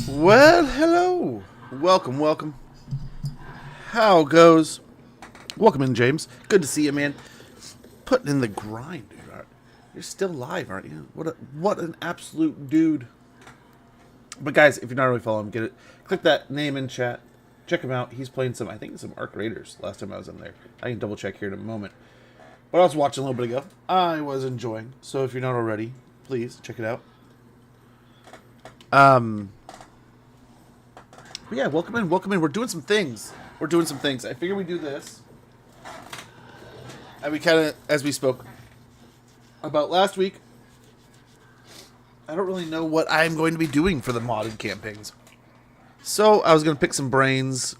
Well, hello. Welcome. How goes? Welcome in, James. Good to see you, man. Putting in the grind, dude. You're still alive, aren't you? What an absolute dude. But guys, if you're not already following him, get it. Click that name in chat. Check him out. He's playing some, I think, some Arc Raiders last time I was in there. I can double check here in a moment. But I was watching a little bit ago. I was enjoying. So if you're not already, please check it out. But yeah, welcome in. We're doing some things. I figure we do this. And we kind of, as we spoke about last week, I don't really know what I'm going to be doing for the modded campaigns. So I was going to pick some brains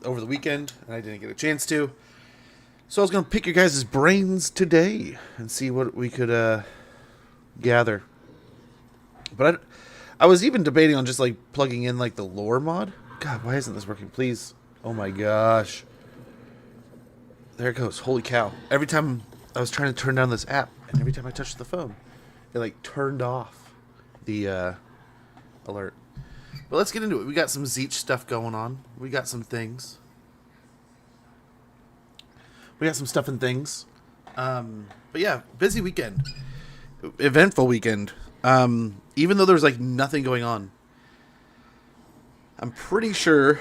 over the weekend, and I didn't get a chance to. So I was going to pick your guys' brains today and see what we could gather. But I was even debating on just like plugging in like the lore mod. God, why isn't this working? Please. Oh my gosh. There it goes. Holy cow. Every time I was trying to turn down this app, and every time I touched the phone, it like turned off the alert. But let's get into it. We got some Tzeentch stuff going on. We got some things. We got some stuff and things. But yeah, busy weekend. Eventful weekend. Even though there's like nothing going on. I'm pretty sure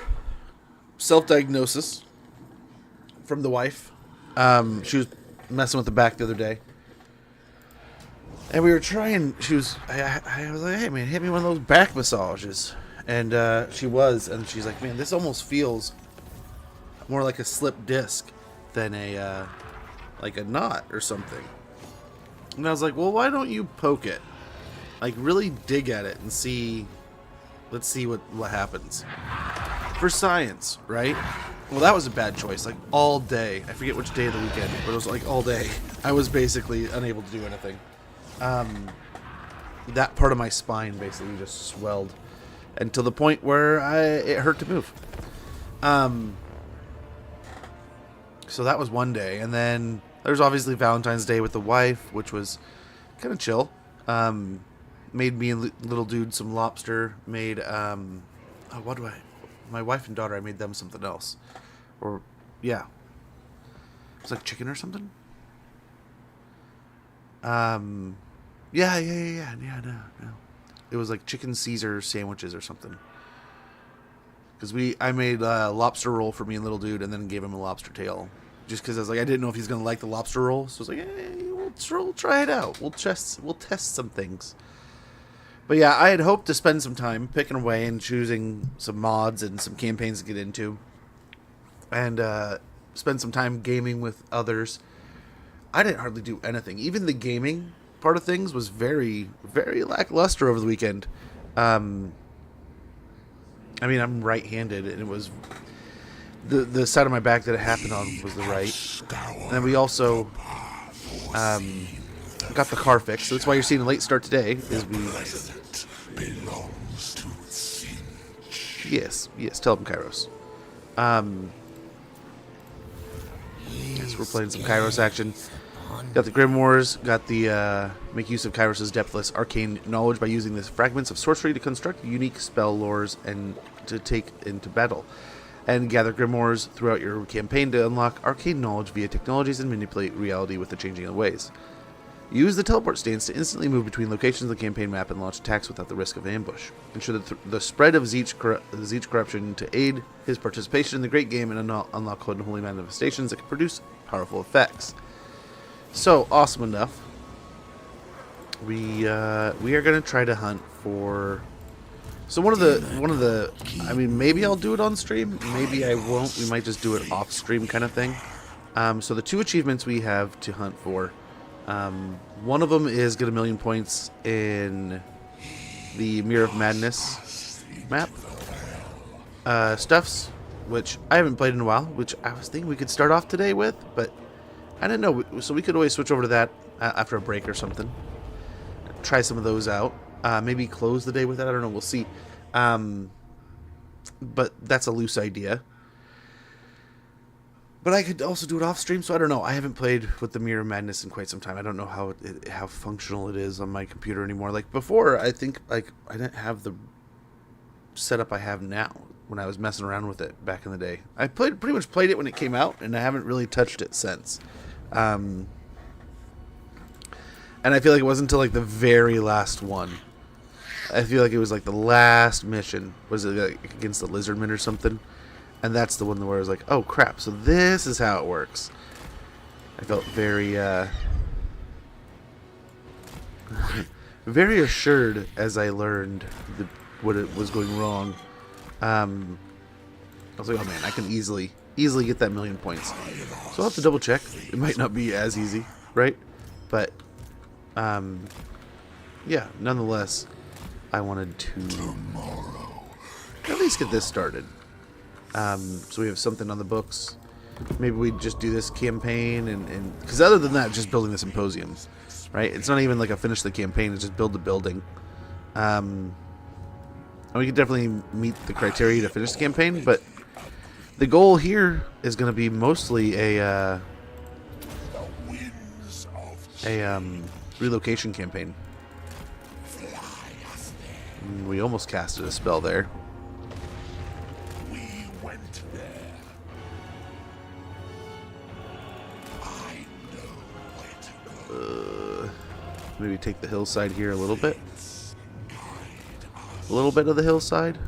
self-diagnosis from the wife. She was messing with the back the other day. And we were trying, I was like, hey man, hit me one of those back massages. And she was, and she's like, man, this almost feels more like a slip disc than like a knot or something. And I was like, well, why don't you poke it? Like, really dig at it and see, let's see what happens. For science, right? Well, that was a bad choice. Like, all day. I forget which day of the weekend, but it was like all day. I was basically unable to do anything. That part of my spine basically just swelled. And to the point where it hurt to move. So that was one day. And then there's obviously Valentine's Day with the wife, which was kind of chill. Made me and little dude some lobster. Made, my wife and daughter, I made them something else. Or, yeah. It was like chicken or something? Yeah, no. It was like chicken Caesar sandwiches or something. Because I made a lobster roll for me and little dude, and then gave him a lobster tail. Just because I was like, I didn't know if he's going to like the lobster roll. So I was like, hey, we'll try it out. We'll test some things. But yeah, I had hoped to spend some time picking away and choosing some mods and some campaigns to get into. And spend some time gaming with others. I didn't hardly do anything. Even the gaming part of things was very, very lackluster over the weekend. I mean, I'm right-handed, and it was the side of my back that it happened on was the right. And then we also got the car fixed. So that's why you're seeing a late start today. Belongs to Tzeentch. Yes, tell them Kairos. Yes, we're playing some Kairos action. Got the Grimoires, got the make use of Kairos' depthless arcane knowledge by using the fragments of sorcery to construct unique spell lores and to take into battle. And gather Grimoires throughout your campaign to unlock arcane knowledge via technologies and manipulate reality with the changing of ways. Use the teleport stance to instantly move between locations of the campaign map and launch attacks without the risk of ambush. Ensure the spread of Tzeentch corruption to aid his participation in the great game and unlock holy manifestations that can produce powerful effects. So, awesome enough. We are going to try to hunt for... So one of the... I mean, maybe I'll do it on stream. Maybe I won't. We might just do it off stream kind of thing. So the two achievements we have to hunt for... one of them is get 1,000,000 points in the Mirror of Madness map. Stuffs, which I haven't played in a while, which I was thinking we could start off today with, but I didn't know. So we could always switch over to that after a break or something. Try some of those out. Maybe close the day with that. I don't know. We'll see. But that's a loose idea. But I could also do it off stream, so I don't know. I haven't played with the Mirror of Madness in quite some time. I don't know how functional it is on my computer anymore. Like before, I think like I didn't have the setup I have now when I was messing around with it back in the day. I pretty much played it when it came out, and I haven't really touched it since. And I feel like it wasn't until like the very last one. I feel like it was like the last mission. Was it like against the Lizardmen or something? And that's the one where I was like, oh crap, so this is how it works. I felt very, very assured as I learned what it was going wrong. I was like, oh man, I can easily get that 1,000,000 points. So I'll have to double check. It might not be as easy, right? But, yeah, nonetheless, I wanted to at least get this started. So we have something on the books. Maybe we just do this campaign, and because other than that, just building the symposium, right? It's not even like a finish the campaign; it's just build the building. And we could definitely meet the criteria to finish the campaign, but the goal here is going to be mostly a relocation campaign. We almost casted a spell there. Maybe take the hillside here a little bit. A little bit of the hillside.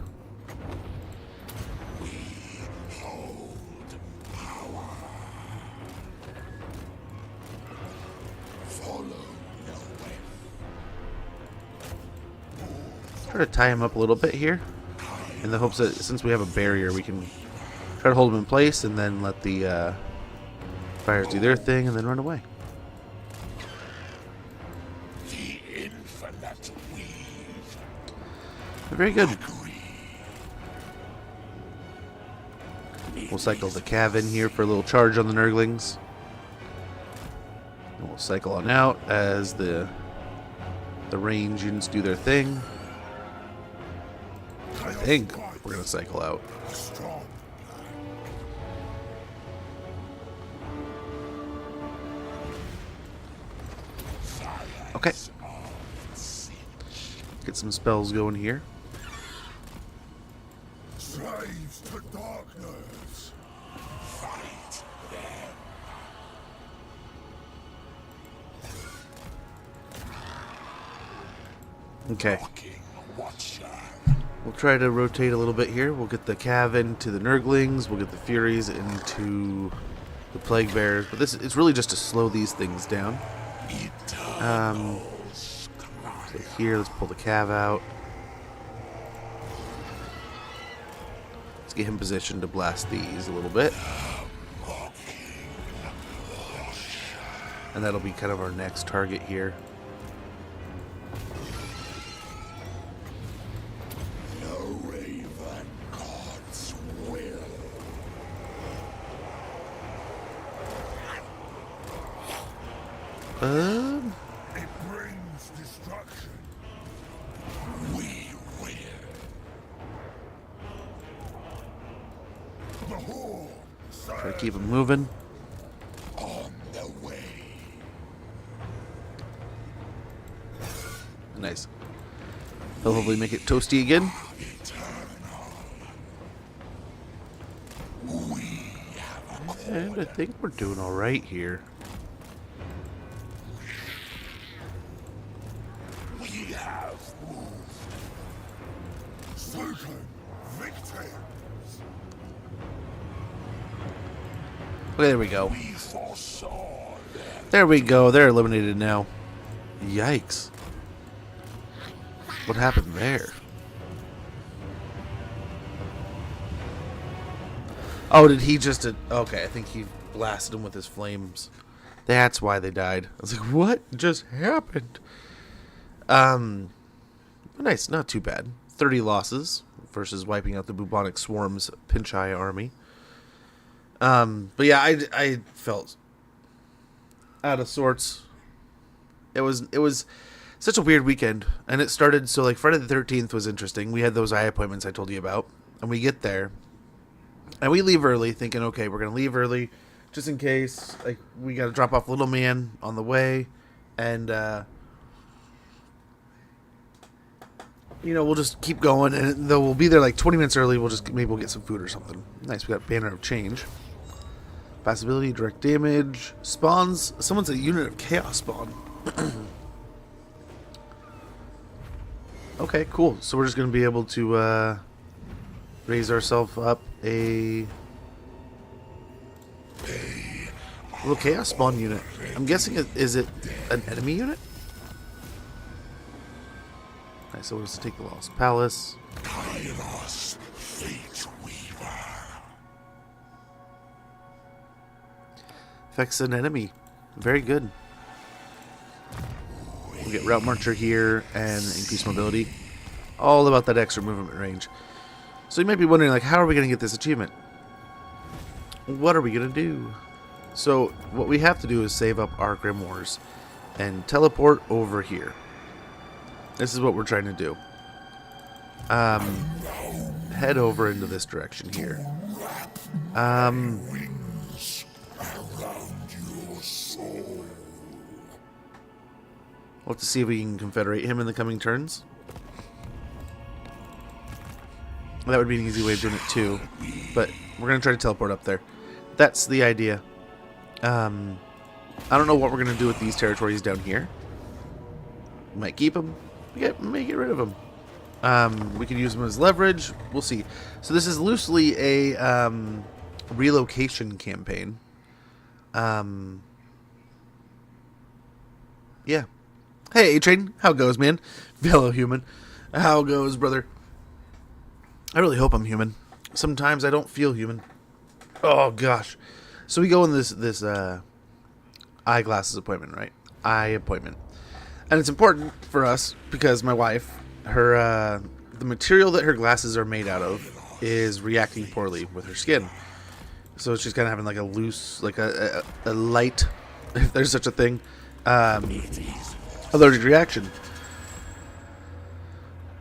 Try to tie him up a little bit here, in the hopes that since we have a barrier, we can try to hold him in place and then let the fires do their thing and then run away. Very good. We'll cycle the Cav in here for a little charge on the Nurglings. And we'll cycle on out as the range units do their thing. I think we're going to cycle out. Okay. Get some spells going here. Slaves to darkness. Fight them. Okay. We'll try to rotate a little bit here. We'll get the Cav into the Nurglings. We'll get the Furies into the Plague Bearers. But it's really just to slow these things down. So here, let's pull the Cav out. Let's get him positioned to blast these a little bit. And that'll be kind of our next target here. It brings destruction. We will. The Horde. Try to keep him moving. On the way. Nice. He'll hopefully make it toasty again. And I think we're doing alright here. Okay, there we go. There we go. They're eliminated now. Yikes. What happened there? Oh, did he just... okay, I think he blasted him with his flames. That's why they died. I was like, what just happened? Nice, not too bad. 30 losses versus wiping out the bubonic swarm's Pinchai army. But yeah, I felt out of sorts. It was such a weird weekend, and it started, so like Friday the 13th was interesting. We had those eye appointments I told you about, and we get there, and we leave early thinking, okay, we're going to leave early just in case, like, we got to drop off little man on the way, and we'll just keep going, and though we'll be there like 20 minutes early, maybe we'll get some food or something. Nice, we got Banner of Change. Possibility, direct damage, spawns. Someone's a unit of chaos spawn. Okay, cool. So we're just going to be able to raise ourselves up a little chaos spawn unit. I'm guessing is it an enemy unit? Alright, so let's take the Lost Palace. Kairos Fateweaver. Affects an enemy. Very good. We'll get Route Marcher here and increased mobility. All about that extra movement range. So you might be wondering, like, how are we going to get this achievement? What are we going to do? So what we have to do is save up our Grimoires and teleport over here. This is what we're trying to do. Head over into this direction here. Wings around your soul. We'll have to see if we can confederate him in the coming turns. That would be an easy way of doing it too, but we're going to try to teleport up there. That's the idea. I don't know what we're going to do with these territories down here. We might keep them. We may get rid of them. We could use them as leverage. We'll see. So this is loosely a relocation campaign. Yeah. Hey, A-Train. How goes, man? Fellow human. How goes, brother? I really hope I'm human. Sometimes I don't feel human. Oh, gosh. So we go in this eyeglasses appointment, right? Eye appointment. And it's important for us because my wife, the material that her glasses are made out of is reacting poorly with her skin. So she's kind of having like a loose, like a light, if there's such a thing, allergic reaction.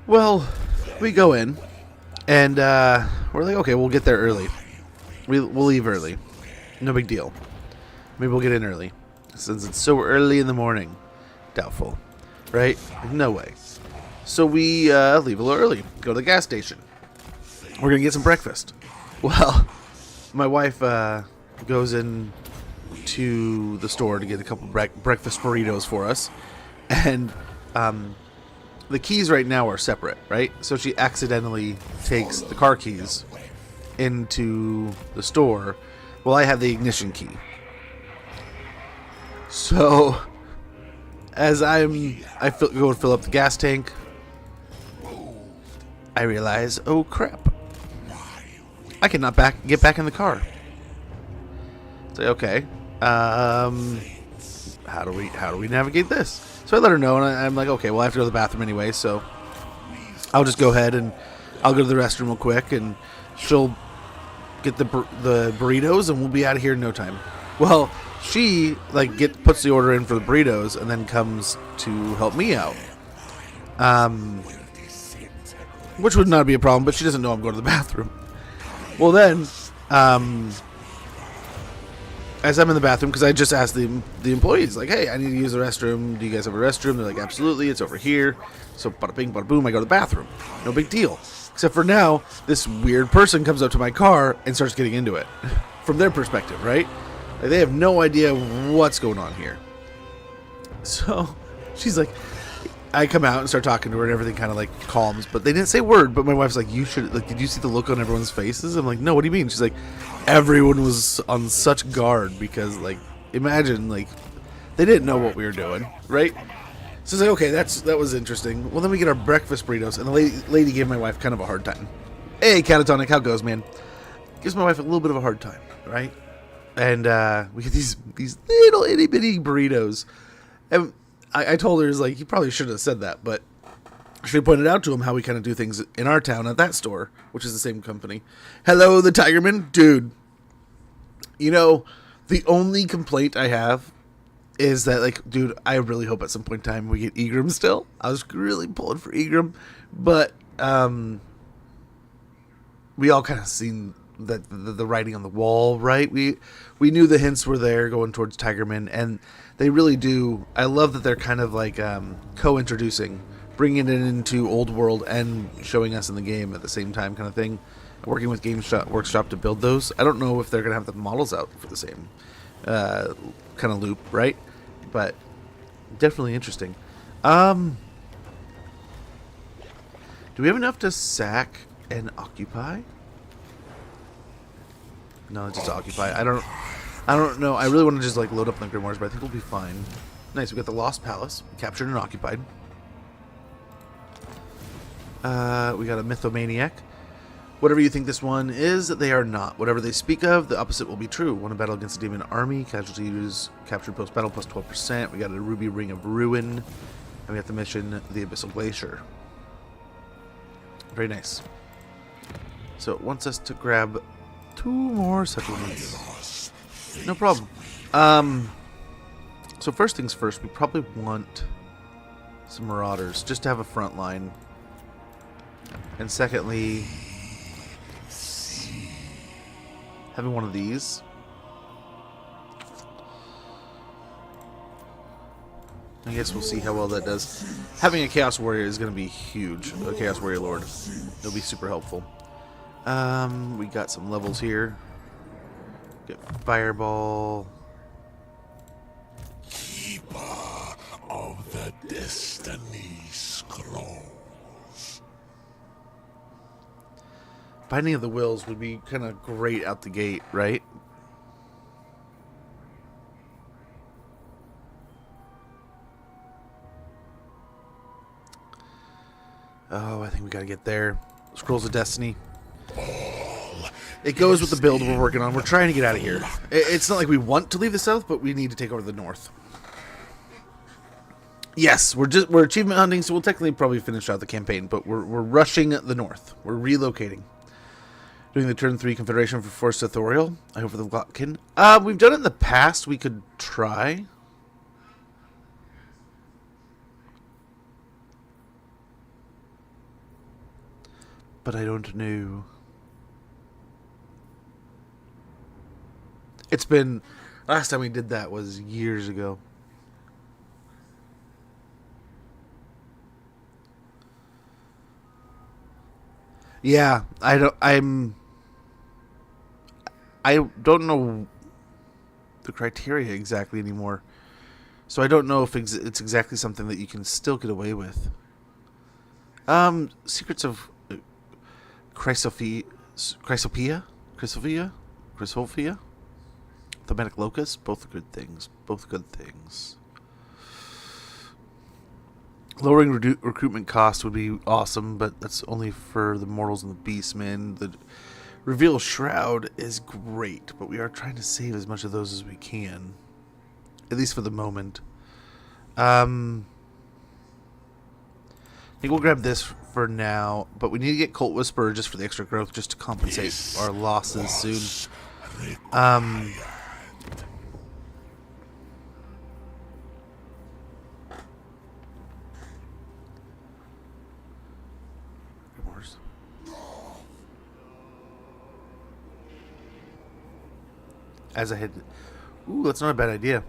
Well, we go in, and we're like, okay, we'll get there early. We'll leave early. No big deal. Maybe we'll get in early. Since it's so early in the morning. Doubtful. Right? No way. So we leave a little early. Go to the gas station. We're going to get some breakfast. Well, my wife goes in to the store to get a couple breakfast burritos for us. And the keys right now are separate, right? So she accidentally takes the car keys into the store while I have the ignition key. So as I go to fill up the gas tank, I realize, oh crap, I cannot get back in the car. Say, okay, how do we navigate this? So I let her know, and I'm like, okay, well I have to go to the bathroom anyway, so I'll just go ahead and I'll go to the restroom real quick, and she'll get the burritos, and we'll be out of here in no time. Well, she puts the order in for the burritos, and then comes to help me out, which would not be a problem. But she doesn't know I'm going to the bathroom. Well, then, as I'm in the bathroom, because I just asked the employees, like, hey, I need to use the restroom. Do you guys have a restroom? They're like, absolutely, it's over here. So bada bing, bada boom, I go to the bathroom. No big deal. Except for now, this weird person comes up to my car and starts getting into it. From their perspective, right? Like, they have no idea what's going on here. So she's like, I come out and start talking to her, and everything kind of like calms. But they didn't say a word. But my wife's like, you should, like, did you see the look on everyone's faces? I'm like, no, what do you mean? She's like, everyone was on such guard because, like, imagine, like, they didn't know what we were doing, right? So it's like, okay, that was interesting. Well, then we get our breakfast burritos, and the lady gave my wife kind of a hard time. Hey, Catatonic, how goes, man? Gives my wife a little bit of a hard time, right? And we get these little itty bitty burritos, and I told her, it's like, you probably shouldn't have said that, but she pointed out to him how we kind of do things in our town at that store, which is the same company. Hello, the Tigerman, dude. You know, the only complaint I have is that, like, dude, I really hope at some point in time we get Egram still. I was really pulling for Egram, but we all kind of seen that the writing on the wall, right? We knew the hints were there going towards Tigerman, and they really do. I love that they're kind of like co-introducing bringing it into old world and showing us in the game at the same time, kind of thing. Working with Workshop to build those. I don't know if they're gonna have the models out for the same kind of loop, right? But definitely interesting. Do we have enough to sack and occupy? No, just to occupy. I don't know. I really want to just like load up on the Grimoires, but I think we'll be fine. Nice. We got the Lost Palace captured and occupied. We got a Mythomaniac. Whatever you think this one is, they are not. Whatever they speak of, the opposite will be true. Won a battle against a demon army. Casualties captured post-battle plus 12%. We got a Ruby Ring of Ruin. And we got the mission, the Abyssal Glacier. Very nice. So it wants us to grab 2 more settlements. No problem. So first things first, we probably want some Marauders, just to have a front line. And secondly, having one of these. I guess we'll see how well that does. Having a Chaos Warrior is going to be huge. A Chaos Warrior Lord. It'll be super helpful. We got some levels here. Get Fireball. Keeper of the Destiny Scrolls. Binding of the Wills would be kind of great out the gate, right? Oh, I think we gotta get there. Scrolls of Destiny. It goes with the build we're working on. We're trying to get out of here. It's not like we want to leave the south, but we need to take over the north. Yes, we're achievement hunting, so we'll technically probably finish out the campaign, but we're rushing the north. We're relocating. Doing the turn 3 Confederation for Forced Authorial. I hope for the Glotkin. We've done it in the past. We could try. But I don't know. It's been... Last time we did that was years ago. Yeah, I don't know the criteria exactly anymore. So I don't know if it's exactly something that you can still get away with. Secrets of Chrysophia? Thematic Locust? Both good things. Both good things. Lowering recruitment cost would be awesome, but that's only for the Mortals and the Beastmen. The Reveal Shroud is great, but we are trying to save as much of those as we can. At least for the moment. I think we'll grab this for now, but we need to get Cult Whisperer just for the extra growth, just to compensate our losses soon. As I had... Ooh, that's not a bad idea.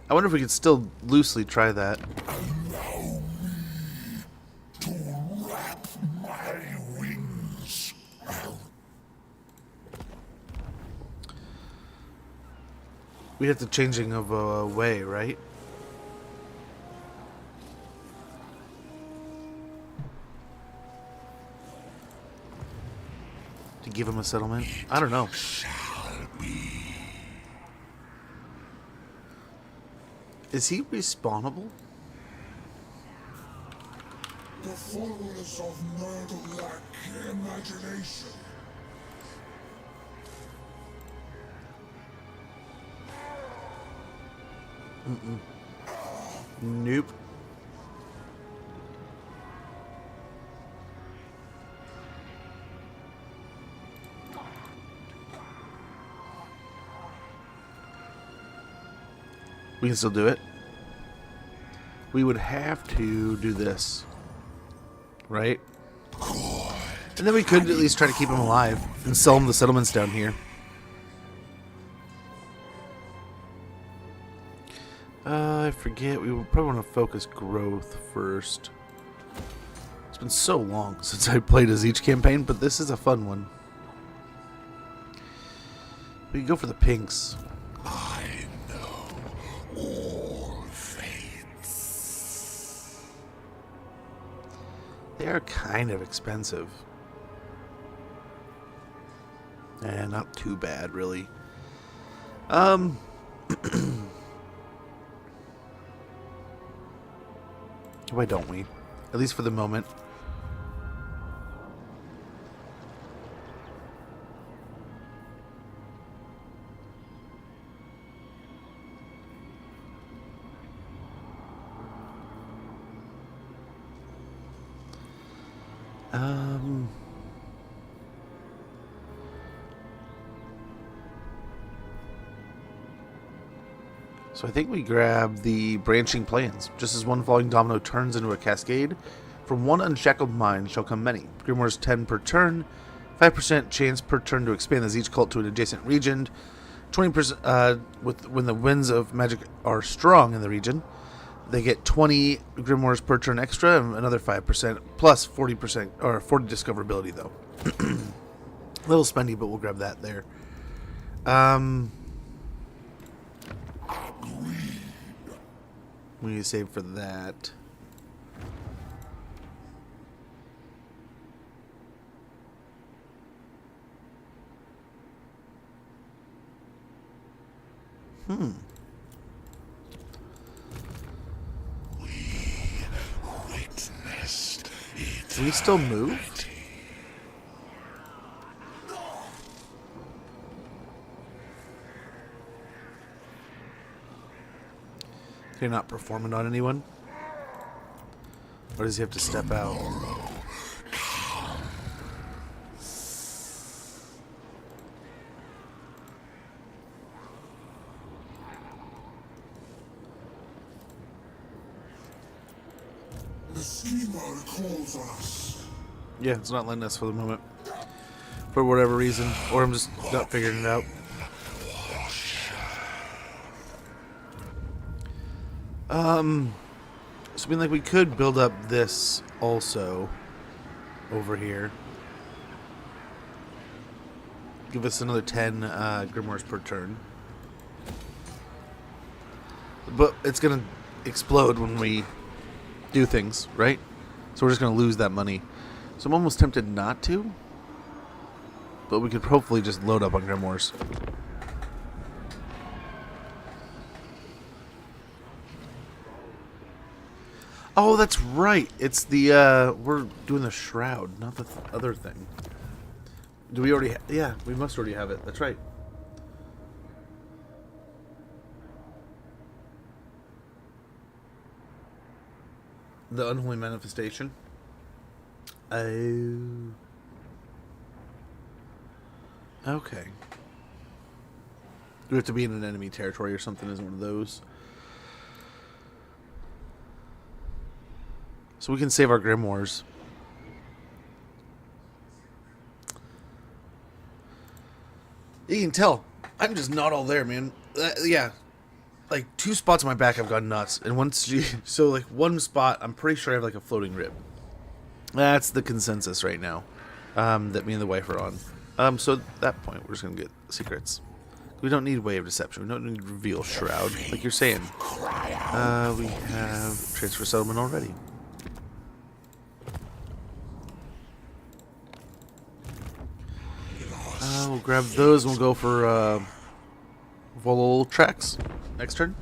I wonder if we could still loosely try that. Allow me to wrap my wings. We'd have to changing of a way, right? To give him a settlement? I don't know. Is he respawnable? The followers of murder lack imagination. Nope. We can still do it. We would have to do this. Right? And then we could at least try to keep him alive and sell him the settlements down here. I forget. We would probably want to focus growth first. It's been so long since I played a Tzeentch campaign, but this is a fun one. We can go for the pinks. I know all fates. They are kind of expensive. And not too bad, really. Why don't we? At least for the moment. So I think we grab the branching plans. Just as one falling domino turns into a cascade, from one unshackled mind shall come many. Grimoires 10 per turn, 5% chance per turn to expand the Tzeentch cult to an adjacent region, 20% when the winds of magic are strong in the region. They get 20 grimoires per turn extra, and another 5%, plus 40% or 40 discoverability though. A little spendy, but we'll grab that there. We need to save for that. We witnessed it. Can we still move? You're not performing on anyone? Or does he have to step out? The schemer calls us. Yeah, it's not letting us for the moment. For whatever reason. Or I'm just not figuring it out. So I mean, like, we could build up this also over here. Give us another 10 grimoires per turn. But it's gonna explode when we do things, right? So we're just gonna lose that money. So I'm almost tempted not to. But we could hopefully just load up on grimoires. Oh, that's right. It's the, we're doing the shroud, not the other thing. Do we already yeah, we must already have it. That's right. The unholy manifestation. Oh. Okay. Do we have to be in an enemy territory or something as one of those? So we can save our grimoires. You can tell, I'm just not all there, man. Yeah, like 2 spots on my back I've gone nuts, and so like 1 spot I'm pretty sure I have like a floating rib. That's the consensus right now, that me and the wife are on. So at that point we're just gonna get secrets. We don't need Way of Deception. We don't need Reveal Shroud, like you're saying. We have Transfer Settlement already. We'll grab those and we'll go for Volol Tracks next turn.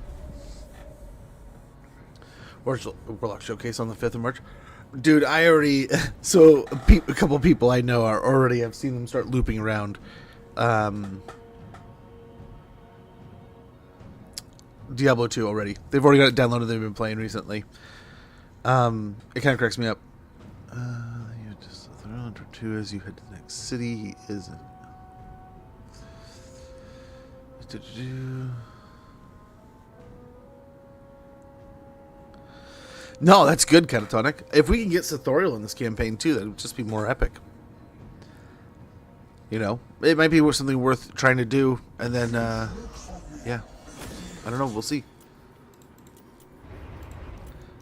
Warlock Showcase on the 5th of March. Dude, I already... So, a couple people I know are already... I've seen them start looping around. Diablo 2 already. They've already got it downloaded. They've been playing recently. It kind of cracks me up. You just throw under 2 as you head to the next city. He isn't. No, that's good, Catatonic. If we can get Sathoriel in this campaign too, that would just be more epic. You know, it might be something worth trying to do, and then, yeah, I don't know. We'll see.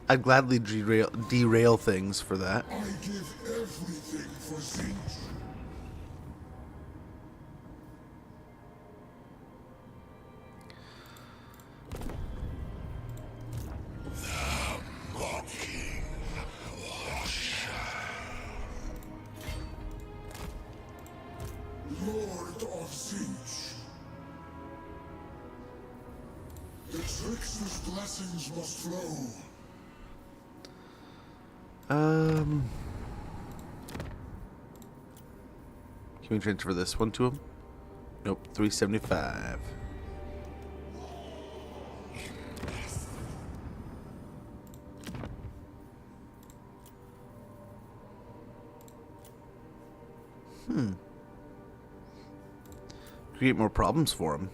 I'd gladly derail things for that. I give everything for Tzeentch. The mocking washer. Lord of Tzeentch. The trickster's blessings must flow. Can we transfer this one to him? Nope, 375. Create more problems for him.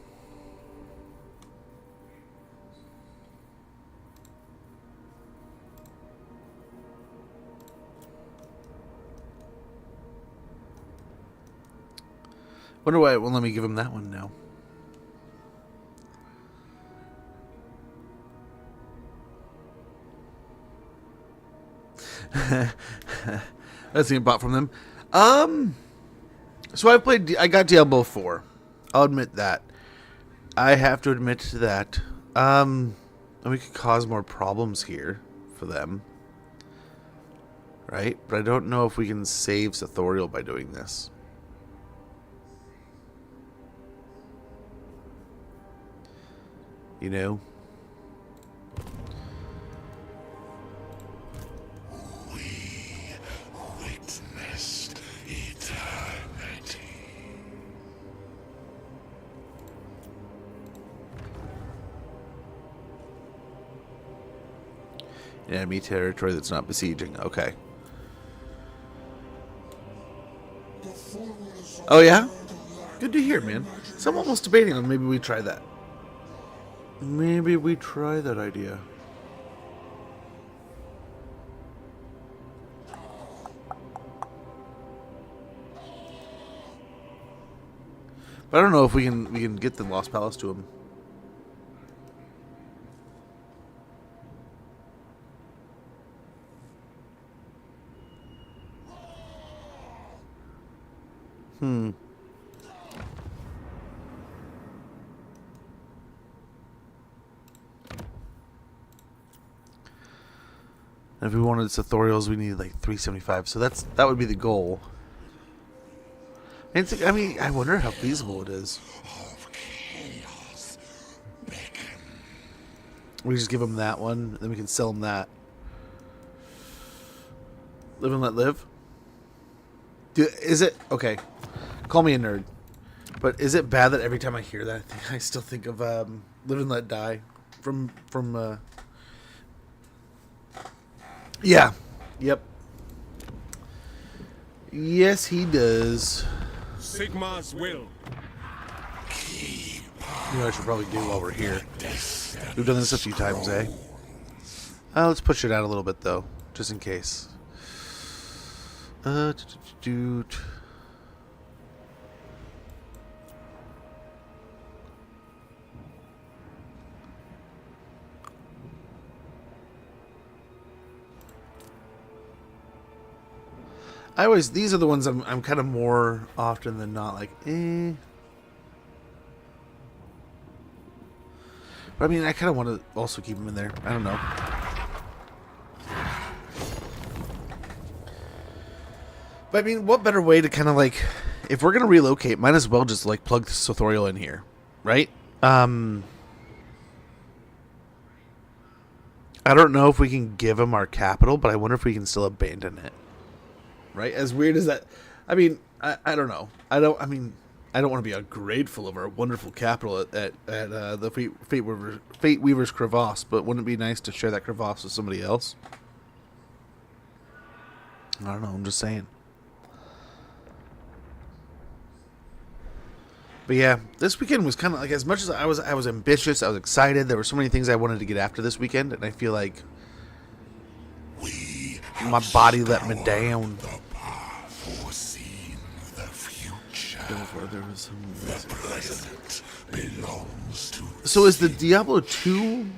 Wonder why it won't let me give him that one now. That's being bought from them. So I got Diablo 4. I'll admit that. I have to admit to that. And we could cause more problems here for them. Right? But I don't know if we can save Sathoriel by doing this. You know? We witnessed eternity. Enemy territory that's not besieging. Okay. Oh, yeah? Good to hear, man. Someone was debating on maybe we try that. Maybe we try that idea. But I don't know if we can get the Lost Palace to him. And if we wanted Sathoriels, we needed like 375. So that would be the goal. And I mean, I wonder how feasible it is. We just give him that one, then we can sell him that. Live and let live. Is it okay? Call me a nerd, but is it bad that every time I hear that, I still think of Live and Let Die from Yeah. Yep. Yes, he does. Sigma's will. You know what I should probably do while we're here. We've done this a few times, eh? Let's push it out a little bit, though, just in case. These are the ones I'm kind of more often than not like, eh. But I mean, I kind of want to also keep them in there. I don't know. But I mean, what better way to kind of like, if we're going to relocate, might as well just like plug the Sathoriel in here, right? I don't know if we can give him our capital, but I wonder if we can still abandon it. Right? As weird as that, I mean, I don't know. I don't want to be ungrateful of our wonderful capital at the Fateweaver's crevasse, but wouldn't it be nice to share that crevasse with somebody else? I don't know. I'm just saying. But yeah, this weekend was kind of like, as much as I was ambitious, I was excited. There were so many things I wanted to get after this weekend, and I feel like my body let me down. So is the Diablo 2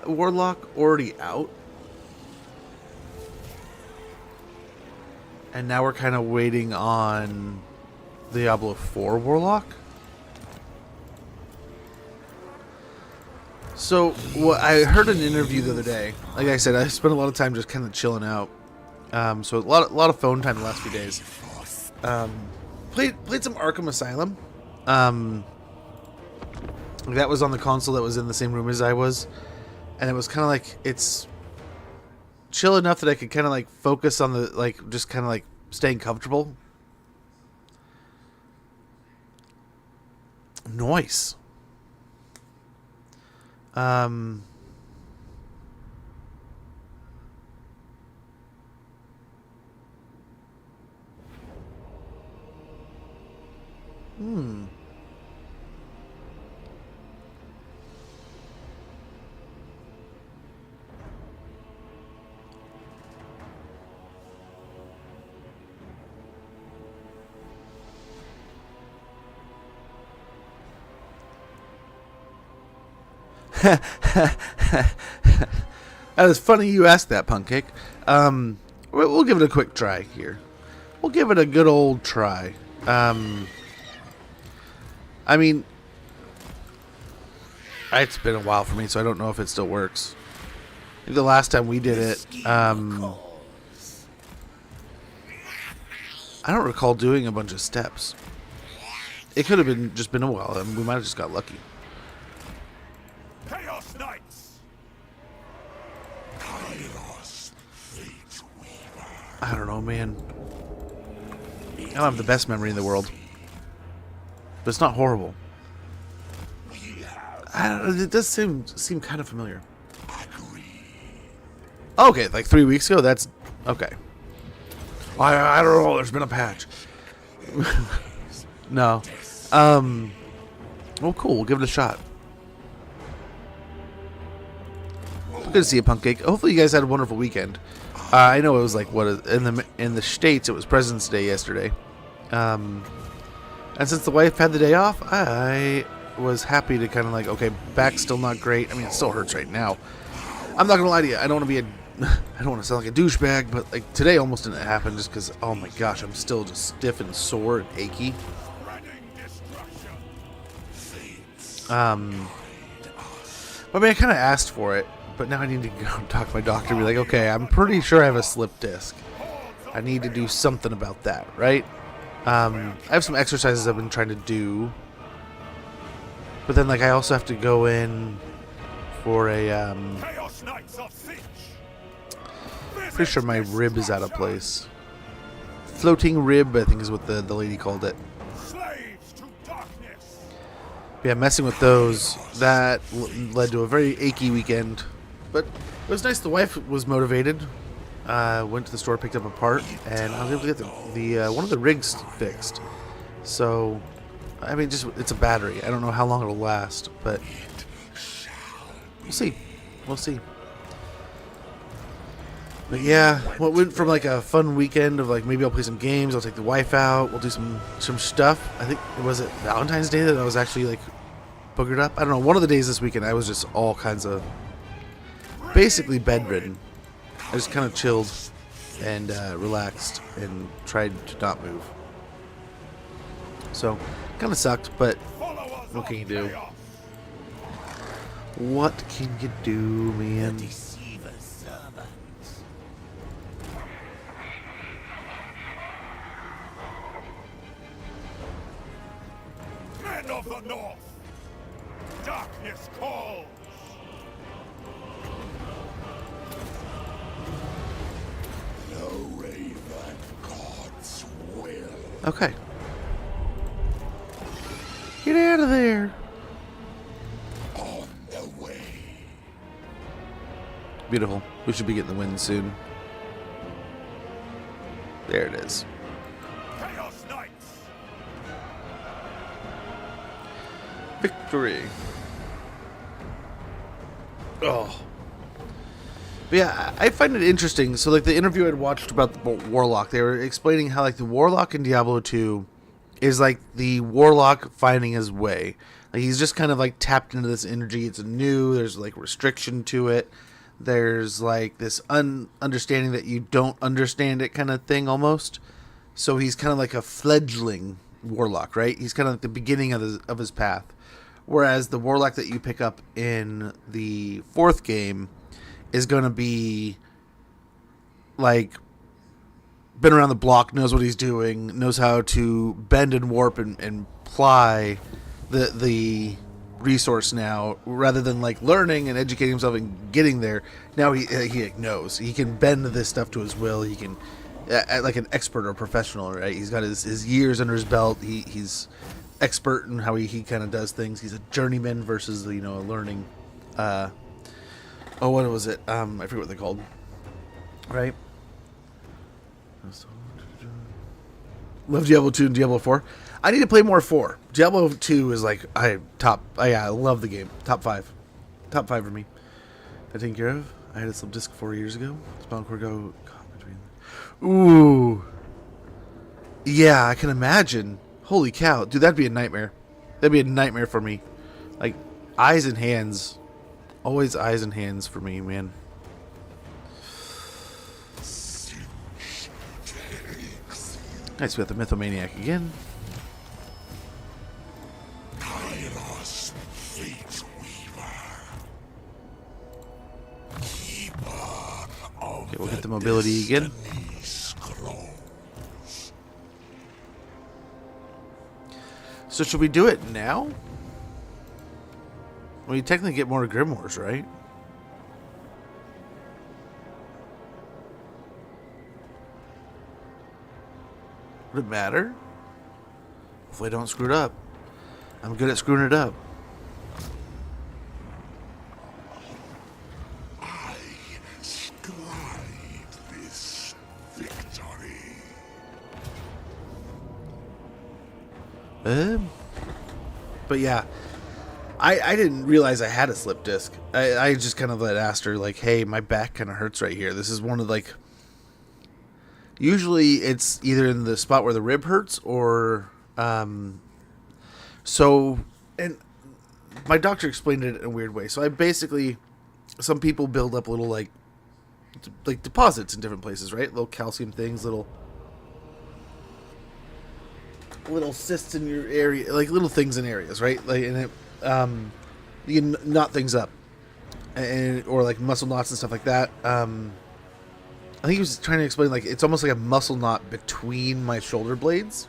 Warlock already out? And now we're kind of waiting on Diablo 4 Warlock. So, I heard an interview the other day. Like I said, I spent a lot of time just kind of chilling out. So a lot of phone time the last few days. Played some Arkham Asylum. That was on the console that was in the same room as I was. And it was kind of like, it's chill enough that I could kind of like focus on the, like, just kind of like staying comfortable. Nice. That is funny you asked that, Punkcake. We'll give it a quick try here. We'll give it a good old try. I mean, it's been a while for me, so I don't know if it still works. Maybe the last time we did it, I don't recall doing a bunch of steps. It could have been just been a while, and we might have just got lucky. Chaos Knights! Kairos Fateweaver. I don't know, man. I don't have the best memory in the world, but it's not horrible. I don't know, it does seem kind of familiar. Okay, like 3 weeks ago. That's okay. I don't know. There's been a patch. No. Well, cool. We'll give it a shot. Good to see you, Punkcake. Hopefully, you guys had a wonderful weekend. I know it was like in the States. It was President's Day yesterday. And since the wife had the day off, I was happy to kind of like, okay, back's still not great. I mean, it still hurts right now. I'm not gonna lie to you. I don't want to be I don't want to sound like a douchebag, but like today almost didn't happen just because, oh my gosh, I'm still just stiff and sore and achy. But I mean, I kind of asked for it, but now I need to go and talk to my doctor and be like, okay, I'm pretty sure I have a slip disc. I need to do something about that, right? I have some exercises I've been trying to do, but then like I also have to go in for a Chaos Knights of Tzeentch! pretty sure my rib is out of place. Floating rib, I think is what the lady called it. Slaves to darkness! Yeah, messing with those, that led to a very achy weekend. But it was nice. The wife was motivated. Went to the store, picked up a part, and I was able to get the one of the rigs fixed. So, I mean, just it's a battery. I don't know how long it'll last, but we'll see. We'll see. But yeah, what went from like a fun weekend of like maybe I'll play some games, I'll take the wife out, we'll do some stuff. I think it was Valentine's Day that I was actually like boogered up. I don't know. One of the days this weekend I was just all kinds of basically bedridden. I just kind of chilled and relaxed and tried to not move. So, kind of sucked, but what can you do? What can you do, man? Men of the North! Darkness calls! The Raven God's will. Okay. Get out of there. On the way. Beautiful. We should be getting the win soon. There it is. Chaos Knights! Victory. Oh. But yeah, I find it interesting. So, like, the interview I'd watched about the Warlock, they were explaining how, like, the Warlock in Diablo 2 is, like, the Warlock finding his way. Like, he's just kind of, like, tapped into this energy. It's new. There's, like, restriction to it. There's like this understanding that you don't understand it kind of thing almost. So he's kind of like a fledgling warlock, right? He's kind of like the beginning of his path. Whereas the warlock that you pick up in the 4th game is going to be like been around the block, knows what he's doing, knows how to bend and warp and ply the resource now, rather than like learning and educating himself and getting there. Now he like, knows he can bend this stuff to his will. He can like an expert or professional, right? He's got his years under his belt. He's expert in how he kind of does things. He's a journeyman versus a learning. What was it? I forget what they're called. Right. Love Diablo 2 and Diablo 4. I need to play more 4. Diablo 2 is like I love the game. Top 5 for me. I taken care of. I had a slip disc 4 years ago. Spinal cord go between. Ooh. Yeah, I can imagine. Holy cow, dude, that'd be a nightmare. That'd be a nightmare for me. Like eyes and hands, always eyes and hands for me, man. Nice, we got the Mythomaniac again. Kairos Fateweaver. Keeper of Okay, we'll get the mobility again. Destiny Scroll. So should we do it now? We technically get more grimoires, right? Would it matter? Hopefully I don't screw it up. I'm good at screwing it up. I scribe this victory. But yeah, I didn't realize I had a slip disc. I just kind of asked her like, hey, my back kind of hurts right here. This is one of like, usually it's either in the spot where the rib hurts or, so, and my doctor explained it in a weird way. So I basically, some people build up little like deposits in different places, right? Little calcium things, little cysts in your area, like little things in areas, right? Like, and it, you can knot things up, and or like muscle knots and stuff like that. I think he was trying to explain like it's almost like a muscle knot between my shoulder blades,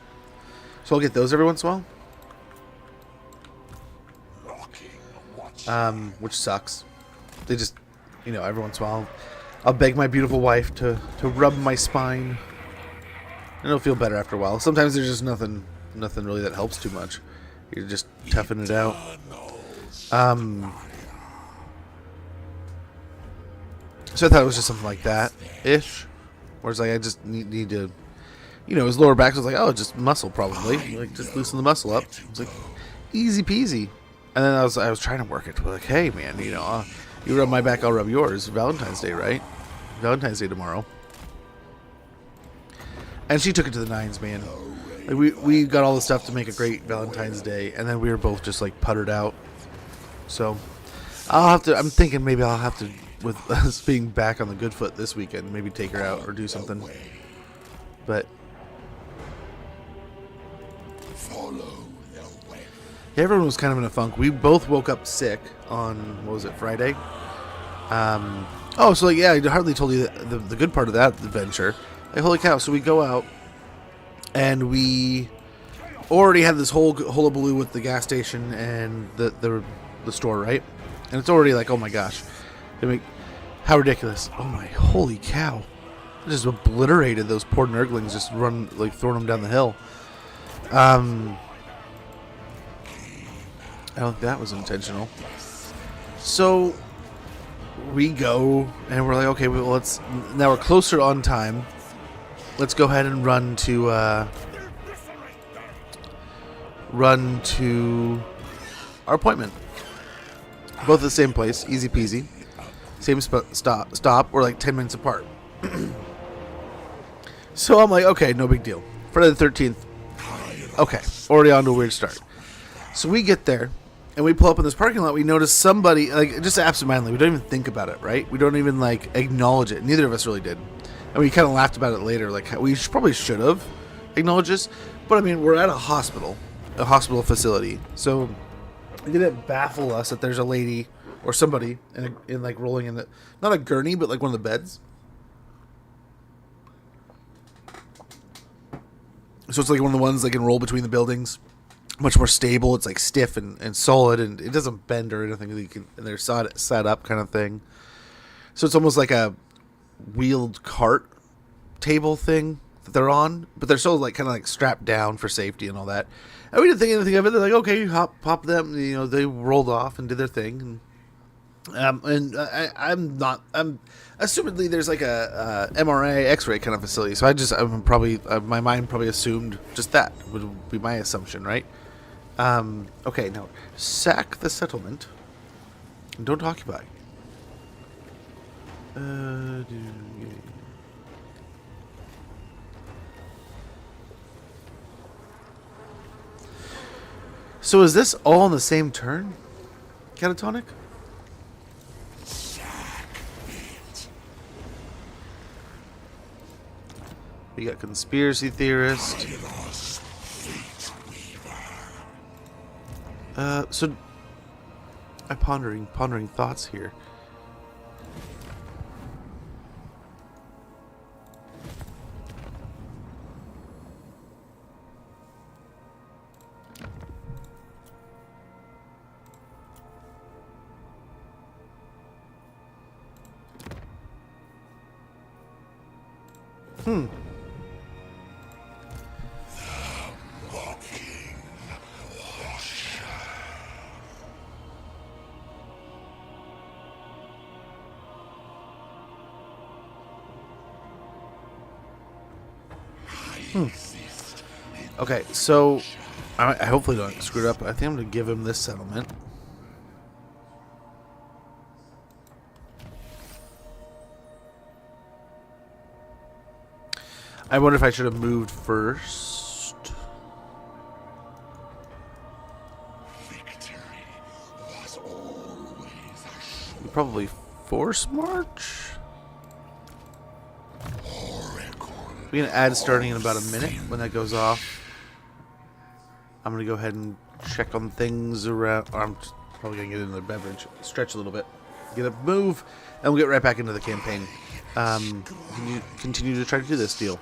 so I'll get those every once in a while. Which sucks. They just, every once in a while, I'll beg my beautiful wife to rub my spine. And it'll feel better after a while. Sometimes there's just nothing really that helps too much. You're just toughing it out. So I thought it was just something like that ish. Whereas like I just need to, his lower back was like, oh, just muscle probably. Like just loosen the muscle up. It's like easy peasy. And then I was trying to work it. Like, hey man, you rub my back, I'll rub yours. Valentine's Day, right? Valentine's Day tomorrow. And she took it to the nines, man. Like we got all the stuff to make a great Valentine's Day, and then we were both just like puttered out. So I'm thinking maybe I'll have to, with us being back on the good foot this weekend, maybe take her out or do something. But yeah, everyone was kind of in a funk. We both woke up sick on, what was it, Friday? So like, yeah, I hardly told you the good part of that adventure. Like, holy cow, so we go out, and we already had this whole hullabaloo with the gas station and the store, right? And it's already like, oh my gosh. How ridiculous. Oh my, holy cow. I just obliterated those poor nurglings, just throwing them down the hill. I don't think that was intentional. So we go, and we're like, okay, well, now we're closer on time. Let's go ahead and run to our appointment. Both at the same place, easy peasy. Same stop. We're like 10 minutes apart. So I'm like, okay, no big deal. Friday the 13th. Okay, already on to a weird start. So we get there, and we pull up in this parking lot. We notice somebody, like, just absentmindedly. We don't even think about it, right? We don't even, like, acknowledge it. Neither of us really did. And we kind of laughed about it later. Like, we probably should have acknowledged this. But, I mean, we're at a hospital facility. So, did it baffle us that there's a lady or somebody in like, rolling in the, not a gurney, but, like, one of the beds? So, it's, like, one of the ones that can roll between the buildings. Much more stable. It's like stiff and solid, and it doesn't bend or anything. And they're set up kind of thing. So it's almost like a wheeled cart table thing that they're on, but they're still like kind of like strapped down for safety and all that. And we didn't think anything of it. They're like, okay, pop them. You know, they rolled off and did their thing. And I'm assumedly there's like a MRI X-ray kind of facility. So I'm probably my mind probably assumed just that would be my assumption, right? Okay, now sack the settlement and don't occupy. So is this all on the same turn? Catatonic? We got conspiracy theorist. Kairos Fateweaver. So I'm pondering thoughts here. Okay, so I hopefully don't screw it up. I think I'm going to give him this settlement. I wonder if I should have moved first. Victory was always a Probably force march. We're going to add starting in about a minute when that goes off. I'm going to go ahead and check on things around. Or I'm probably going to get into the beverage. Stretch a little bit. Get a move. And we'll get right back into the campaign. Continue to try to do this deal.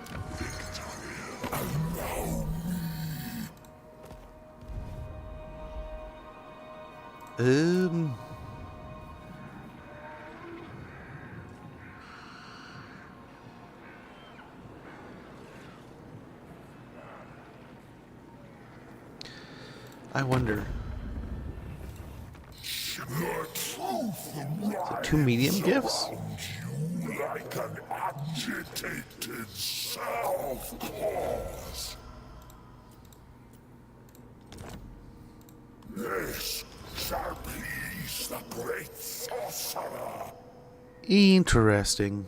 I wonder. Two medium gifts? you like an agitated self-cause. This shall please the great sorcerer. Interesting.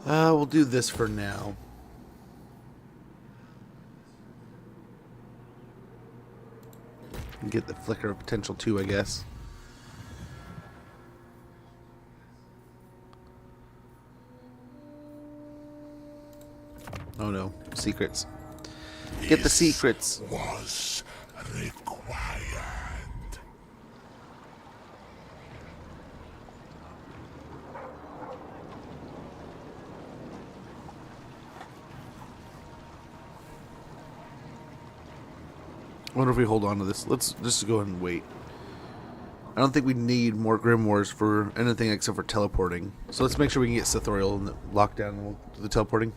We'll do this for now. Get the flicker of potential too, I guess. Oh no, secrets. Get the secrets. Was required. I wonder if we hold on to this. Let's just go ahead and wait. I don't think we need more Grimoires for anything except for teleporting. So let's make sure we can get Sithoriel and lock down the teleporting.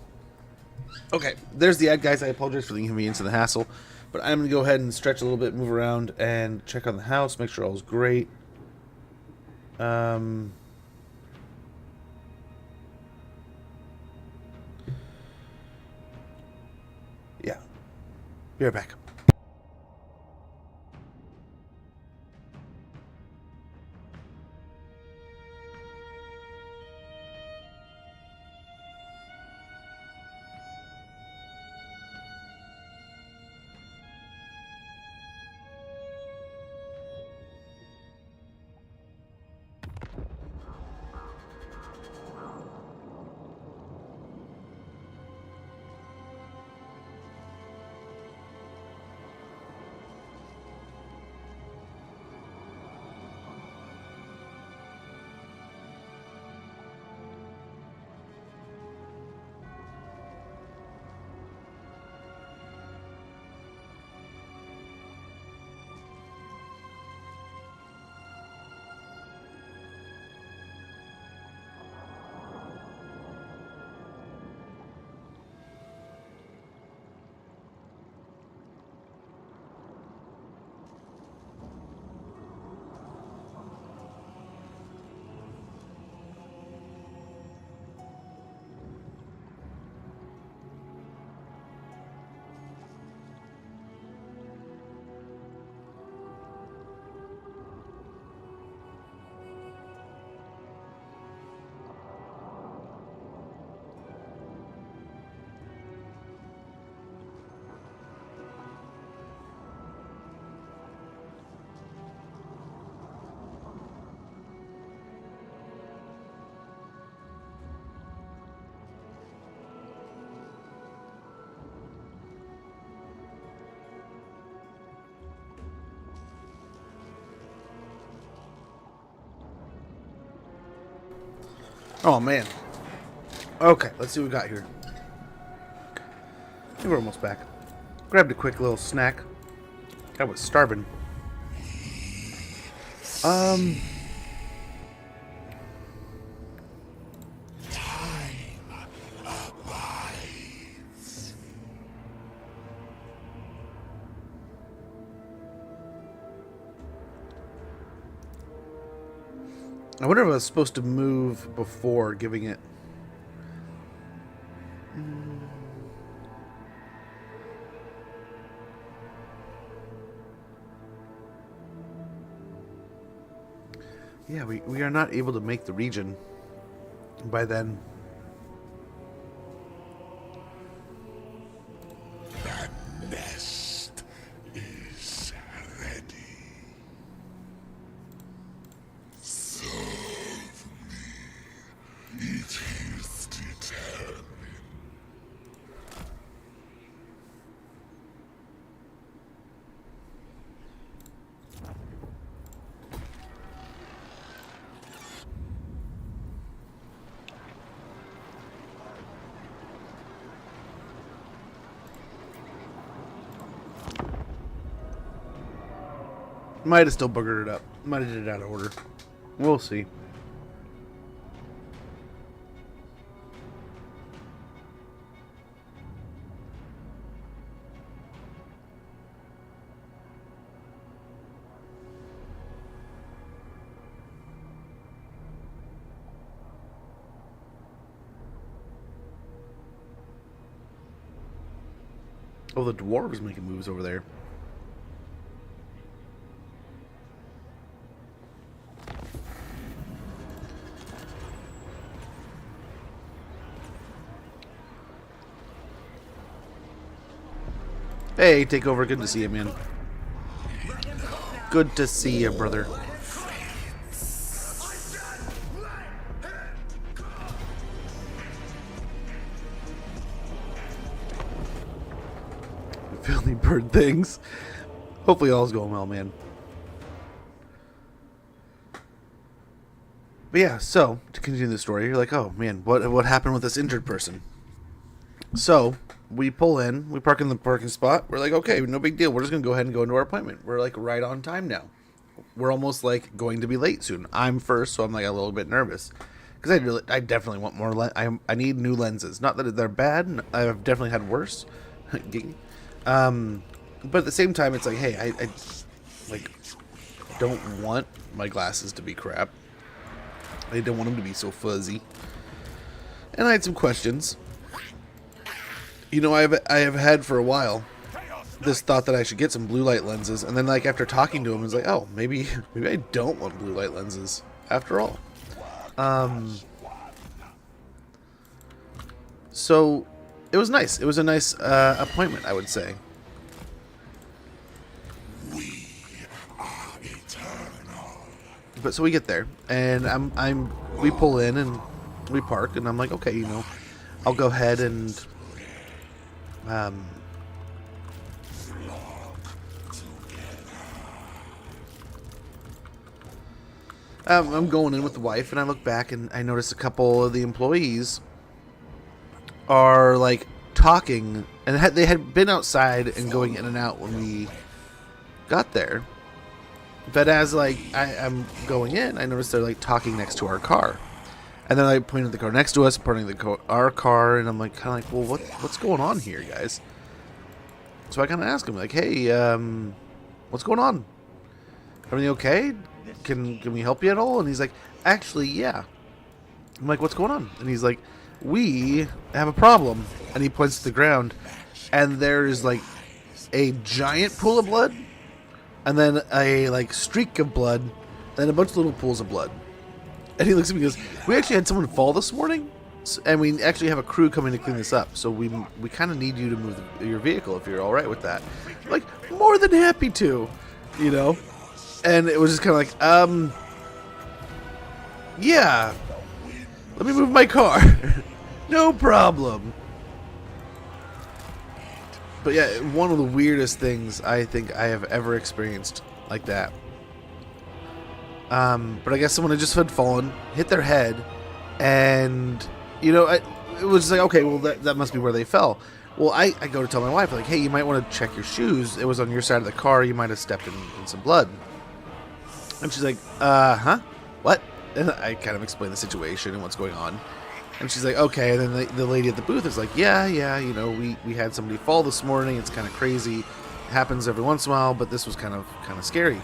Okay, there's the ad, guys. I apologize for the inconvenience and the hassle. But I'm going to go ahead and stretch a little bit, move around, and check on the house, make sure all's great. Yeah. Be right back. Oh, man. Okay, let's see what we got here. I think we're almost back. Grabbed a quick little snack. I was starving. I wonder if I was supposed to move before giving it. Yeah, we are not able to make the region by then. The nest is ready. Serve me. It is determined. Might have still boogered it up. Might have did it out of order. We'll see. Oh, the dwarves making moves over there. Hey, take over. Good to see you, man. Good to see you, brother. Filthy bird things. Hopefully all's going well, man. But yeah, so to continue the story, you're like, oh man, what happened with this injured person? So we pull in, we park in the parking spot. We're like, okay, no big deal. We're just gonna go ahead and go into our appointment. We're like right on time now. We're almost like going to be late soon. I'm first, so I'm like a little bit nervous because I definitely want more. I need new lenses. Not that they're bad. I've definitely had worse. But at the same time, it's like, hey, I like don't want my glasses to be crap. I don't want them to be so fuzzy. And I had some questions. You know, I have had for a while this thought that I should get some blue light lenses, and then like after talking to him, I was like, oh, maybe I don't want blue light lenses after all. So it was nice. It was a nice appointment, I would say. We are eternal. But so we get there, and we pull in and we park, and I'm like, okay, you know, I'll go ahead and I'm going in with the wife, and I look back and I notice a couple of the employees are like talking, and they had been outside and going in and out when we got there. But as like I'm going in, I noticed they're like talking next to our car, and then I pointed at the car next to us, pointing at our car, and I'm like kind of like, well, what's going on here, guys? So I kind of ask him like, hey, what's going on? Everything okay? Can we help you at all? And he's like, actually, yeah. I'm like, what's going on? And he's like, we have a problem. And he points to the ground, and there's like a giant pool of blood, and then a like streak of blood, then a bunch of little pools of blood. And he looks at me and goes, we actually had someone fall this morning, and we actually have a crew coming to clean this up, so we kind of need you to move your vehicle if you're all right with that. I'm like, more than happy to, you know. And it was just kind of like, yeah, let me move my car. No problem. But yeah, one of the weirdest things I think I have ever experienced like that. But I guess someone had just fallen, hit their head, And, you know, it was just like, okay, well, that must be where they fell. Well, I go to tell my wife, like, hey, you might want to check your shoes. It was on your side of the car. You might have stepped in some blood. And she's like, huh? What? And I kind of explain the situation and what's going on. And she's like, okay. And then the lady at the booth is like, yeah, you know, we had somebody fall this morning. It's kind of crazy. It happens every once in a while, but this was kind of scary.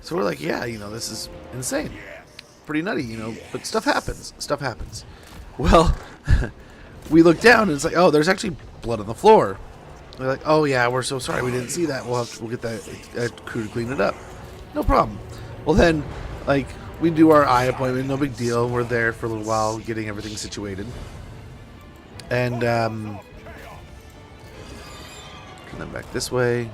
So we're like, yeah, you know, this is insane. Pretty nutty, you know, but stuff happens. Stuff happens. Well, we look down and it's like, oh, there's actually blood on the floor. We're like, oh yeah, we're so sorry, we didn't see that. We'll get that crew to clean it up. No problem. Well then, like, we do our eye appointment, no big deal. We're there for a little while, getting everything situated. And turn them back this way.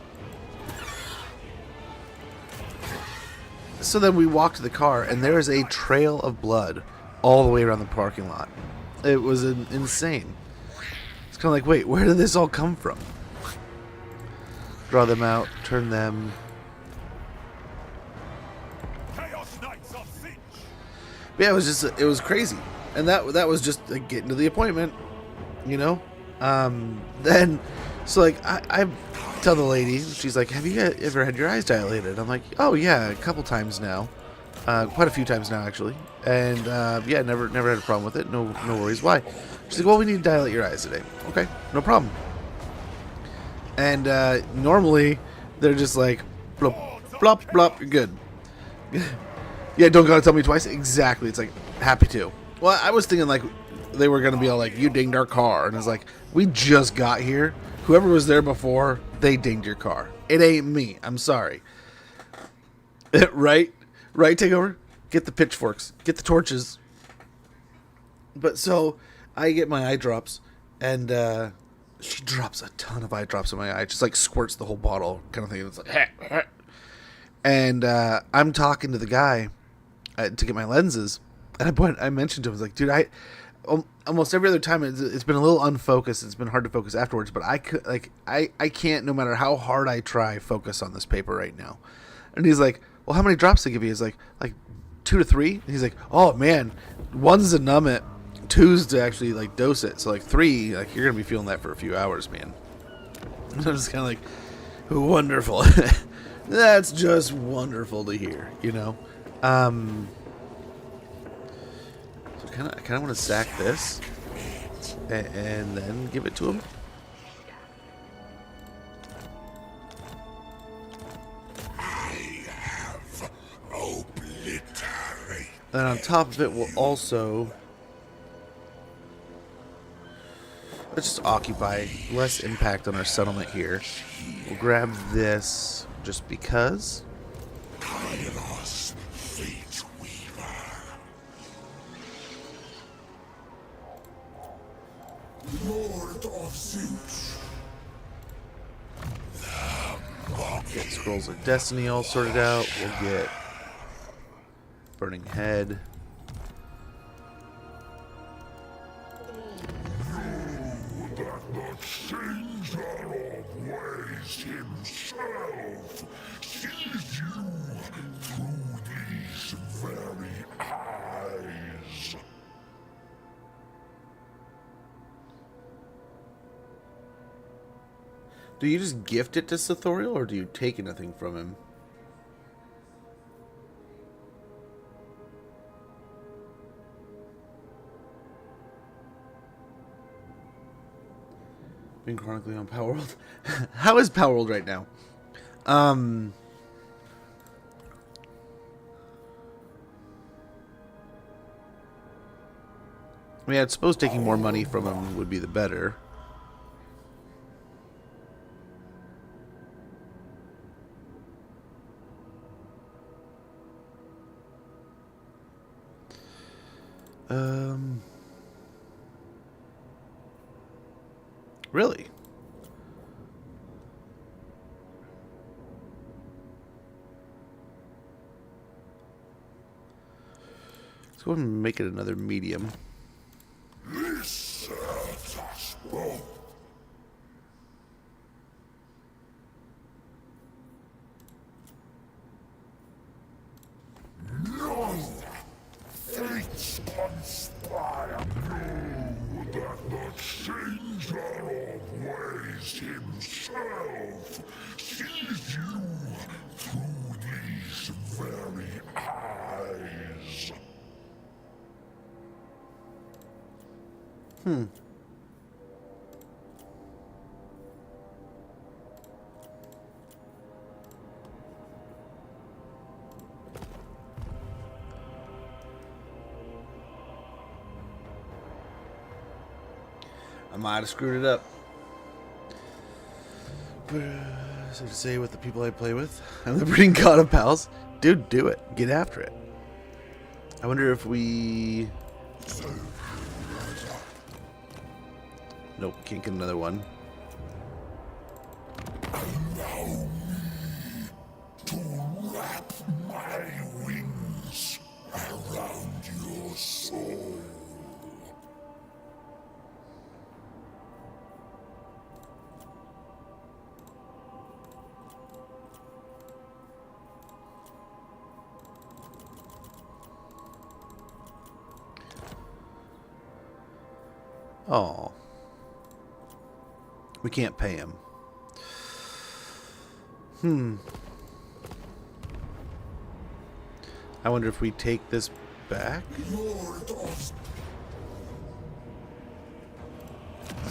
So then we walk to the car, and there is a trail of blood all the way around the parking lot. It was insane. It's kind of like, wait, where did this all come from? Draw them out, turn them. Kairos Knights of Tzeentch. But yeah, it was crazy, and that was just like, getting to the appointment, you know. Then, so like I tell the lady, she's like, have you ever had your eyes dilated? I'm like, oh yeah, a couple times now, quite a few times now actually, and yeah, never had a problem with it. No worries. Why? She's like, well, we need to dilate your eyes today. Okay, no problem. And normally they're just like, blop, blop, blop, you're good. Yeah, don't gotta tell me twice. Exactly. It's like, happy to. Well, I was thinking like they were gonna be all like, you dinged our car, and it's like, we just got here. Whoever was there before, they dinged your car. It ain't me. I'm sorry. Right? Take over. Get the pitchforks. Get the torches. But so I get my eye drops, and she drops a ton of eye drops in my eye. Just like squirts the whole bottle, kind of thing. It's like, and I'm talking to the guy to get my lenses, and I mentioned to him, I was like, dude, almost every other time it's been a little unfocused. It's been hard to focus afterwards, but I can't, no matter how hard I try, focus on this paper right now. And he's like, well, how many drops they give you? He's like 2 to 3. And he's like, oh man, 1's to numb it, 2's to actually like dose it. So like 3, like you're gonna be feeling that for a few hours, man. And I'm just kind of like, wonderful. That's just wonderful to hear, you know. So I kind of want to sack this and then give it to him. I have obliterated. And on top of it, we'll also, let's just occupy, less impact on our settlement here. We'll grab this just because. Kairos Fateweaver. Lord of Tzeentch. Get Scrolls of Destiny all sorted out. We'll get Burning Head. The changer of ways himself sees you through these very eyes. Do you just gift it to Sithoriel, or do you take anything from him? Being chronically on Power World. How is Power World right now? I mean, I suppose taking more money from him would be the better. Really? Let's go ahead and make it another medium. This serves us both. No! Fate conspire. Know that the changer of ways himself sees you through these very eyes. I might have screwed it up. So to say with the people I play with, I'm the breeding god of pals. Dude, do it. Get after it. I wonder if we... Nope, can't get another one. Allow me to wrap my wings around your soul. Oh. We can't pay him. I wonder if we take this back? Lord of...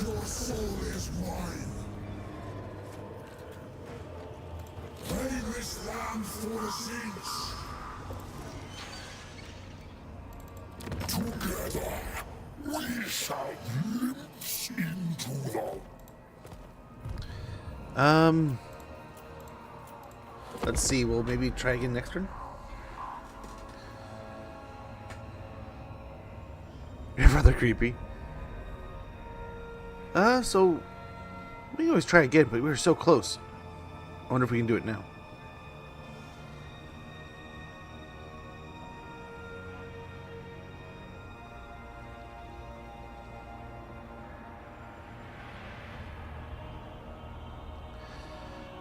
Your soul is mine. Claim this land for Tzeentch. Together, we shall glimpse into the... Let's see, we'll maybe try again next turn? You're rather creepy. So... We can always try again, but we were so close. I wonder if we can do it now.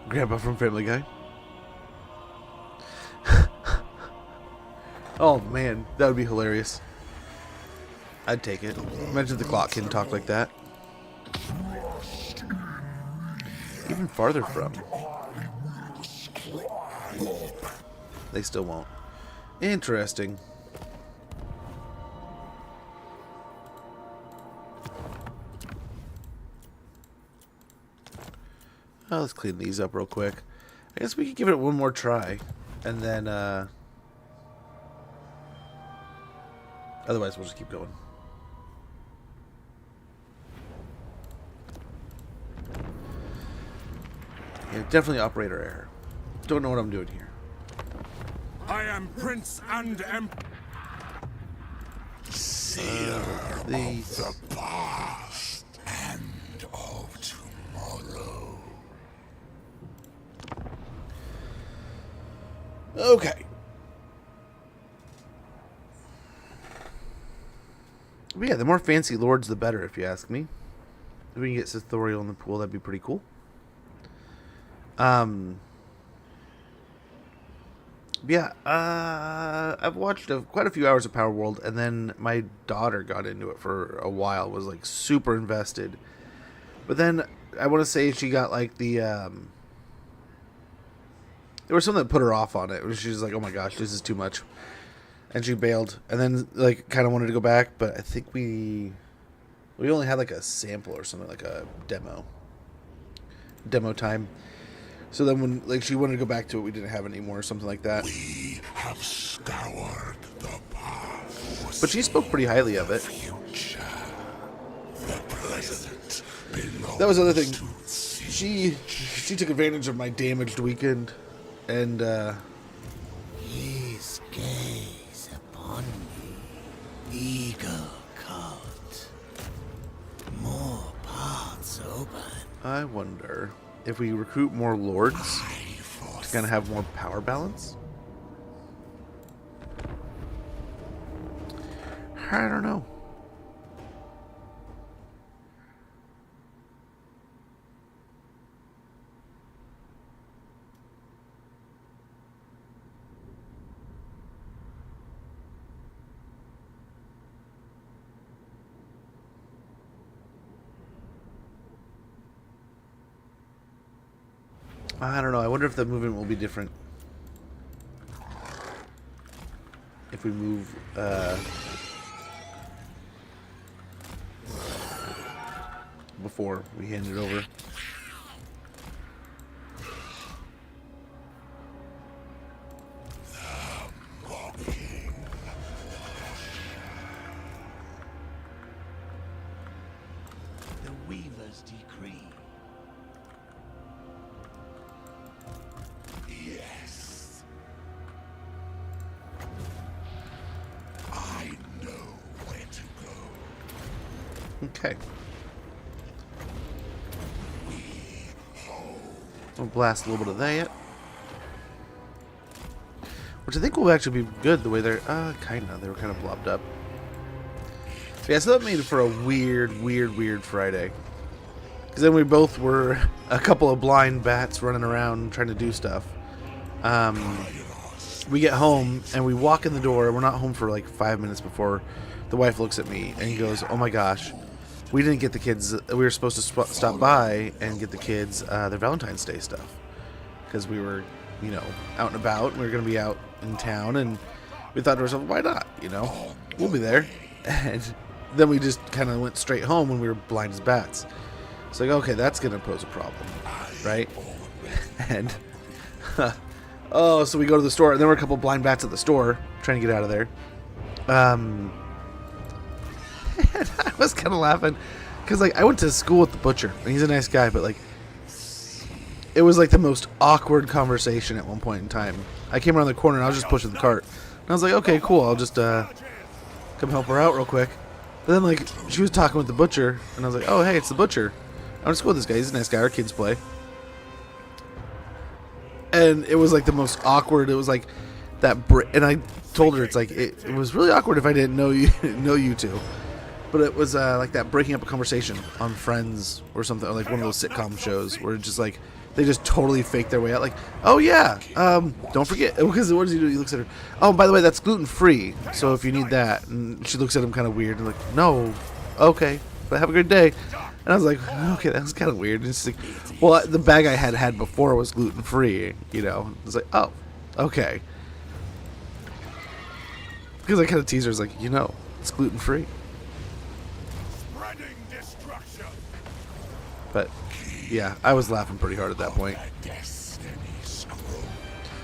Grandpa from Family Guy. Oh man, that would be hilarious. I'd take it. Imagine the clock can talk like that. Even farther from. They still won't. Interesting. Oh, let's clean these up real quick. I guess we could give it one more try. And then, otherwise, we'll just keep going. Yeah, definitely operator error. Don't know what I'm doing here. I am Prince and Seer These. of the past and of tomorrow. Okay. But yeah, the more fancy lords, the better, if you ask me. If we can get Sithoriel in the pool, that'd be pretty cool. Yeah, I've watched quite a few hours of Power World, and then my daughter got into it for a while, was like super invested. But then I want to say she got like the there was something that put her off on it. She was like, "Oh my gosh, this is too much," and she bailed. And then like kind of wanted to go back, but I think we only had like a sample or something, like a demo time. So then when like she wanted to go back to it, we didn't have it anymore or something like that. We have scoured the path. But she spoke pretty highly of it. Future. The present belongs That was the other thing. to Tzeentch. She took advantage of my damaged weekend, and His gaze upon me, eagle cut, more paths open. I wonder if we recruit more lords to kind of have more power balance. I don't know. I don't know. I wonder if the movement will be different if we move. Before we hand it over. The Weaver's decree. Yes. I know where to go. Okay. We'll blast a little bit of that. Which I think will actually be good the way they're... kinda. They were kind of blobbed up. Yeah, so that made it for a weird Friday. Because then we both were a couple of blind bats running around trying to do stuff. We get home and we walk in the door. We're not home for like 5 minutes before the wife looks at me and goes, "Oh my gosh, we didn't get the kids. We were supposed to stop by and get the kids their Valentine's Day stuff because we were, you know, out and about. And we were going to be out in town, and we thought to ourselves, why not? You know, we'll be there." And then we just kind of went straight home when we were blind as bats. It's like, okay, that's going to pose a problem, right? And oh, so we go to the store, and there were a couple blind bats at the store trying to get out of there. And I was kind of laughing because, like, I went to school with the butcher, and he's a nice guy, but like, it was like the most awkward conversation at one point in time. I came around the corner, and I was just pushing the cart, and I was like, okay, cool, I'll just come help her out real quick. But then, like, she was talking with the butcher, and I was like, oh, hey, it's the butcher. I went to school with this guy. He's a nice guy. Our kids play. And it was like the most awkward. It was like that, and I told her it's like it was really awkward if I didn't know you two. But it was like that breaking up a conversation on Friends or something, or like one of those sitcom shows where it's just like they just totally fake their way out. Like, oh yeah, don't forget, because what does he do? He looks at her. Oh, by the way, that's gluten free. So if you need that, and she looks at him kind of weird and like, no, okay, but have a good day. And I was like, okay, that was kind of weird. And it's like, well, the bag I had before was gluten free, you know. It's like, oh, okay. Because I kind of teased her, I was like, you know, it's gluten free. Spreading destruction. But yeah, I was laughing pretty hard at that point.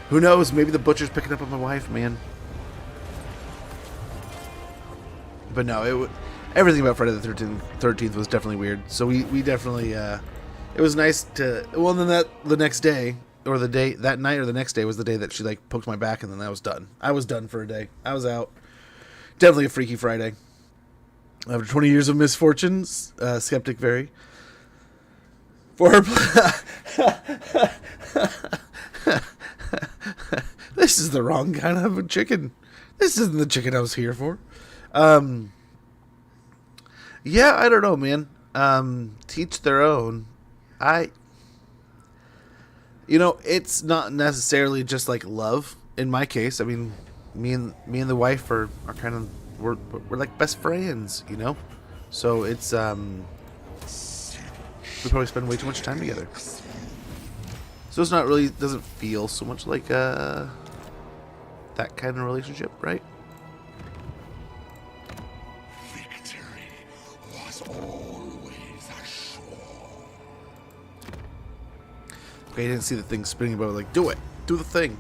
Who knows? Maybe the butcher's picking up on my wife, man. But no, everything about Friday the 13th was definitely weird. So we definitely it was nice to. Well, then the next day, or that night or the next day was the day that she like poked my back, and then I was done. I was done for a day. I was out. Definitely a Freaky Friday. After 20 years of misfortunes, skeptic very. For her. This is the wrong kind of a chicken. This isn't the chicken I was here for. Yeah, I don't know, man. Teach their own. It's not necessarily just like love. In my case, I mean, me and the wife are kind of we're like best friends, you know. So it's we probably spend way too much time together. So it's not really, doesn't feel so much like that kind of relationship, right? Victory was always assured. Okay, I didn't see the thing spinning, but I was like, do it. Do the thing.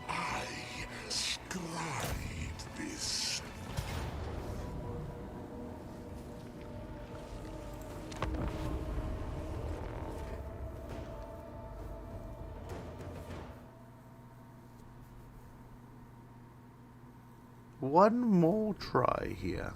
I scribe this. One more try here.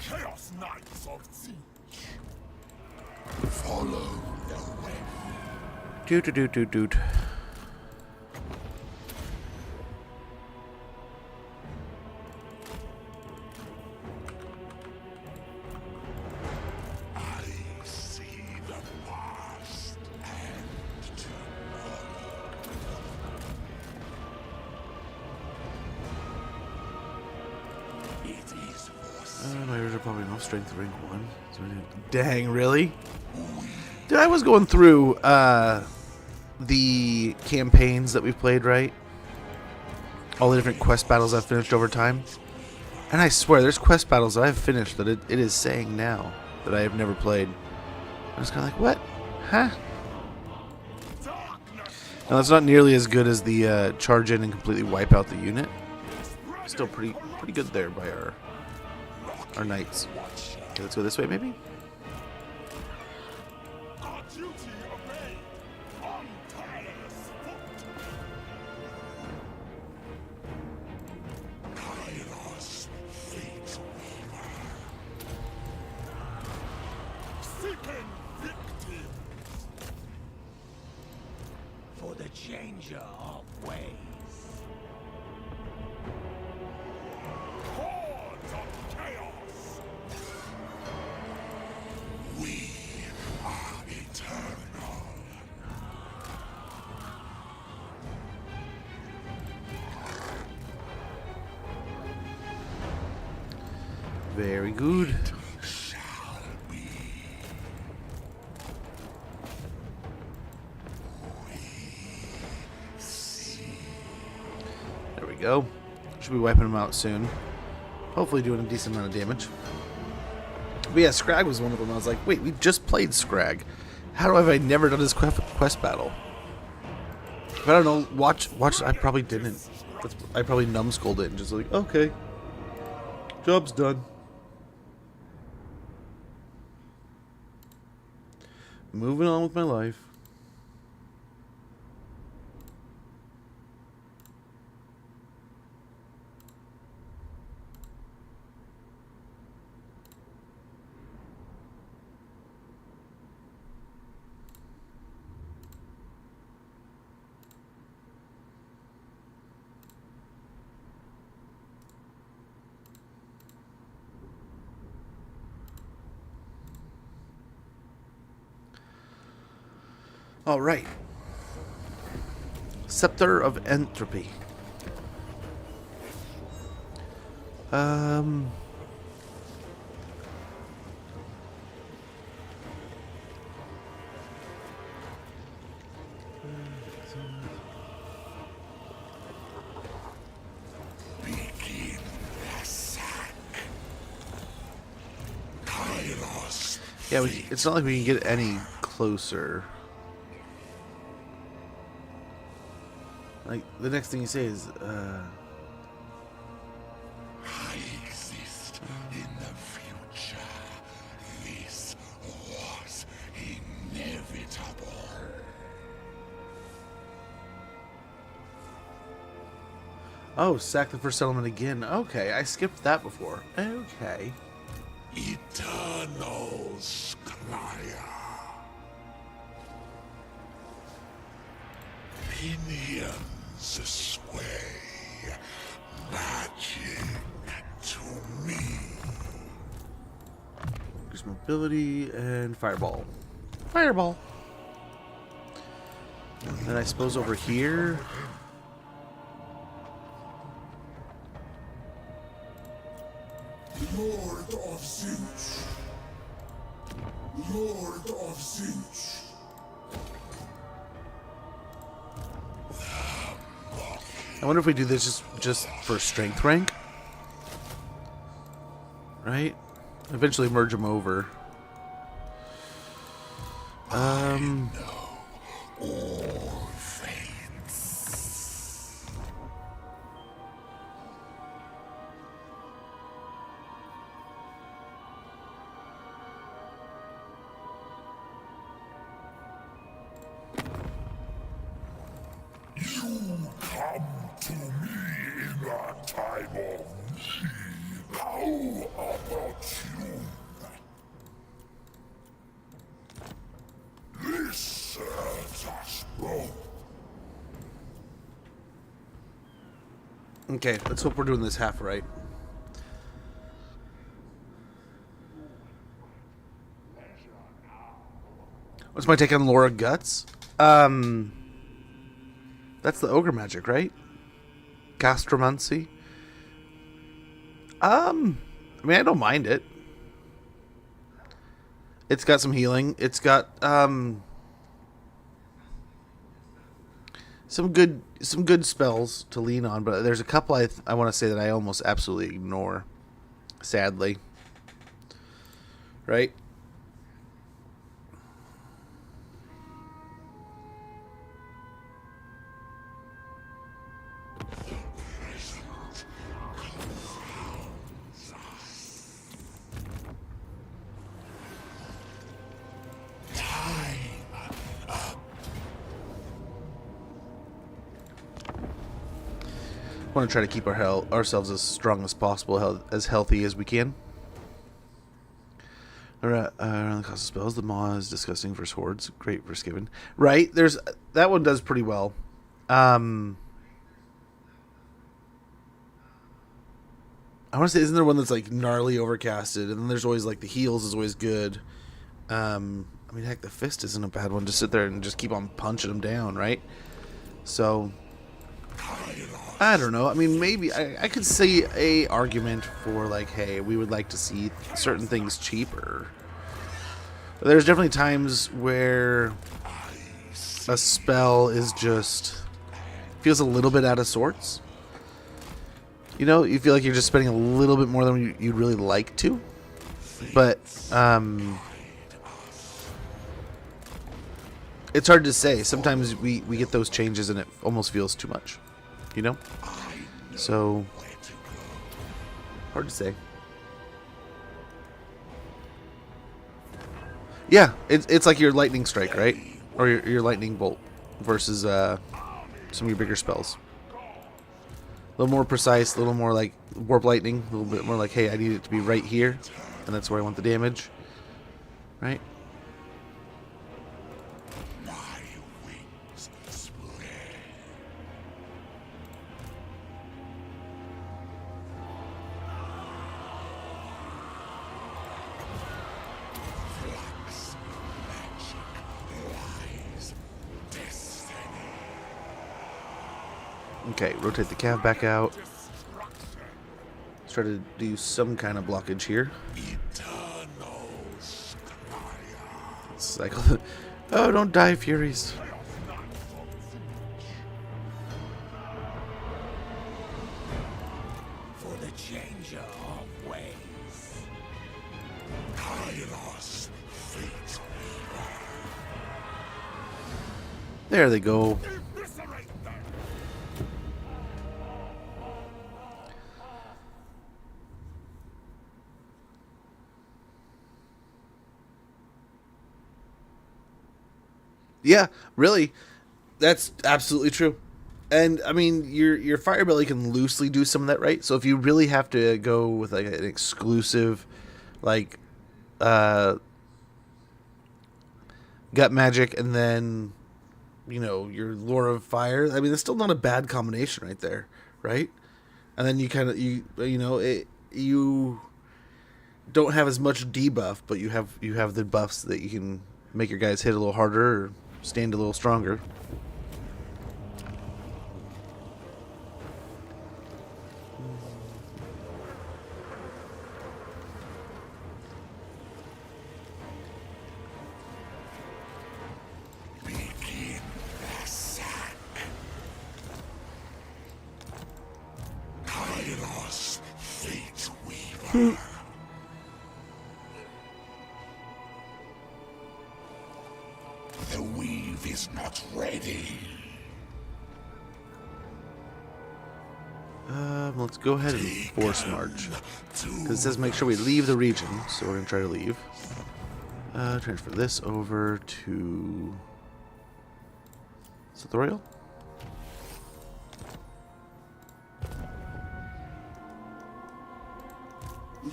Chaos Knights of Tzeentch. Follow the way. Doot. Oh, strength rank 1. Dang, really? Dude, I was going through the campaigns that we've played, right? All the different quest battles I've finished over time. And I swear, there's quest battles that I've finished that it is saying now that I have never played. I was kind of like, what? Huh? Now, that's not nearly as good as the charge in and completely wipe out the unit. Still pretty good there by our knights. Okay, let's go this way, maybe? Our duty obey. On tireless foot. Kairos Fateweaver. Seeking victims. For the changer of ways. Hordes of chaos. We are eternal. Very good. Shall we? There we go. Should be wiping them out soon. Hopefully doing a decent amount of damage. But yeah, Scrag was one of them. I was like, wait, we just played Scrag. How have I never done this quest battle? But I don't know. Watch. I probably didn't. I probably numbskulled it and just like, okay, job's done. Moving on with my life. All right. Scepter of Entropy. Begin the sack. Kairos. Yeah, it's not like we can get any closer. Like, the next thing you say is, I exist in the future. This was inevitable. oh, sack the first settlement again. Okay, I skipped that before. Okay. Eternal Scryer. Pinions sway. Magic to me. Increase mobility and fireball. Fireball. Then I suppose over here. Lord of Tzeentch. Lord of Tzeentch. I wonder if we do this just for strength rank. Right? Eventually merge them over. All fates. You come to me in a time of need. How opportune. This serves us both. Okay, let's hope we're doing this half right. What's my take on Laura Guts? That's the ogre magic, right? Gastromancy. I mean, I don't mind it. It's got some healing. It's got some good spells to lean on, but there's a couple I want to say that I almost absolutely ignore, sadly. Right? Want to try to keep ourselves as strong as possible, as healthy as we can. Around the cost of spells, the maw is disgusting for swords, great for Skiven. Right? There's that one does pretty well. I want to say, isn't there one that's like gnarly overcasted, and then there's always like the heals is always good. I mean, heck, the fist isn't a bad one. Just sit there and just keep on punching them down, right? So I don't know. I mean, maybe I could see a argument for like, hey, we would like to see certain things cheaper. There's definitely times where a spell is just feels a little bit out of sorts. You know, you feel like you're just spending a little bit more than you'd really like to. But it's hard to say. Sometimes we get those changes and it almost feels too much. You know? So, hard to say. Yeah, it's like your lightning strike, right? Or your lightning bolt versus some of your bigger spells. A little more precise, a little more like warp lightning, a little bit more like, hey, I need it to be right here, and that's where I want the damage, right? Okay, rotate the cav back out. Let's try to do some kind of blockage here. Cycle. Oh, don't die, Furies. For the changer of ways. Kairos Fateweaver. There they go. Yeah, really, that's absolutely true. And I mean, your fire belly can loosely do some of that, right? So if you really have to go with like an exclusive, like, gut magic, and then, you know, your lore of fire. I mean, it's still not a bad combination right there, right? And then you kind of you don't have as much debuff, but you have the buffs that you can make your guys hit a little harder or stand a little stronger. Begin the sack. Kairos Fateweaver. The weave is not ready. Let's go ahead and force march. Because it says make sure we leave the region, so we're going to try to leave. Transfer this over to... Is it the Royal?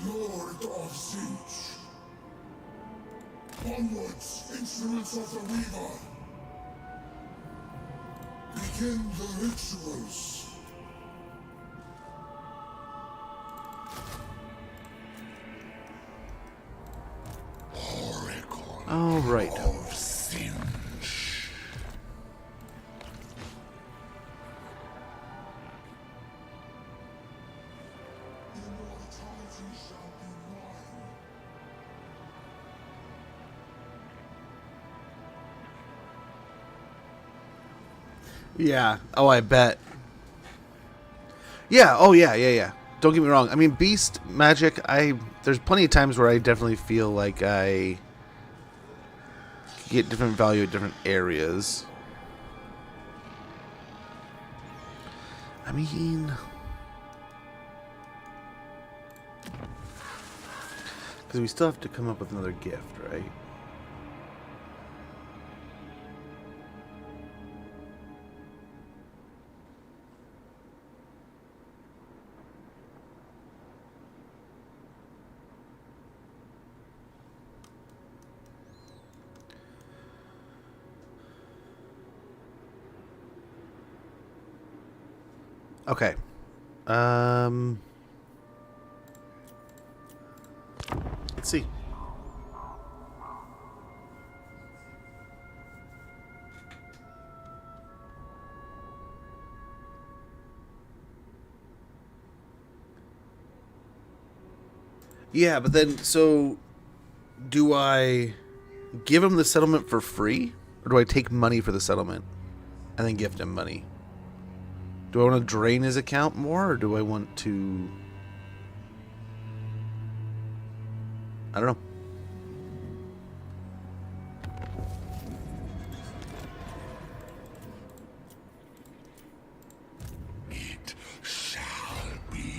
Lord of Tzeentch. Onwards, instruments of the Weaver. Begin the rituals. Oracle All right. of Tzeentch. Immortality shall be mine. Yeah. Oh, I bet. Yeah. Oh, yeah. Yeah. Yeah. Don't get me wrong. I mean, beast magic. There's plenty of times where I definitely feel like I get different value at different areas. I mean, because we still have to come up with another gift, right? Okay. Let's see. Yeah, but then, so do I give him the settlement for free? Or do I take money for the settlement and then gift him money? Do I want to drain his account more, or do I want to... I don't know. It shall be.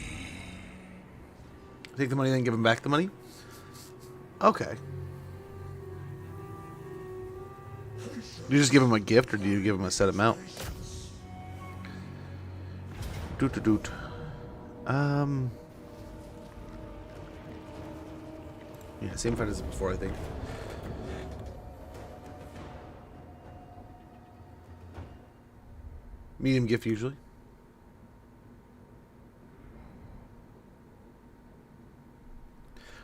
Take the money, then give him back the money? Okay. Do you just give him a gift, or do you give him a set amount? Doot. Yeah, same fight as before, I think. Medium gift, usually.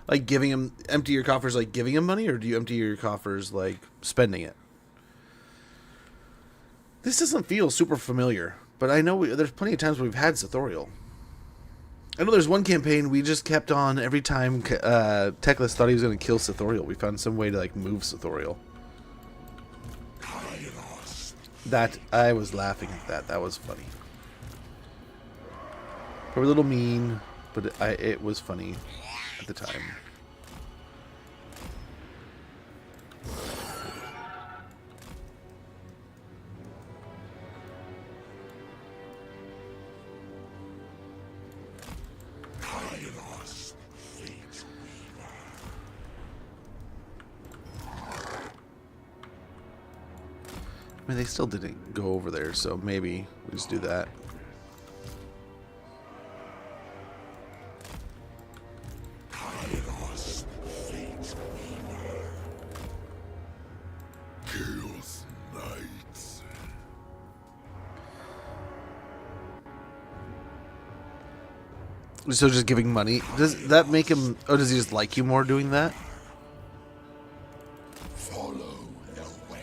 Like giving him... Empty your coffers like giving him money, or do you empty your coffers like spending it? This doesn't feel super familiar, but I know there's plenty of times where we've had Sethorial. I know there's one campaign we just kept on every time Teclis thought he was going to kill Sethorial. We found some way to like move Sethorial. Kairos. That I was laughing at that. That was funny. Probably a little mean, but it was funny at the time. Kairos Fateweaver. I mean, they still didn't go over there, so maybe we just do that. Kairos Fateweaver. Chaos Knights. So just giving money, does that make him... Oh, does he just like you more doing that? Follow the web.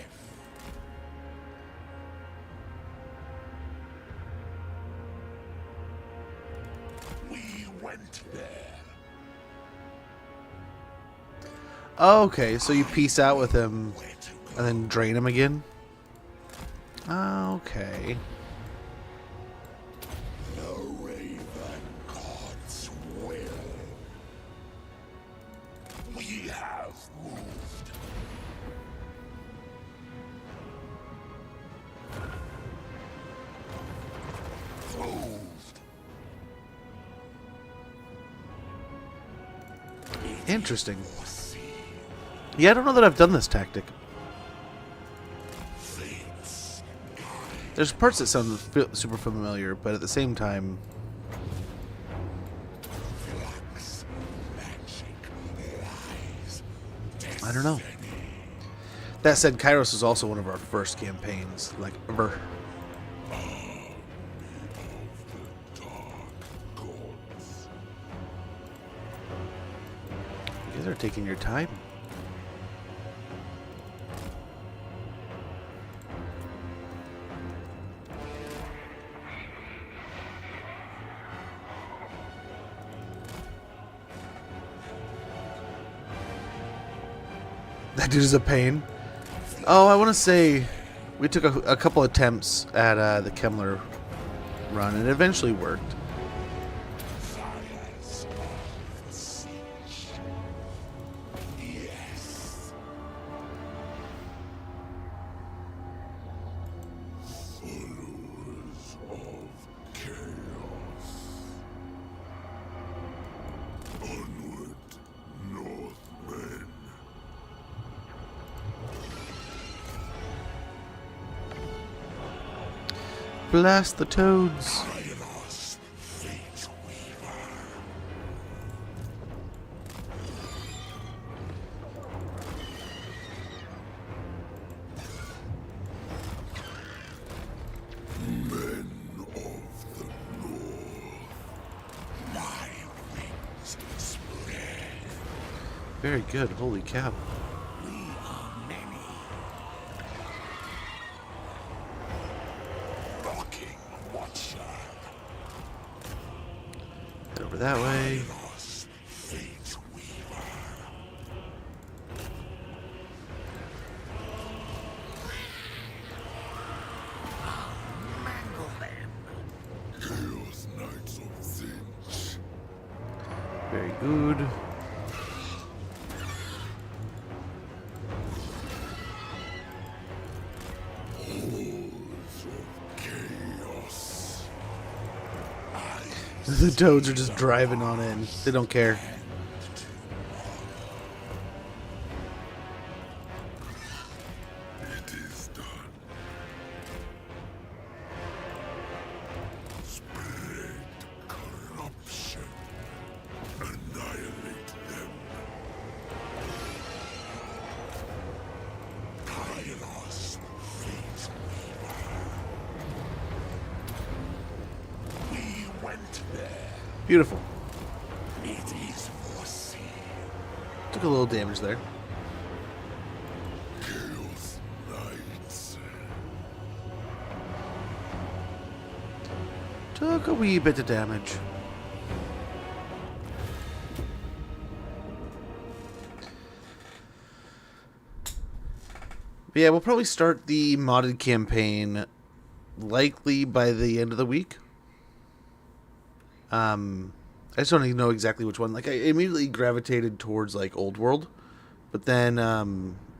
We went there. Oh, okay, so you peace out with him and then drain him again? Okay. The Raven God's will. We have moved. Moved. Interesting. Yeah, I don't know that I've done this tactic. Fates. There's parts that sound super familiar, but at the same time... Flux. Magic. Lies. I don't know. That said, Kairos was also one of our first campaigns, like, ever. Gods. You guys are taking your time. That dude is a pain. Oh, I want to say We took a couple attempts at the Kemmler run, and it eventually worked. Fires of Tzeentch. Yes. Followers of chaos. Onward, Northmen. Blast the toads. Kairos Fateweaver. Men of the North, my wings spread. Very good. Holy cow. We are many. Rocking Watcher. Head over that way. Kairos Fateweaver. Mangle them. Chaos Knights of Tzeentch. Very good. Hordes of chaos. The toads are just driving on in. They don't care. It is done. Spread corruption. Annihilate them. Kairos Fateweaver. We went there. Beautiful. It is foreseen. Took a little damage there. Chaos Knights. Took a wee bit of damage. But yeah, we'll probably start the modded campaign likely by the end of the week. I just don't even know exactly which one. Like, I immediately gravitated towards like Old World, but then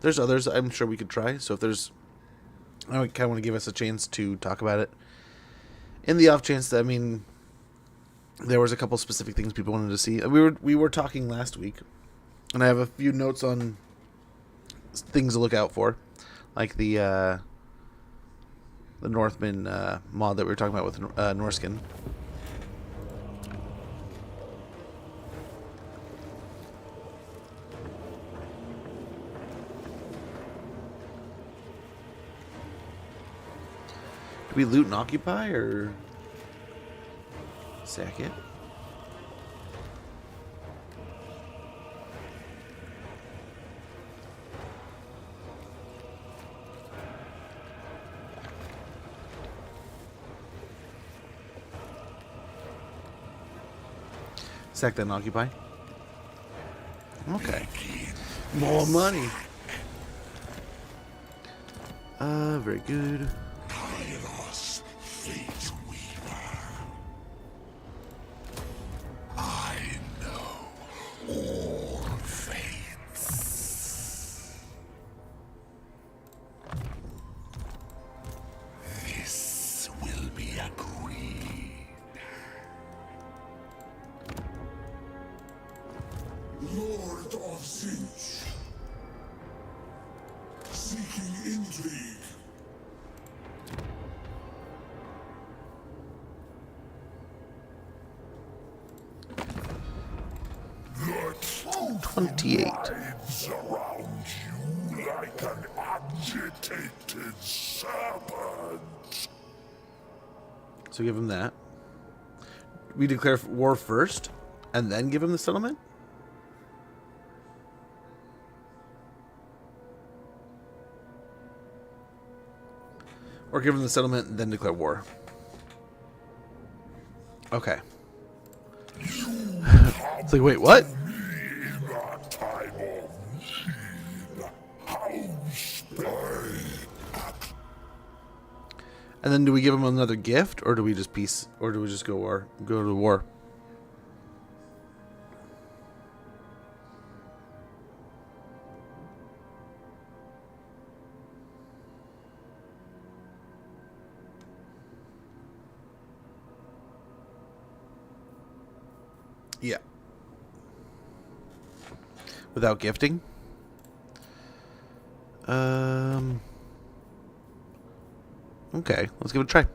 there's others I'm sure we could try. So if there's, I kind of want to give us a chance to talk about it. In the off chance that, I mean, there was a couple specific things people wanted to see. We were talking last week, and I have a few notes on things to look out for, like the Northman mod that we were talking about with Norskin. Do we loot and occupy, or sack it? Sack that and occupy. Okay. More money. Very good. Kairos Fateweaver. I know all fates. This will be agreed. Lord of Tzeentch. Seeking intrigue. The truth 28. rides around you like an agitated serpent. So give him that. We declare war first, and then give him the settlement? Or give him the settlement and then declare war. Okay. It's like, wait, what? In a time of need, how spare And then do we give them another gift, or do we just peace, or do we just go to war? Yeah. Without gifting? Okay, let's give it a try.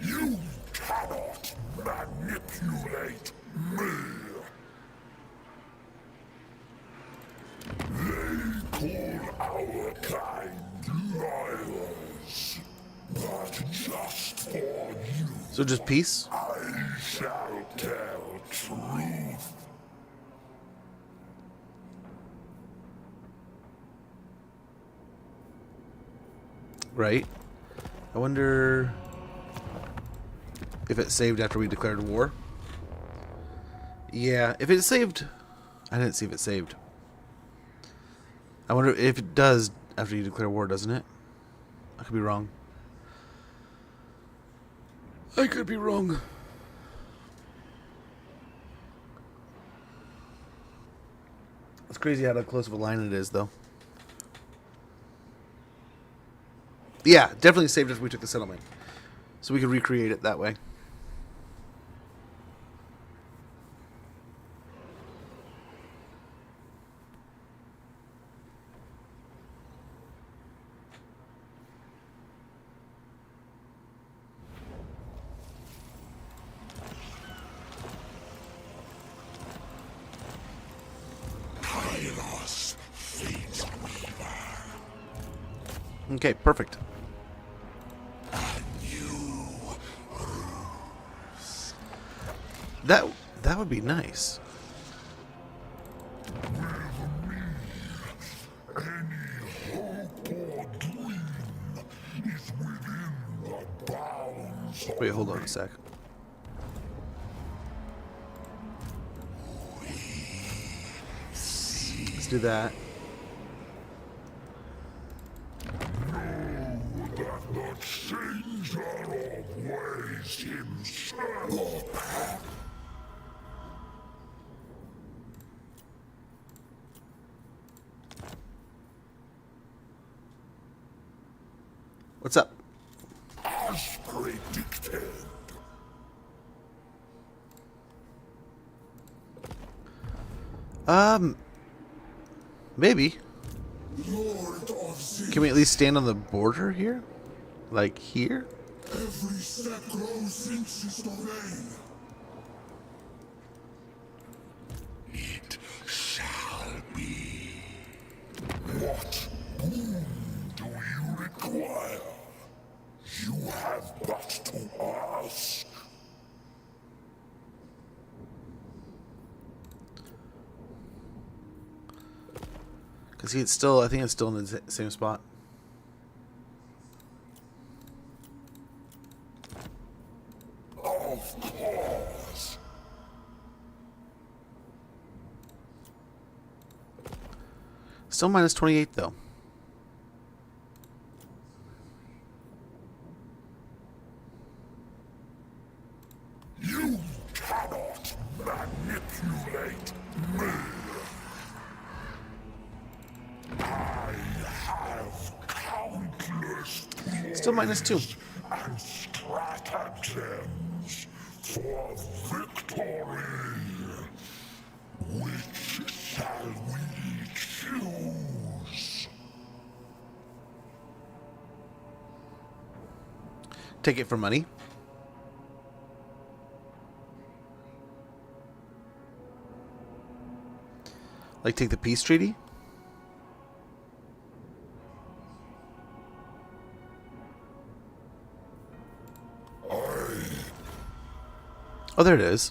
You cannot manipulate me. They call our kind liars, but just for you, So just peace? I shall tell truth. Right. I wonder if it saved after we declared war. Yeah, if it saved... I didn't see if it saved. I wonder if it does after you declare war, doesn't it? I could be wrong. I could be wrong. It's crazy how close of a line it is, though. Yeah, definitely saved if we took the settlement. So we could recreate it that way. Kairos Fateweaver. Okay, perfect. That would be nice. Any hope or dream is within the bounds of Wait, hold on a sec. Let's do that. that the changer of ways himself. What's up? As predicted. Maybe. Lord of Tzeentch. Can we at least stand on the border here? Like here? Every step grows Tzeentch's domain. It shall be. What boon do you require? You have but to ask. Because it's still, I think it's still in the same spot. Of course. Still minus 28 though. You cannot manipulate me. I have countless Still minus 2. and stratagems for victory. Which shall we choose? Take it for money. Like take the peace treaty? Oh, there it is.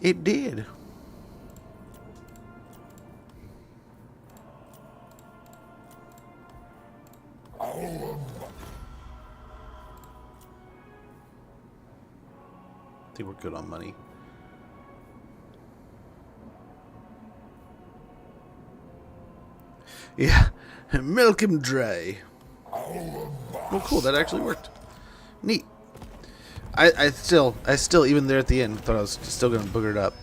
It did. I think we're good on money. Yeah. Milk him dry. Oh, cool. That actually worked. Neat. I still, even there at the end, thought I was still going to booger it up.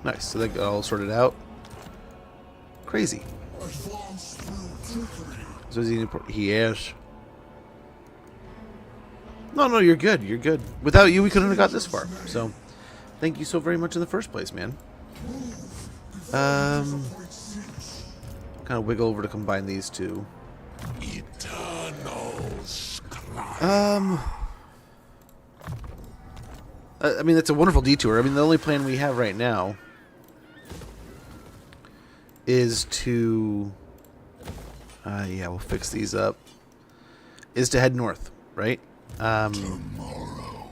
Nice. So that got all sorted out. Crazy. So is he is. No, you're good. You're good. Without you, we couldn't have got this far. So, thank you so very much in the first place, man. Kind of wiggle over to combine these two. I mean, it's a wonderful detour. I mean, the only plan we have right now is to, yeah, we'll fix these up. Is to head north, right? Tomorrow.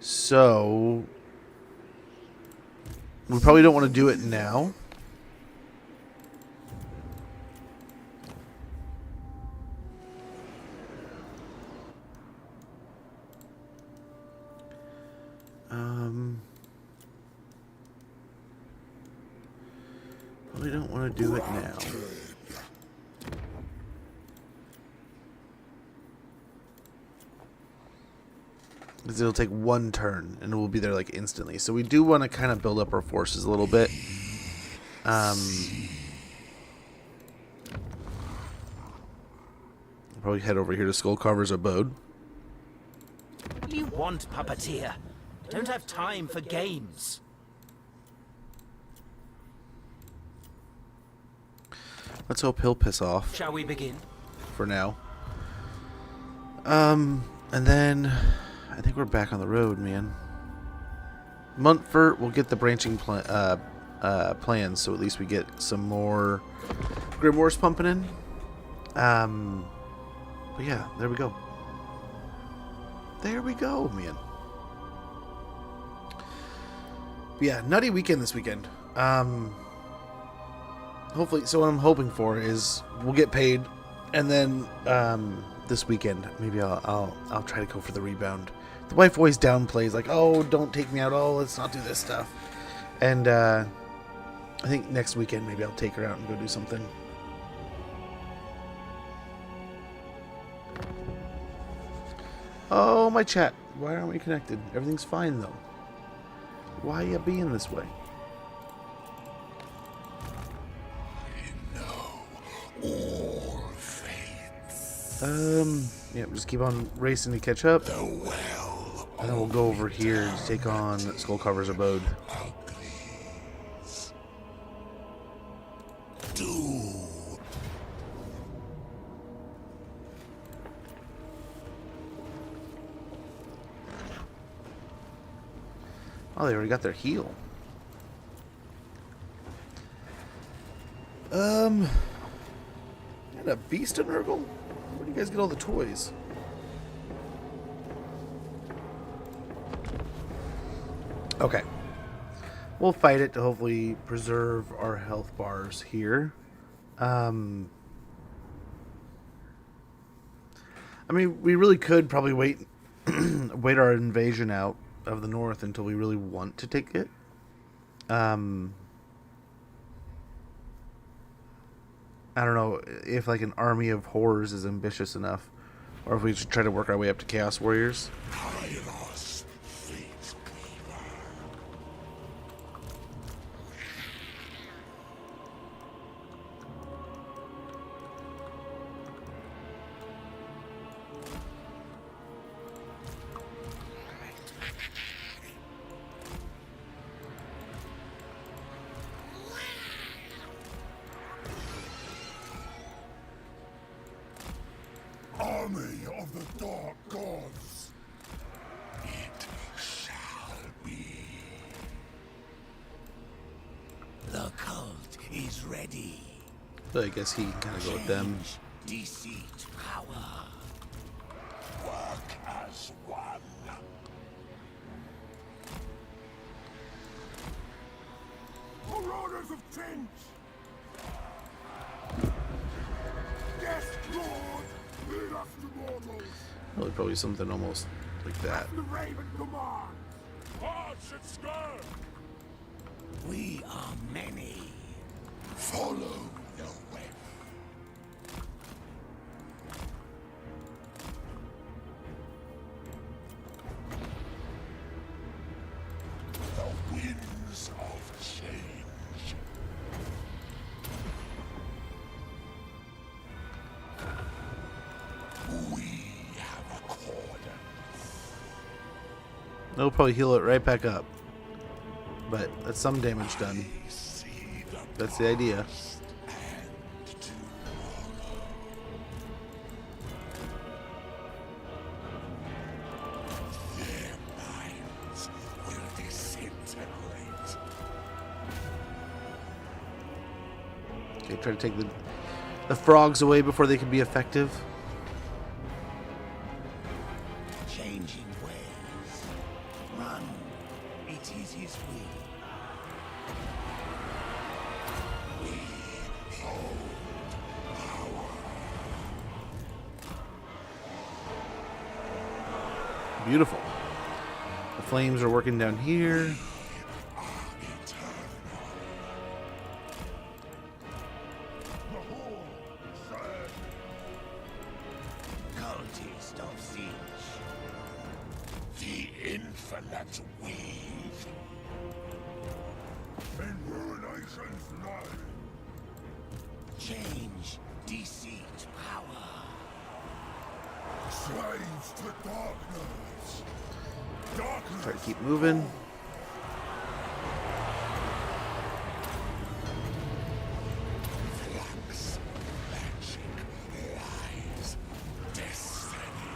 So we probably don't want to do it now. Probably don't want to do it now. Because it'll take one turn and we'll be there like instantly. So we do want to kind of build up our forces a little bit. Probably head over here to Skullcarver's abode. What do you want, puppeteer? Don't have time for games. Let's hope he'll piss off. Shall we begin? For now. And then I think we're back on the road, man. Montfort will get the branching plans, so at least we get some more Grimoires pumping in. But yeah, there we go. There we go, man. But yeah, nutty weekend this weekend. Hopefully, so what I'm hoping for is we'll get paid, and then this weekend maybe I'll try to go for the rebound. The wife always downplays, like, oh, don't take me out, oh, let's not do this stuff. And I think next weekend maybe I'll take her out and go do something. Oh, my chat. Why aren't we connected? Everything's fine, though. Why are you being this way? All fates. Yeah, just keep on racing to catch up. The well And then we'll go over here to take on Skullcarver's abode. uglies. Do. Oh, they already got their heal. And a beast in Nurgle? Where do you guys get all the toys? Okay. We'll fight it to hopefully preserve our health bars here. I mean, we really could probably wait our invasion out of the north until we really want to take it. I don't know if like an army of horrors is ambitious enough, or if we should try to work our way up to Chaos Warriors. Kairos Fateweaver. Army of the Dark Gods. It shall be. The cult is ready. But I guess he can kind of go with them. Deceit, power. Work as one. Oracles of Tzeentch! Yes, Lord! Lead us to mortals! Probably something almost like that. The Raven command! Hearts should go. We are many. Follow the web. The winds of change. We have a cordon. They'll probably heal it right back up. But that's some damage done. See the That's the idea. and tomorrow. Their minds will disintegrate. Okay, try to take the frogs away before they can be effective. Changing ways. Run. It is his will. We hold power. Beautiful. The flames are working down here. Are eternal. Cultist of Tzeentch. The infinite weave. In ruination's life. Change, deceit, power. Slaves to darkness. Darkness. Try to keep moving. Flux, magic, lies, destiny.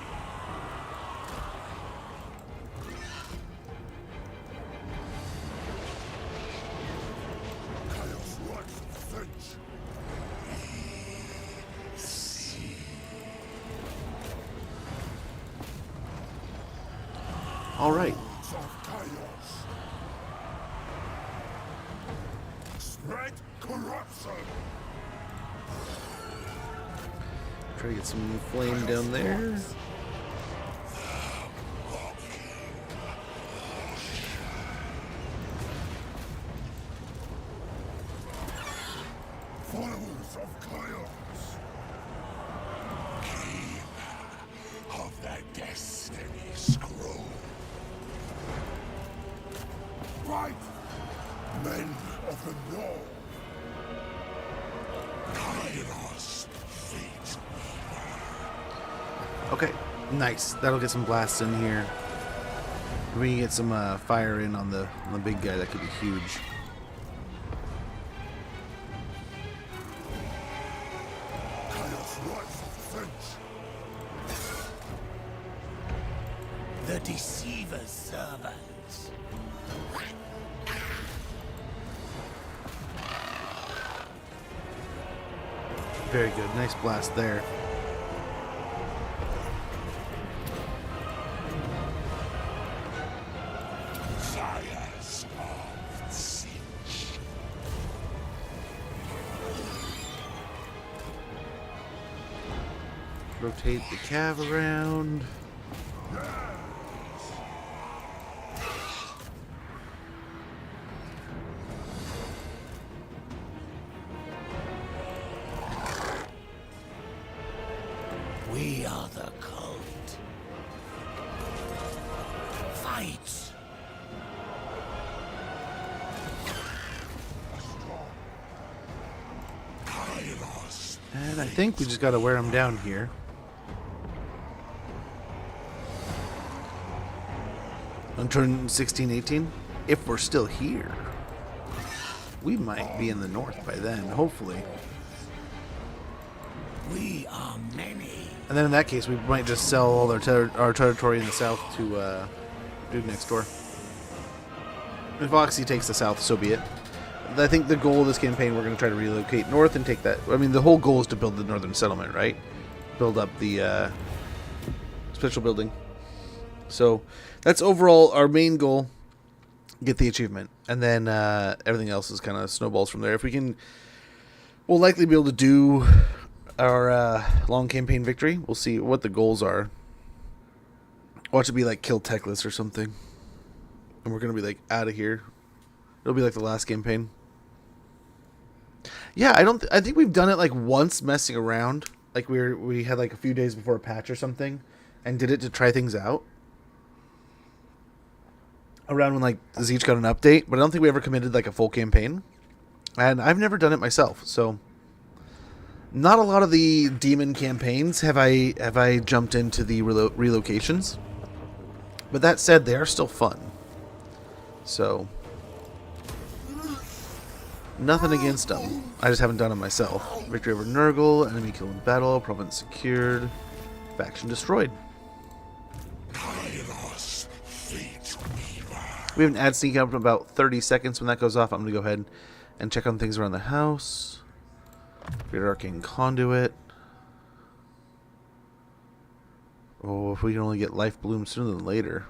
Chaos Rights of Tzeentch. See. All right. Roots of chaos. Spread corruption. Try to get some new flame down there. Followers of chaos. Of the destiny scroll. Right. Men of the North. Kairos Fateweaver. Okay, nice. That'll get some blasts in here. We can get some fire in on the big guy. That could be huge. Chaos Rights of Tzeentch. The deceiver's servants. Very good. Nice blast there. Fires of Tzeentch. Rotate the cav around. We are the cult. Fight! Kairos. And I think we just got to wear him down here. On turn 16, 18. If we're still here. We might be in the north by then, hopefully. We are many. And then in that case, we might just sell all our territory in the south to dude next door. If Oxy takes the south, so be it. I think the goal of this campaign, we're going to try to relocate north and take that. I mean, the whole goal is to build the northern settlement, right? Build up the special building. So that's overall our main goal. Get the achievement. And then everything else is kind of snowballs from there. If we can, we'll likely be able to do our long campaign victory. We'll see what the goals are. Watch it be like kill Teclis or something. And we're gonna be like out of here. It'll be like the last campaign. Yeah, I think we've done it like once, messing around. Like we had like a few days before a patch or something, and did it to try things out. Around when like Tzeentch got an update, but I don't think we ever committed like a full campaign. And I've never done it myself, so not a lot of the demon campaigns have I jumped into the relocations. But that said, they are still fun. So nothing against them. I just haven't done them myself. Victory over Nurgle, enemy kill in battle, province secured, faction destroyed. Kairos Fateweaver. We have an ad sneak up in about 30 seconds. When that goes off, I'm going to go ahead and check on things around the house. Great Arcane Conduit. Oh, if we can only get Life Bloom sooner than later.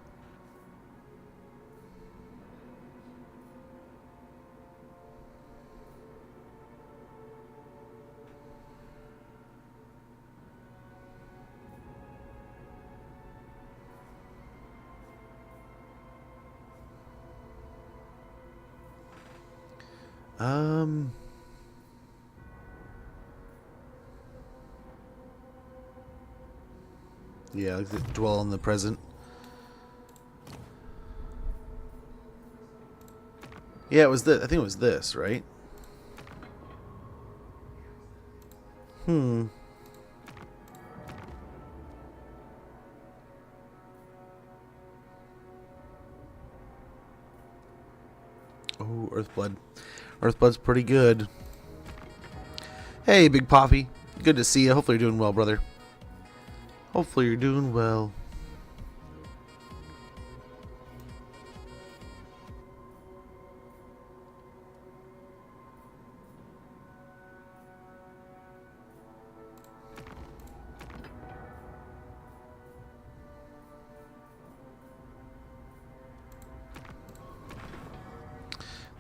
Yeah, like to dwell on the present. Yeah, it was this. I think it was this, right? Oh, Earthblood. Earthblood's pretty good. Hey, Big Poppy. Good to see you. Hopefully you're doing well, brother. Hopefully you're doing well.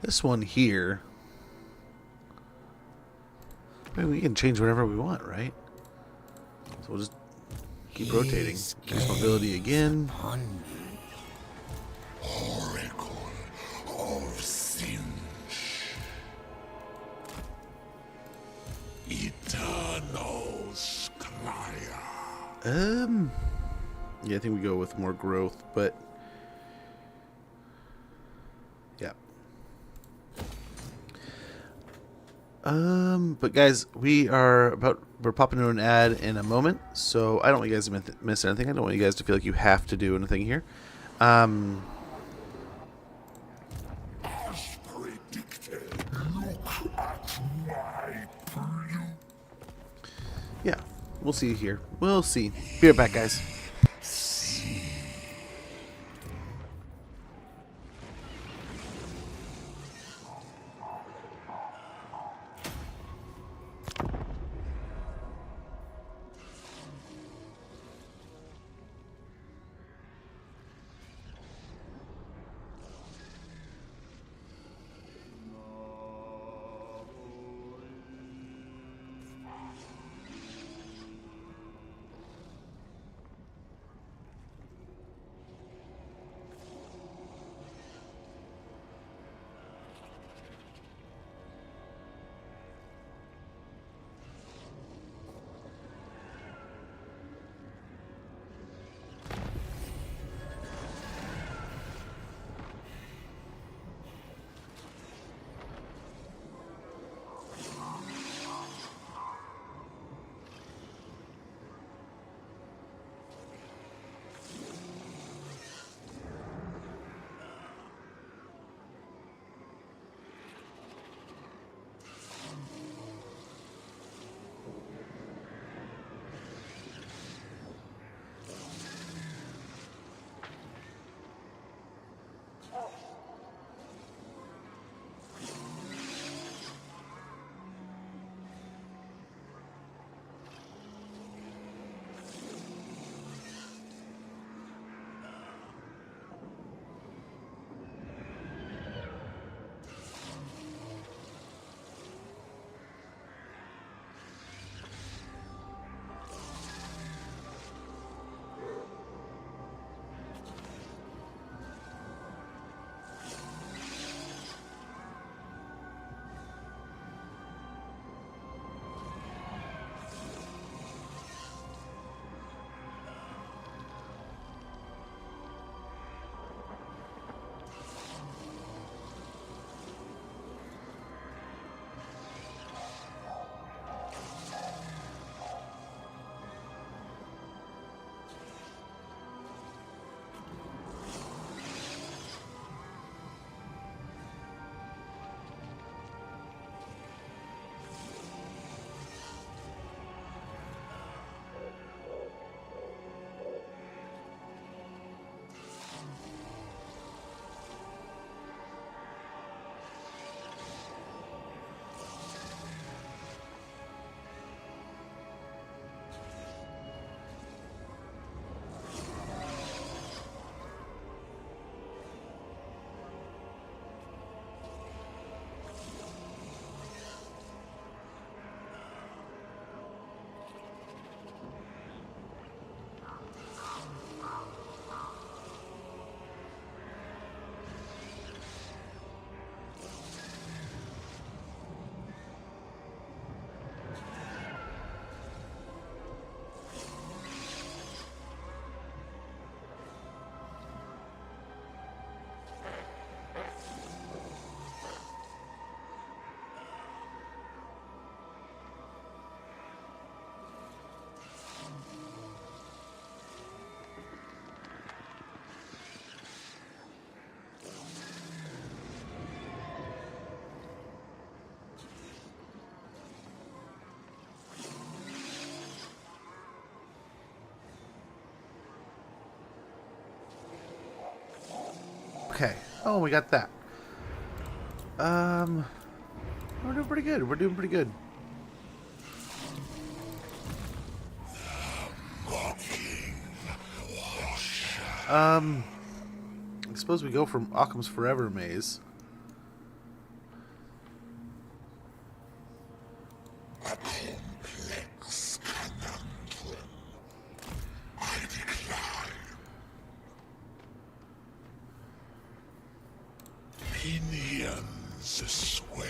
This one here. I mean, we can change whatever we want, right? So we'll just keep rotating. Increase mobility again. Oracle of Tzeentch. Eternal Scryer. Yeah, I think we go with more growth, but yeah. But guys, we're popping into an ad in a moment, so I don't want you guys to miss anything. I don't want you guys to feel like you have to do anything here. As predicted, look at my blue. Yeah, we'll see you here. We'll see. Be right back, guys. Okay. Oh, we got that. We're doing pretty good. We're doing pretty good. I suppose we go from Occam's Forever Maze. A complex conundrum. I decline. Pinions sway.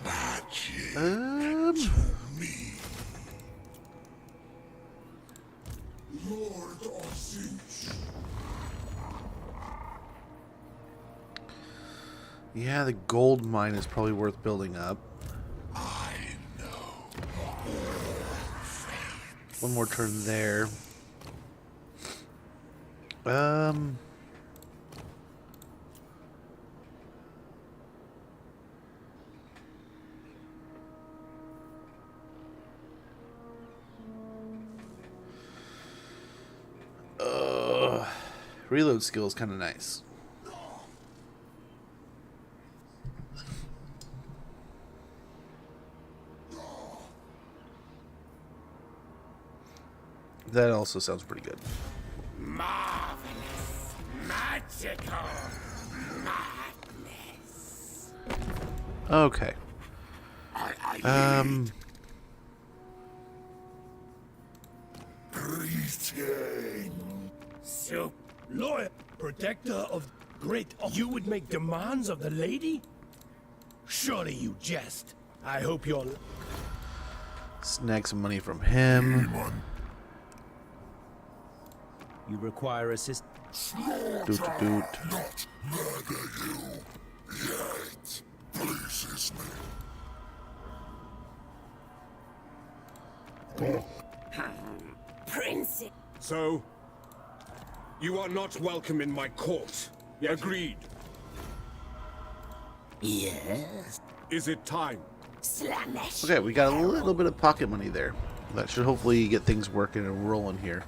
Magic to me. Lord of Tzeentch. Yeah, the gold mine is probably worth building up. I know. One more turn there. Reload skill is kind of nice. That also sounds pretty good. Marvelous. Magical. Madness. Okay. Greeting. So, lawyer, protector of great... You would make demands of the lady? Surely you jest. I hope you're... Snag some money from him. You require assistance. Doot doot. Not murder you yet. Pleases me. Princess. So, you are not welcome in my court. Agreed. Yes. Is it time? Slanesh. Okay, we got a little bit of pocket money there. That should hopefully get things working and rolling here.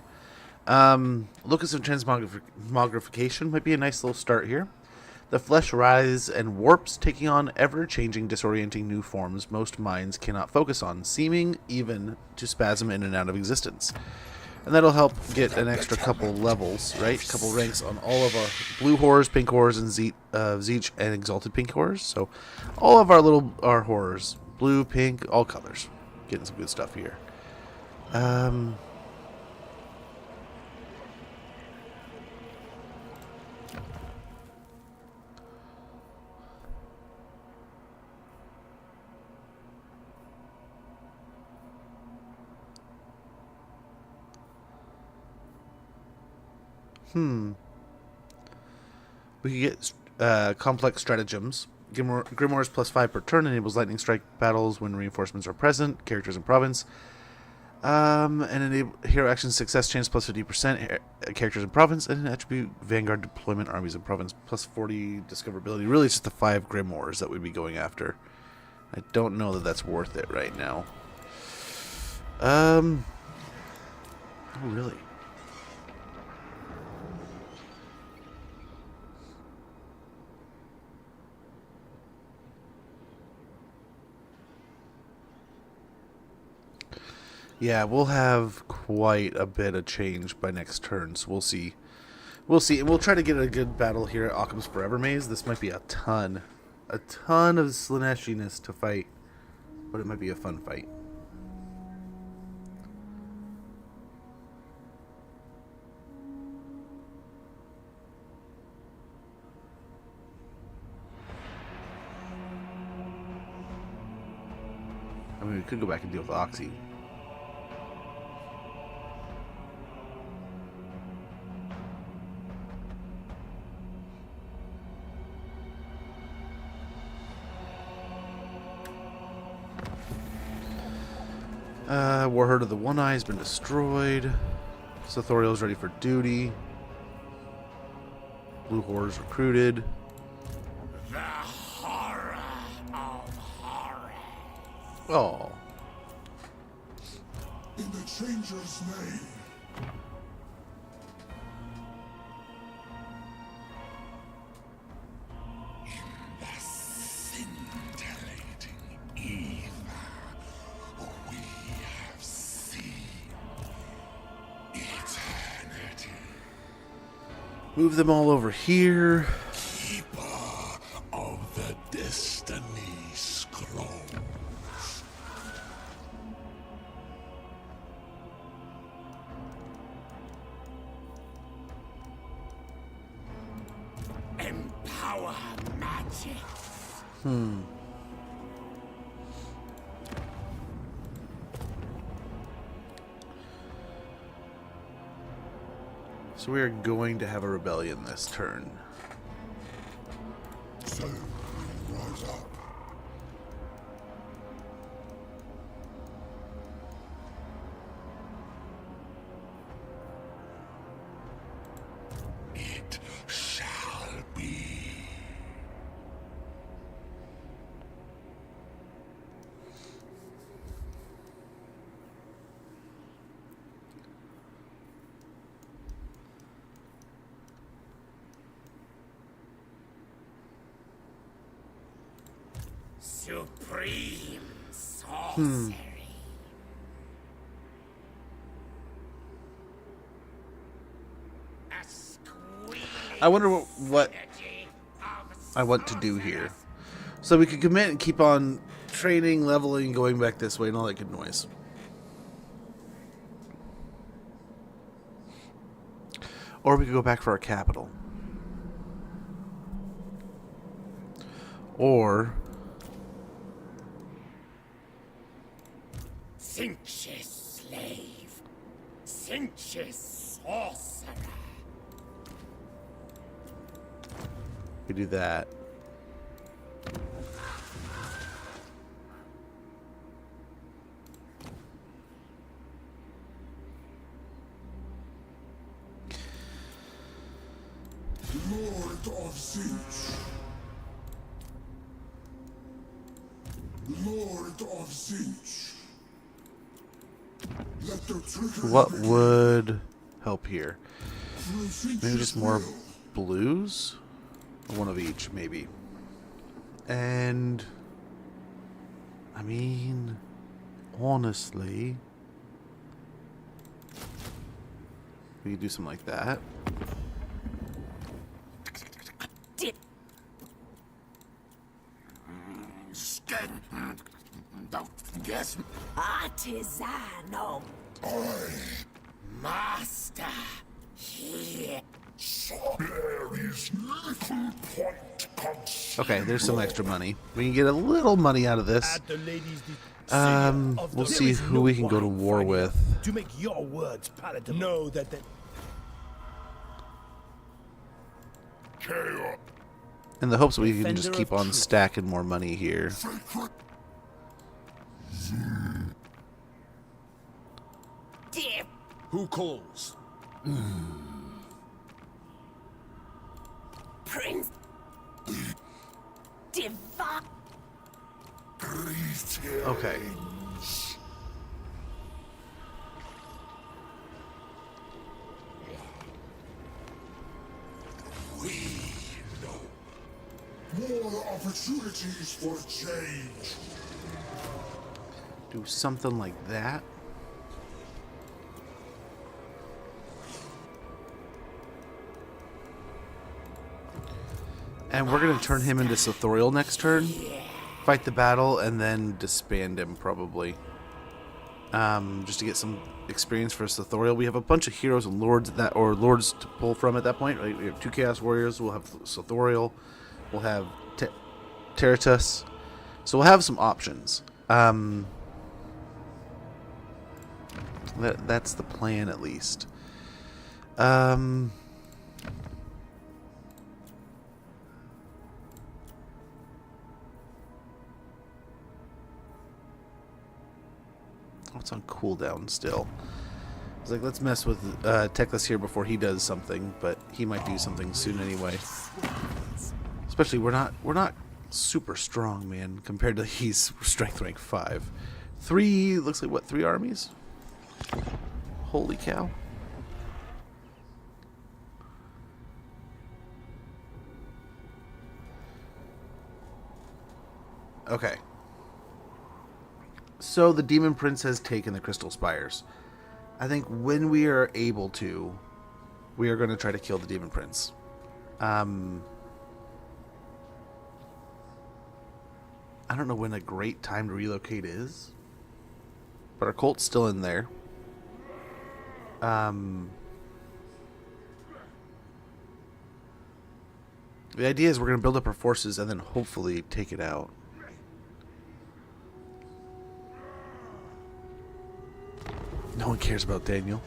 Locus of Transmogrification might be a nice little start here. The flesh writhes and warps, taking on ever-changing, disorienting new forms most minds cannot focus on, seeming even to spasm in and out of existence. And that'll help get an extra couple levels, right? Couple ranks on all of our blue horrors, pink horrors, and Tzeentch and exalted pink horrors. So all of our horrors, blue, pink, all colors. Getting some good stuff here. We can get complex stratagems. Grimoires +5 per turn enables lightning strike battles when reinforcements are present, characters in province. And enable hero action success chance +50%, characters in province, and an attribute vanguard deployment armies in province +40 discoverability. Really, it's just the 5 Grimoires that we'd be going after. I don't know that that's worth it right now. Oh, really? Yeah, we'll have quite a bit of change by next turn, so we'll see. We'll see, and we'll try to get a good battle here at Occam's Forever Maze. This might be a ton of Slaneshiness to fight, but it might be a fun fight. I mean, we could go back and deal with Oxy. Warherd of the One Eye has been destroyed. Sothoriel's ready for duty. Blue Horrors recruited. The horror of horror. Oh. In the Changer's name. Move them all over here. Keeper of the Destiny Scroll. Empower magic. So we are going to have a rebellion this turn. So, rise up. It shall be. Supreme sorcery. A squealing I wonder what energy of I want to do here. So we could commit and keep on training, leveling, going back this way, and all that good noise. Or we could go back for our capital. Or Tzeentch's slave. Tzeentch's sorcerer. we do that. Lord of Tzeentch. Lord of Tzeentch. Let the trigger What begin. would help here? Through Tzeentch's Maybe just more will. blues? Or one of each, maybe. And I mean, honestly, we could do something like that. Don't guess. Artisano. Master. Here. There is little point concerned. Okay, there's some extra money. We can get a little money out of this. At the ladies' decision of We'll the- see There is who no we can go to wine war fighting with. to make your words palatable. Know that the Chaos. In the hopes that we can Defender just keep of on truth. stacking more money here. Dear Who calls? Prince. Divine. Okay. More opportunities for change. Do something like that. And we're going to turn him into Sothorial next turn. Fight the battle and then disband him probably. Just to get some experience for Sothorial. We have a bunch of heroes and lords lords to pull from at that point. Right? We have 2 Chaos Warriors. We'll have Sothorial. We'll have Territus. So we'll have some options. That's the plan at least. It's on cooldown still. It's like, let's mess with Teclis here before he does something, but he might do something soon anyway. Especially we're not super strong, man, compared to he's strength rank 5. 3 looks like what, 3 armies? Holy cow. Okay. So the Demon Prince has taken the Crystal Spires. I think when we are able to, we are going to try to kill the Demon Prince. I don't know when a great time to relocate is, but our cult's still in there. The idea is we're going to build up our forces and then hopefully take it out. No one cares about Daniel.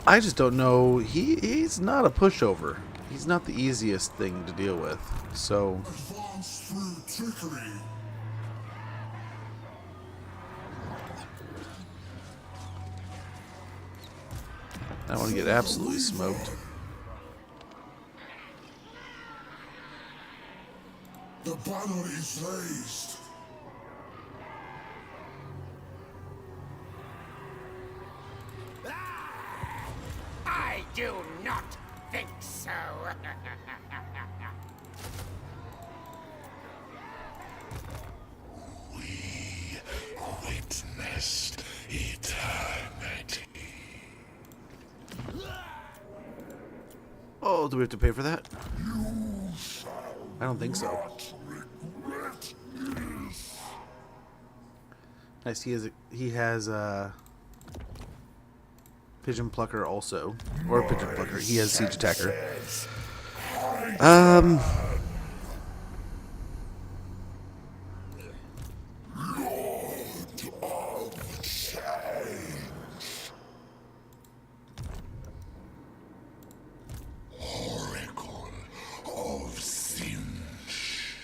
I just don't know. He's not a pushover. He's not the easiest thing to deal with. So Advance through trickery. I want to get absolutely smoked. The banner is raised. I do not think so. We witnessed eternity. Oh, do we have to pay for that? I don't think so. Nice. He has a Pigeon Plucker also, or Pigeon Plucker. He has Siege Attacker. Oracle of Tzeentch.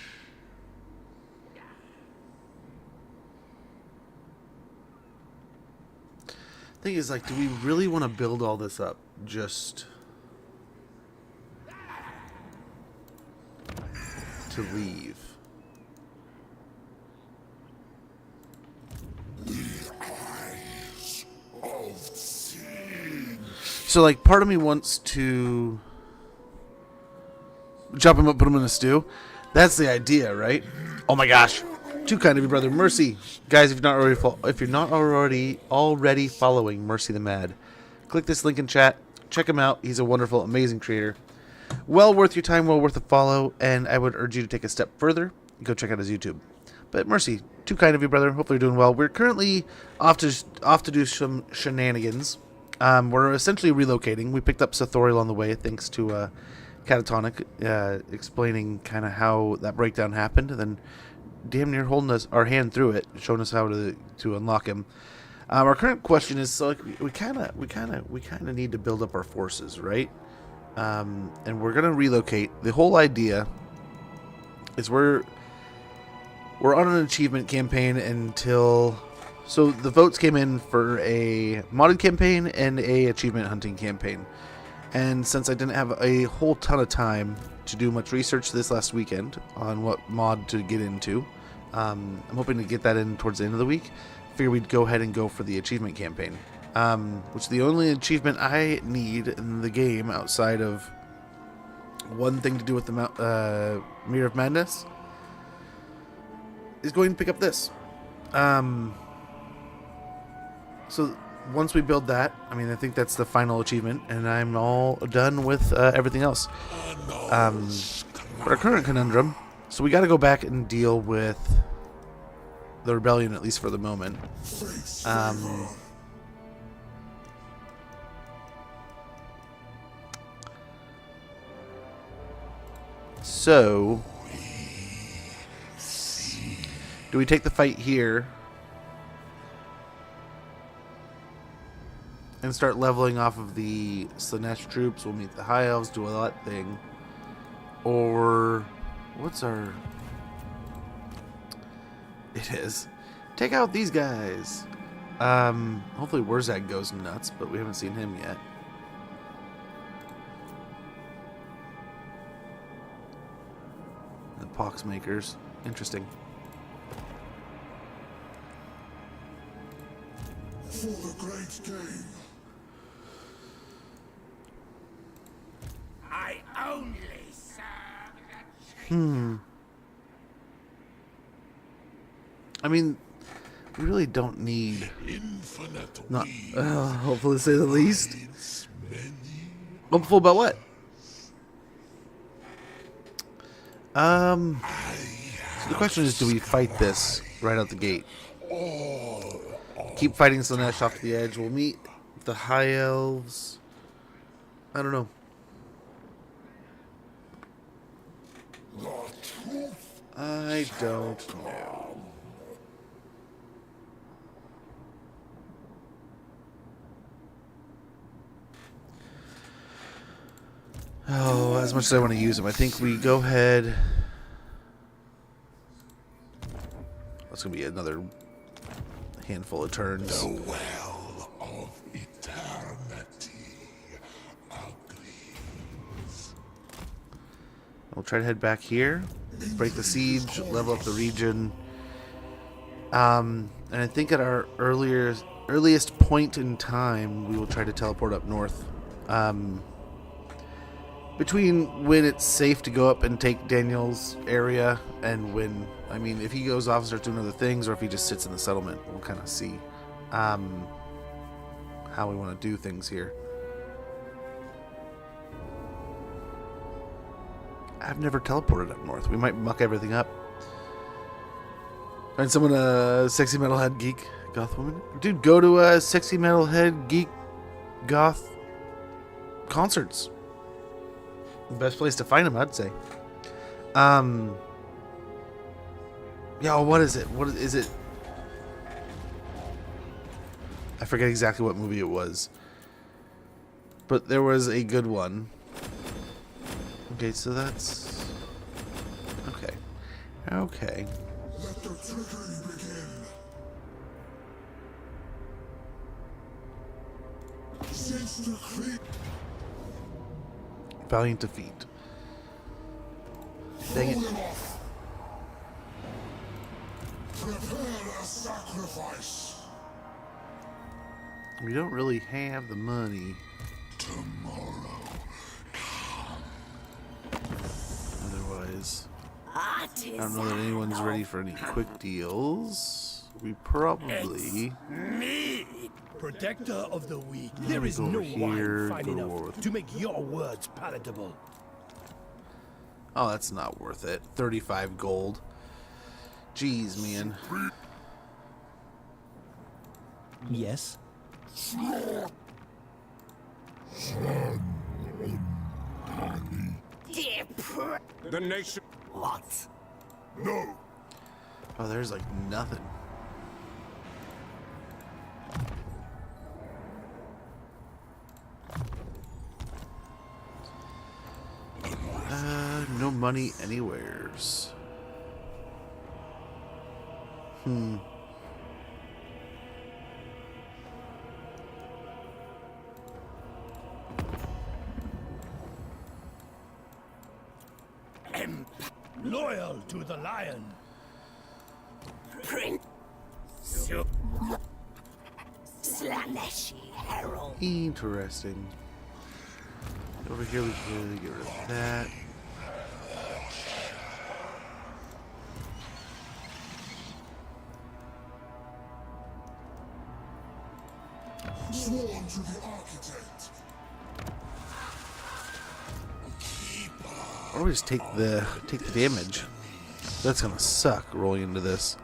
Thing is, like, do we really want to build all this up just to leave? So, like, part of me wants to chop him up, put him in a stew. That's the idea, right? Oh my gosh! Too kind of you, brother. Mercy, guys. If you're not already following Mercy the Mad, click this link in chat. Check him out. He's a wonderful, amazing creator. Well worth your time. Well worth a follow. And I would urge you to take a step further. Go check out his YouTube. But Mercy, too kind of you, brother. Hopefully you're doing well. We're currently off to do some shenanigans. We're essentially relocating. We picked up Sathoriel on the way, thanks to Catatonic explaining kind of how that breakdown happened, and then damn near holding our hand through it, showing us how to unlock him. Our current question is, so like, we kind of need to build up our forces, right? And we're gonna relocate. The whole idea is we're on an achievement campaign until. So the votes came in for a modded campaign and a achievement hunting campaign. And since I didn't have a whole ton of time to do much research this last weekend on what mod to get into, I'm hoping to get that in towards the end of the week. Figure we'd go ahead and go for the achievement campaign, which is the only achievement I need in the game outside of one thing to do with the Mirror of Madness is going to pick up this. So once we build that, I mean, I think that's the final achievement, and I'm all done with everything else. But our current conundrum, so we got to go back and deal with the rebellion, at least for the moment. So, do we take the fight here and start leveling off of the Slanesh troops? We'll meet the High Elves, do all that thing. Or, what's our... It is. Take out these guys. Hopefully Wurzag goes nuts, but we haven't seen him yet. The Poxmakers. Interesting. For the great game. I only serve the I mean, we really don't need... Infinite Not, weave hopefully to say the least. its many Hopeful about what? So the question is, do we fight this right out the gate? Keep fighting Slanesh off to the edge. We'll meet the High Elves. I don't know. I don't know. Oh, as much as I want to use them, I think we go ahead. That's going to be another handful of turns. The well of eternity agrees. We'll try to head back here, break the siege, level up the region. And I think at our earliest point in time, we will try to teleport up north. Between when it's safe to go up and take Daniel's area and when, I mean, if he goes off and starts doing other things, or if he just sits in the settlement, we'll kind of see how we want to do things here. I've never teleported up north. We might muck everything up. Find someone a sexy metalhead geek goth woman. Dude, go to a sexy metalhead geek goth concerts. Best place to find them, I'd say. Yeah, what is it? What is it? I forget exactly what movie it was, but there was a good one. Okay, so that's okay. Okay. Let the trickery begin. Since the creep Valiant defeat. Dang it. him off. Prepare a sacrifice. We don't really have the money. Tomorrow. Otherwise, I I don't know that anyone's ready for any quick deals. We probably... Me, protector of the weak. me There is go no over here, wine fine go to enough war with- to make your words palatable. Oh, that's not worth it. 35 gold. Jeez, man. Yes? The nation. What? No. Oh, there's like nothing. No money anywheres. Loyal to the lion. Prince Slaneshi Herald. Interesting. Over here we can get rid of that. Sworn to the architect. Or we just take the damage. That's gonna suck rolling into this.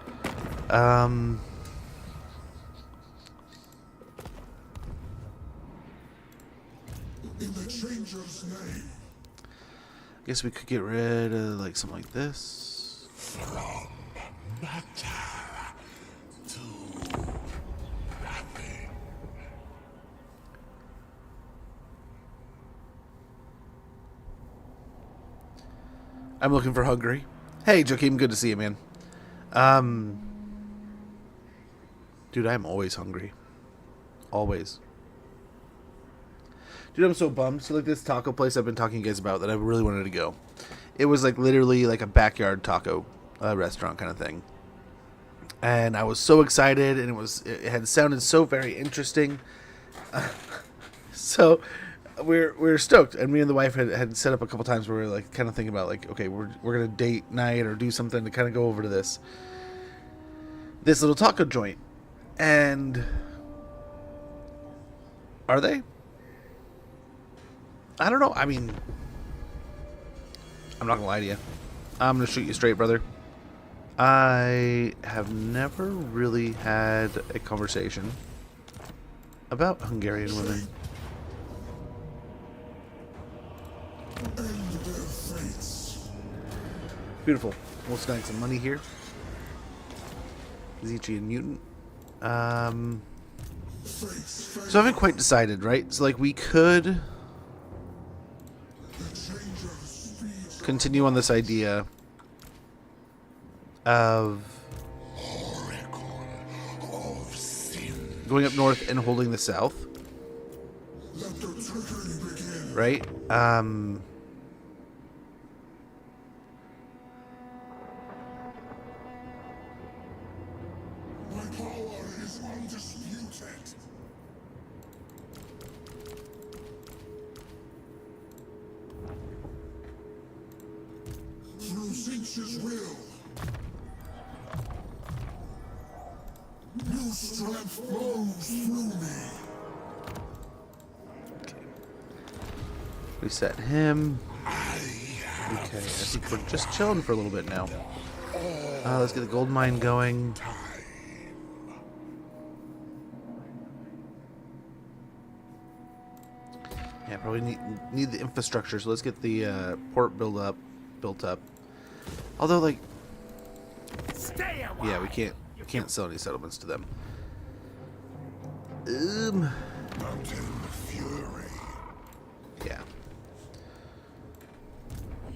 In the changer's name. Guess we could get rid of like something like this. From matter to nothing. I'm looking for Hungary. Hey, Joakim, good to see you, man. Dude, I'm always hungry. Always. Dude, I'm so bummed. So, like, this taco place I've been talking to you guys about that I really wanted to go. It was, like, literally, like, a backyard taco restaurant kind of thing. And I was so excited, and it had sounded so very interesting. So, we're stoked. And me and the wife had set up a couple times where we were, like, kind of thinking about, like, okay, we're going to date night or do something to kind of go over to this little taco joint. And are they? I don't know. I mean, I'm not gonna lie to you. I'm gonna shoot you straight, brother. I have never really had a conversation about Hungarian women. End their fates. Beautiful. We'll snag some money here. Tzeentchian mutant. So I haven't quite decided, right? So like we could continue on this idea of Oracle of Tzeentch. going up north and holding the south, Let the trickery begin. right? My power is undisputed. Through Tzeentch's will, new strength flows through me. Reset him. Okay, I think we're just chilling for a little bit now. Let's get the gold mine going. Yeah, probably need the infrastructure, so let's get the port built up. Although, like, Stay a while. yeah, we can't sell any settlements to them. Mountain Fury. Yeah.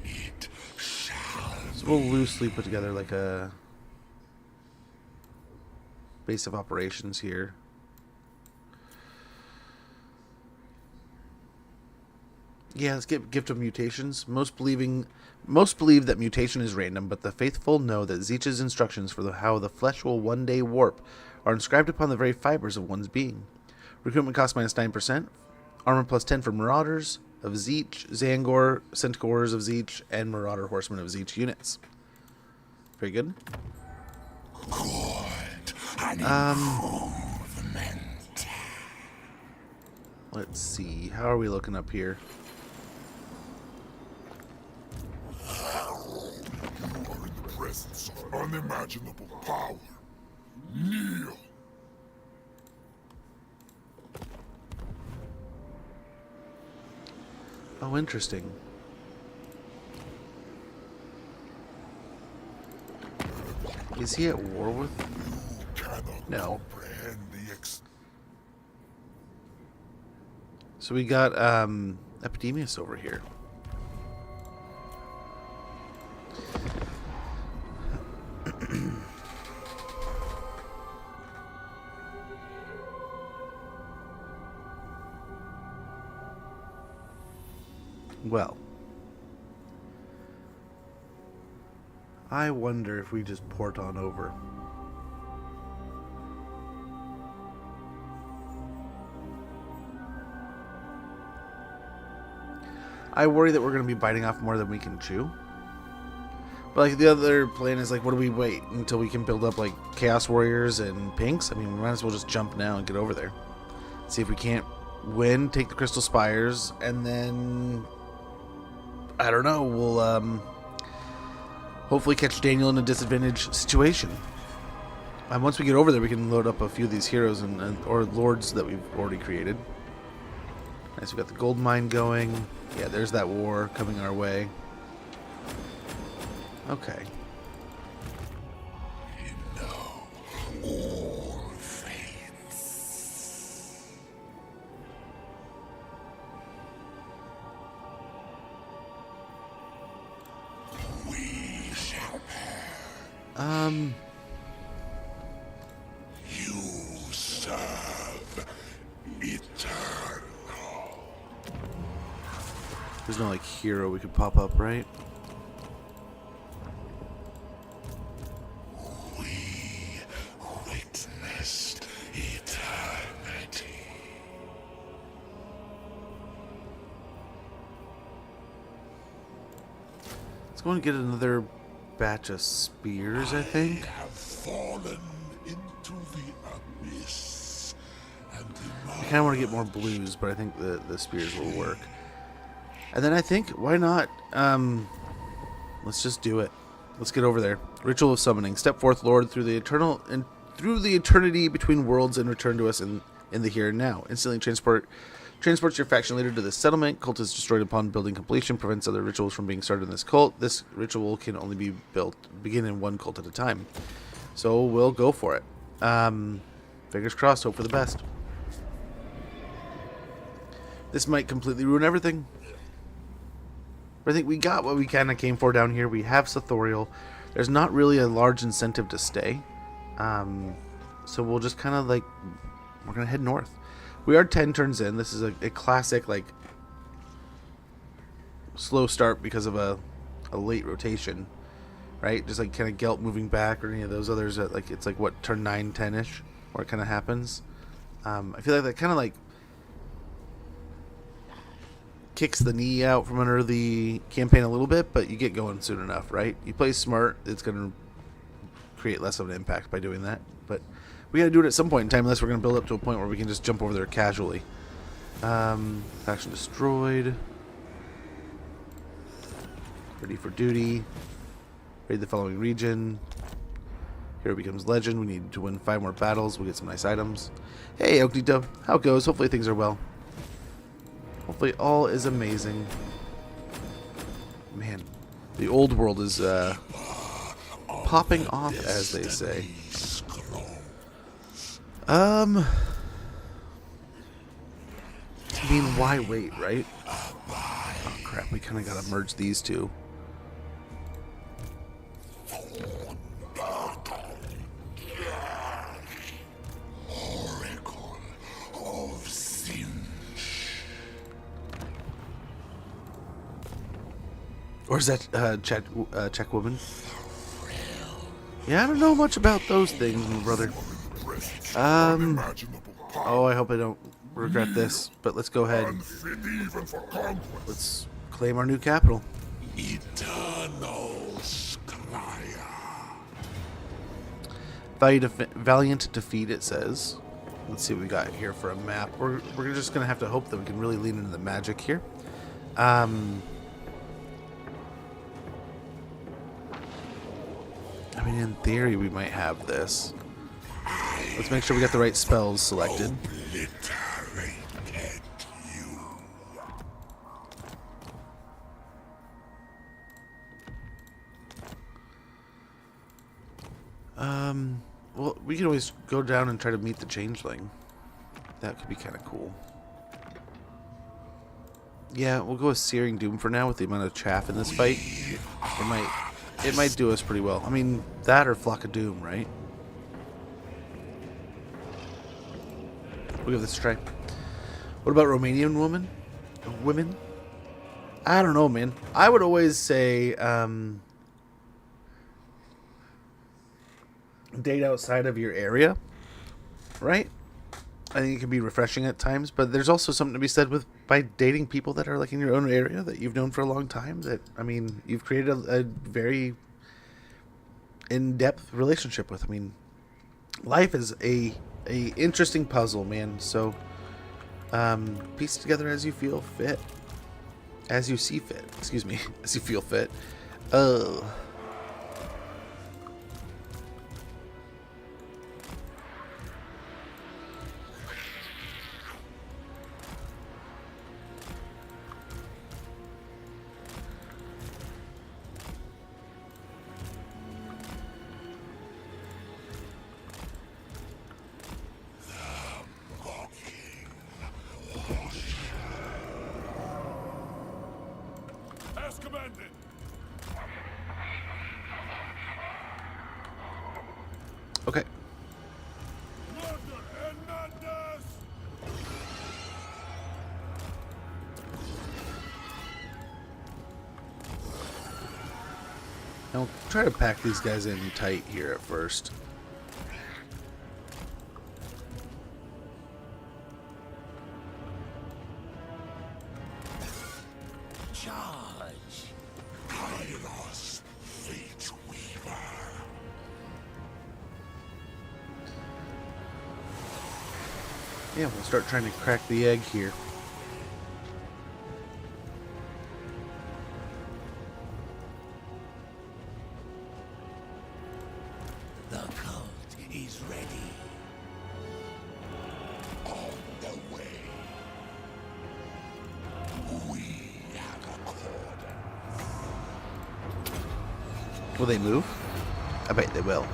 It shall So we'll loosely put together like a base of operations here. Yeah, let's get Gift of Mutations. Most believe that mutation is random, but the faithful know that Tzeentch's instructions for how the flesh will one day warp are inscribed upon the very fibers of one's being. Recruitment cost minus 9%. Armor plus 10 for Marauders of Tzeentch, Zangor, Centaurs of Tzeentch, and Marauder Horsemen of Tzeentch units. Very good. good and improvement. Let's see. How are we looking up here? You are in the presence of unimaginable power. Kneel. Oh, interesting. Is he at war with? You cannot No. comprehend the So we got Epidemius over here. Well, I wonder if we just port on over. I worry that we're going to be biting off more than we can chew. But like the other plan is like, what do we wait until we can build up like Chaos Warriors and Pinks? I mean, we might as well just jump now and get over there. See if we can't win, take the Crystal Spires, and then I don't know, we'll hopefully catch Daniel in a disadvantaged situation. And once we get over there, we can load up a few of these heroes or lords that we've already created. Nice, we got the gold mine going. Yeah, there's that war coming our way. Okay. You know all fates. We shall pair. You serve eternal. There's no like hero we could pop up, right? We witnessed eternity. Let's go and get another batch of spears, I think. Have fallen into the abyss, and I kind of want to get more blues, but I think the spears will work. And then I think, why not? Let's just do it. Let's get over there. Ritual of summoning. Step forth, Lord, through the eternity between worlds, and return to us in the here and now. Instantly transports your faction leader to the settlement. Cult is destroyed upon building completion. Prevents other rituals from being started in this cult. This ritual can only begin in one cult at a time. So we'll go for it. Fingers crossed. Hope for the best. This might completely ruin everything. But I think we got what we kind of came for down here. We have Sathoriel. There's not really a large incentive to stay. So we'll just kind of like, we're going to head north. We are 10 turns in. This is a classic like slow start because of a late rotation. Right? Just like kind of Gelt moving back or any of those others. That like it's like what, turn 9, 10-ish where it kind of happens. I feel like that kind of like kicks the knee out from under the campaign a little bit, but you get going soon enough, right? You play smart, it's going to create less of an impact by doing that. But we got to do it at some point in time, unless we're going to build up to a point where we can just jump over there casually. Faction destroyed. Ready for duty. Raid the following region. Hero becomes legend. We need to win 5 more battles. We'll get some nice items. Hey, Oaklito. How it goes? Hopefully things are well. Hopefully all is amazing. Man, the old world is popping off, as they say. I mean, why wait, right? Oh crap, we kind of gotta merge these two. Oracle of Tzeentch. Or is that Czech woman? Yeah, I don't know much about those things, my brother. Unimaginable power. Oh, I hope I don't regret this, but let's go ahead. Unfit even for conquest. Let's claim our new capital. Eternal Sclaya. Valiant defeat, it says. Let's see what we got here for a map. We're just gonna have to hope that we can really lean into the magic here. I mean, in theory, we might have this. Let's make sure we got the right spells selected. Obliterated you. Well, we can always go down and try to meet the changeling. That could be kind of cool. Yeah, we'll go with Searing Doom for now with the amount of chaff in this fight. It might do us pretty well. I mean, that or Flock of Doom, right? We'll give this a try. What about Romanian women? I don't know, man. I would always say date outside of your area, right? I think it can be refreshing at times, but there's also something to be said by dating people that are like in your own area that you've known for a long time. That, I mean, you've created a very in-depth relationship with. I mean, life is a interesting puzzle, man. So piece it together as you feel fit, as you see fit. Excuse me, as you feel fit. As commanded. Okay. Murder and madness. Now we'll try to pack these guys in tight here at first. Charge. Kairos Fateweaver. Yeah, we'll start trying to crack the egg here. Will they move? I bet they will.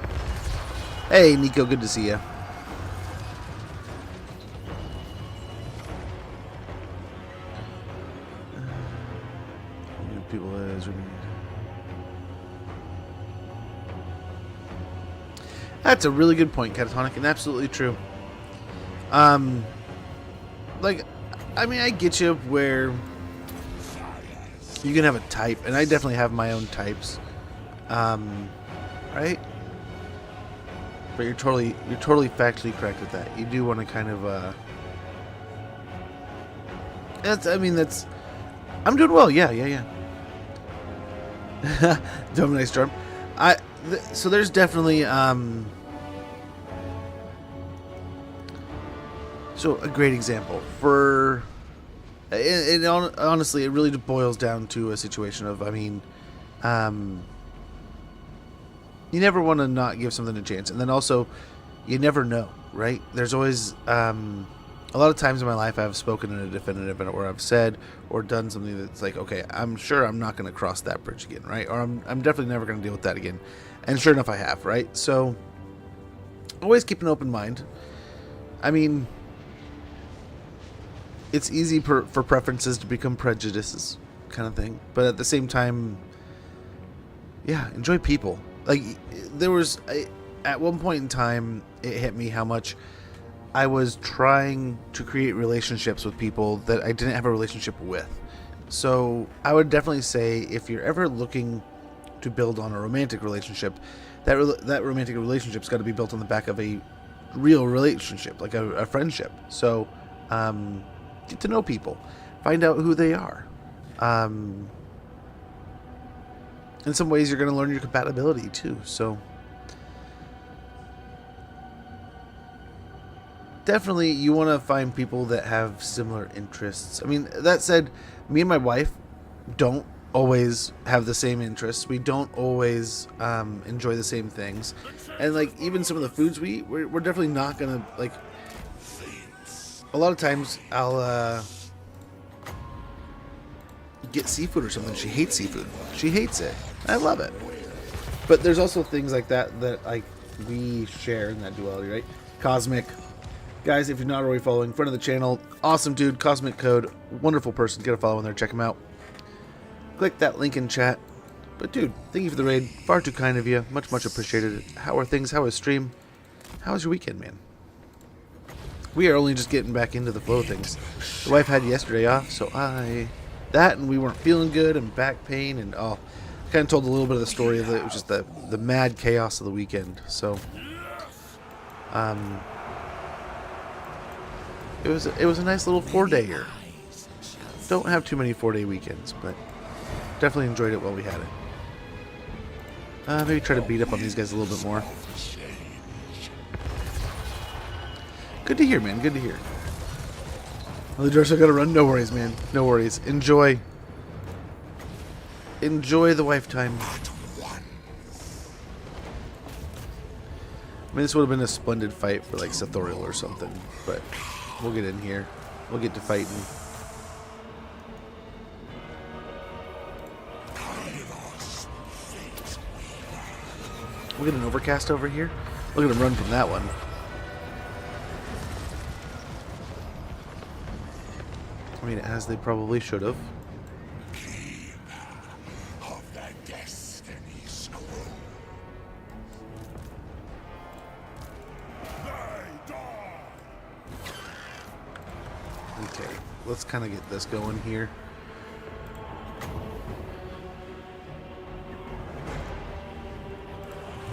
Hey, Nico, good to see you. People is That's a really good point, Catatonic, and absolutely true. Like, I mean, I get you where you can have a type, and I definitely have my own types, right? But you're totally factually correct with that. You do want to kind of, that's. I'm doing well. Yeah. Dominate Storm. So there's definitely so a great example for honestly, it really boils down to a situation of, I mean, you never want to not give something a chance, and then also you never know, right? There's always a lot of times in my life I've spoken in a definitive event where I've said or done something that's like, okay, I'm sure I'm not going to cross that bridge again, right? Or I'm definitely never going to deal with that again. And sure enough, I have, right? So always keep an open mind. I mean, it's easy for preferences to become prejudices kind of thing. But at the same time, yeah, enjoy people. Like, at one point in time, it hit me how much I was trying to create relationships with people that I didn't have a relationship with. So I would definitely say, if you're ever looking to build on a romantic relationship, that romantic relationship's got to be built on the back of a real relationship, like a friendship. So get to know people, find out who they are. In some ways, you're going to learn your compatibility too. So definitely, you want to find people that have similar interests. I mean, that said, me and my wife don't always have the same interests. We don't always enjoy the same things. And, like, even some of the foods we eat, we're definitely not going to, like, a lot of times I'll get seafood or something. She hates seafood. She hates it. I love it. But there's also things like that like we share in that duality, right? Cosmic. Guys, if you're not already following, friend of the channel, awesome dude, Cosmic Code, wonderful person. Get a follow in there, check him out. Click that link in chat. But dude, thank you for the raid. Far too kind of you. Much appreciated. How are things? How was stream? How was your weekend, man? We are only just getting back into the flow of things. The wife had yesterday off, so and we weren't feeling good, and back pain, and I kind of told a little bit of the story of it was just the mad chaos of the weekend. So it was a nice little 4-dayer. Don't have too many 4-day weekends, but definitely enjoyed it while we had it. Maybe try to beat up on these guys a little bit more. Good to hear, man. Good to hear. Well, the door's gotta run. No worries, man. No worries. Enjoy the wife time. I mean, this would have been a splendid fight for, like, Sethorial or something, but we'll get in here. We'll get to fighting. We'll get an overcast over here. Look at him run from that one. I mean, as they probably should have. Of the destiny scroll. Okay, let's kind of get this going here.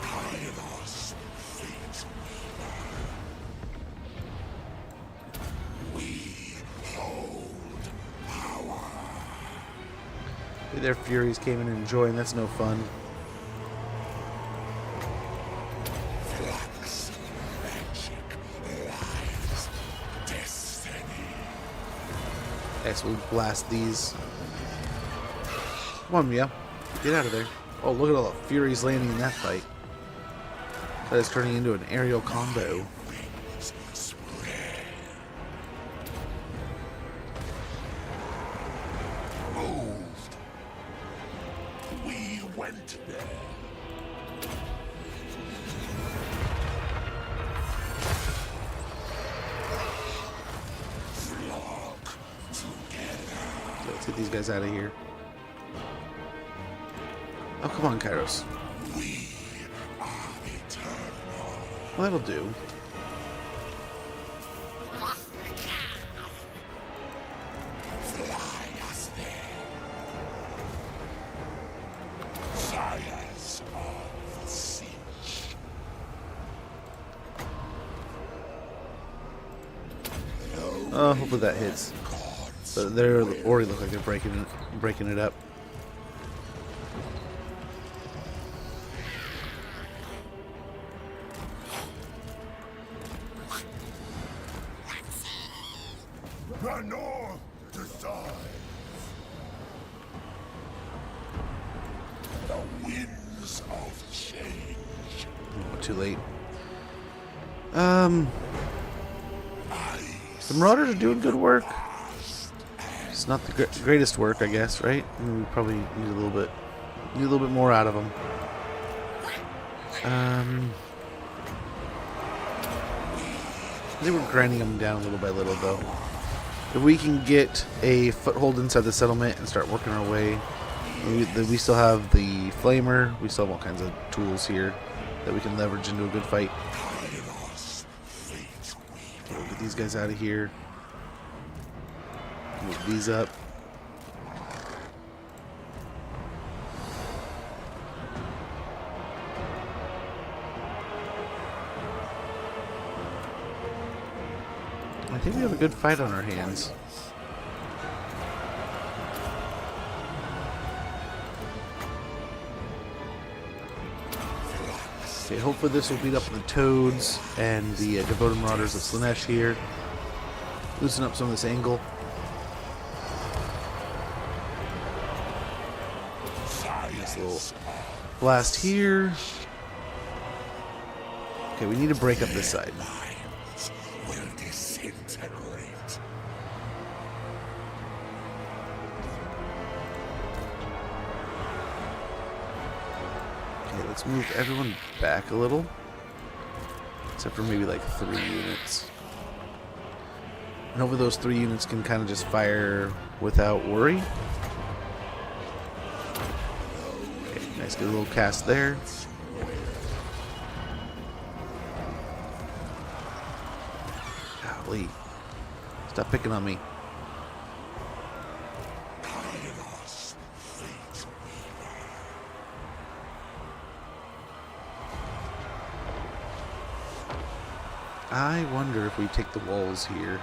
Kairos Fateweaver. We hold power. Their Furies came in and joined. That's no fun. Flux, magic, lives, destiny. Okay, so we blast these. Come on, Mia. Get out of there. Oh, look at all the Furies landing in that fight. That is turning into an aerial combo. Wings spread. Moved. We went there. Let's get these guys out of here. Oh, come on, Kairos. Well, that'll do. Kairos of Tzeentch. Oh, hopefully that hits. But they're already look like they're breaking it up. The North decides. The winds of change. Oh, too late. The Marauders are doing good work. It's not the greatest work, I guess, right? I mean, we probably need a little bit more out of them. I think we're grinding them down little by little, though. If we can get a foothold inside the settlement and start working our way, we still have the Flamer. We still have all kinds of tools here that we can leverage into a good fight. Kairos Fateweaver. We'll get these guys out of here. Move these up. I think we have a good fight on our hands. Okay, hopefully this will beat up the Toads and the Devoted Marauders of Slaanesh here. Loosen up some of this angle. Nice little blast here. Okay, we need to break up this side. Minds will disintegrate. Okay, let's move everyone back a little. Except for maybe like 3 units. And over those 3 units can kind of just fire without worry. Okay, nice, good little cast there. Golly. Stop picking on me. Kairos Fateweaver. I wonder if we take the walls here.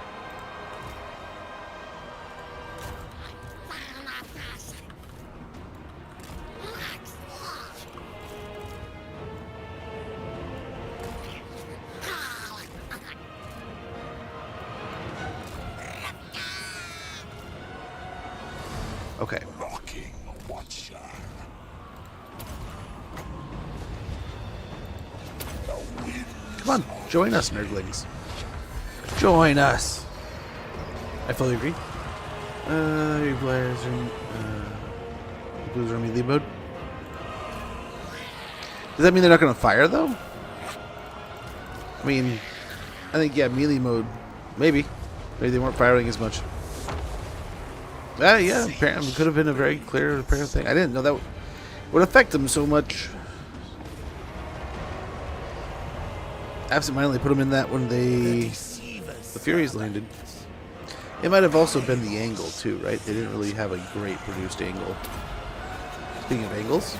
Okay. Rocking Watcher. The wind. Come on, join us, nerdlings. Join us. I fully agree. Your players are melee mode. Does that mean they're not going to fire though? I mean, I think yeah, melee mode. Maybe they weren't firing as much. Yeah, apparently it could have been a very clear, apparent thing. I didn't know that would affect them so much. Absentmindedly put them in that when the Furies landed. It might have also been the angle too, right? They didn't really have a great produced angle. Speaking of angles.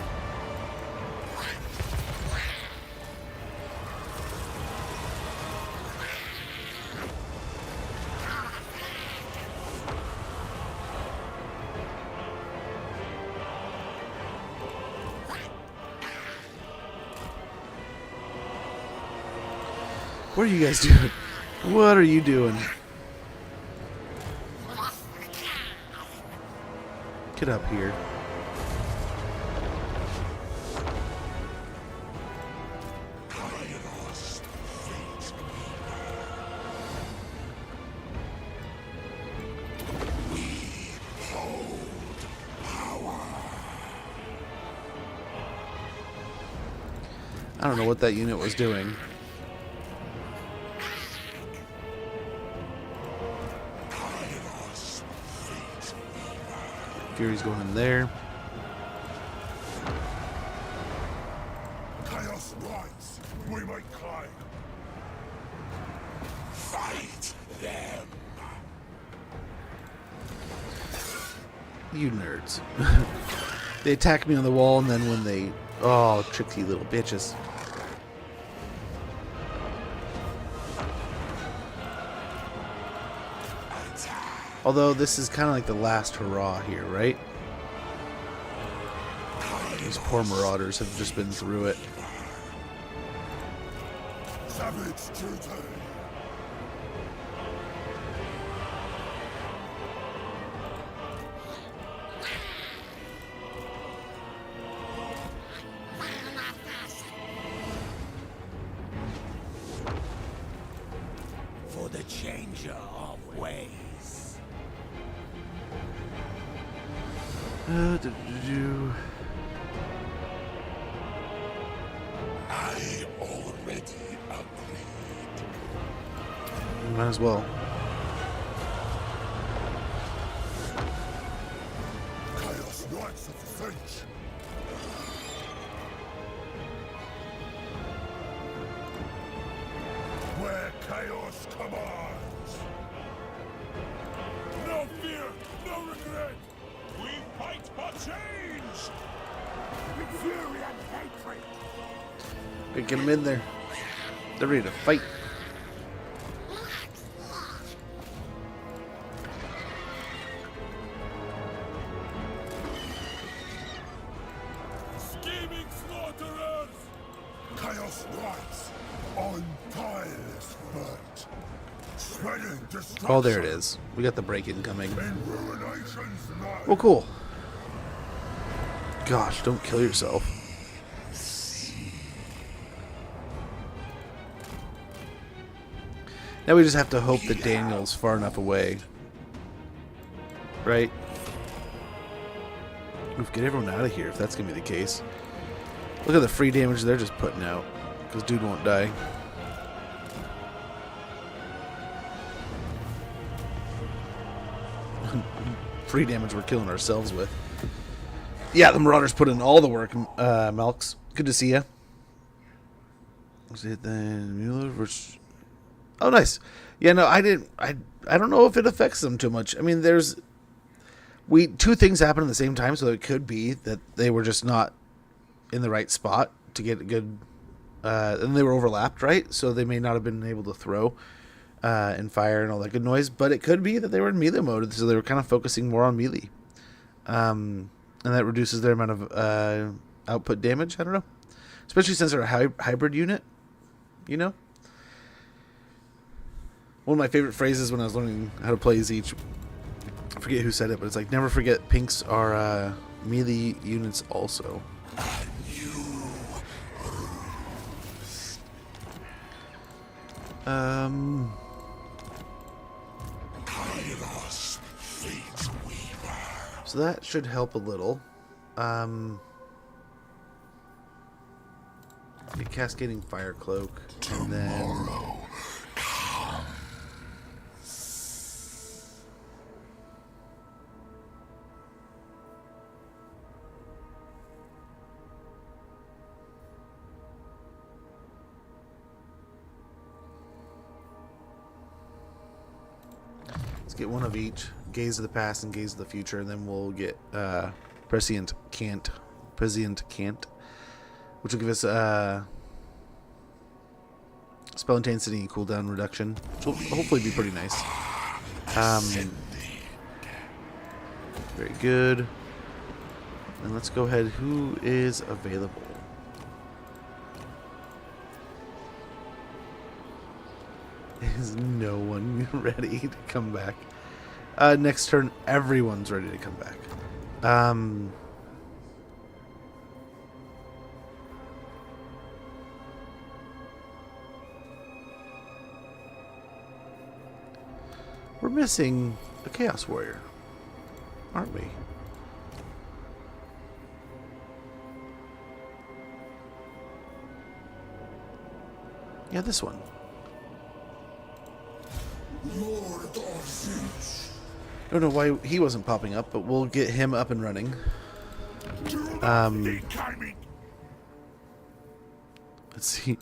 What are you guys doing? What are you doing? Get up here. Kairos Fateweaver. We hold power. I don't know what that unit was doing. Kairos Fateweaver. Fury's going in there. Chaos rise. We might climb. Fight them. You nerds. They attack me on the wall, and then when they... Oh, tricky little bitches. Although this is kind of like the last hurrah here, right? These poor marauders have just been through it. Savage duty. For the changer of ways. I already agreed. Might as well. Chaos Knights of Tzeentch. Where chaos commands. No fear, no regret. We fight for change. With fury and hatred. Get them in there. They're ready to fight. Scheming slaughterers! Chaos rise on tireless burnt. Spreading destruction. Oh, there it is. We got the break-in coming. In ruination's light. Oh, cool. Gosh, don't kill yourself. Now we just have to hope that Daniel's far enough away. Right? Oof, get everyone out of here if that's going to be the case. Look at the free damage they're just putting out. Because dude won't die. Free damage we're killing ourselves with. Yeah, the Marauders put in all the work, Melks. Good to see ya. Was it then Mueller versus... Oh, nice. Yeah, no, I didn't... I don't know if it affects them too much. I mean, there's... Two things happen at the same time, so it could be that they were just not in the right spot to get a good... and they were overlapped, right? So they may not have been able to throw and fire and all that good noise. But it could be that they were in melee mode, so they were kind of focusing more on melee. And that reduces their amount of output damage. I don't know. Especially since they're a hybrid unit, you know? One of my favorite phrases when I was learning how to play Tzeentch, I forget who said it, but it's like, never forget pinks are melee units also. Kairos Fateweaver. So that should help a little. The Cascading Fire Cloak, and then let's get one of each. Gaze of the past and gaze of the future, and then we'll get Prescient Cant, which will give us spell intensity and cooldown reduction, which will hopefully be pretty nice. Very good. And let's go ahead. Who is available? Is no one ready to come back? Next turn, everyone's ready to come back. We're missing a Chaos Warrior, aren't we? Yeah, this one. Lord of Tzeentch. I don't know why he wasn't popping up, but we'll get him up and running. Incoming. Let's see.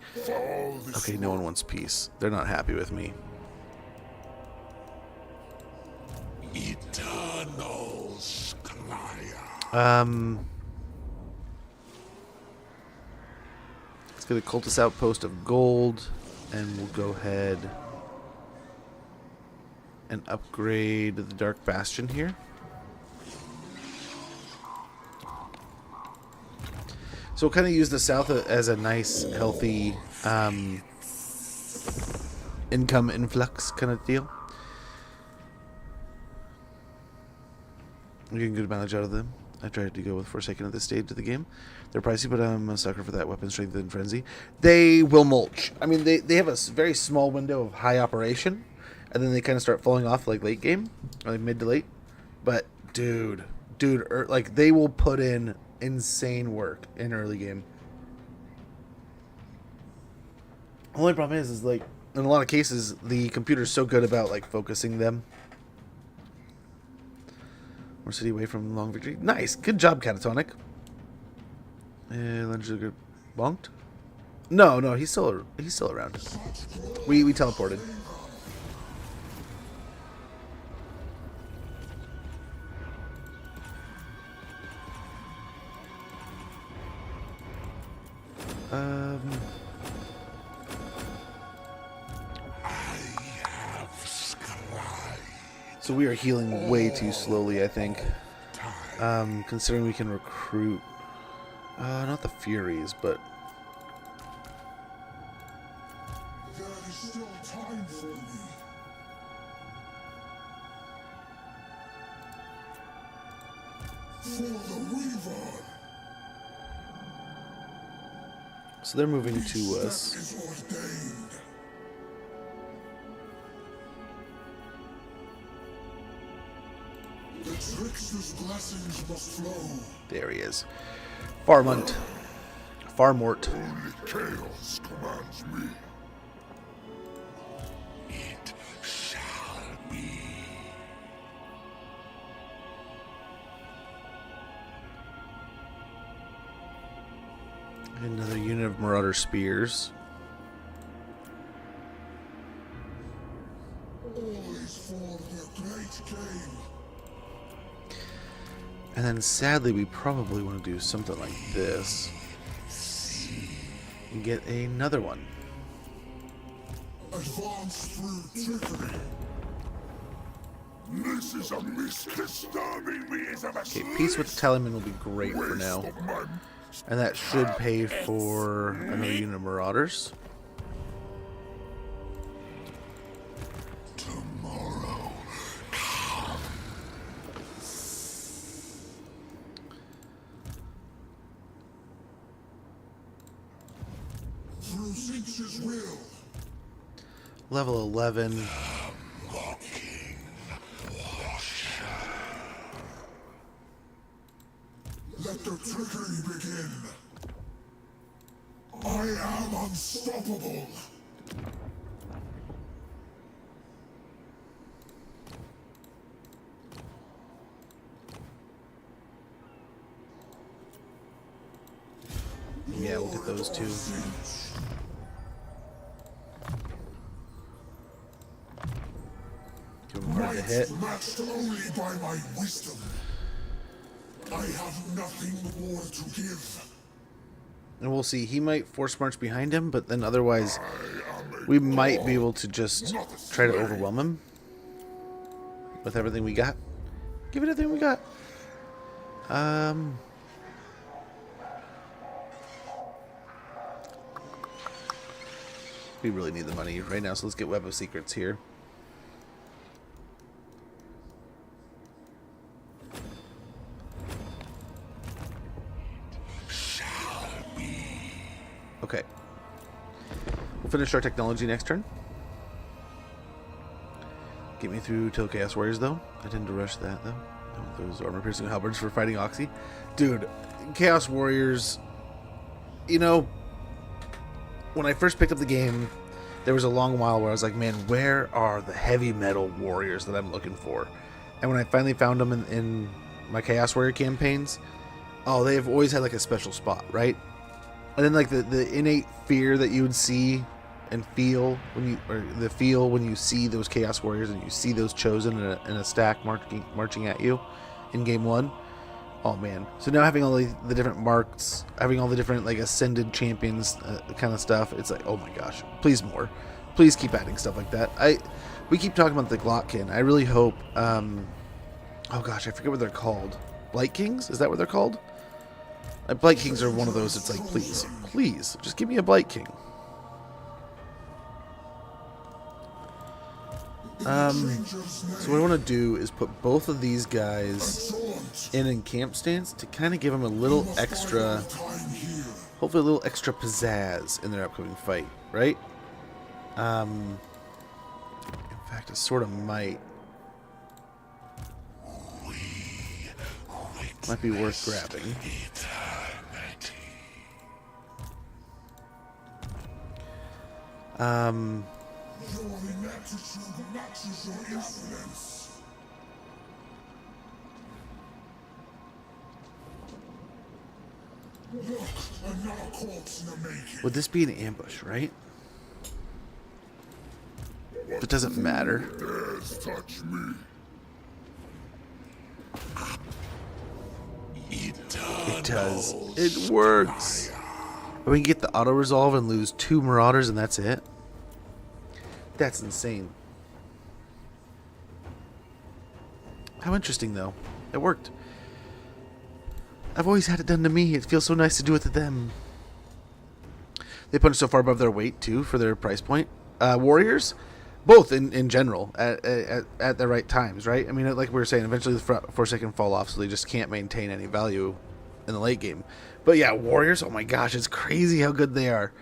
Okay, no one wants peace. They're not happy with me. Eternal Sklaya. Let's get a cultist outpost of gold, and we'll go ahead and upgrade the Dark Bastion here. So we'll kind of use the south as a nice, healthy income influx kind of deal. We're getting good mileage out of them. I tried to go with Forsaken at this stage of the game. They're pricey, but I'm a sucker for that weapon strength and frenzy. They will mulch. I mean, they have a very small window of high operation, and then they kind of start falling off like late game, or like mid to late. But dude, like they will put in insane work in early game. Only problem is like in a lot of cases the computer's so good about like focusing them. More city away from long victory. Nice, good job, Catatonic. Legend bonked. No, he's still around. We teleported. So we are healing way too slowly, I think. Considering we can recruit, not the Furies, but There is still time for me. For the Weaver. so they're moving to us. Is ordained. The trickster's blessings must flow. There he is. Farmont. Farmort. Only chaos commands me. It shall be. Another unit of Marauder Spears. Always for the great game. And then sadly we probably want to do something like this. And get another one. Advance through trickery. This is a miss. Disturbing me is a mess. Okay, peace with the Telemann will be great for now. And that should pay for another unit of Marauders. Tomorrow. Through Tzeentch's will. Level 11. Walking washer. Let the trickery begin. I am unstoppable. Yeah, we'll get those two. Give him hard to hit. Matched only by my wisdom. I have nothing more to give. And we'll see. He might force march behind him, but then otherwise we might be able to just try to overwhelm him with everything we got. Give it everything we got. We really need the money right now, so let's get Web of Secrets here. Okay. We'll finish our technology next turn. Get me through till Chaos Warriors, though. I tend to rush that, though. Those armor-piercing halberds for fighting Oxy. Dude, Chaos Warriors, you know, when I first picked up the game, there was a long while where I was like, man, where are the heavy metal warriors that I'm looking for? And when I finally found them in my Chaos Warrior campaigns, oh, they've always had like a special spot, right? And then like the innate fear that you would see and feel when you see those Chaos Warriors and you see those chosen in a stack marching at you in game one. Oh man! So now having all the different marks, having all the different like ascended champions kind of stuff, it's like, oh my gosh! Please more, please keep adding stuff like that. We keep talking about the Glockkin. I really hope. Oh gosh, I forget what they're called. Blight Kings? Is that what they're called? Blight Kings are one of those. It's like, please, just give me a Blight King. So what I want to do is put both of these guys in camp stance to kind of give them a little extra, hopefully a little extra pizzazz in their upcoming fight, right? In fact, I sort of might be worth grabbing. Your ineptitude matches your insolence. Look, another corpse in the making. Would this be an ambush, right? It doesn't matter. Dares touch me. It does. It works. We can get the auto resolve and lose 2 Marauders and that's it. That's insane. How interesting, though. It worked. I've always had it done to me. It feels so nice to do it to them. They punch so far above their weight, too, for their price point. Warriors, both in general, at the right times, right? I mean, like we were saying, eventually the Forsaken fall off, so they just can't maintain any value in the late game. But yeah, Warriors, oh my gosh, it's crazy how good they are.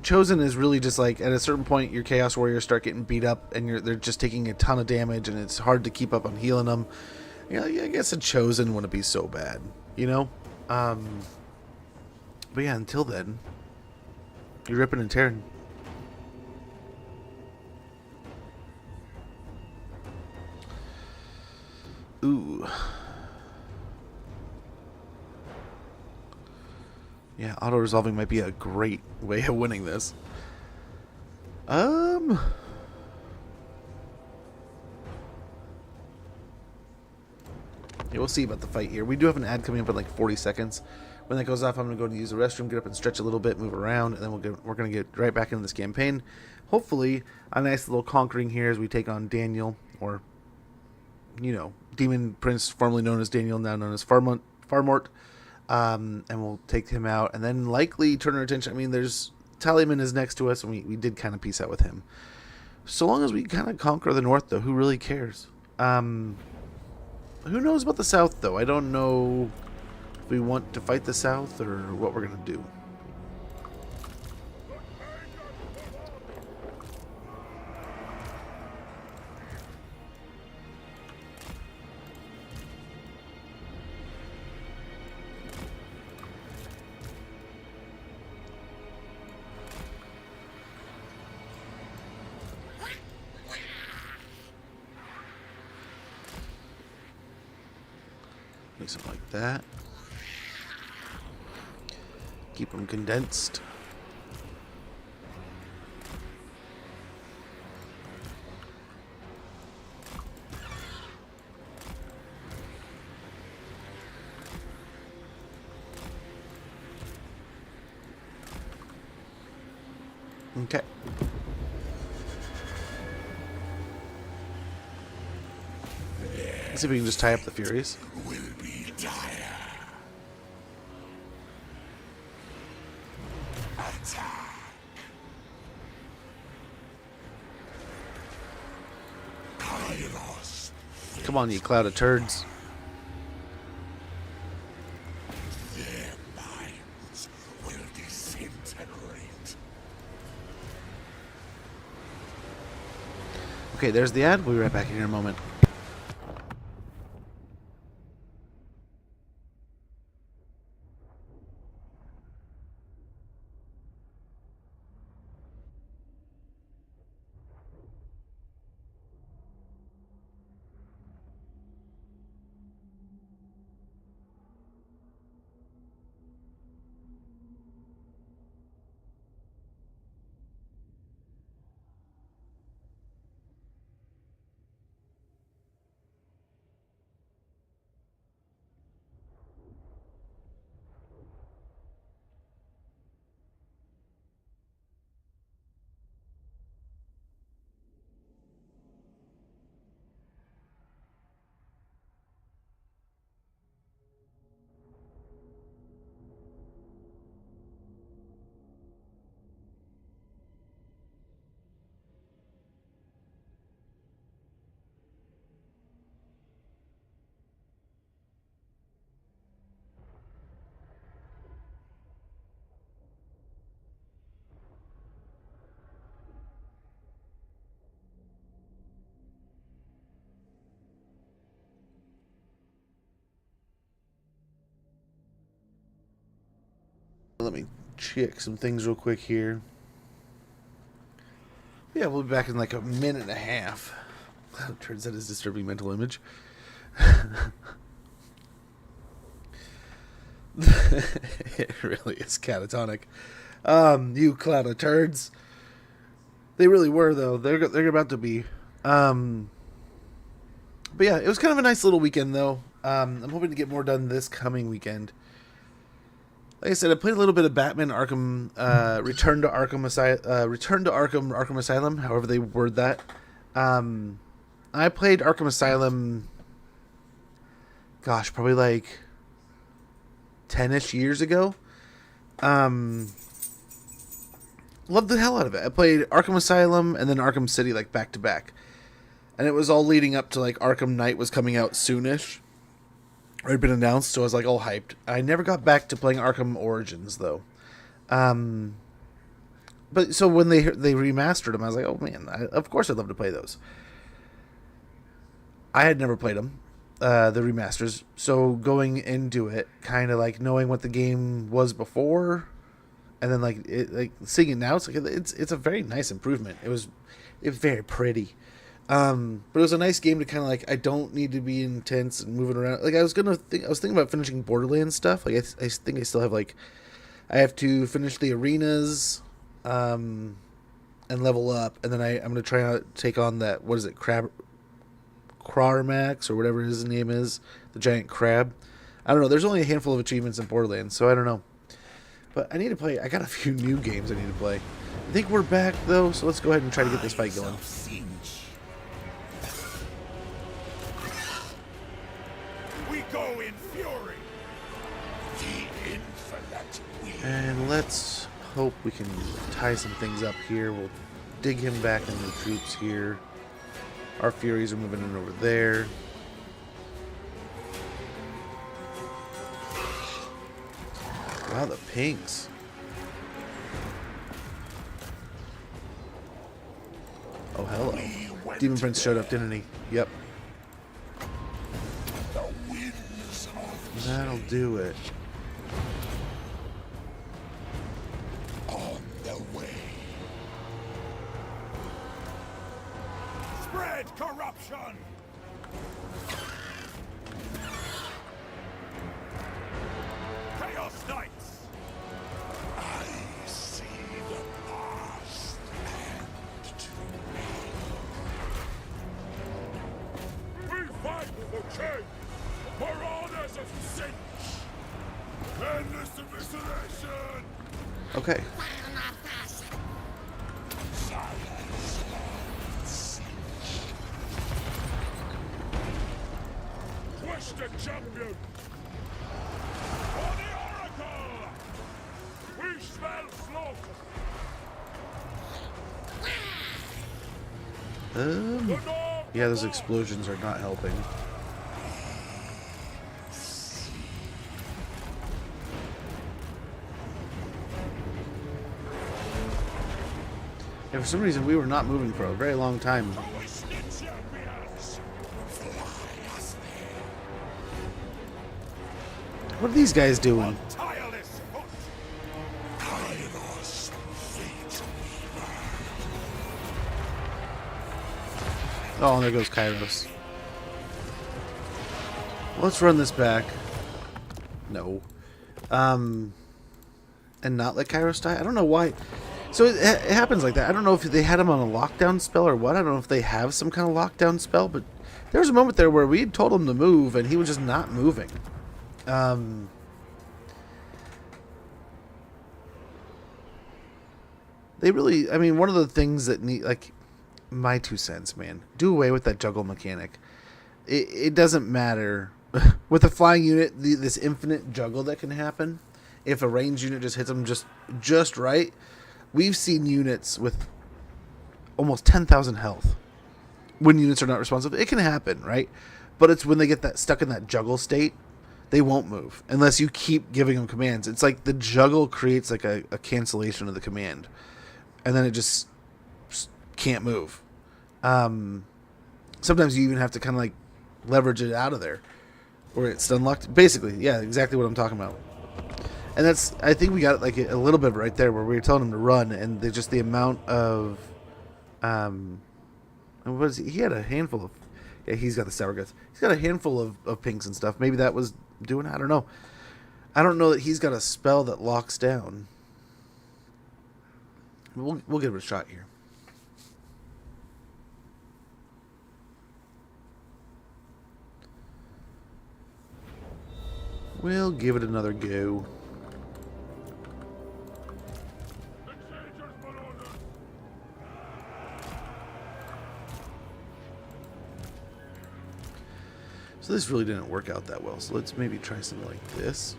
Chosen is really just like at a certain point your Chaos Warriors start getting beat up and they're just taking a ton of damage and it's hard to keep up on healing them. Yeah, I guess a Chosen wouldn't be so bad, you know? But yeah, until then, you're ripping and tearing. Ooh. Yeah, auto-resolving might be a great way of winning this. Yeah, we'll see about the fight here. We do have an ad coming up in like 40 seconds. When that goes off, I'm going to go to use the restroom, get up and stretch a little bit, move around, and then we're going to get right back into this campaign. Hopefully, a nice little conquering here as we take on Daniel, or, you know, Demon Prince, formerly known as Daniel, now known as Farmort. And we'll take him out and then likely turn our attention. I mean, there's Tallyman is next to us and we did kind of peace out with him. So long as we kind of conquer the north, though, who really cares? Who knows about the south, though? I don't know if we want to fight the south or what we're going to do. Something like that. Keep them condensed. Okay. Let's see if we can just tie up the Furies. Come on, you cloud of turds. Their minds will disintegrate. Okay, there's the ad. We'll be right back in here in a moment. let me check some things real quick here. Yeah, we'll be back in like a minute and a half. It turns out it's disturbing mental image. It really is catatonic. You cloud of turds. They really were, though. They're about to be. But yeah, it was kind of a nice little weekend, though. I'm hoping to get more done this coming weekend. Like I said, I played a little bit of Batman Arkham, Return to Arkham Asylum, however they word that. I played Arkham Asylum, gosh, probably like 10-ish years ago. Loved the hell out of it. I played Arkham Asylum and then Arkham City like back to back. And it was all leading up to like Arkham Knight was coming out soonish. Or had been announced, so I was like all hyped. I never got back to playing Arkham Origins though. But so when they remastered them, I was like, oh man, of course I'd love to play those. I had never played them, the remasters. So going into it, kind of like knowing what the game was before, and then like seeing it now, it's like it's a very nice improvement. It was very pretty. But it was a nice game to kind of like, I don't need to be intense and moving around. Like I was thinking about finishing Borderlands stuff. Like I think I still have like, I have to finish the arenas, and level up, and then I'm going to try to take on that, what is it, Crarmax, or whatever his name is, the giant crab. I don't know, there's only a handful of achievements in Borderlands, so I don't know. But I need to play, I got a few new games I need to play. I think we're back though, so let's go ahead and try to get this fight going. We go in fury. And let's hope we can tie some things up here. We'll dig him back in the troops here. Our Furies are moving in over there. Wow, the pinks. Oh, hello. Demon Prince showed up, didn't he? Yep. That'll do it. On the way. Spread corruption. Chaos Knights. I see the past and to We fight for change. Marauders of Tzeentch. Endless evisceration. Okay. Twisted champion. For the Oracle. We smell slaughter. Yeah, those explosions are not helping. And for some reason, we were not moving for a very long time. Twisted champions. What are these guys doing? Tireless foot. Kairos Fateweaver. Oh, and there goes Kairos. Let's run this back. No. And not let Kairos die? I don't know why. So it happens like that. I don't know if they had him on a lockdown spell or what. I don't know if they have some kind of lockdown spell, but there was a moment there where we had told him to move, and he was just not moving. They really, I mean, one of the things that need, like, my 2 cents, man, do away with that juggle mechanic. It doesn't matter. With a flying unit, this infinite juggle that can happen, if a ranged unit just hits them just right. We've seen units with almost 10,000 health when units are not responsive. It can happen, right? But it's when they get that stuck in that juggle state, they won't move unless you keep giving them commands. It's like the juggle creates like a cancellation of the command, and then it just can't move. Sometimes you even have to kind of like leverage it out of there, or it's unlocked. Basically, yeah, exactly what I'm talking about. And that's, I think we got like a little bit of it right there where we were telling him to run, and just the amount of, what was he had a handful of, yeah, he's got the sour guts. He's got a handful of pinks and stuff. Maybe that was doing, I don't know. I don't know that he's got a spell that locks down. We'll give it a shot here. We'll give it another go. So this really didn't work out that well. So let's maybe try something like this.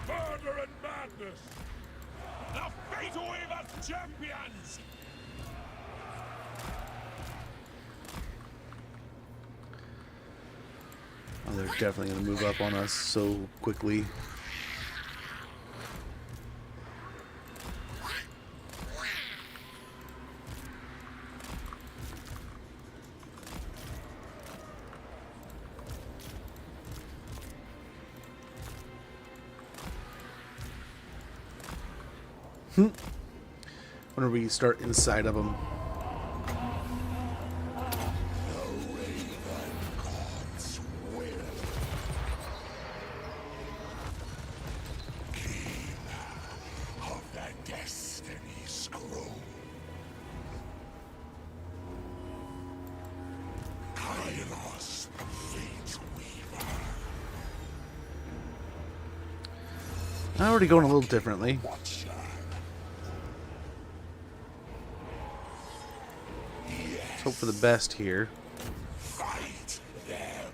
Murder and madness! The Fateweaver champions! Oh, they're definitely going to move up on us so quickly. Whenever we start inside of them. Of the destiny scroll. Kairos Fateweaver. Already going a little differently. Watcher. Let's hope for the best here. Fight them.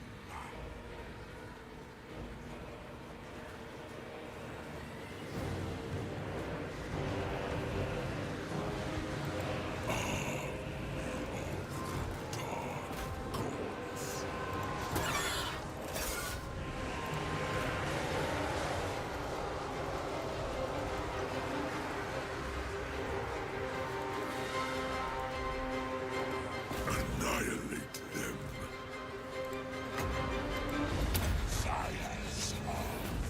Annihilate them. Fires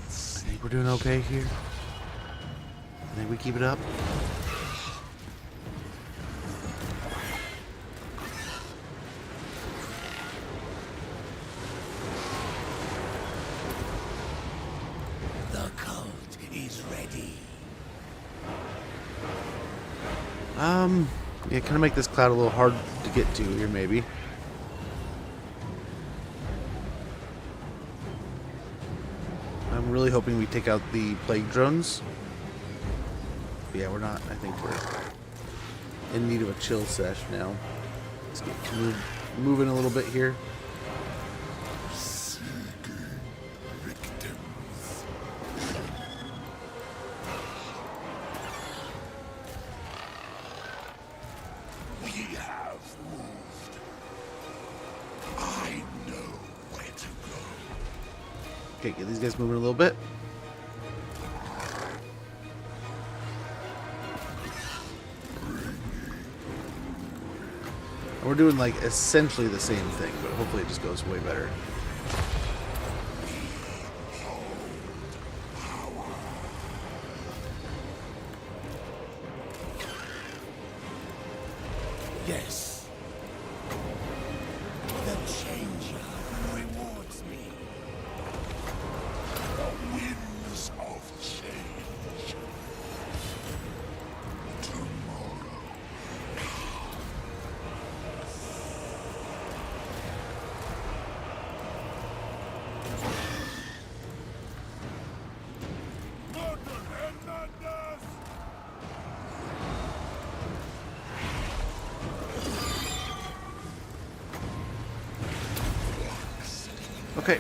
I think we're doing okay here. I think we keep it up. The cult is ready. Yeah, kind of make this cloud a little hard to get to here, maybe. I'm really hoping we take out the plague drones. But yeah, we're not. I think we're in need of a chill sesh now. Let's get moving a little bit here. victims. We have moved. I know where to go. Okay, get these guys moving a little bit. And we're doing like essentially the same thing, but hopefully it just goes way better. Yes. The changer rewards me. The winds of change. Tomorrow. Murder and madness! Okay,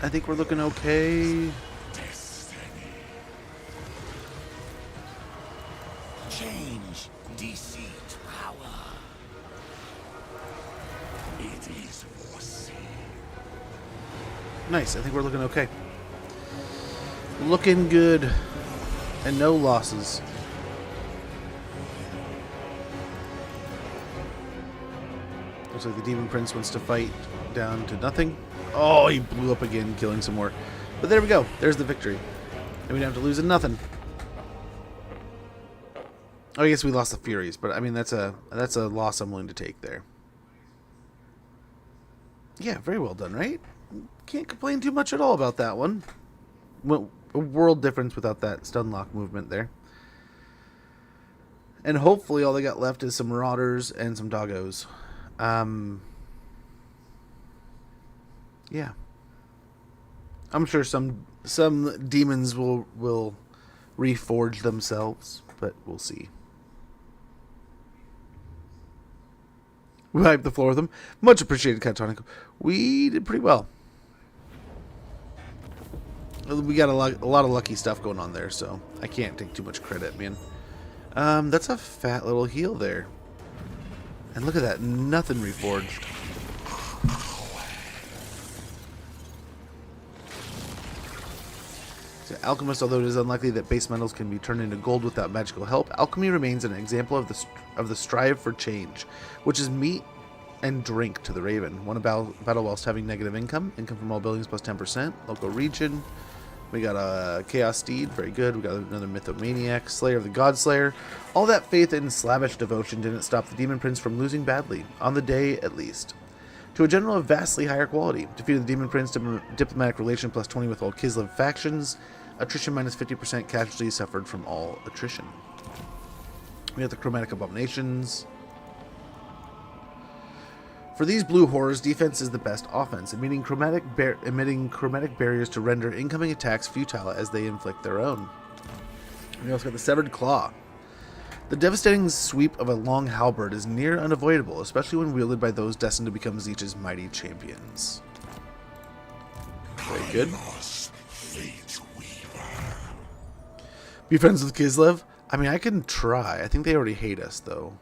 I think we're looking okay. Destiny. Change, deceit, power. It is foreseen. Nice, I think we're looking okay. Looking good. And no losses. Looks like the Demon Prince wants to fight down to nothing. Oh, he blew up again, killing some more. But there we go. There's the victory. And we don't have to lose in nothing. Oh, I guess we lost the Furies, but I mean that's a loss I'm willing to take there. Yeah, very well done, right? Can't complain too much at all about that one. Well, a world difference without that stun lock movement there. And hopefully all they got left is some Marauders and some Doggos. Yeah. I'm sure some demons will reforge themselves, but we'll see. We wiped the floor with them. Much appreciated, Catonic. We did pretty well. We got a lot of lucky stuff going on there, so I can't take too much credit, man. That's a fat little heal there. And look at that, nothing reforged. So alchemist, although it is unlikely that base metals can be turned into gold without magical help, alchemy remains an example of the strive for change, which is meat and drink to the Raven. One battle whilst having negative income from all buildings plus 10%. Local region. We got a Chaos Steed, very good. We got another Mythomaniac, Slayer of the Godslayer. All that faith and slavish devotion didn't stop the Demon Prince from losing badly, on the day at least. To a general of vastly higher quality. Defeated the Demon Prince, diplomatic relation plus 20 with all Kislev factions. Attrition minus 50%, casualties suffered from all attrition. We have the Chromatic Abominations. For these blue horrors, defense is the best offense, emitting chromatic barriers to render incoming attacks futile as they inflict their own. We also got the Severed Claw. The devastating sweep of a long halberd is near unavoidable, especially when wielded by those destined to become Tzeentch's mighty champions. Very good. Kairos Fateweaver. Be friends with Kislev? I mean, I can try. I think they already hate us, though.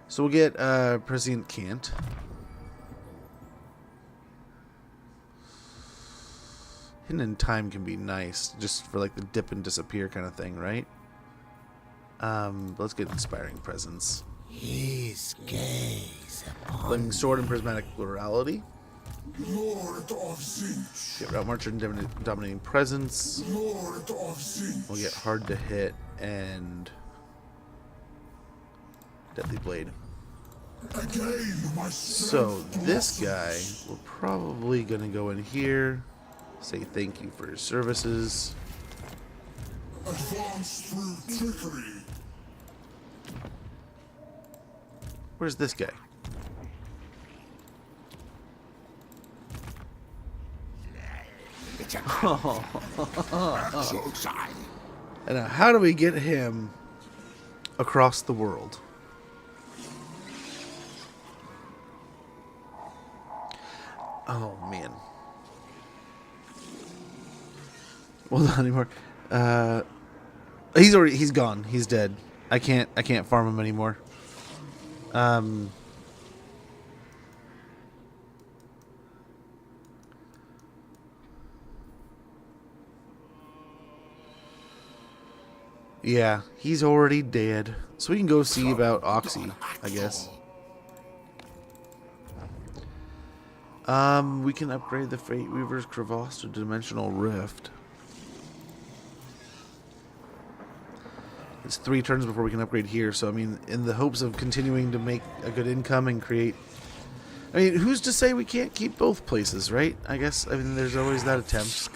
So we'll get Prescient Cant. Hidden in Time can be nice, just for like the dip and disappear kind of thing, right? Let's get Inspiring Presence. His gaze upon Flinging Sword and Prismatic Plurality. Lord of Tzeentch. Get Route Marcher and Dominating Presence. Lord of Tzeentch. We'll get Hard to Hit and Deadly Blade. Again, my So this guy, we're probably gonna go in here, say thank you for your services. advance through trickery. Where's this guy? And now how do we get him across the world? Oh man. Well, not anymore. He's gone. He's dead. I can't farm him anymore. Yeah, he's already dead. So we can go see about Oxy, I guess. We can upgrade the Fateweaver's Crevasse to Dimensional Rift. It's 3 turns before we can upgrade here, so I mean, in the hopes of continuing to make a good income and create... I mean, who's to say we can't keep both places, right? I guess, I mean, there's always that attempt.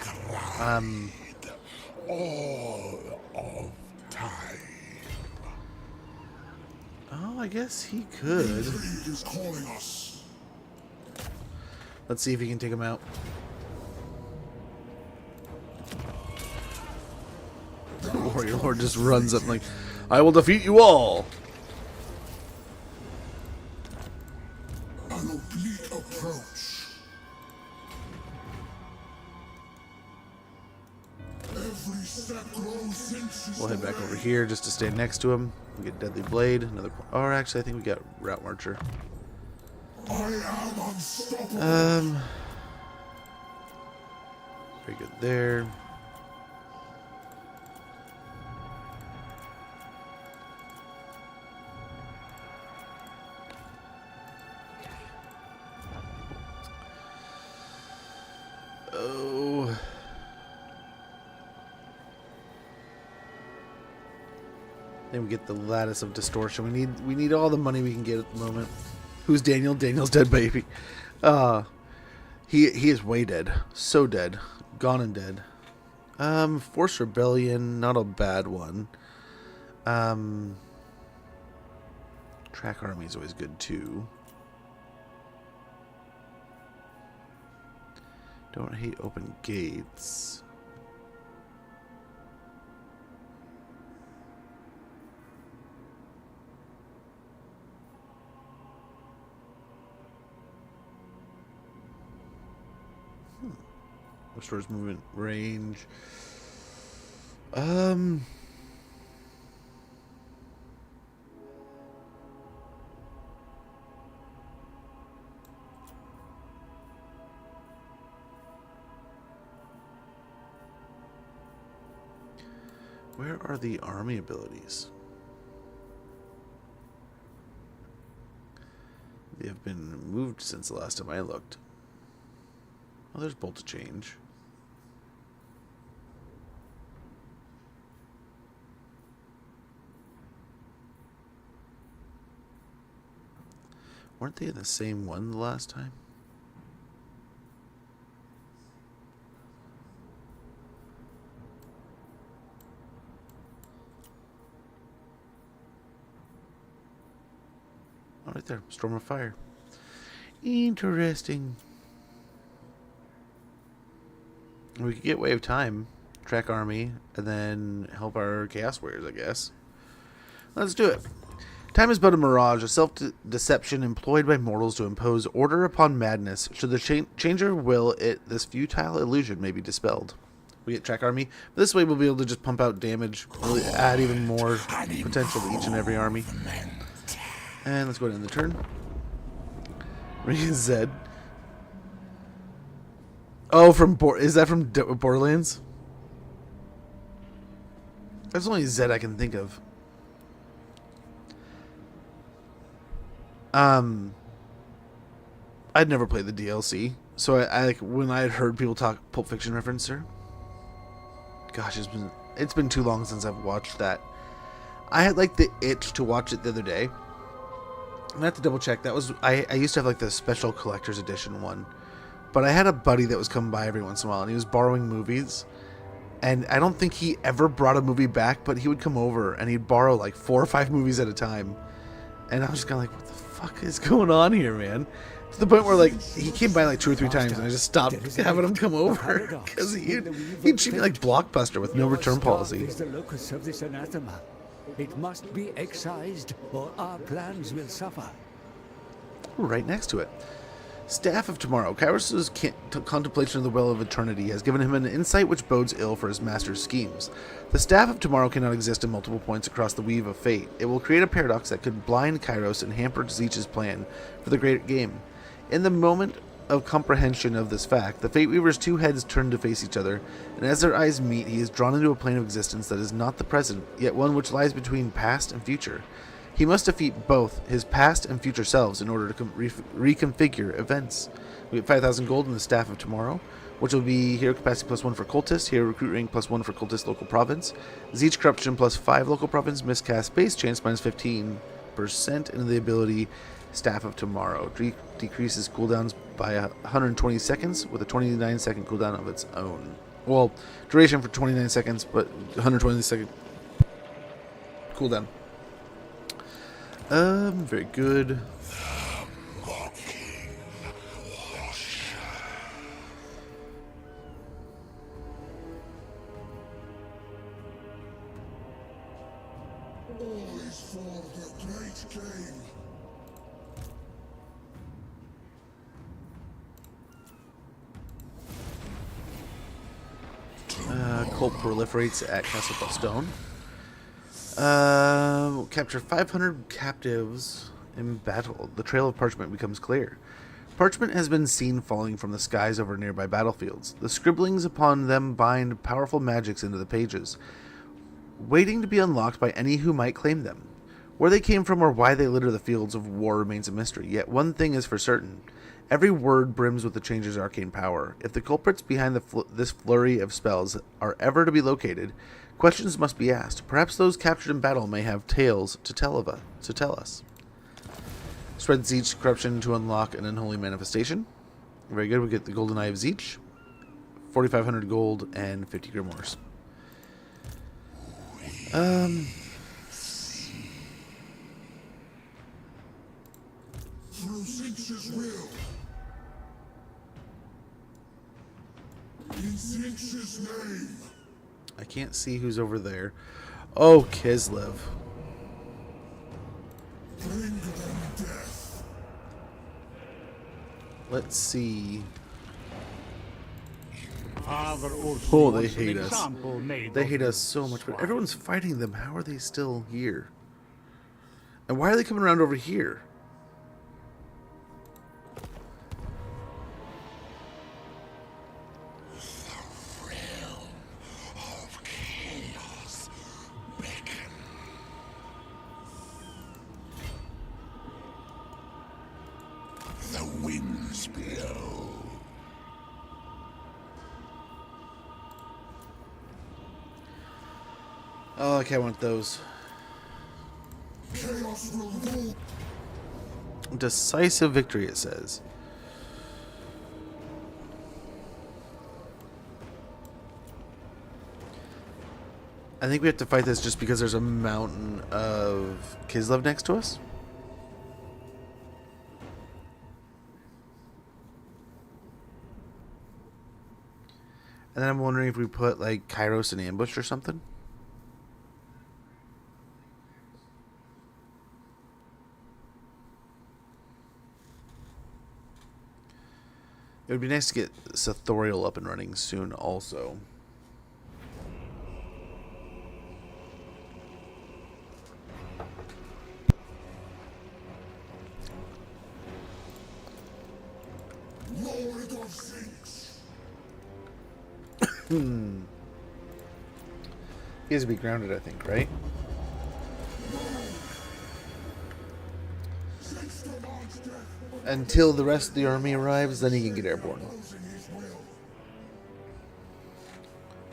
All of time. Oh, I guess he could. Intrigue is calling us. Let's see if he can take him out. The Warrior Lord just runs up like, I will defeat you all! An oblique approach. Every step grows inches. We'll head back over here just to stand next to him. We get Deadly Blade, another... Or actually, I think we got Route Marcher. I am unstoppable. Very good there. And we get the Lattice of Distortion. We need all the money we can get at the moment. Who's Daniel? Daniel's dead, baby. He is way dead. So dead. Gone and dead. Force Rebellion, not a bad one. Track Army is always good too. Don't hate Open Gates. Restores movement range. Where are the army abilities? They have been moved since the last time I looked. Oh, there's Bolt to Change. Weren't they in the same one the last time? Oh, right there. Storm of Fire. Interesting. We could get Wave Time, track Army, and then help our Chaos Warriors, I guess. Let's do it. Time is but a mirage, a self-deception employed by mortals to impose order upon madness. Should the changer will it, this futile illusion may be dispelled. We get track Army. This way we'll be able to just pump out damage, really add even more potential to each and every army. And let's go ahead and end the turn. Ring Zed. Oh, is that from Borderlands? That's the only Zed I can think of. I'd never played the DLC, so I like when I had heard people talk Pulp Fiction referencer. Gosh, it's been too long since I've watched that. I had like the itch to watch it the other day. I have to double check. That was I used to have like the special collector's edition one, but I had a buddy that was coming by every once in a while, and he was borrowing movies. And I don't think he ever brought a movie back, but he would come over and he'd borrow like 4 or 5 movies at a time. And I was just kind of like, what the fuck is going on here, man? To the point where like he came by like 2 or 3 times, and I just stopped having him come over because he'd treat me like Blockbuster with no return policy. Is the locus of this anathema. It must be excised, or our plans will suffer. We're right next to it. Staff of Tomorrow. Kairos' contemplation of the Well of Eternity has given him an insight which bodes ill for his master's schemes. The Staff of Tomorrow cannot exist in multiple points across the weave of fate. It will create a paradox that could blind Kairos and hamper Tzeentch's plan for the great game. In the moment of comprehension of this fact, the Fateweaver's 2 heads turn to face each other, and as their eyes meet, he is drawn into a plane of existence that is not the present, yet one which lies between past and future. He must defeat both his past and future selves in order to reconfigure events. We get 5,000 gold in the Staff of Tomorrow, which will be hero capacity +1 for cultists, hero recruit rank +1 for cultist local province, Tzeentch corruption +5 local province, miscast base chance -15%, and the ability Staff of Tomorrow decreases cooldowns by 120 seconds with a 29-second cooldown of its own. Well, duration for 29 seconds, but 120-second cooldown. Very good. All is for the great game. Cult proliferates at Castle Bustone. Capture 500 captives in battle. The trail of parchment becomes clear. Parchment has been seen falling from the skies over nearby battlefields. The scribblings upon them bind powerful magics into the pages, waiting to be unlocked by any who might claim them. Where they came from or why they litter the fields of war remains a mystery, yet one thing is for certain. Every word brims with the changer's arcane power. If the culprits behind this flurry of spells are ever to be located, Questions must be asked. Perhaps those captured in battle may have tales to tell us. Spread Tzeentch corruption to unlock an unholy manifestation. Very good. We get the Golden Eye of Tzeentch. 4,500 gold and 50 grimoires. Through Tzeentch's will. In Tzeentch's name. I can't see who's over there. Oh, Kislev. Bring them death. Let's see. Father Ursul Oh, they wants an hate us. example made They of hate them. us so much, but everyone's fighting them. How are they still here? And why are they coming around over here? Of chaos beckon. The winds blow. Oh, okay, I want those. Chaos will rule. Decisive victory, it says. I think we have to fight this just because there's a mountain of Kislev next to us. And then I'm wondering if we put, like, Kairos in ambush or something. It would be nice to get Sathoriel up and running soon also. Lord of Tzeentch. He has to be grounded, I think, right? Tzeentch demands death. Until the rest of the army arrives, then he can get airborne. Opposing his will.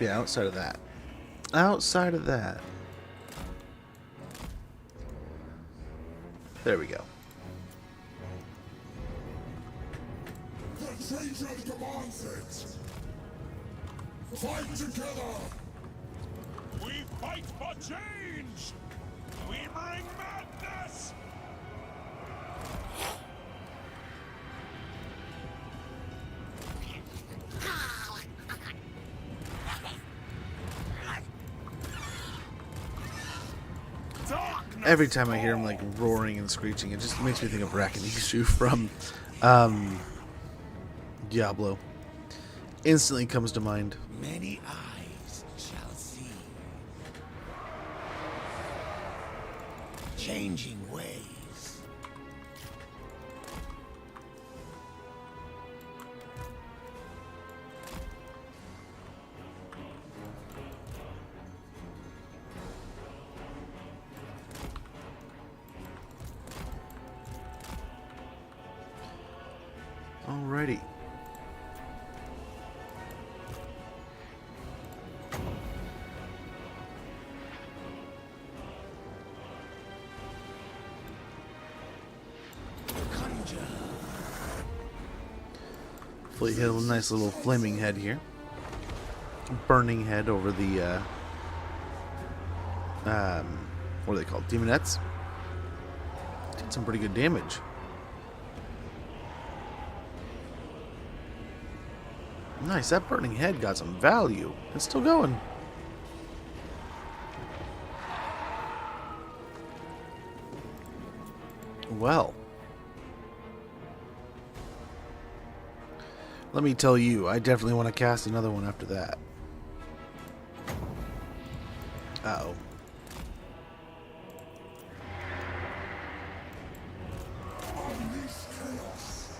Yeah, outside of that. Outside of that. There we go. The traitor demands it. Fight together. We fight for change! We bring madness! Every time I hear him like roaring and screeching, it just makes me think of Rakanishu from Diablo. Instantly comes to mind. Many eyes shall see. Changing ways. Alrighty. Hopefully hit a nice little flaming head here. Burning head over the what are they called? Demonettes. Did some pretty good damage. Nice, that burning head got some value. It's still going. Well. Let me tell you, I definitely want to cast another one after that. Uh-oh. Unleash chaos.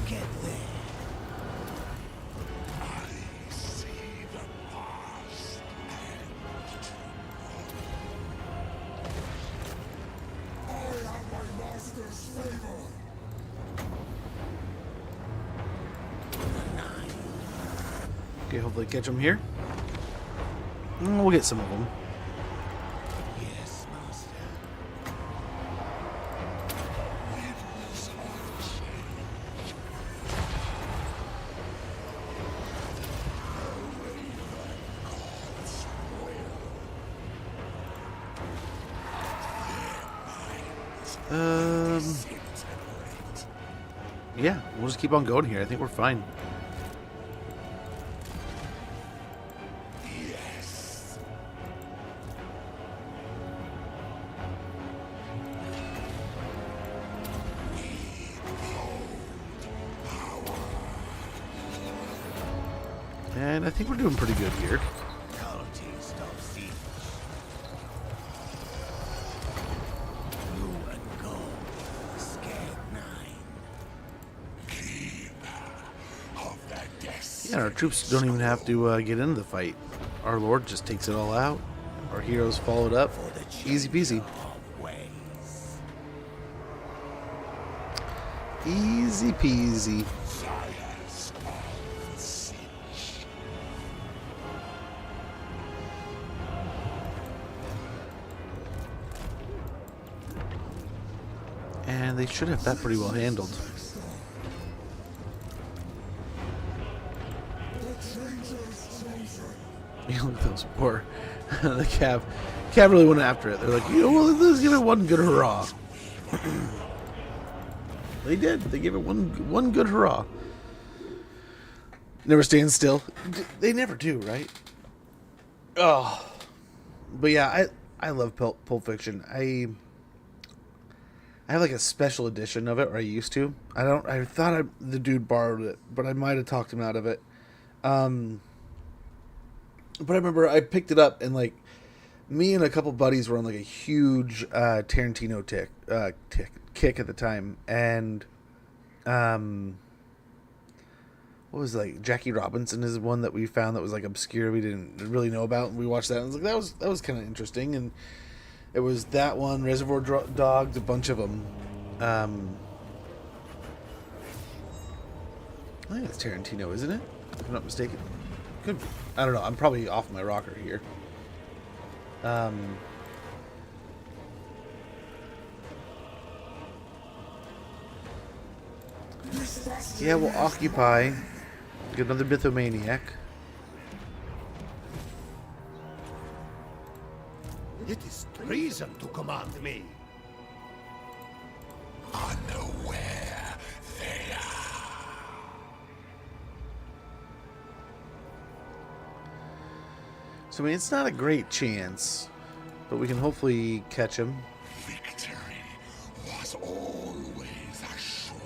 Get there. I see the past and Okay, hopefully catch them here. We'll get some of them. Yes, master. Yeah, we'll just keep on going here. I think we're fine. And I think we're doing pretty good here. Cultist of Tzeentch. Blue and gold. Scared nine. Of the death. Yeah, our troops don't even have to get into the fight. Our Lord just takes it all out. Our heroes followed up. Easy peasy. Of ways. Easy peasy. Science of Tzeentch. And they should have that pretty well handled. You look at those poor the Cav really went after it. They're like, you know, well, let's give it one good hurrah. They did. They gave it one good hurrah. Never stand still. They never do, right? Oh, but yeah, I love Pulp Fiction. I have like a special edition of it, or I used to. I thought the dude borrowed it, but I might have talked him out of it. But I remember I picked it up and like me and a couple buddies were on like a huge Tarantino kick at the time, and what was it, like Jackie Robinson is one that we found that was like obscure, we didn't really know about, and we watched that and was like that was kind of interesting. And it was that one, Reservoir Dogs, a bunch of them. I think it's Tarantino, isn't it? If I'm not mistaken. Could be. I don't know. I'm probably off my rocker here. Yeah, we'll occupy. Get another Mythomaniac. It is treason to command me. Unaware they are. So, I mean, it's not a great chance, but we can hopefully catch him. Victory was always assured.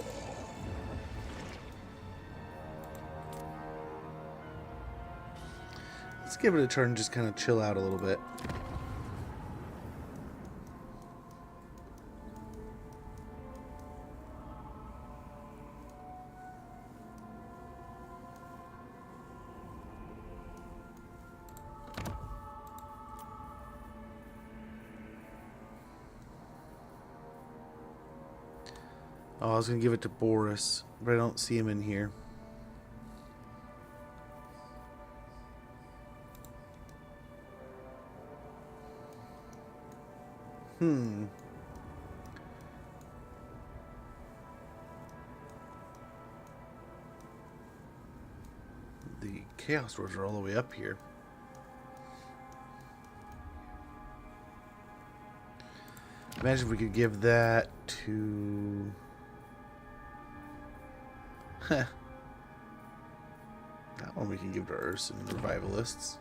Let's give it a turn, just kind of chill out a little bit. Oh, I was going to give it to Boris, but I don't see him in here. The Chaos Dwarves are all the way up here. Imagine if we could give that to... That one we can give to Urson Revivalists.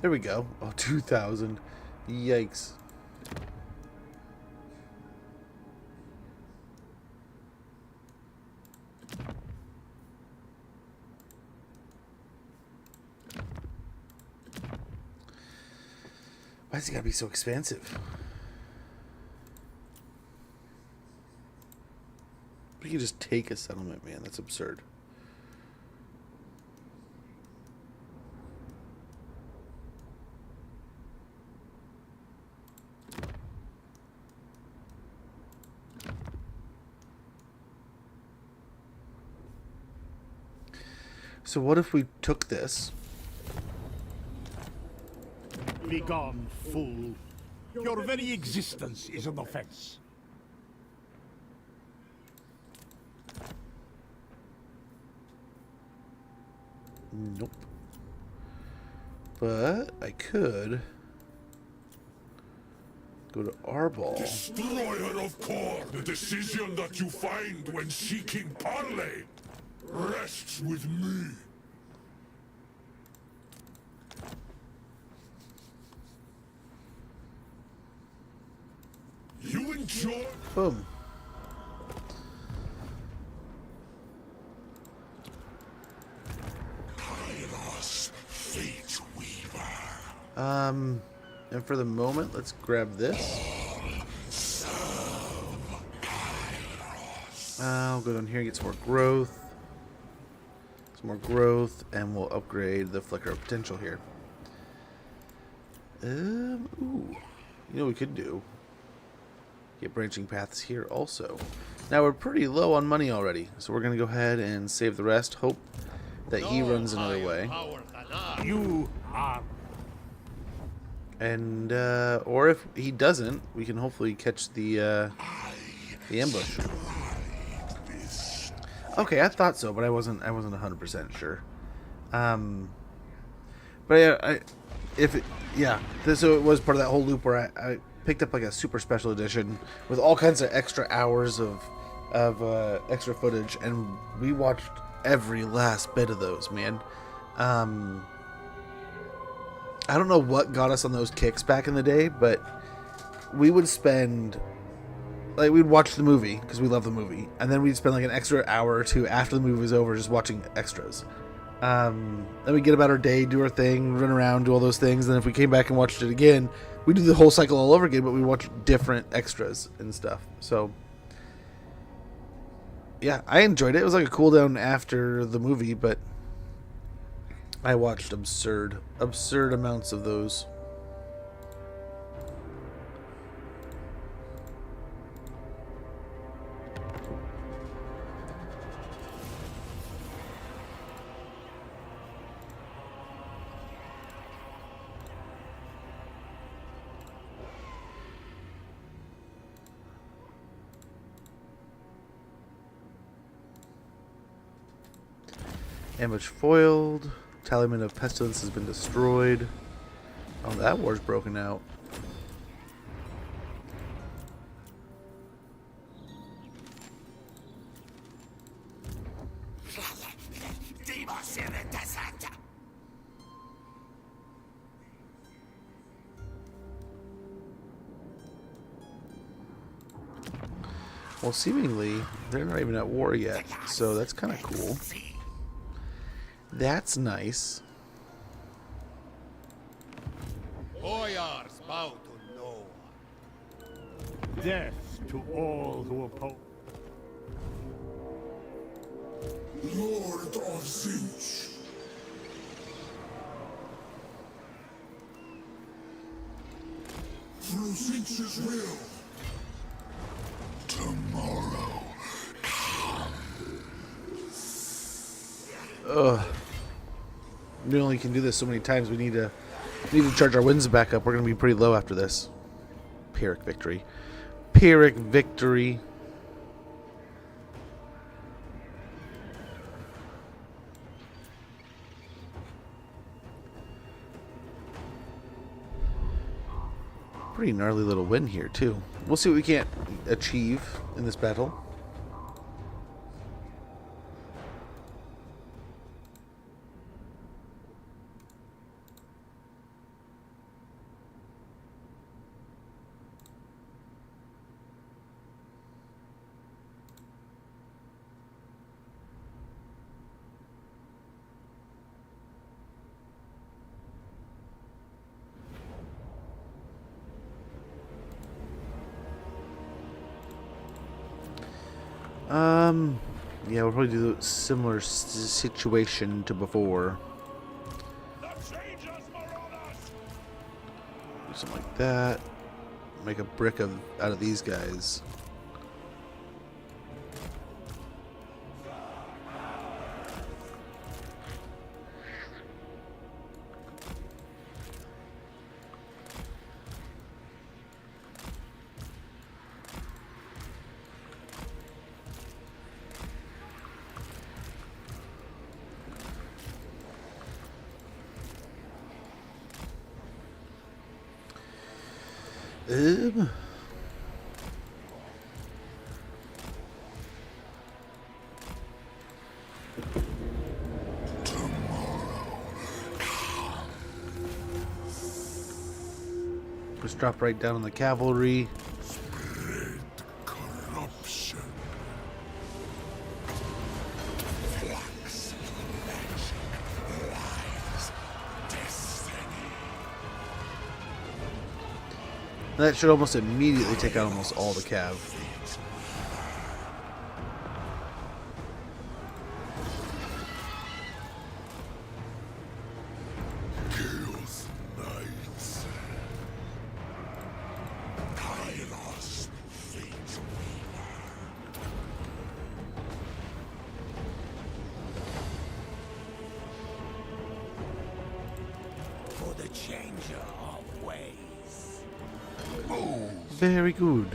There we go. Oh, 2,000. Yikes. Why's it gotta be so expensive? We can just take a settlement, man. That's absurd. So what if we took this? Begone, fool. Your very existence is an offense. Nope. But I could go to Arbol. Destroyer of core, the decision that you find when seeking parley rests with me. You enjoy. Boom. Kairos Fateweaver. And for the moment, let's grab this. I'll go down here and get some more growth. Some more growth, and we'll upgrade the flicker of potential here. Ooh. You know what we could do? Get branching paths here also. Now we're pretty low on money already, so we're going to go ahead and save the rest. Hope that he runs another way. You are... And, or if he doesn't, we can hopefully catch the ambush. Okay, I thought so, but I wasn't 100% sure. But yeah, so it was part of that whole loop where I picked up like a super special edition with all kinds of extra hours of extra footage, and we watched every last bit of those, man. I don't know what got us on those kicks back in the day, but we would spend, like, we'd watch the movie because we love the movie, and then we'd spend like an extra hour or two after the movie was over just watching extras. Then we'd get about our day, do our thing, run around, do all those things. Then if we came back and watched it again, we'd do the whole cycle all over again, but we watch different extras and stuff. So yeah, I enjoyed it. It was like a cool down after the movie, but I watched absurd amounts of those. Ambush foiled. Talisman of Pestilence has been destroyed. Oh, that war's broken out. Well, seemingly, they're not even at war yet, so that's kind of cool. That's nice. Death to all who oppose. Lord of Tzeentch. Through Tzeentch's will. Tomorrow. Ugh. We only can do this so many times. We need to charge our wins back up. We're going to be pretty low after this. Pyrrhic victory. Pyrrhic victory. Pretty gnarly little win here, too. We'll see what we can't achieve in this battle. Yeah, we'll probably do a similar situation to before. The changes, Marauders! Do something like that. Make a brick out of these guys. Um, Just drop right down on the cavalry. Spread corruption. Flux, magic, lies, destiny. That should almost immediately take out almost all the cav. Chaos Knights. Kairos Fateweaver. For the changer of ways. Very good.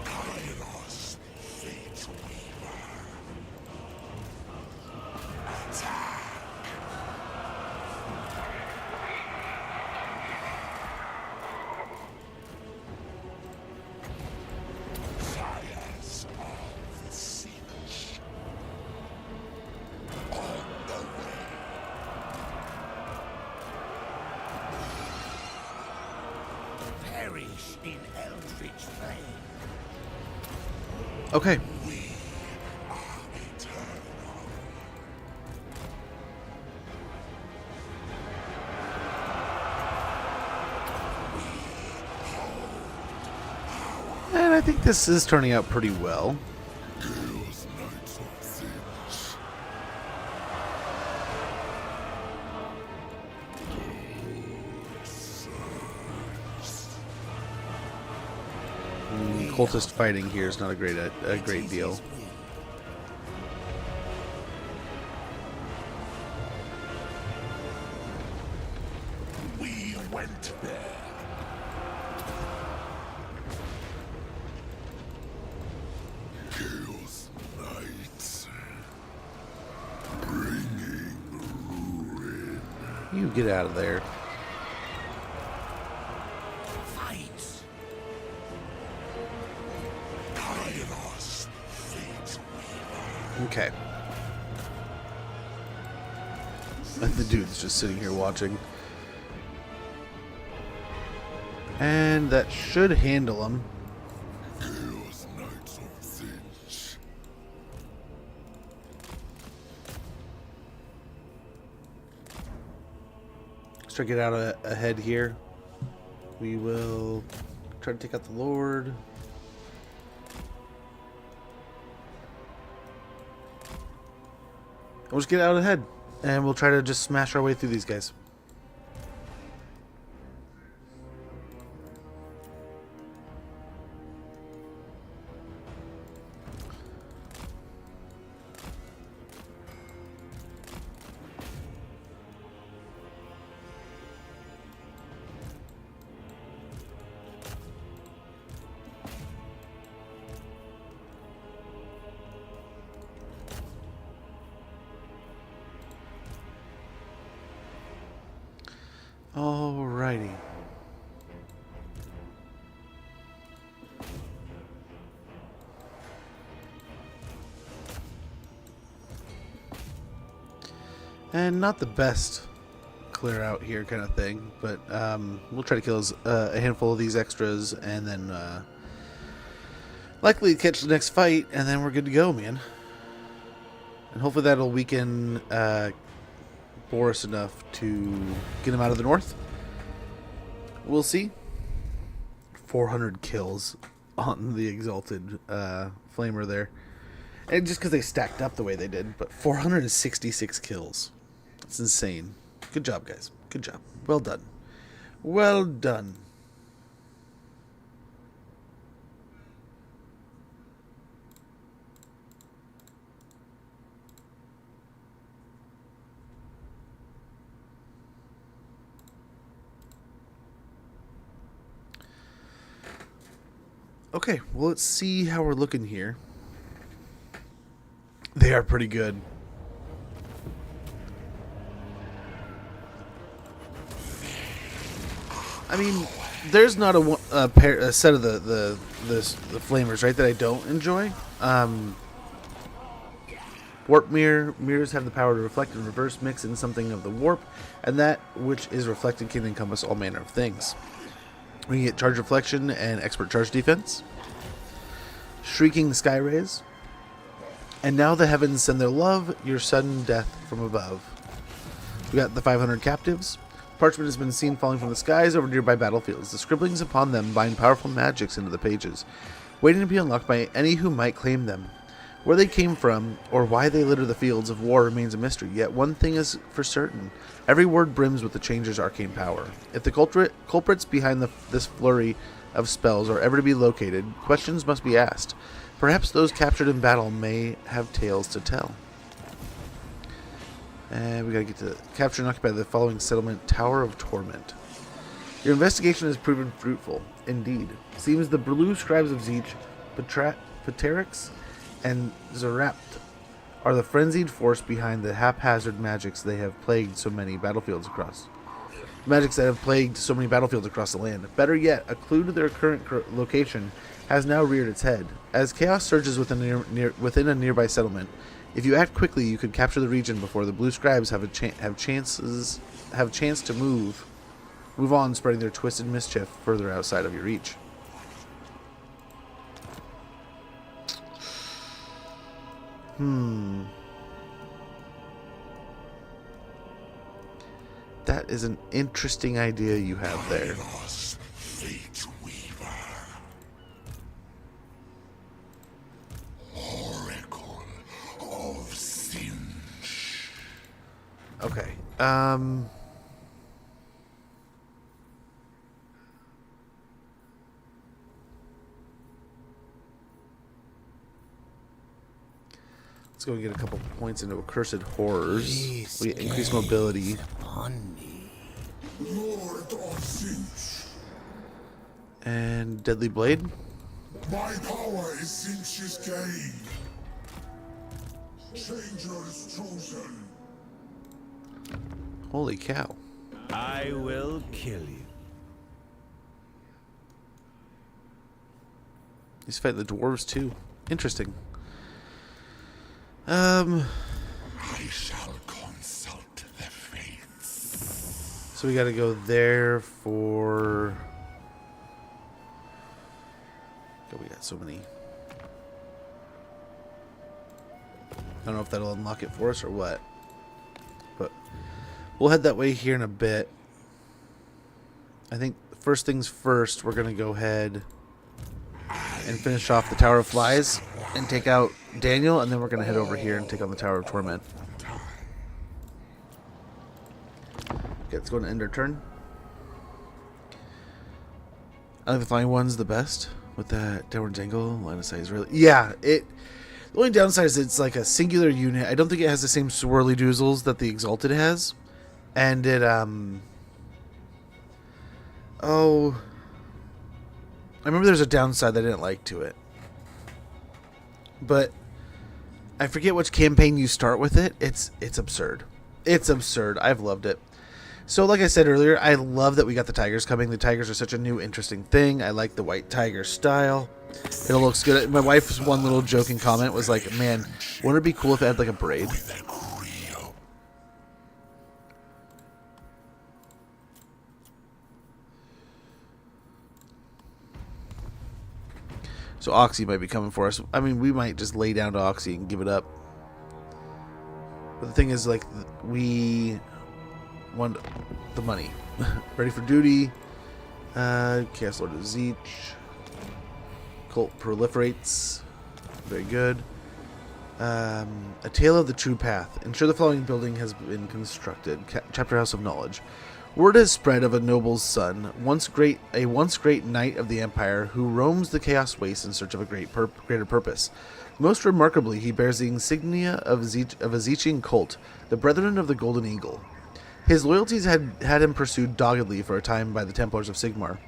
Kairos Fateweaver. Fires of Tzeentch. On the way. Perish in eldritch flame. Okay. We are eternal. And I think this is turning out pretty well. Chaos Knights of Tzeentch. Cultist fighting here is not a great deal. We went there. Chaos Knights. Bringing ruin. You get out of there. Fight. Kairos Fateweaver. Okay. And the dude's just sitting here watching. And that should handle him. Chaos Knights of Tzeentch. Let's try to get out ahead here. We will try to take out the Lord. We'll just get out ahead. And we'll try to just smash our way through these guys. Alrighty. And not the best clear out here kind of thing, but we'll try to kill a handful of these extras and then likely catch the next fight, and then we're good to go, man. And hopefully that'll weaken Boris enough to get him out of the north. We'll see. 400 kills on the Exalted Flamer there. And just because they stacked up the way they did, but 466 kills. That's insane. Good job, guys. Good job. Well done. Well done. Okay, well, let's see how we're looking here. They are pretty good. I mean, there's not a set of the flamers, right, that I don't enjoy. Warp mirrors have the power to reflect and reverse mix in something of the warp, and that which is reflected can encompass all manner of things. We can get charge reflection and expert charge defense, shrieking sky rays, and now the heavens send their love, your sudden death from above. We got the 500 captives. Parchment has been seen falling from the skies over nearby battlefields. The scribblings upon them bind powerful magics into the pages, waiting to be unlocked by any who might claim them. Where they came from, or why they litter the fields of war remains a mystery, yet one thing is for certain. Every word brims with the changer's arcane power. If the culprits behind this flurry of spells are ever to be located, questions must be asked. Perhaps those captured in battle may have tales to tell. And we gotta get to capture and occupy the following settlement, Tower of Torment. Your investigation has proven fruitful, indeed. Seems the blue scribes of Tzeentch, Pteryx, and Zerapt are the frenzied force behind the haphazard magics they have plagued so many battlefields across. Magics that have plagued so many battlefields across the land. Better yet, a clue to their current location has now reared its head. As chaos surges within a nearby settlement, if you act quickly, you could capture the region before the blue scribes have chance to move on, spreading their twisted mischief further outside of your reach. That is an interesting idea you have there. Kairos Fateweaver. Oracle of Tzeentch. Okay. Let's go and get a couple points into Accursed Horrors. We get increased mobility. Lord of Tzeentch. And Deadly Blade. My power is Tzeentch's gain. Changers chosen. Holy cow. I will kill you. He's fighting the dwarves too. Interesting. I shall consult the fates. So we gotta go there for... Oh, we got so many. I don't know if that'll unlock it for us or what. But we'll head that way here in a bit. I think first things first, we're gonna go ahead and finish off the Tower of Flies and take out Daniel, and then we're going to head over here and take on the Tower of Torment. Okay, let's go and end our turn. I think the flying one's the best with that downwards angle. Line of sight is really... Yeah, the only downside is it's like a singular unit. I don't think it has the same swirly doozles that the Exalted has. And it, Oh... I remember there's a downside that I didn't like to it. But I forget which campaign you start with it. It's absurd. It's absurd. I've loved it. So like I said earlier, I love that we got the tigers coming. The tigers are such a new, interesting thing. I like the white tiger style. It looks good. My wife's one little joking comment was like, man, wouldn't it be cool if it had like a braid? So Oxy might be coming for us. I mean, we might just lay down to Oxy and give it up. But the thing is, like, we want the money. Ready for duty. Chaos Lord of Tzeentch. Cult proliferates. Very good. A Tale of the True Path. Ensure the following building has been constructed. Chapter House of Knowledge. Word has spread of a noble's son, a once great knight of the Empire, who roams the chaos waste in search of a greater purpose. Most remarkably, he bears the insignia of a Tzeentchian cult, the Brethren of the Golden Eagle. His loyalties had him pursued doggedly for a time by the Templars of Sigmar.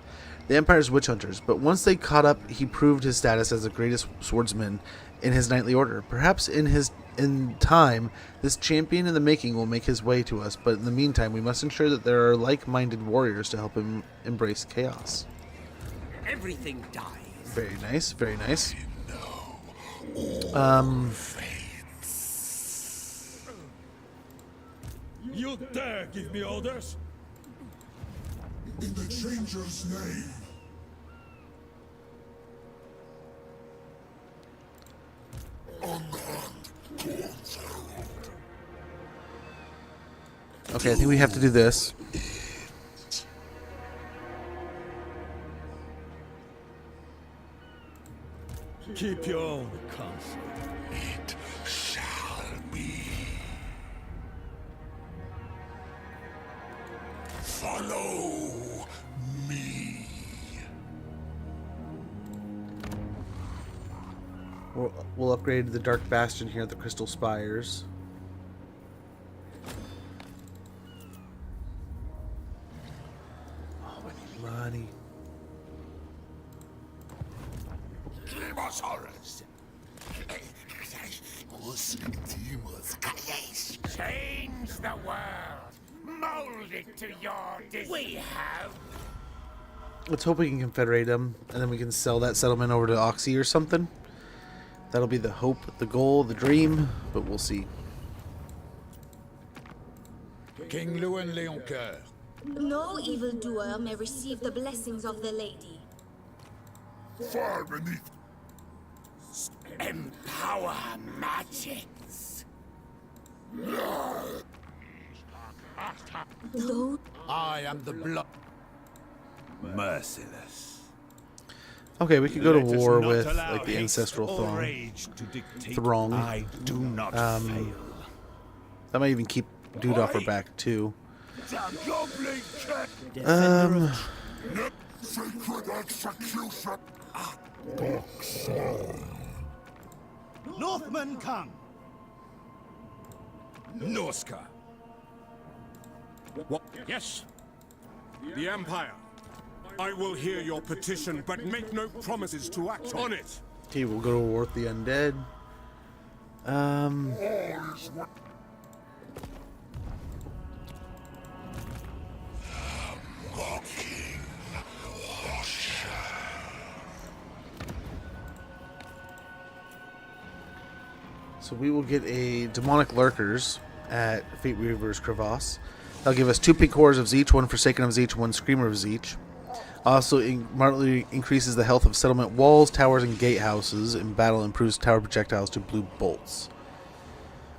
the Empire's witch hunters, but once they caught up, he proved his status as the greatest swordsman in his knightly order. Perhaps in time, this champion in the making will make his way to us, but in the meantime, we must ensure that there are like-minded warriors to help him embrace chaos. Everything dies. Very nice, very nice. You dare give me orders? In the Changer's name. Okay, I think we have to do this. Keep your own counsel. It shall be. Follow me. We'll upgrade the Dark Bastion here at the Crystal Spires. Oh, I need money. Change the world. Mold it to your design. We have. Let's hope we can confederate them, and then we can sell that settlement over to Oxy or something. That'll be the hope, the goal, the dream, but we'll see. King Lewin Leoncoeur. No evildoer may receive the blessings of the lady. Far beneath. Empower magics. Though I am the blood. Merciless. Okay, we could go to Let us war not with allow like the haste ancestral or throng. rage to dictate. Throng. I do not fail. That might even keep Dude off her back too. Defender of Sacred execution. Northmen come. Norska. What? Yes. The Empire. I will hear your petition, but make no promises to act on it. Okay, we'll go to war with the undead. So we will get a Demonic Lurkers at Fateweaver's Crevasse. That'll give us 2 pink cores of Tzeentch, 1 Forsaken of Tzeentch, 1 Screamer of Tzeentch. Also moderately increases the health of settlement walls, towers, and gatehouses. In battle, improves tower projectiles to blue bolts.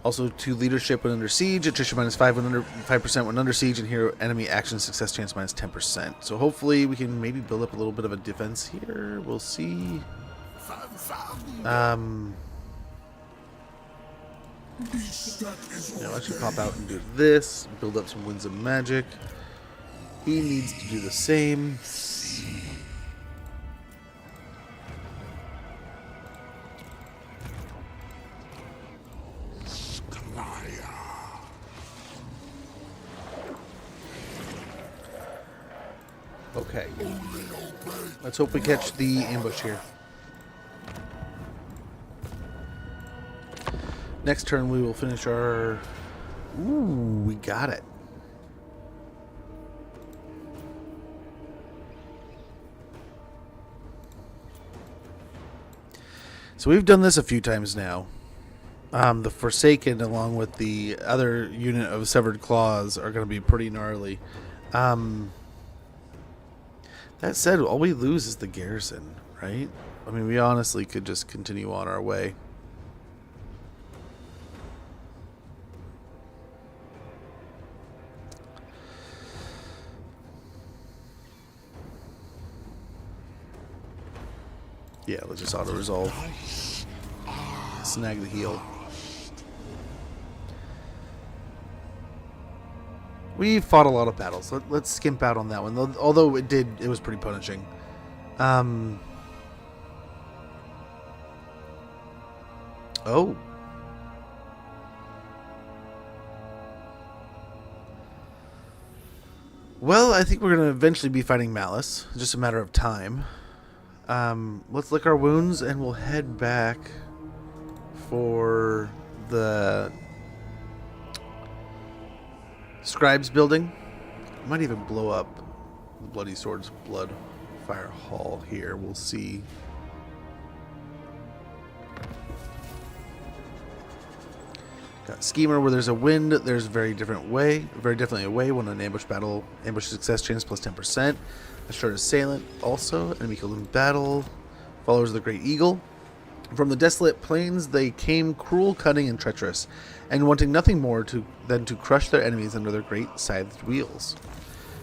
Also, 2 leadership when under siege, attrition -5 when under 5% when under siege, and hero enemy action success chance -10%. So hopefully we can maybe build up a little bit of a defense here. We'll see. Yeah, let's just pop out and do this. Build up some winds of magic. He needs to do the same. Okay. Let's hope we catch the ambush here. Next turn we will finish our... Ooh, we got it. So we've done this a few times now. The Forsaken, along with the other unit of Severed Claws, are going to be pretty gnarly. That said, all we lose is the garrison, right? I mean, we honestly could just continue on our way. Yeah, let's just auto-resolve. Snag the heal. We fought a lot of battles. Let's skimp out on that one. Although it was pretty punishing. Oh. Well, I think we're going to eventually be fighting Malice. It's just a matter of time. Let's lick our wounds and we'll head back for the Scribes building. Might even blow up the Bloody Sword's Blood Fire Hall here. We'll see. Got Schemer where there's a wind, there's very definitely a way when an ambush battle, ambush success chance plus 10%. Assured Assailant also, enemy killed in battle, followers of the Great Eagle. From the desolate plains they came cruel, cunning, and treacherous, and wanting nothing more than to crush their enemies under their great scythed wheels.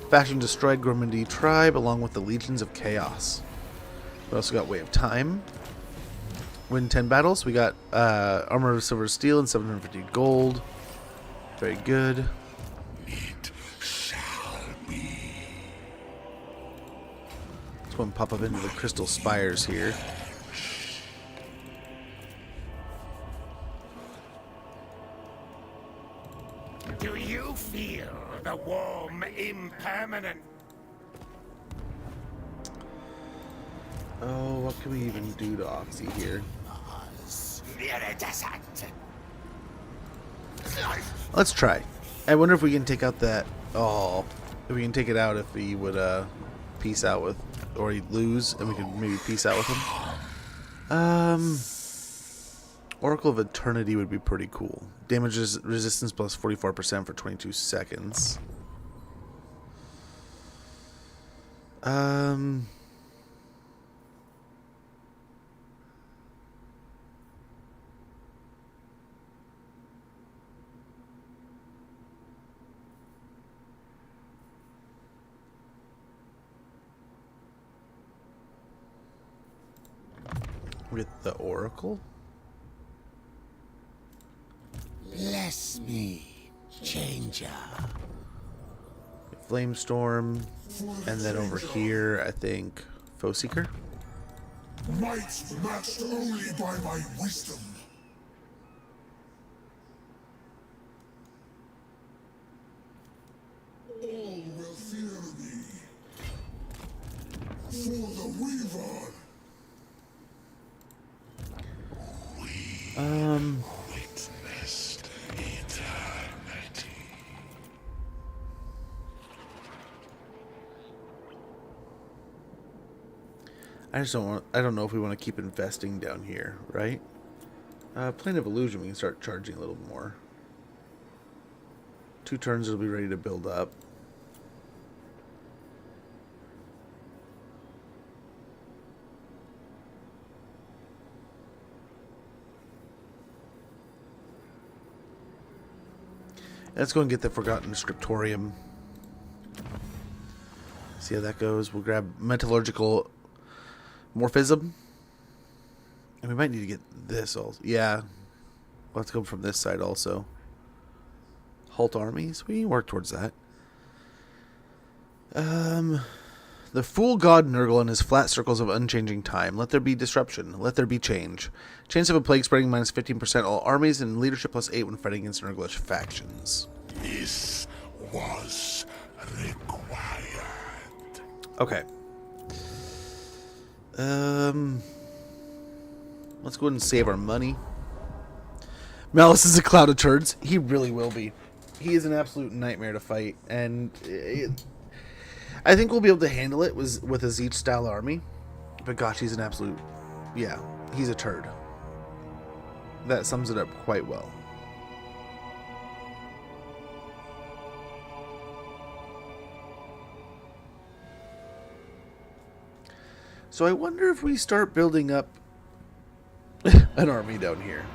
Faction destroyed Gormandy tribe along with the legions of chaos. We also got Way of Time. Win 10 battles. We got Armor of Silver Steel and 750 gold. Very good. It shall be. Let's go and pop up into the Crystal Spires here. Do you feel the warm impermanent? Oh, what can we even do to Oxy here? Let's try. I wonder if we can take out that... Oh, if we can take it out if he would peace out with... Or he'd lose, and we could maybe peace out with him. Oracle of Eternity would be pretty cool. Damage resistance plus 44% for 22 seconds. With the Oracle? Bless me, changer. Flamestorm, and then over here, I think, Foe Seeker. Might matched only by my wisdom. All will fear me. For the Weaver. Witnessed eternity. I don't know if we want to keep investing down here, right? Plane of Illusion, we can start charging a little more. 2 turns, it'll be ready to build up. Let's go and get the Forgotten Scriptorium. See how that goes. We'll grab Metallurgical Morphism. And we might need to get this also. Yeah. We'll have to come from this side also. Halt armies. We can work towards that. The Fool God Nurgle and his flat circles of unchanging time. Let there be disruption. Let there be change. Chance of a plague spreading minus 15% all armies and leadership plus 8 when fighting against Nurglish factions. This was required. Okay. Let's go ahead and save our money. Malice is a cloud of turds. He really will be. He is an absolute nightmare to fight, and I think we'll be able to handle it with a Tzeentch style army. But gosh, he's an absolute, yeah, he's a turd. That sums it up quite well. So I wonder if we start building up an army down here.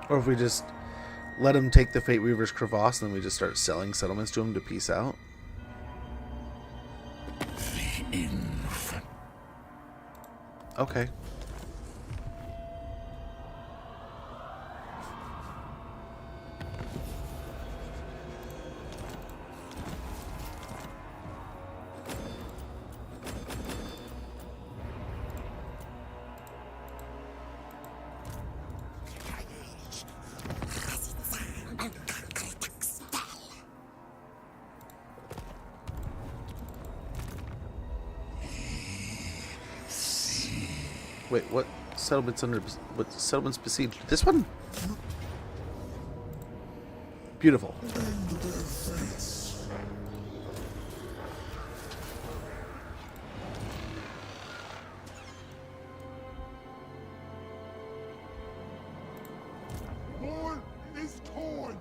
Or if we just let him take the Fateweaver's crevasse and then we just start selling settlements to him to peace out. The infant. Okay. Wait, what settlements under... What settlements besieged? This one? Beautiful. More is torn.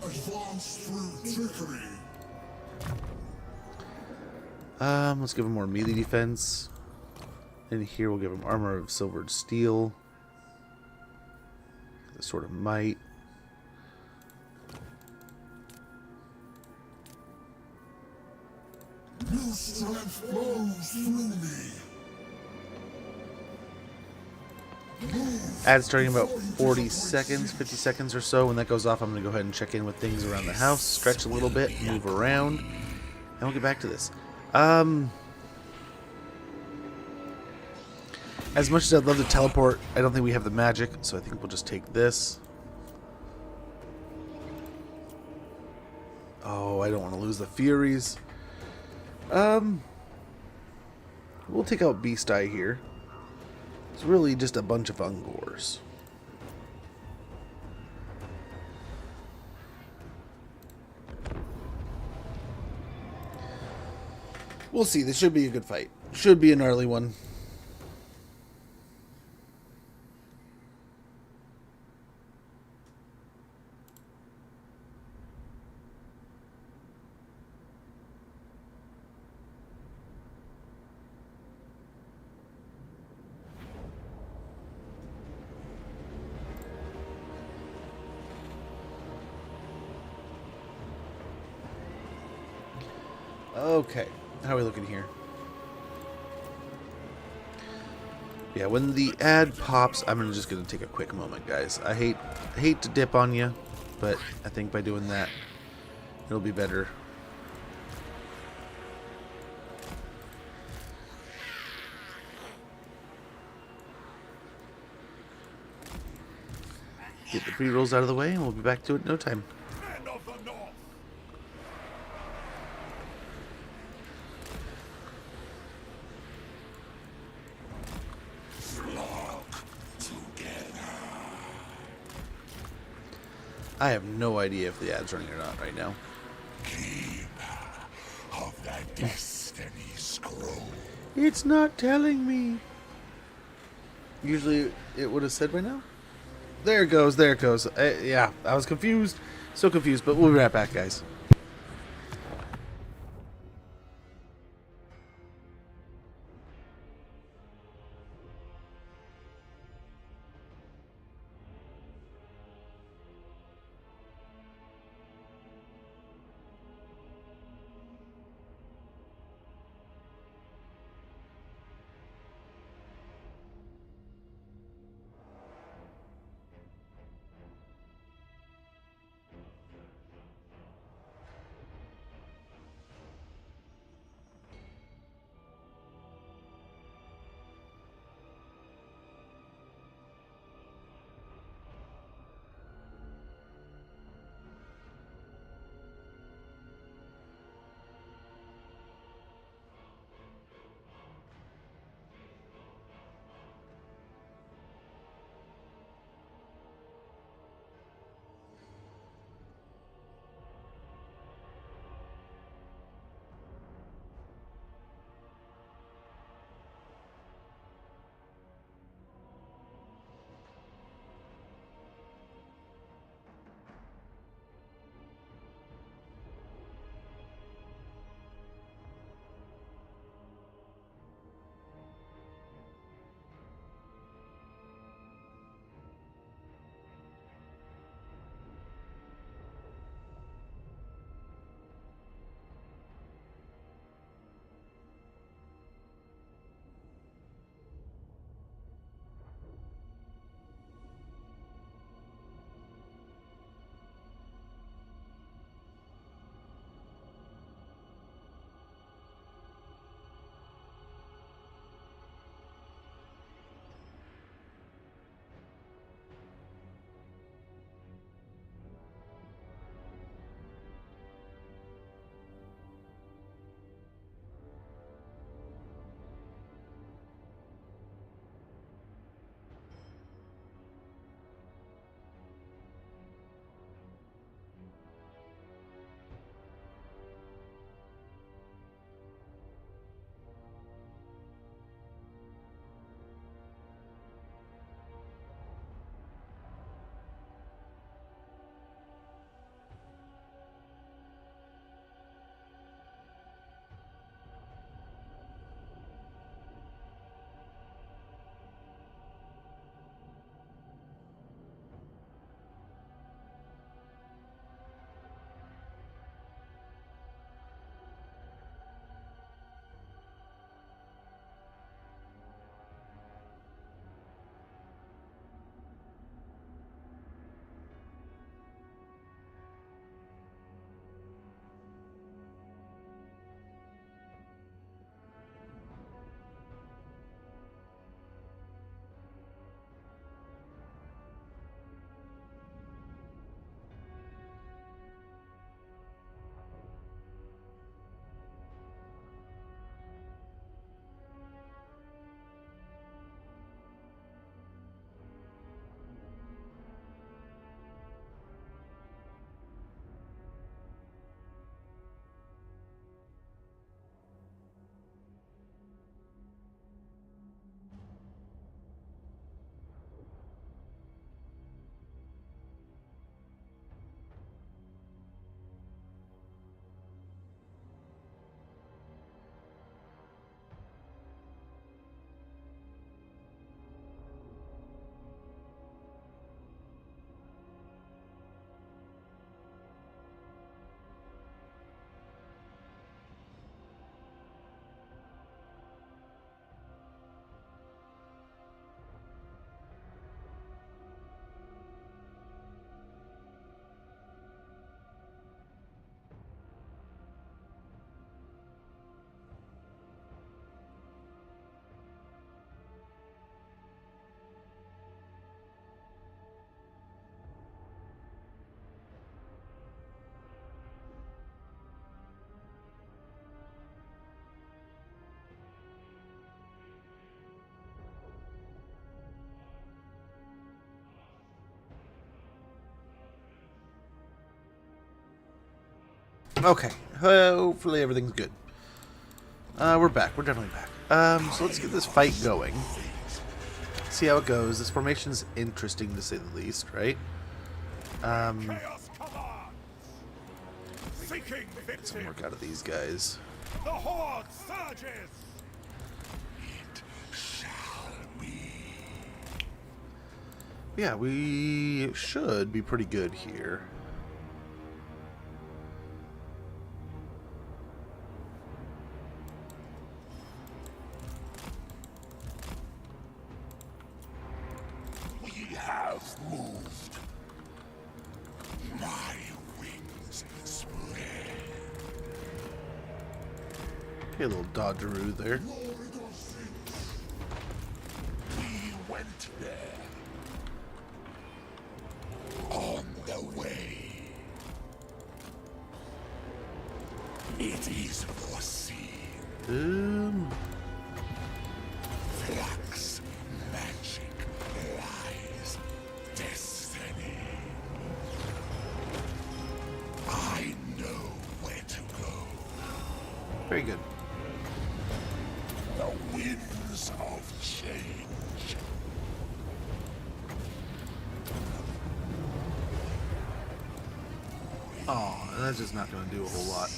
Advance through trickery. Let's give him more melee defense. And here we'll give him armor of silvered steel. The sword of might. New strength flows through me. Ad starting about 40 seconds, 50 seconds or so. When that goes off, I'm going to go ahead and check in with things around the house, stretch a little bit, move around, and we'll get back to this. As much as I'd love to teleport, I don't think we have the magic, so I think we'll just take this. Oh, I don't want to lose the Furies. We'll take out Beast Eye here. It's really just a bunch of Ungors. We'll see. This should be a good fight. Should be a gnarly one. Okay, how are we looking here? Yeah, when the ad pops, I'm just gonna take a quick moment, guys. I hate to dip on you, but I think by doing that, it'll be better. Get the pre-rolls out of the way, and we'll be back to it in no time. Men of the North. I have no idea if the ad's running or not right now. Of the Destiny Scroll. It's not telling me. Usually it would have said by now. There it goes, there it goes. Yeah, I was confused. So confused, but we'll be right back, guys. Okay, hopefully everything's good. We're back. We're definitely back. So let's get this fight going. See how it goes. This formation's interesting to say the least, right? Chaos commands! Seeking Get some victim! work out of these guys. The horde surges! Yeah, we should be pretty good here. We have moved. My wings spread. Okay, a little dodgeroo there. We went there. On the way. It is foreseen. Flux, magic, lies, destiny. I know where to go. Very good. The winds of change. Oh, that's just not going to do a whole lot.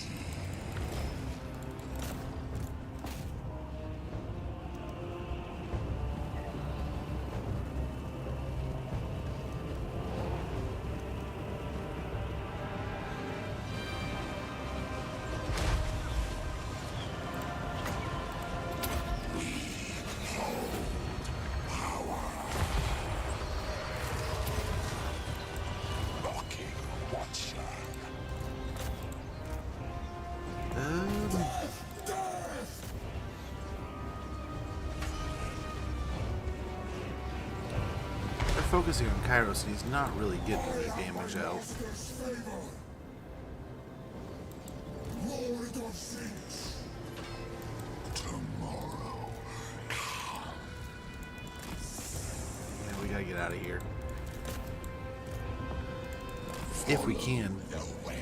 Mocking watcher. They're focusing on Kairos and he's not really getting any damage out. Lord of Tzeentch. Tomorrow. Yeah, we gotta get out of here. If we can. The web.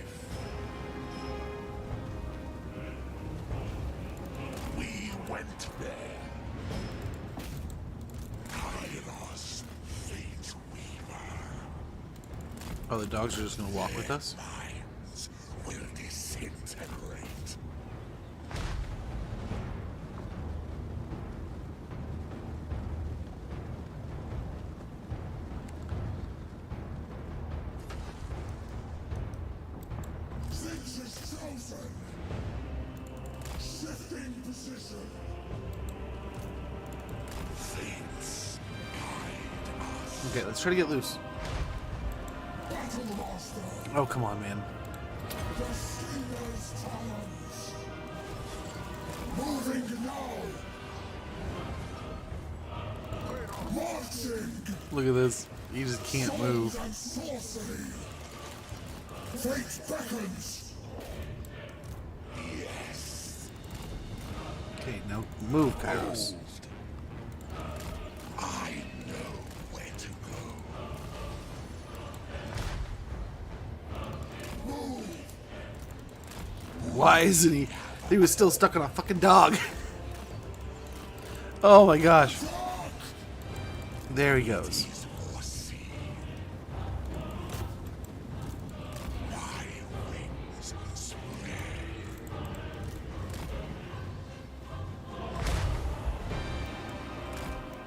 We went there. Kairos Fateweaver. Oh, the dogs are just gonna walk with us? Minds will disintegrate. Tzeentch is chosen. Shifting position. Fates guide us. Okay, let's try to get loose. Battle master. Oh, come on, man. The Steelers challenge. Moving now. Marching. Look at this. He just can't move. And sorcery. Fate beckons. Yes. Okay, now move, Kairos. Moved. I know where to go. Move. Why isn't he? He was still stuck on a fucking dog. Oh my gosh. There he goes. Is foreseen. My wings spread.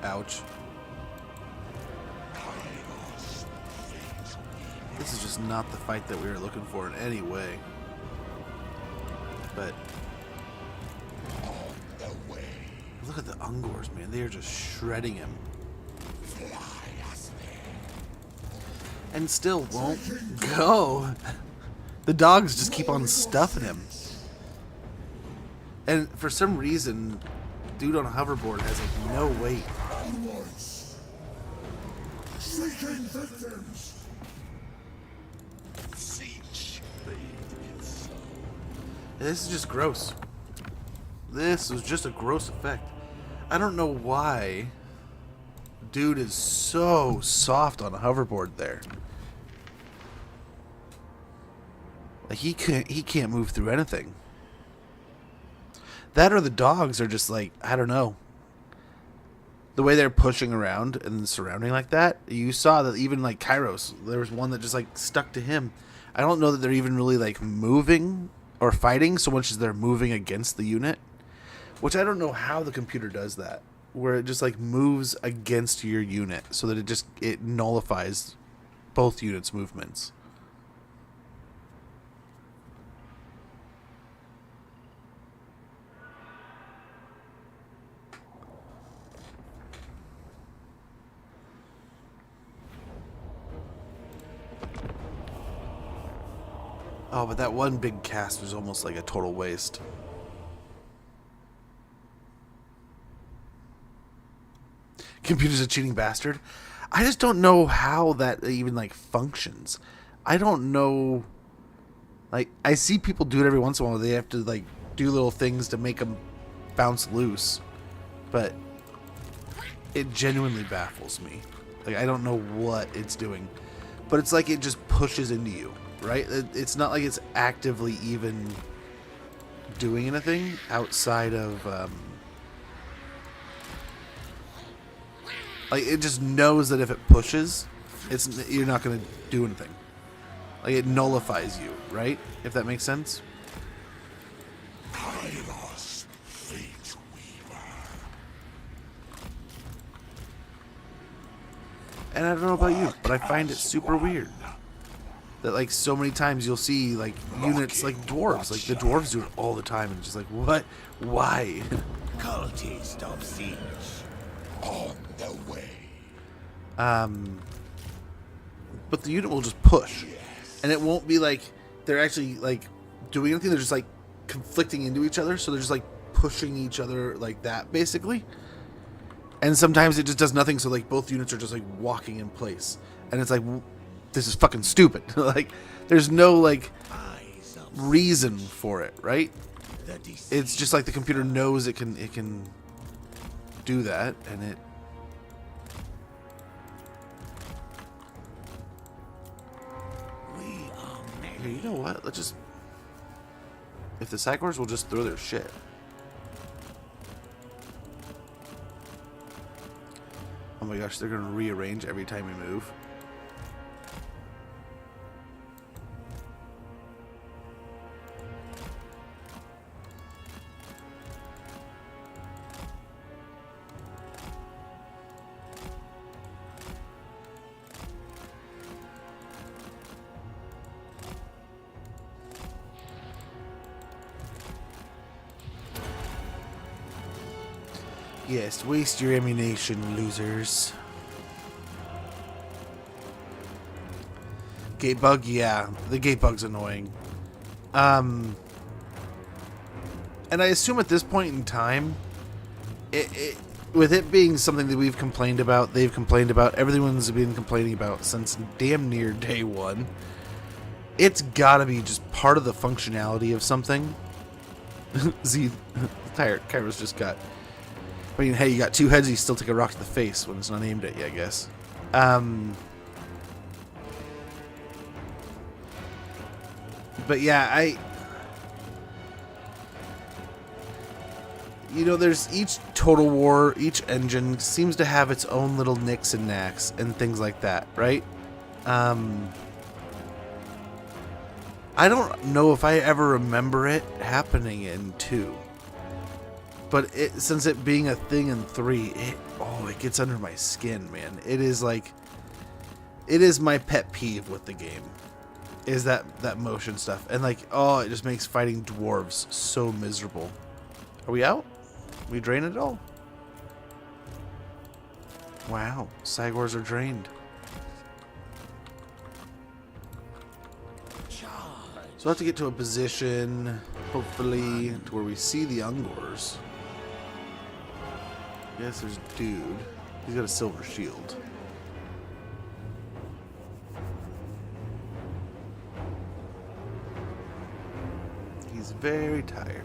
Ouch. Kairos Fateweaver. This is just not the fight that we were looking for in any way. But On the way. look at the Ungors, man. They are just shredding him. Fly us there. And still won't go. The dogs just keep on stuffing him. And for some reason, dude on a hoverboard has like no weight. Onwards. Seeking victims. Tzeentch made it so. This is just gross. This was just a gross effect. I don't know why dude is so soft on a hoverboard there. Like he can't move through anything. That or the dogs are just like, I don't know. The way they're pushing around and surrounding like that, you saw that even like Kairos, there was one that just like stuck to him. I don't know that they're even really like moving or fighting so much as they're moving against the unit, which I don't know how the computer does that, where it just like moves against your unit so that it nullifies both units' movements. Oh, but that one big cast was almost like a total waste. Computer's a cheating bastard. I just don't know how that even like functions. I don't know. Like, I see people do it every once in a while. They have to like do little things to make them bounce loose, but it genuinely baffles me. Like, I don't know what it's doing, but it's like it just pushes into you. Right? It's not like it's actively even doing anything outside of like it just knows that if it pushes, you're not going to do anything. Like it nullifies you, right? If that makes sense. Kairos Fateweaver. And I don't know about you, but I find it super weird that like so many times you'll see like units like dwarves, like the dwarves do it all the time, and just like, what? Why? Cultist of Tzeentch. On the way. But the unit will just push, and it won't be like they're actually like doing anything. They're just like conflicting into each other, so they're just like pushing each other like that, basically. And sometimes it just does nothing, so like both units are just like walking in place, and it's like, this is fucking stupid. Like, there's no like reason for it, right? It's just like the computer knows it can do that, and it. Here, you know what? Let's just. If the Psychors will just throw their shit. Oh my gosh, they're gonna rearrange every time we move. Yes, waste your ammunition, losers. Gate bug, yeah, the gate bug's annoying. And I assume at this point in time, with it being something that we've complained about, they've complained about, everyone's been complaining about since damn near day one, it's gotta be just part of the functionality of something. Z, Kairos just got. I mean, hey, you got two heads, you still take a rock to the face when it's not aimed at you, I guess. But yeah, you know, there's each Total War, each engine seems to have its own little nicks and knacks and things like that, right? I don't know if I ever remember it happening in 2. But since it being a thing in 3, it gets under my skin, man. It is like, it is my pet peeve with the game, is that motion stuff. And like, it just makes fighting dwarves so miserable. Are we out? We drain it all? Wow, Psychors are drained. So we'll have to get to a position, hopefully, to where we see the Ungors. Yes, there's a dude. He's got a silver shield. He's very tired.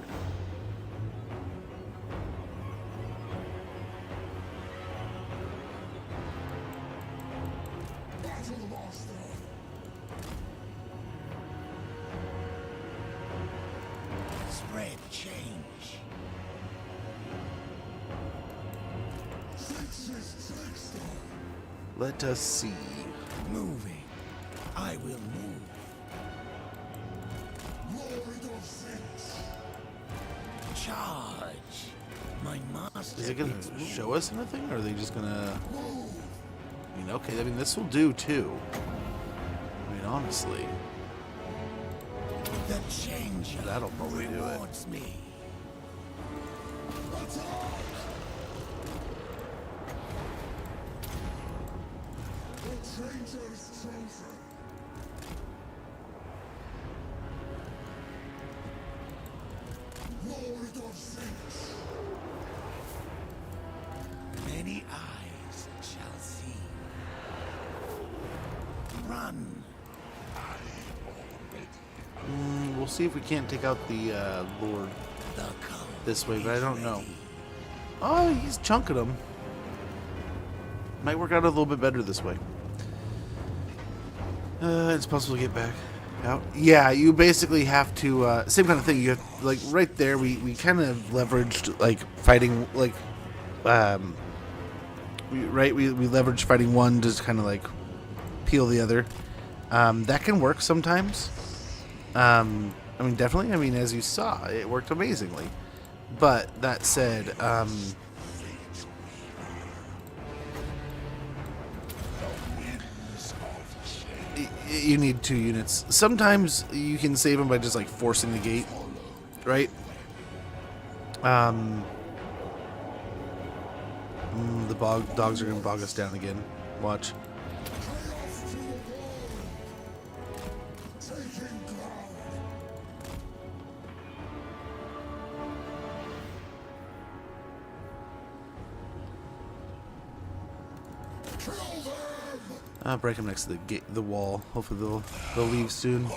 dread change. Let us see. Moving. I will move. Charge. My master. Is it gonna show us anything, or are they just gonna? I mean, okay. I mean, this will do too. I mean, honestly, The change that'll probably do it. rewards me. Many eyes shall see. Run. We'll see if we can't take out the Lord The code this way, but I is don't know. ready. Oh, he's chunking them. Might work out a little bit better this way. It's possible to get back out. Yeah, you basically have to, same kind of thing. You have, like, right there, we kind of leveraged, like, fighting, like, we leveraged fighting one to kind of, like, peel the other. That can work sometimes. I mean, definitely. I mean, as you saw, it worked amazingly. But that said, you need 2 units. Sometimes you can save them by just like forcing the gate, right? The dogs are gonna bog us down again. Watch. I'll break them next to the gate, the wall. Hopefully they'll leave soon.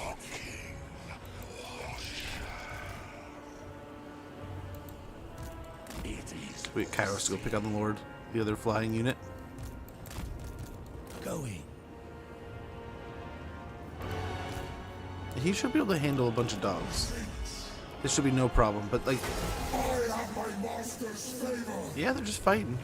Wait, Kairos to go pick on the Lord, the other flying unit. Going. He should be able to handle a bunch of dogs. This should be no problem. But like, yeah, they're just fighting.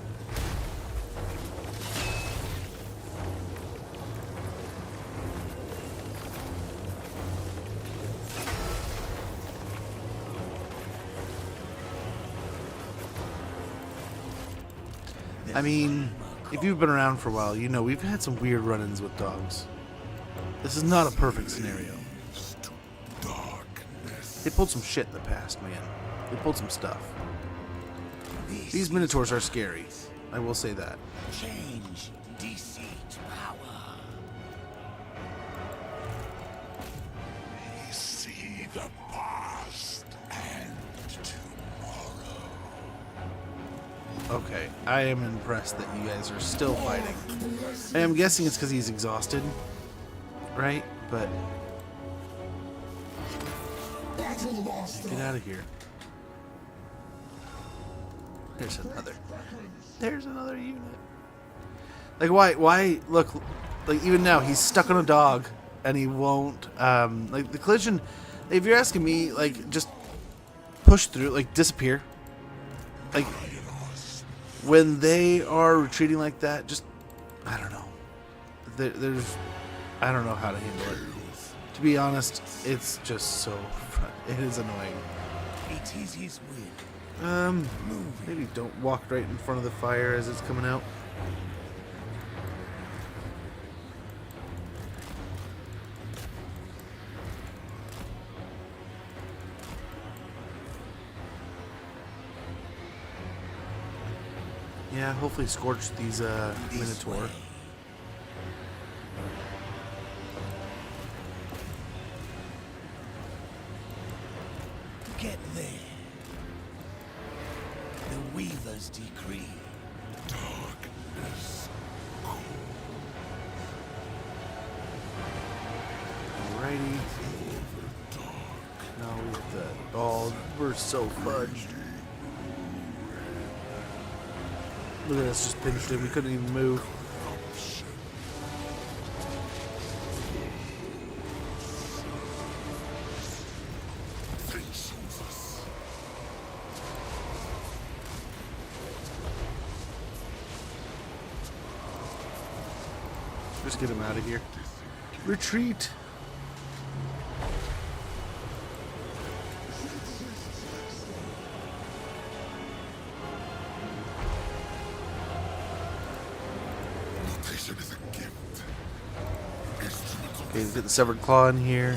I mean, if you've been around for a while, you know we've had some weird run-ins with dogs. This is not a perfect scenario. They pulled some shit in the past, man. They pulled some stuff. These Minotaurs are scary. I will say that. Change. Deceit. Power. We see the past and tomorrow. Okay, I am impressed that you guys are still fighting. I am guessing it's because he's exhausted, right? But get out of here. There's another unit. Like why look, like even now he's stuck on a dog and he won't like the collision, if you're asking me, like just push through, like disappear. Like when they are retreating like that, just I don't know. There's I don't know how to handle it. To be honest, it's just so it is annoying. It is his will. Maybe don't walk right in front of the fire as it's coming out. Yeah, hopefully scorch these Minotaur. Get there. The Weaver's decree. Darkness. Alrighty. Now we have the. Oh, we're so fudged. Look at us just pinched him. We couldn't even move. Just get him out of here. Retreat. Notation is a gift. Instruments of Okay, let's get the severed claw in here.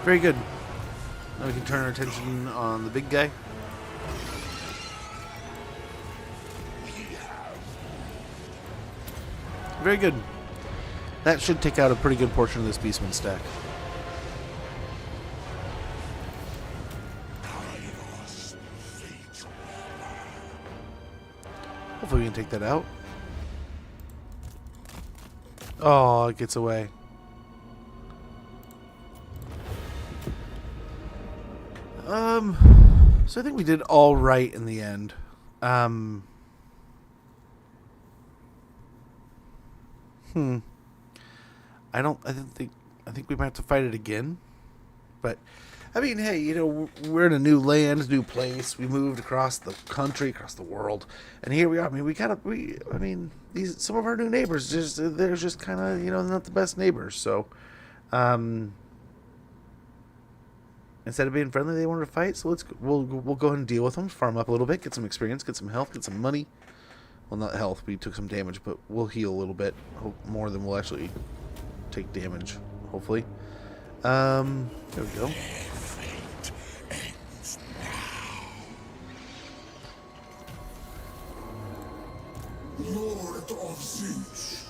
Very good. Now we can turn our attention on the big guy. Very good. That should take out a pretty good portion of this Beastman stack. Kairos Fateweaver. Hopefully we can take that out. Oh, it gets away. So I think we did all right in the end. I think we might have to fight it again. But I mean, hey, you know, we're in a new land, new place. We moved across the country, across the world, and here we are. I mean, these some of our new neighbors they're just kind of, you know, not the best neighbors. So, instead of being friendly, they wanted to fight. So we'll go ahead and deal with them, farm up a little bit, get some experience, get some health, get some money. Well, not health. We took some damage, but we'll heal a little bit, more than we'll actually take damage. Hopefully. There we go. Fate ends now. Lord of Tzeentch.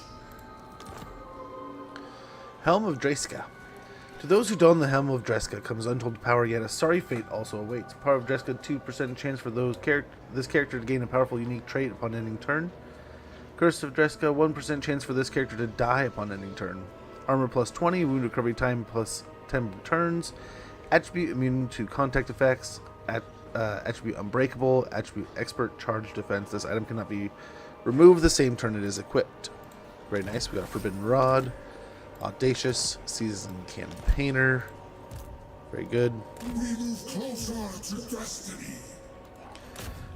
Helm of Dreska. To those who don the Helm of Dreska comes untold power, yet a sorry fate also awaits. Power of Dreska, 2% chance for this character to gain a powerful unique trait upon ending turn. Curse of Dreska, 1% chance for this character to die upon ending turn. Armor plus 20, wound recovery time plus 10 turns. Attribute immune to contact effects. Attribute unbreakable. Attribute expert charge defense. This item cannot be removed the same turn it is equipped. Very nice. We got a Forbidden Rod. Audacious, Seasoned Campaigner. Very good. We move closer to destiny.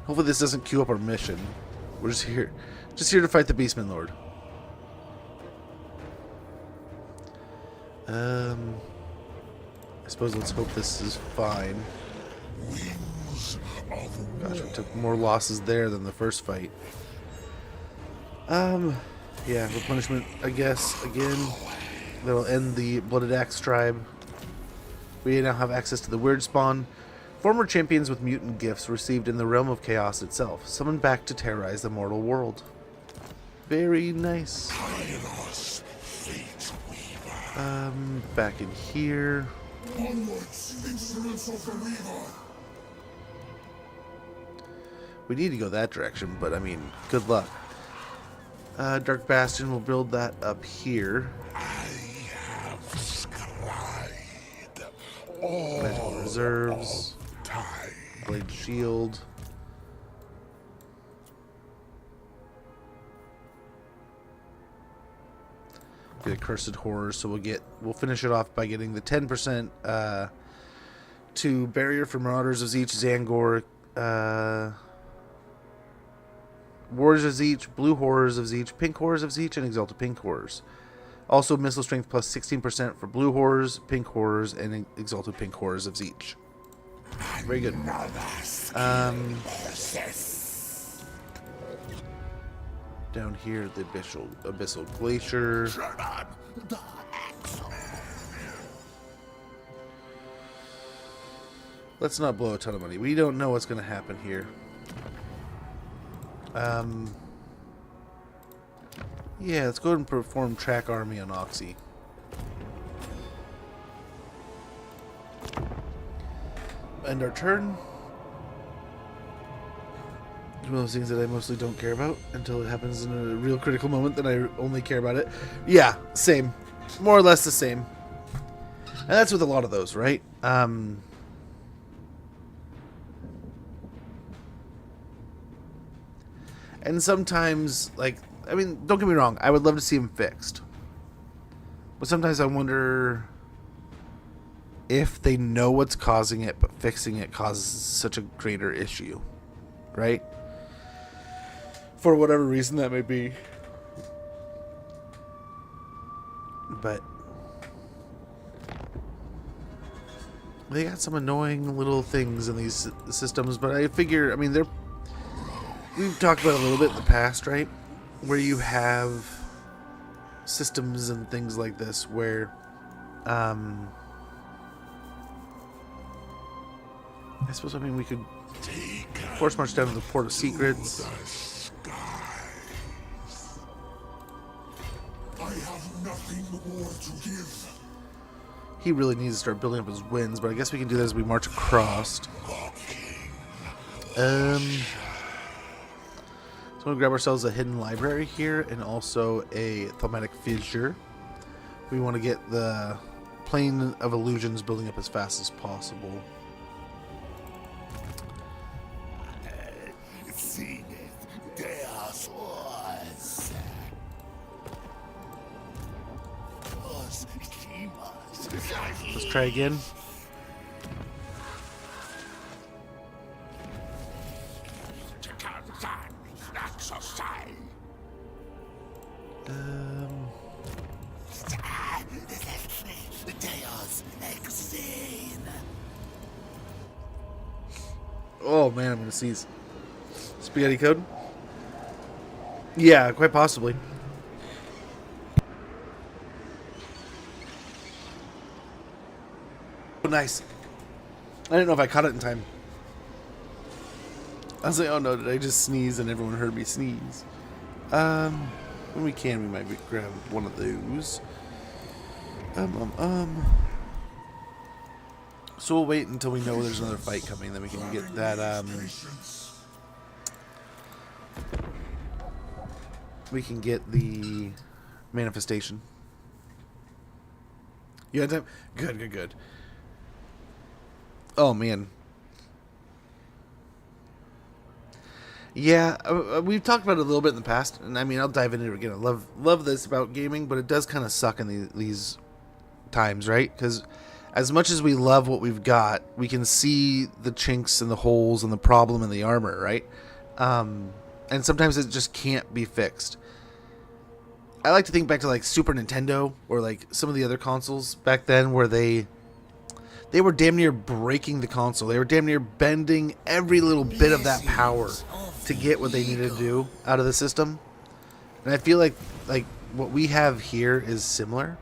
Hopefully this doesn't queue up our mission. We're just here to fight the Beastman Lord. I suppose let's hope this is fine. Wings of Gosh, we took more losses there than the first fight. Yeah, replenishment, I guess, again. That'll end the Blooded Axe tribe. We now have access to the Weird Spawn. Former champions with mutant gifts received in the Realm of Chaos itself. Summoned back to terrorize the mortal world. Very nice. Kairos Fateweaver. Back in here. Onwards, instruments of the Weaver. We need to go that direction, but I mean, good luck. Dark Bastion, we'll build that up here. I have scried all Magical Reserves. time. Blade Shield. Get a Cursed Horror, so we'll finish it off by getting the 10% to Barrier for Marauders of Tzeentch, Zangor, Warriors of Tzeentch, Blue Horrors of Tzeentch, Pink Horrors of Tzeentch, and Exalted Pink Horrors. Also, Missile Strength plus 16% for Blue Horrors, Pink Horrors, and Exalted Pink Horrors of Tzeentch. Very good. Down here, the Abyssal Glacier. Let's not blow a ton of money. We don't know what's going to happen here. Yeah, let's go ahead and perform Track Army on Oxy. End our turn. It's one of those things that I mostly don't care about until it happens in a real critical moment, then I only care about it. Yeah, same. More or less the same. And that's with a lot of those, right? And sometimes, like, I mean, don't get me wrong, I would love to see them fixed. But sometimes I wonder if they know what's causing it, but fixing it causes such a greater issue, right? For whatever reason that may be. But they got some annoying little things in these systems, but I figure, I mean, we've talked about it a little bit in the past, right? Where you have systems and things like this where I suppose, I mean, we could force march down to the Port of Secrets. I have nothing more to give. He really needs to start building up his wins, but I guess we can do that as we march across. So we'll grab ourselves a hidden library here and also a thaumatic fissure. We want to get the plane of illusions building up as fast as possible. Let's try again. Oh man, I'm gonna seize. Spaghetti code? Yeah, quite possibly. Oh, nice. I didn't know if I caught it in time. I was like, oh no, did I just sneeze and everyone heard me sneeze? When we can, we might grab one of those. So we'll wait until we know there's another fight coming, then we can get that, we can get the manifestation. You had time? Good. Oh, man. Yeah, we've talked about it a little bit in the past, and I mean, I'll dive into it again. I love this about gaming, but it does kind of suck in these times, right? Because as much as we love what we've got, we can see the chinks and the holes and the problem in the armor, right? And sometimes it just can't be fixed. I like to think back to like Super Nintendo or like some of the other consoles back then where they were damn near breaking the console. They were damn near bending every little bit of that power to get what they needed to do out of the system. And I feel like what we have here is similar,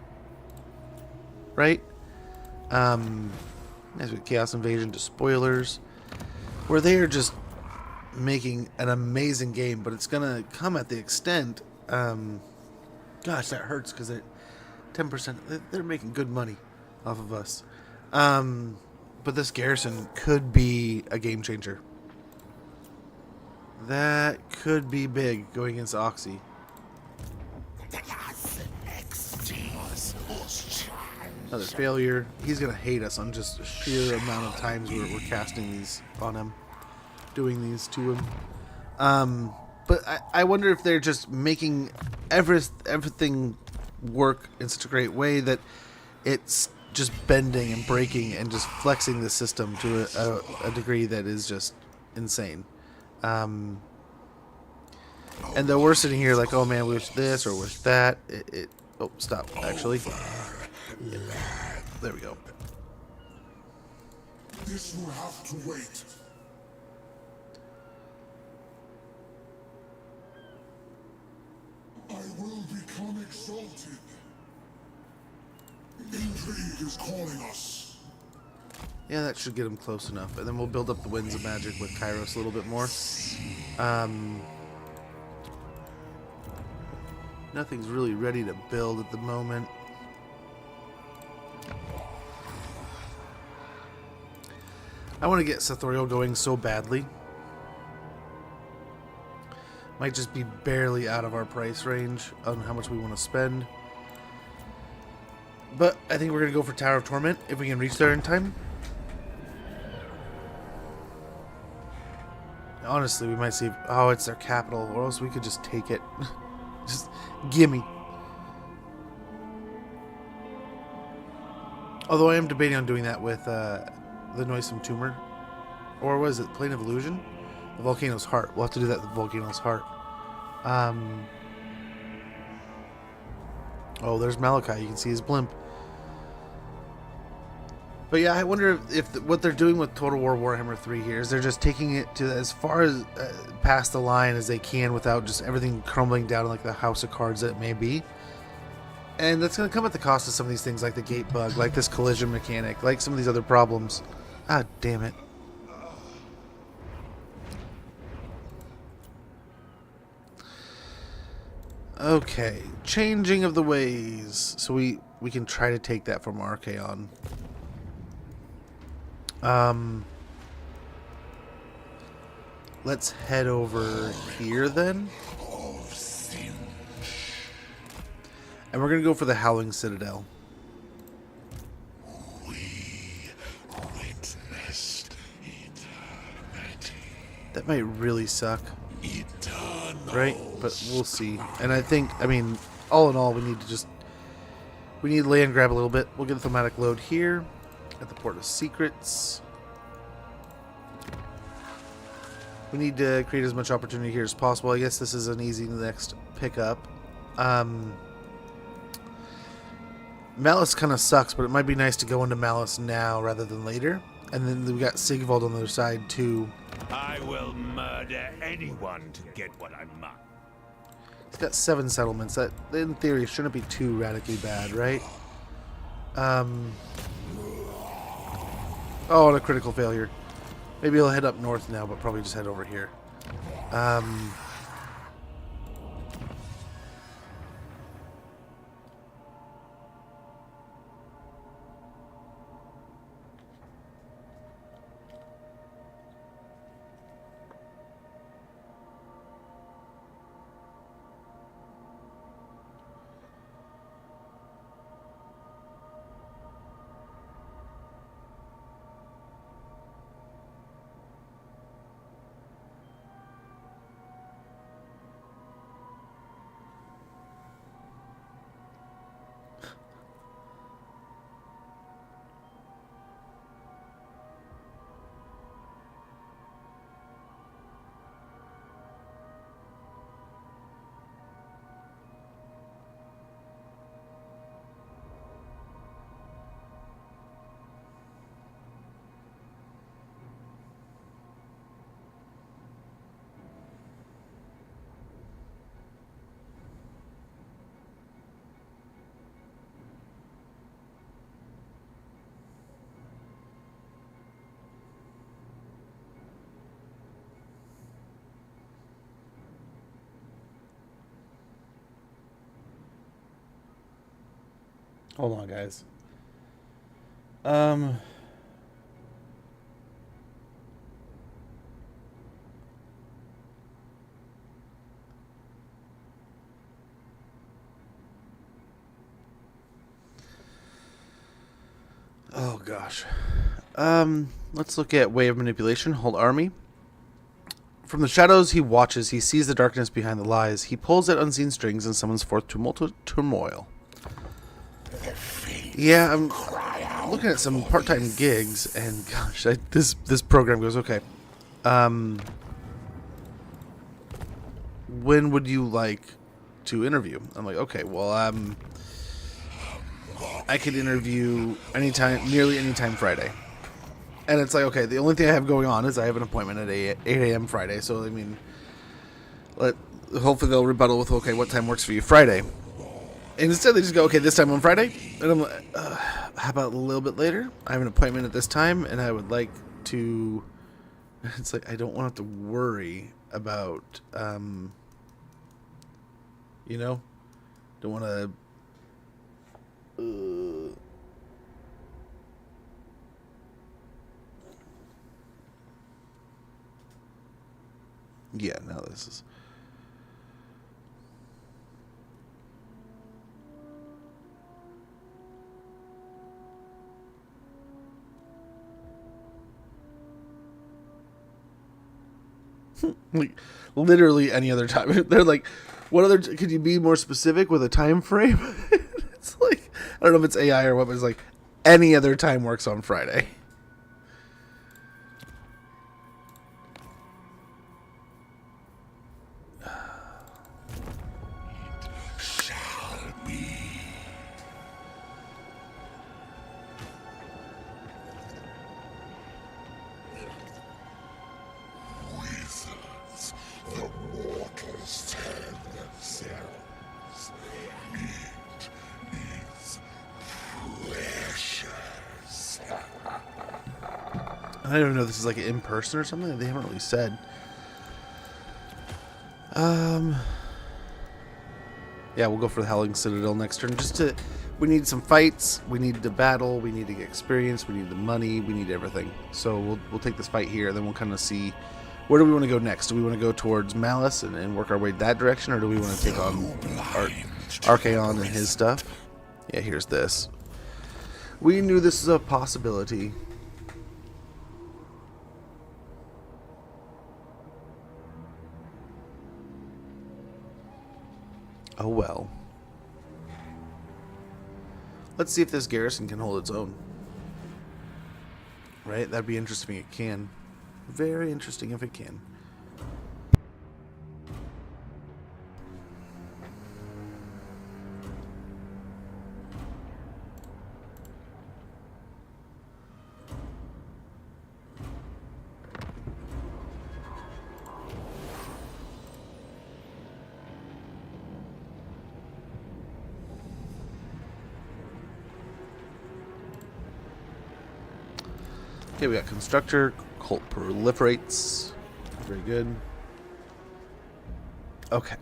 right? As with Chaos Invasion to Spoilers, where they are just making an amazing game, but it's gonna come at the extent. Gosh, that hurts because 10%. They're making good money off of us. But this garrison could be a game changer. That could be big going against Oxy. Another failure. He's going to hate us on just the sheer amount of times we're casting these on him. Doing these to him. But I wonder if they're just making everything work in such a great way that it's just bending and breaking and just flexing the system to a degree that is just insane. And though we're sitting here like, oh man, we wish this or wish that. Oh, stop, actually. Yeah. There we go. This will have to wait. I will become exalted. Intrigue is calling us. Yeah, that should get him close enough. And then we'll build up the Winds of Magic with Kairos a little bit more. Nothing's really ready to build at the moment. I want to get Sethorial going so badly. Might just be barely out of our price range on how much we want to spend. But I think we're going to go for Tower of Torment if we can reach there in time. Honestly, we might see... Oh, it's their capital. Or else we could just take it. Just gimme. Although I am debating on doing that with the Noisome Tumor. Or was it Plane of Illusion? The Volcano's Heart. We'll have to do that with Volcano's Heart. Oh, there's Malachi. You can see his blimp. But yeah, I wonder if what they're doing with Total War Warhammer 3 here is they're just taking it to as far as past the line as they can without just everything crumbling down like the house of cards that it may be. And that's going to come at the cost of some of these things like the gate bug, like this collision mechanic, like some of these other problems. Ah, damn it. Okay, changing of the ways. So we can try to take that from Archaon. Let's head over here then. And we're going to go for the Howling Citadel. That might really suck. Right? But we'll see. And I think, I mean, all in all, we need land grab a little bit. We'll get a thematic load here at the Port of Secrets. We need to create as much opportunity here as possible. I guess this is an easy next pickup. Malice kind of sucks, but it might be nice to go into Malice now rather than later. And then we got Sigvald on the other side too. I will murder anyone to get what I must. It's got 7 settlements. That, in theory, shouldn't be too radically bad, right? Oh, and a critical failure. Maybe he'll head up north now, but probably just head over here. Hold on, guys. Oh gosh. Let's look at way of manipulation. Hold army. From the shadows he watches, he sees the darkness behind the lies. He pulls at unseen strings and summons forth turmoil. Yeah, I'm looking at some part-time gigs, and gosh, this program goes, okay. When would you like to interview? I'm like, okay, well, I could interview anytime, nearly anytime Friday. And it's like, okay, the only thing I have going on is I have an appointment at 8 a.m. Friday, so I mean, hopefully they'll rebuttal with, okay, what time works for you Friday? And instead they just go, okay, this time on Friday? And I'm like, how about a little bit later? I have an appointment at this time, and I would like to... It's like, I don't want to have to worry about, you know? Don't want to... Yeah, now this is... like literally any other time. They're like, what other could you be more specific with a time frame? It's like, I don't know if it's AI or what, but it's like any other time works on Friday. Wizards, the mortals tell themselves. It is precious. I don't know if this is like in person or something. They haven't really said. Yeah, we'll go for the Howling Citadel next turn. We need some fights. We need the battle. We need to get experience. We need the money. We need everything. So we'll take this fight here. Then we'll kind of see where do we want to go next. Do we want to go towards Malice and work our way that direction, or do we want to take on Archaon and his stuff? Yeah, here's this. We knew this was a possibility. Oh well. Let's see if this garrison can hold its own. Right? That'd be interesting if it can. Very interesting if it can. Okay, we got Constructor, Cult proliferates. Very good. Okay.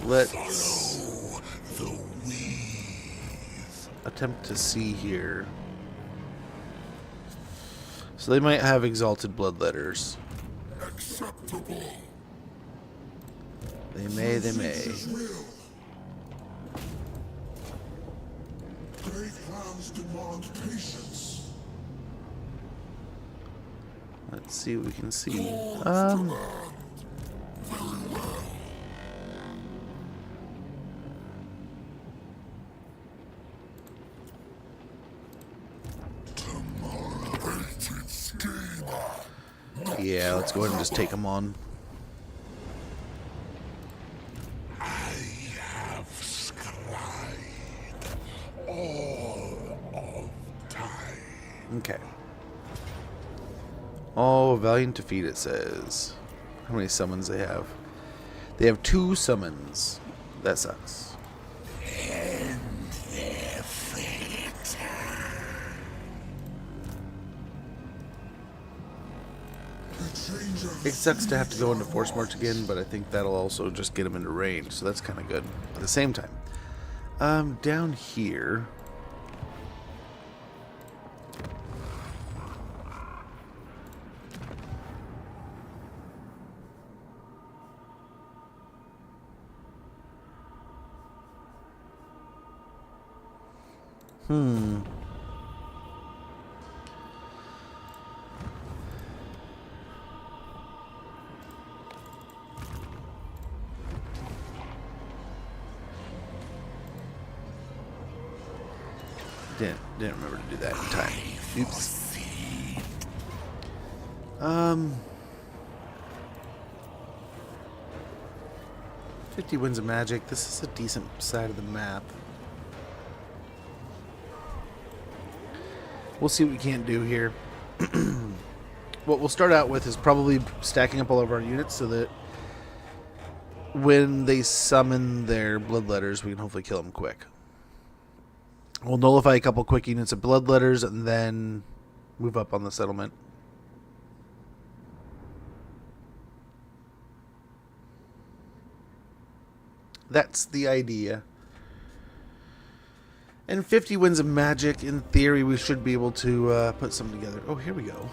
Let's attempt to see here. So they might have exalted bloodletters. Acceptable. They may. Great plans demand patience. Let's see what we can see. Yeah, let's go ahead and just take them on. I have scribed all of time. Okay. Oh, valiant defeat, it says. How many summons they have? They have 2 summons. That sucks. And their fate. It sucks to have to go into Force March again, but I think that'll also just get them into range, so that's kind of good. At the same time, down here. Didn't remember to do that in time. Oops. 50 Winds of Magic. This is a decent side of the map. We'll see what we can't do here. What we'll start out with is probably stacking up all of our units so that when they summon their bloodletters, we can hopefully kill them quick. We'll nullify a couple quick units of bloodletters and then move up on the settlement. That's the idea. And 50 wins of magic. In theory, we should be able to put something together. Oh, here we go.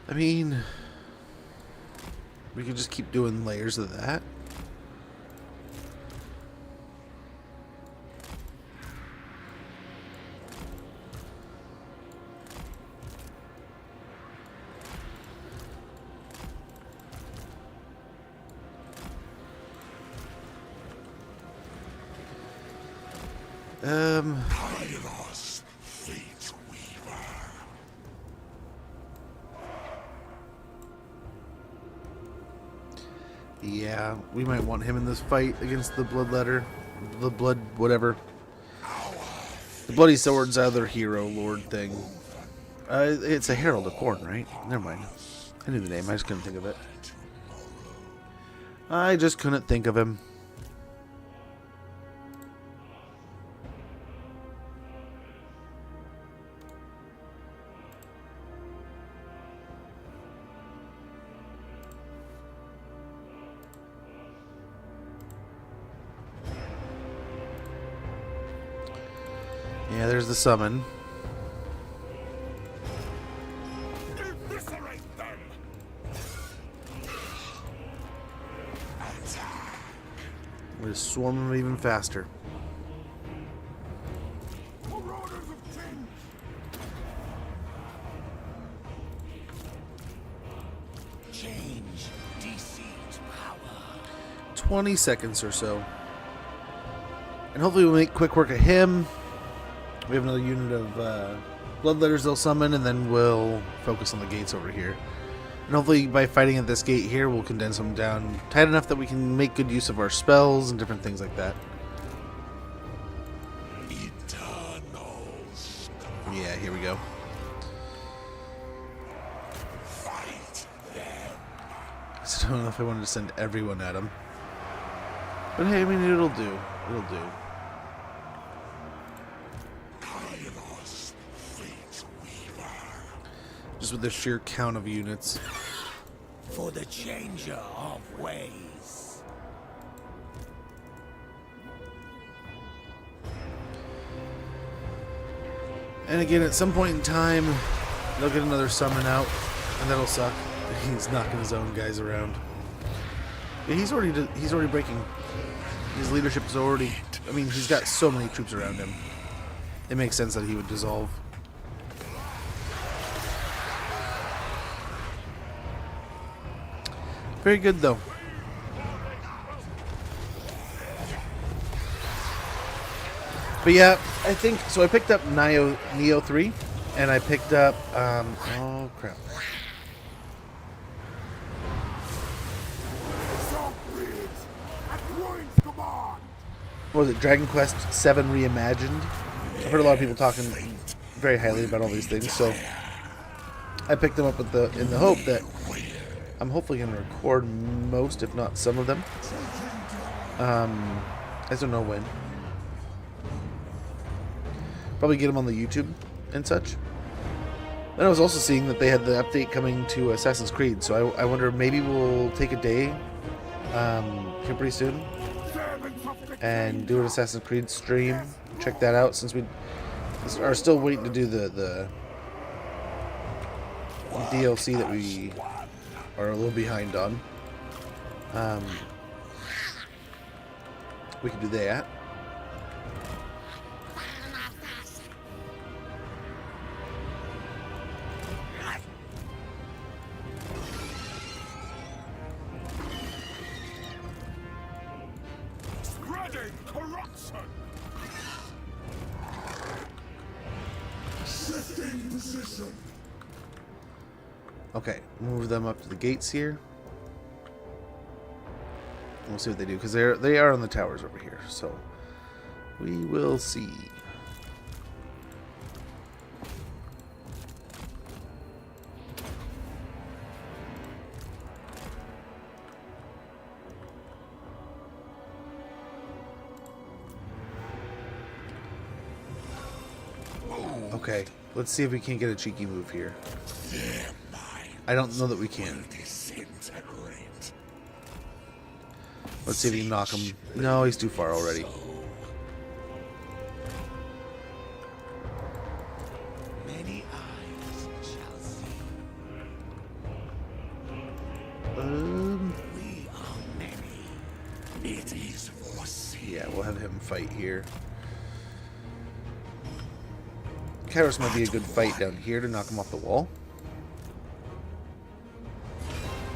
I mean, we could just keep doing layers of that. Kairos Fateweaver. Yeah, we might want him in this fight against the Bloodletter. The Blood whatever. The Bloody Sword's other hero lord thing. It's a Herald of Khorne, right? Never mind. I knew the name, I just couldn't think of it. I just couldn't think of him. Yeah, there's the summon. Eviscerate them! We're gonna swarm them even faster. Marauders of Tzeentch! 20 seconds or so. And hopefully we'll make quick work of him. We have another unit of Bloodletters they'll summon, and then we'll focus on the gates over here. And hopefully by fighting at this gate here, we'll condense them down tight enough that we can make good use of our spells and different things like that. Eternals. Yeah, here we go. Fight them. I just don't know if I wanted to send everyone at him. But hey, I mean, it'll do. It'll do. Kairos Fateweaver. Just with the sheer count of units. For the changer of ways. And again, at some point in time, they'll get another summon out, and that'll suck. He's knocking his own guys around. Yeah, he's already breaking. His leadership is already. I mean, he's got so many troops around him. It makes sense that he would dissolve. Very good, though. But yeah, I think so. I picked up Neo 3, and I picked up. Oh crap! What was it? Dragon Quest 7 Reimagined. I've heard a lot of people talking very highly about all these things, so I picked them up with in the hope that I'm hopefully going to record most, if not some of them. I just don't know when. Probably get them on the YouTube and such. Then I was also seeing that they had the update coming to Assassin's Creed, so I wonder maybe we'll take a day here pretty soon and do an Assassin's Creed stream. Check that out, since we are still waiting to do the DLC that we are a little behind on. We could do that. Spreading corruption! Shifting position. Okay, move them up to the gates here. We'll see what they do, because they are on the towers over here. So we will see. Okay, let's see if we can get a cheeky move here. I don't know that we can. Let's see if we can knock him. No, he's too far already. Many eyes shall see. We are many. It is foreseen. Yeah, we'll have him fight here. Kairos might be a good fight down here to knock him off the wall.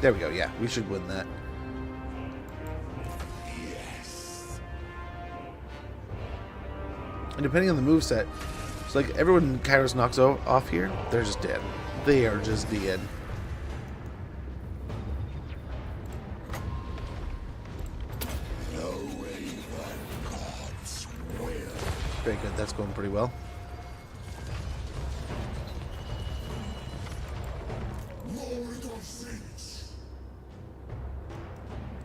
There we go, yeah, we should win that. Yes. And depending on the moveset, it's like everyone Kairos knocks off here, they're just dead. They are just dead. Very good, that's going pretty well.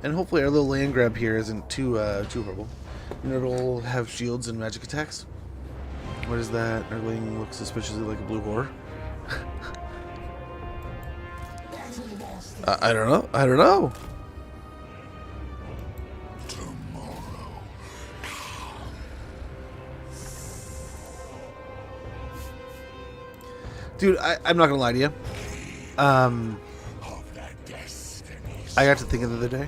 And hopefully our little land grab here isn't too horrible. Nerdle have shields and magic attacks. What is that? Nerdling looks suspiciously like a blue whore. I don't know. I don't know. Dude, I'm not gonna lie to you. I got to thinking the other day.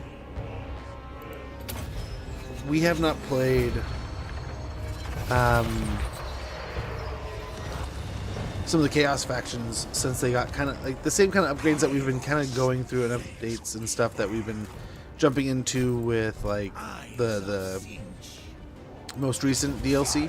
We have not played some of the Chaos factions since they got kind of like the same kind of upgrades that we've been kind of going through and updates and stuff that we've been jumping into with like the most recent DLC.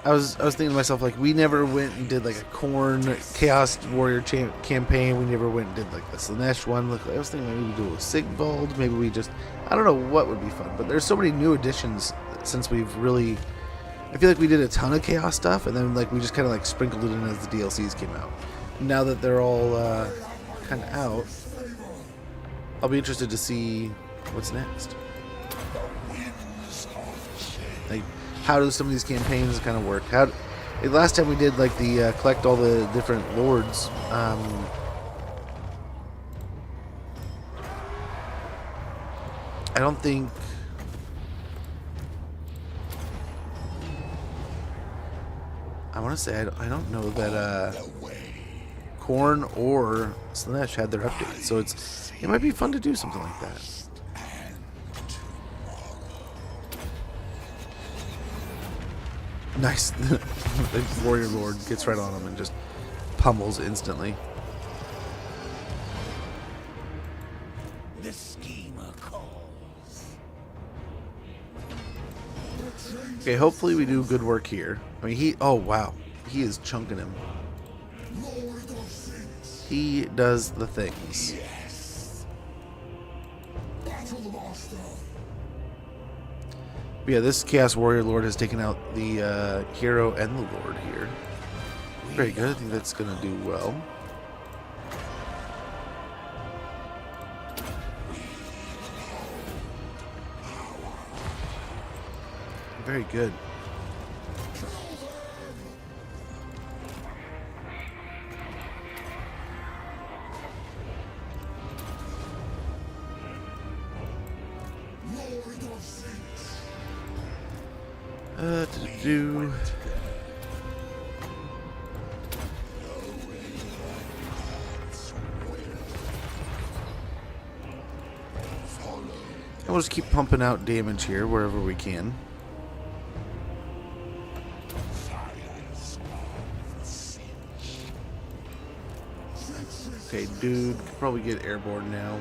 I was thinking to myself, like, we never went and did like a Khorne Chaos Warrior campaign. We never went and did like the Slaanesh one. Like, I was thinking maybe we do a Sigvald. Maybe we just, I don't know what would be fun. But there's so many new additions since we've really, I feel like we did a ton of Chaos stuff, and then like we just kind of like sprinkled it in as the DLCs came out. Now that they're all kind of out, I'll be interested to see what's next. Like, how do some of these campaigns kind of work? Last time we did like the collect all the different lords. I don't think. I want to say I don't know that Khorne or Slaanesh had their updates, so it might be fun to do something like that. Nice. The Warrior Lord gets right on him and just pummels instantly. The schemer calls. Okay, hopefully we do good work here. I mean, oh wow, he is chunking him. He does the things. But yeah, this Chaos Warrior Lord has taken out the hero and the Lord here. Very good. I think that's going to do well. Very good. And we'll just keep pumping out damage here wherever we can. Okay, dude, could probably get airborne now.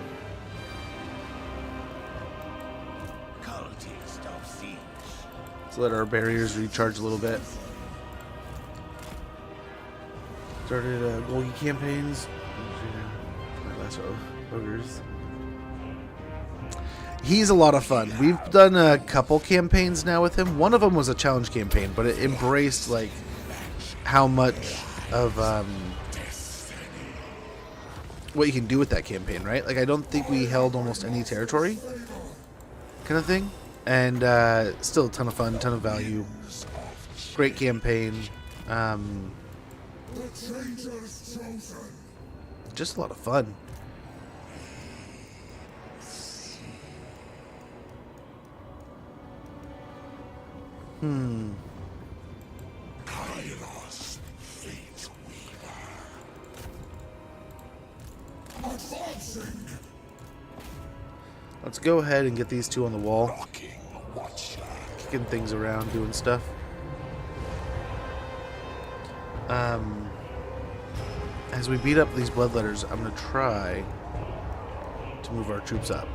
Let's let our barriers recharge a little bit. Started Golgi campaigns. So, ogres. He's a lot of fun. We've done a couple campaigns now with him. One of them was a challenge campaign, but it embraced like how much of what you can do with that campaign, right? Like I don't think we held almost any territory, kind of thing, and still a ton of fun, ton of value. Great campaign. Just a lot of fun. Kairos Fateweaver. Advancing. Let's go ahead and get these two on the wall. Blocking Watchland. Kicking things around, doing stuff. As we beat up these bloodletters, I'm going to try to move our troops up.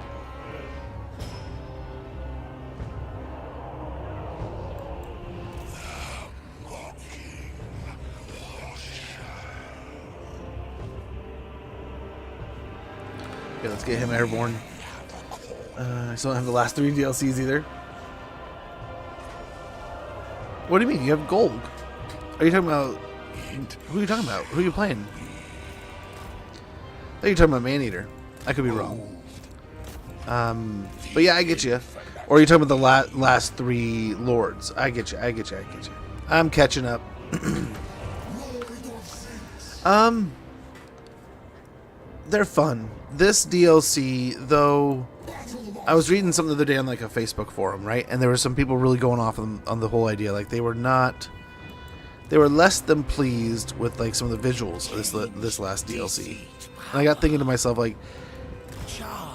Okay, let's get him airborne. I still don't have the last 3 DLCs either. What do you mean? You have gold. Are you talking about... Who are you talking about? Who are you playing? I think you're talking about Maneater. I could be wrong. But yeah, I get you. Or are you talking about the last 3 lords? I get you. I'm catching up. They're fun. This DLC, though, I was reading something the other day on like a Facebook forum, right? And there were some people really going off on the whole idea. Like they were less than pleased with like some of the visuals of this last DLC. And I got thinking to myself, like,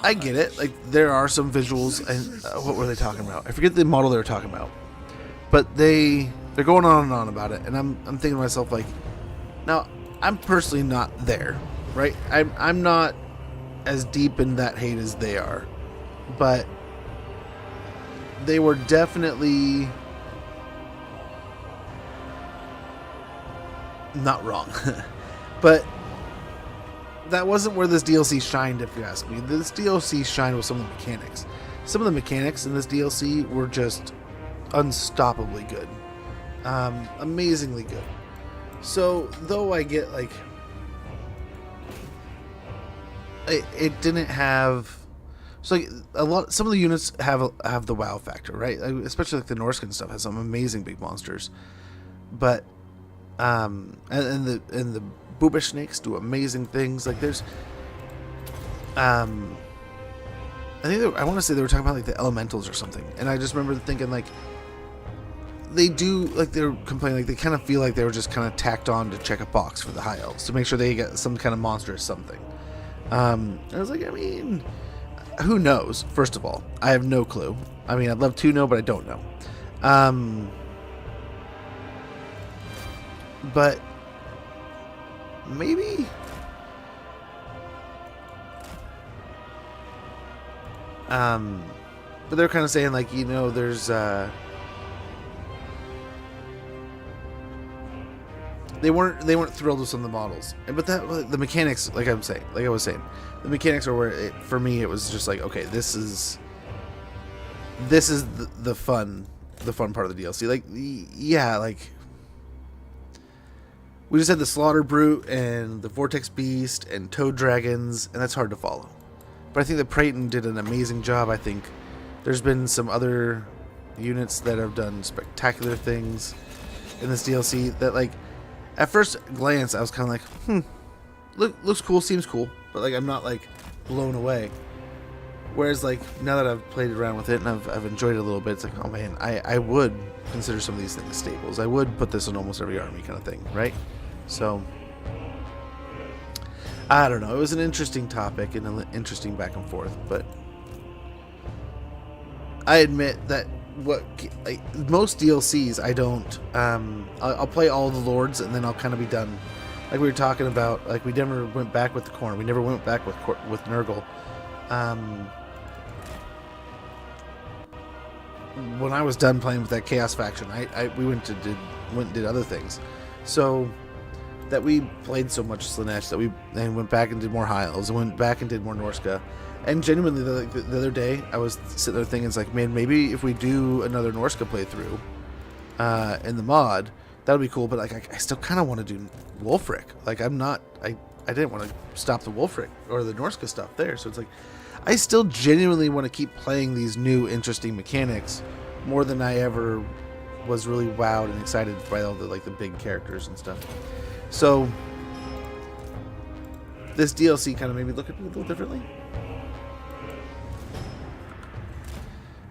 I get it. Like there are some visuals, and what were they talking about? I forget the model they were talking about, but they're going on and on about it. And I'm thinking to myself, like, now I'm personally not there, right? I'm not as deep in that hate as they are, but they were definitely not wrong. But that wasn't where this DLC shined, if you ask me. This DLC shined with some of the mechanics. Some of the mechanics in this DLC were just unstoppably good. Amazingly good. So, though I get, like, it didn't have... So, like, some of the units have the wow factor, right? Especially, like, the Norskin stuff has some amazing big monsters. But, and the Boobish snakes do amazing things. Like, there's... I want to say they were talking about, like, the elementals or something. And I just remember thinking, like... They do, like, they're complaining, like, they kind of feel like they were just kind of tacked on to check a box for the high elves to make sure they get some kind of monstrous something. I was like, I mean, who knows? First of all, I have no clue. I mean, I'd love to know, but I don't know. But maybe, but they're kind of saying, like, you know, there's they weren't thrilled with some of the models, but the mechanics, like I was saying, the mechanics are where for me it was just like, okay, this is the fun part of the DLC. Like, yeah, like we just had the Slaughter Brute and the Vortex Beast and Toad Dragons, and that's hard to follow. But I think that Praeton did an amazing job. I think there's been some other units that have done spectacular things in this DLC that, like, at first glance, I was kind of like, looks cool, seems cool, but, like, I'm not, like, blown away. Whereas, like, now that I've played around with it and I've enjoyed it a little bit, it's like, oh man, I would consider some of these things staples. I would put this in almost every army kind of thing, right? So, I don't know. It was an interesting topic and an interesting back and forth, but I admit that most DLCs, I don't. I'll play all the lords and then I'll kind of be done. Like we were talking about, like we never went back with the Khorne. We never went back with Nurgle. When I was done playing with that Chaos faction, we went and did other things. So that we played so much Slaanesh that we then went back and did more High Elves and went back and did more Norska. And genuinely, the other day, I was sitting there thinking, it's like, man, maybe if we do another Norska playthrough in the mod, that would be cool. But like, I still kind of want to do Wolfric. Like, I didn't want to stop the Wolfric or the Norska stuff there. So it's like, I still genuinely want to keep playing these new interesting mechanics more than I ever was really wowed and excited by all the the big characters and stuff. So this DLC kind of made me look at it a little differently.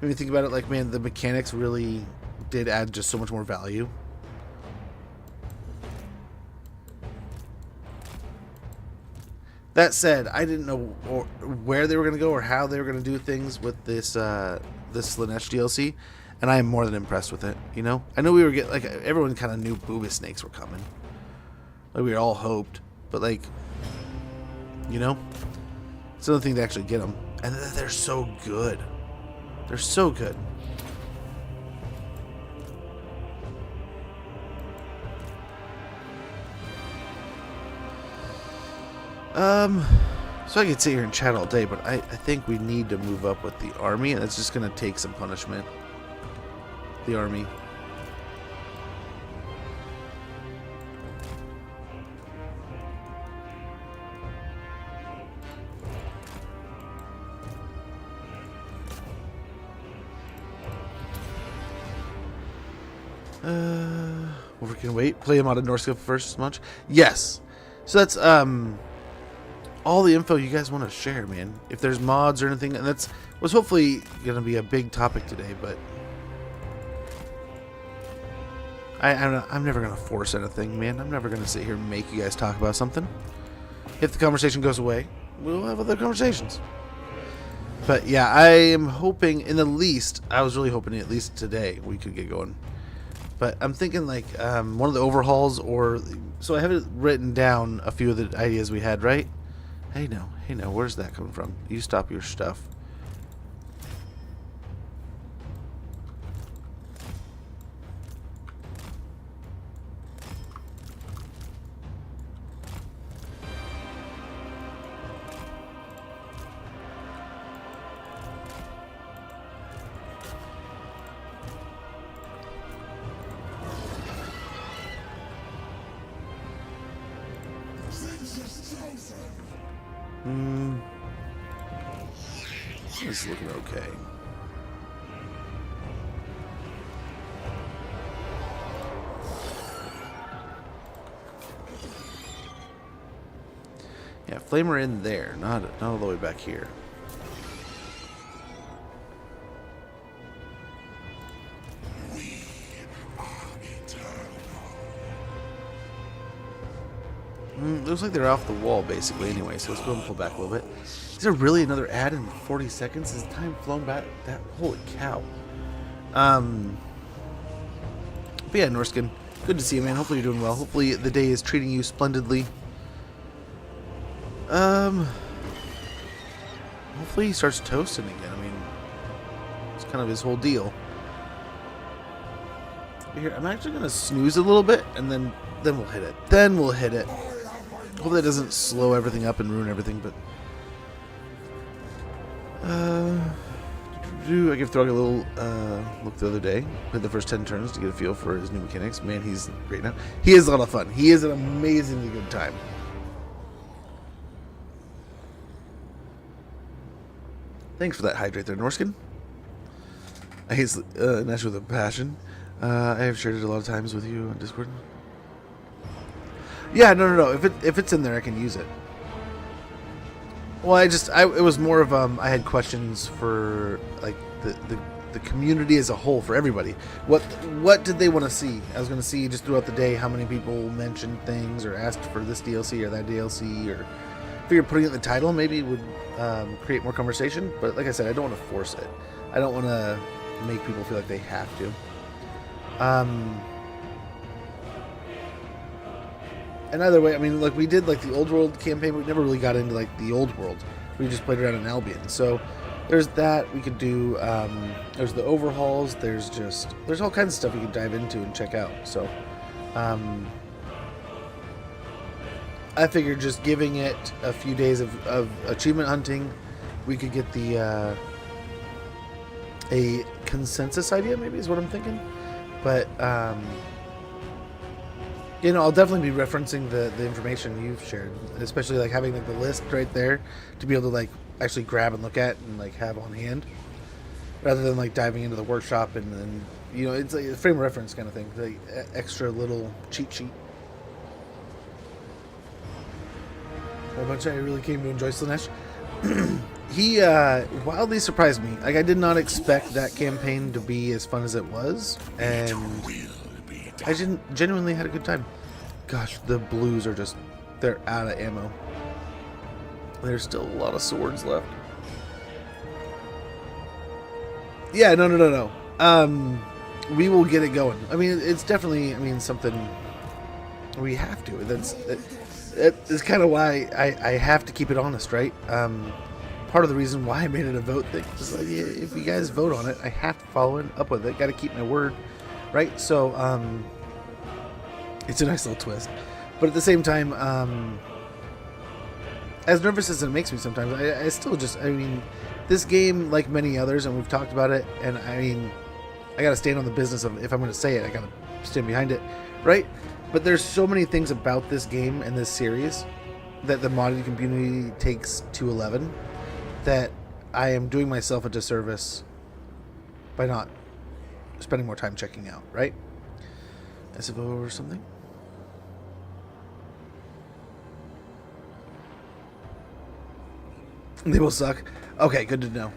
Made me think about it like, man, the mechanics really did add just so much more value. That said, I didn't know where they were going to go or how they were going to do things with this this Slaanesh DLC, and I am more than impressed with it. You know, I know we were getting, like, everyone kind of knew booba snakes were coming, like we all hoped, but like, you know, it's another thing to actually get them, and they're so good. They're so good. So I could sit here and chat all day, but I think we need to move up with the army, and it's just going to take some punishment. The army. We can wait. Play him out of Norska first much? Yes. So that's all the info you guys want to share, man. If there's mods or anything, and that's was hopefully going to be a big topic today, but I'm never going to force anything, man. I'm never going to sit here and make you guys talk about something. If the conversation goes away, we'll have other conversations. But yeah, I am hoping, I was really hoping at least today we could get going. But I'm thinking like one of the overhauls, so I have it written down, a few of the ideas we had, right? Hey now, where's that coming from? You stop your stuff. This is looking okay. Yeah, flamer in there, not all the way back here. Looks like they're off the wall basically anyway, so let's go and pull back a little bit. Is there really another ad in 40 seconds? Has time flown back? That, holy cow. But yeah, Norskin, good to see you, man. Hopefully you're doing well. Hopefully the day is treating you splendidly. Hopefully he starts toasting again. I mean, it's kind of his whole deal. Here, I'm actually gonna snooze a little bit, and then we'll hit it. Then we'll hit it. Hopefully that doesn't slow everything up and ruin everything, but I gave Throg a little look the other day. Played the first 10 turns to get a feel for his new mechanics. Man, he's great now. He is a lot of fun. He is an amazingly good time. Thanks for that hydrate there, Norskin. I hate Nash with a passion. I have shared it a lot of times with you on Discord. Yeah, no. If it's in there, I can use it. Well, it was more of I had questions for like the community as a whole, for everybody. What did they want to see? I was going to see just throughout the day how many people mentioned things or asked for this DLC or that DLC, or figured putting it in the title maybe would create more conversation. But like I said, I don't want to force it. I don't want to make people feel like they have to. And either way, I mean, like we did like the old world campaign, but we never really got into like the old world. We just played around in Albion. So there's that we could do. There's the overhauls. There's all kinds of stuff you could dive into and check out. So I figured just giving it a few days of achievement hunting, we could get the a consensus idea, maybe is what I'm thinking. But you know, I'll definitely be referencing the information you've shared, especially like having like the list right there to be able to like actually grab and look at and like have on hand, rather than like diving into the workshop and then, you know, it's like a frame of reference kind of thing, like extra little cheat sheet. A bunch I really came to enjoy Slanesh. He wildly surprised me. Like, I did not expect that campaign to be as fun as it was, and I genuinely had a good time. Gosh, the blues are just, they're out of ammo. There's still a lot of swords left. Yeah, no. We will get it going. I mean, it's definitely, I mean, something we have to. It's kind of why I have to keep it honest, right? Part of the reason why I made it a vote thing is like, if you guys vote on it, I have to follow up with it. Got to keep my word, right? So it's a nice little twist, but at the same time, as nervous as it makes me sometimes, I still just, I mean, this game, like many others, and we've talked about it, and I mean, I got to stand on the business of, if I'm going to say it, I got to stand behind it, right? But there's so many things about this game and this series that the modding community takes to 11 that I am doing myself a disservice by not spending more time checking out, right? As if over something. They will suck. Okay, good to know.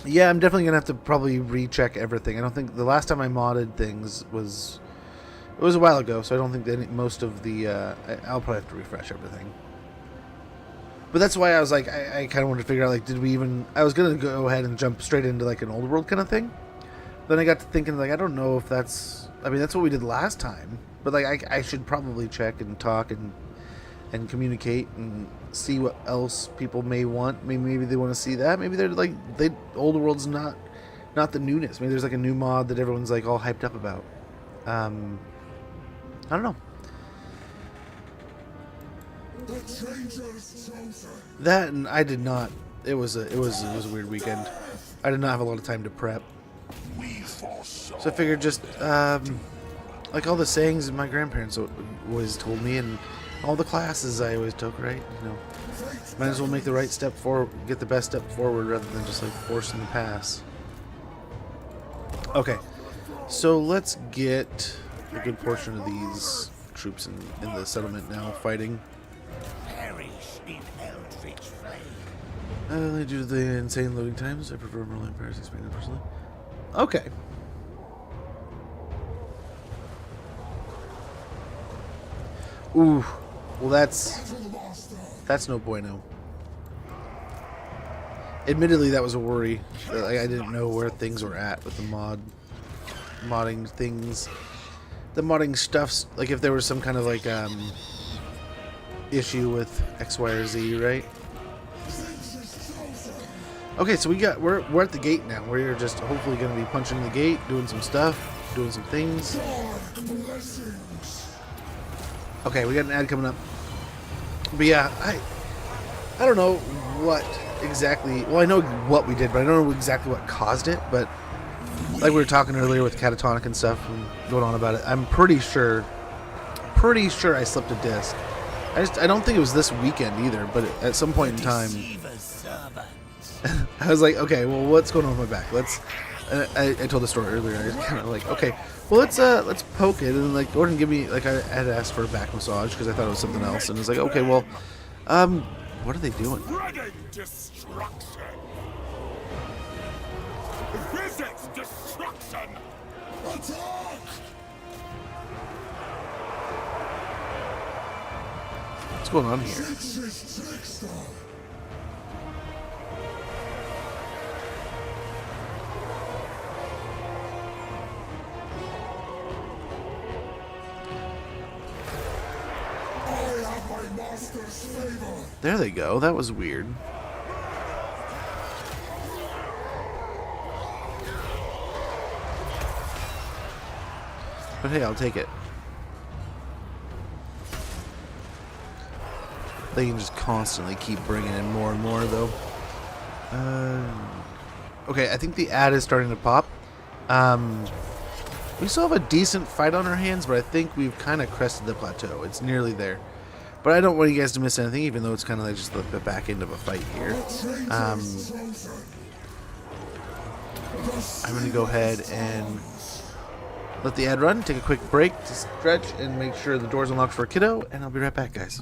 Yeah, I'm definitely going to have to probably recheck everything. I don't think the last time I modded things was... It was a while ago, so I don't think most of the... I'll probably have to refresh everything. But that's why I was like, I kind of wanted to figure out, like, did we even... I was going to go ahead and jump straight into, like, an old world kind of thing. Then I got to thinking, like, I don't know if that's... I mean, that's what we did last time. But, like, I should probably check and talk and communicate and see what else people may want. Maybe they want to see that. Maybe they're, like, old world's not the newness. Maybe there's, like, a new mod that everyone's, like, all hyped up about. I don't know. That, and I did not. It was a weird weekend. I did not have a lot of time to prep. So I figured just like all the sayings my grandparents always told me, and all the classes I always took, right? You know, might as well make the right step forward, get the best step forward, rather than just like forcing the pass. Okay, so let's get a good portion of these troops in the settlement now fighting. Due to the insane loading times, I prefer Immortal Empires expanded personally. Okay. Ooh, well that's no bueno. Admittedly, that was a worry. I didn't know where things were at with the modding things. The modding stuffs, like if there was some kind of like issue with X, Y, or Z, right? Okay, so we're at the gate now. We're just hopefully going to be punching the gate, doing some stuff, doing some things. Okay, we got an ad coming up. But yeah, I don't know what exactly. Well, I know what we did, but I don't know exactly what caused it. But like we were talking earlier with catatonic and stuff and going on about it, I'm pretty sure I slipped a disc. I don't think it was this weekend either, but at some point in time, I was like, okay, well, what's going on with my back? I told the story earlier. I was kind of like, okay, well, let's poke it, and like Gordon give me, like, I had asked for a back massage because I thought it was something else, and it's like, okay, well, what are they doing? Destruction. Physics destruction. Attack. What's going on here? There they go. That was weird. But hey, I'll take it. They can just constantly keep bringing in more and more, though. Okay, I think the ad is starting to pop. We still have a decent fight on our hands, but I think we've kind of crested the plateau. It's nearly there. But I don't want you guys to miss anything, even though it's kind of like just the back end of a fight here. I'm going to go ahead and let the ad run, take a quick break to stretch and make sure the door's unlocked for a kiddo, and I'll be right back, guys.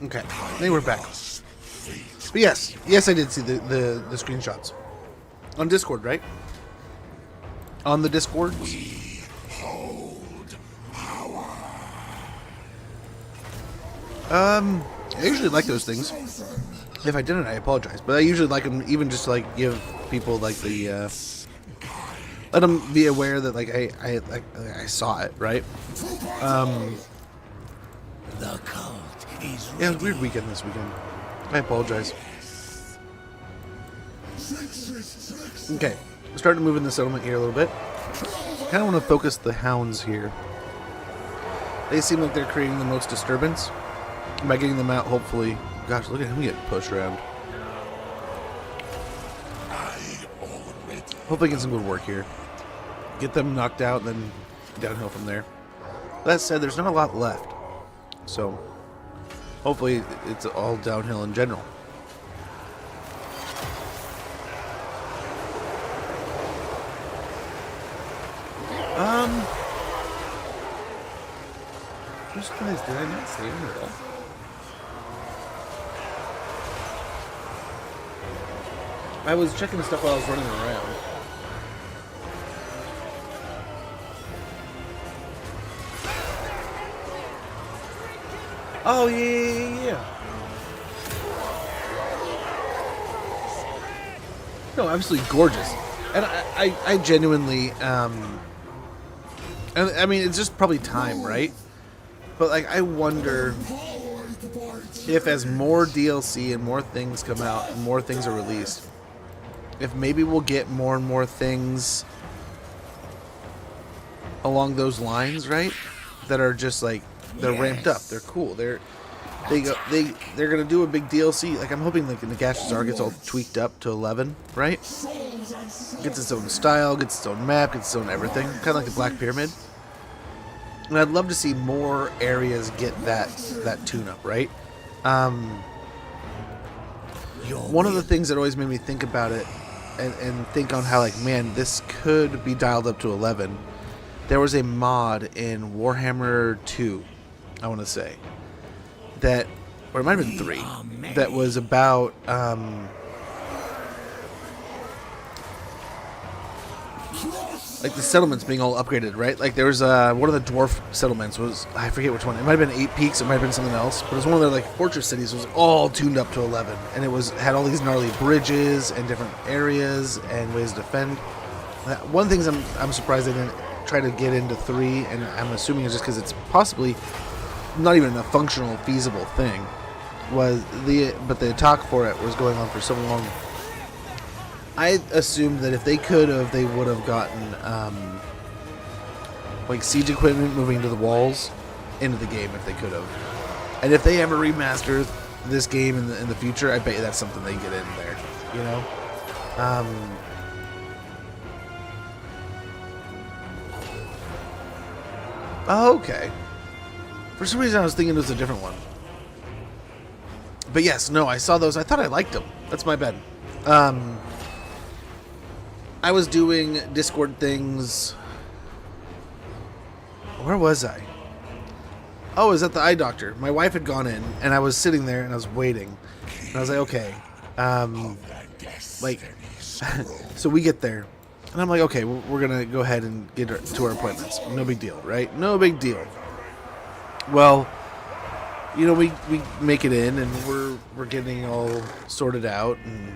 Okay, they were back. But yes, I did see the screenshots on Discord, right? On the Discord. I usually like those things. If I didn't, I apologize. But I usually like them, even just to, like, give people like the let them be aware that like I saw it, right? The cult is yeah, it was a weird weekend this weekend. I apologize. Okay, we're starting to move in the settlement here a little bit. Kind of want to focus the hounds here. They seem like they're creating the most disturbance. By getting them out, hopefully. Gosh, look at him get pushed around. Hopefully get some good work here. Get them knocked out, and then downhill from there. That said, there's not a lot left. So, hopefully it's all downhill in general. Who's guys? Did I not see him at all? I was checking the stuff while I was running around. Oh, yeah. No, absolutely gorgeous. And I genuinely, and I mean, it's just probably time, right? But like, I wonder if as more DLC and more things come out and more things are released, if maybe we'll get more and more things along those lines, right? That are just like, they're ramped up, they're cool, they're gonna do a big DLC. Like, I'm hoping like Nagash's Czar gets all tweaked up to 11, right? Gets its own style, gets its own map, gets its own everything, kind of like the Black Pyramid. And I'd love to see more areas get that tune-up, right? One of the things that always made me think about it and think on how, like, man, this could be dialed up to 11. There was a mod in Warhammer 2, I want to say, that, or it might have been 3, that was about like the settlements being all upgraded, right? Like there was one of the dwarf settlements was, I forget which one. It might have been 8 Peaks, it might have been something else, but it was one of their like fortress cities. Was all tuned up to 11, and it had all these gnarly bridges and different areas and ways to defend. One of the things I'm surprised they didn't try to get into 3, and I'm assuming it's just because it's possibly not even a functional, feasible thing. But the talk for it was going on for so long. I assumed that if they could have, they would have gotten like siege equipment moving to the walls into the game if they could have. And if they ever remaster this game in the future, I bet you that's something they get in there. You know. Oh, okay. For some reason, I was thinking it was a different one. But yes, no, I saw those. I thought I liked them. That's my bad. I was doing Discord things. Where was I? Oh, I was at the eye doctor. My wife had gone in, and I was sitting there, and I was waiting. And I was like, okay. So we get there. And I'm like, okay, we're going to go ahead and get to our appointments. No big deal, right? No big deal. Well, you know, we make it in, and we're getting all sorted out, and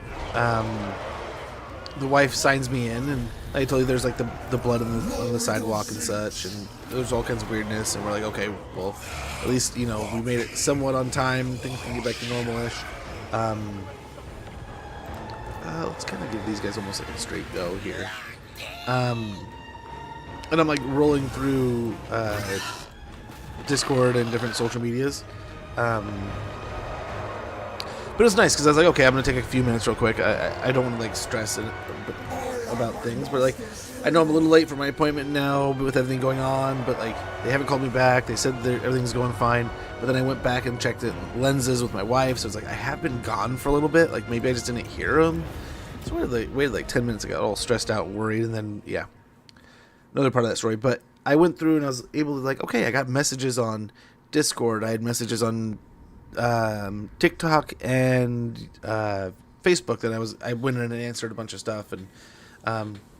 the wife signs me in, and I told you there's like the blood on the sidewalk and such, and there's all kinds of weirdness, and we're like, okay, well, at least, you know, we made it somewhat on time, things can get back to normal-ish. Let's kind of give these guys almost like a straight go here. And I'm like rolling through Discord and different social medias. But it's nice because I was like, okay, I'm going to take a few minutes real quick. I don't want to like stress about things, but like I know I'm a little late for my appointment now with everything going on, but like they haven't called me back. They said everything's going fine, but then I went back and checked lenses with my wife, so it's like I have been gone for a little bit. Like maybe I just didn't hear them. So I waited like 10 minutes. I got all stressed out and worried, and then yeah, another part of that story. But I went through and I was able to like, okay, I got messages on Discord. I had messages on TikTok and Facebook that I went in and answered a bunch of stuff, and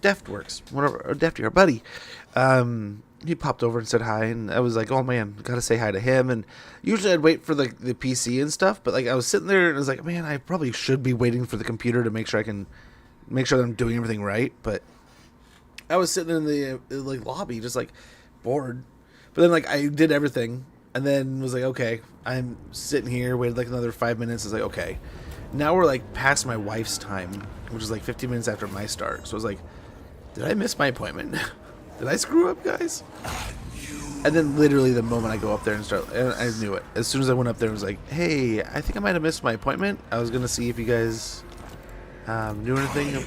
Deftworks, whatever, or Defty, our buddy, he popped over and said hi, and I was like, oh man, gotta say hi to him. And usually I'd wait for the PC and stuff, but like I was sitting there and I was like, man, I probably should be waiting for the computer to make sure that I'm doing everything right. But I was sitting in the like lobby just like bored, but then like I did everything. And then was like, okay, I'm sitting here, waited like another 5 minutes. I was like, okay, now we're like past my wife's time, which is like 15 minutes after my start. So I was like, did I miss my appointment? Did I screw up, guys? And then literally the moment I go up there and start, and I knew it. As soon as I went up there, I was like, hey, I think I might have missed my appointment. I was going to see if you guys knew anything,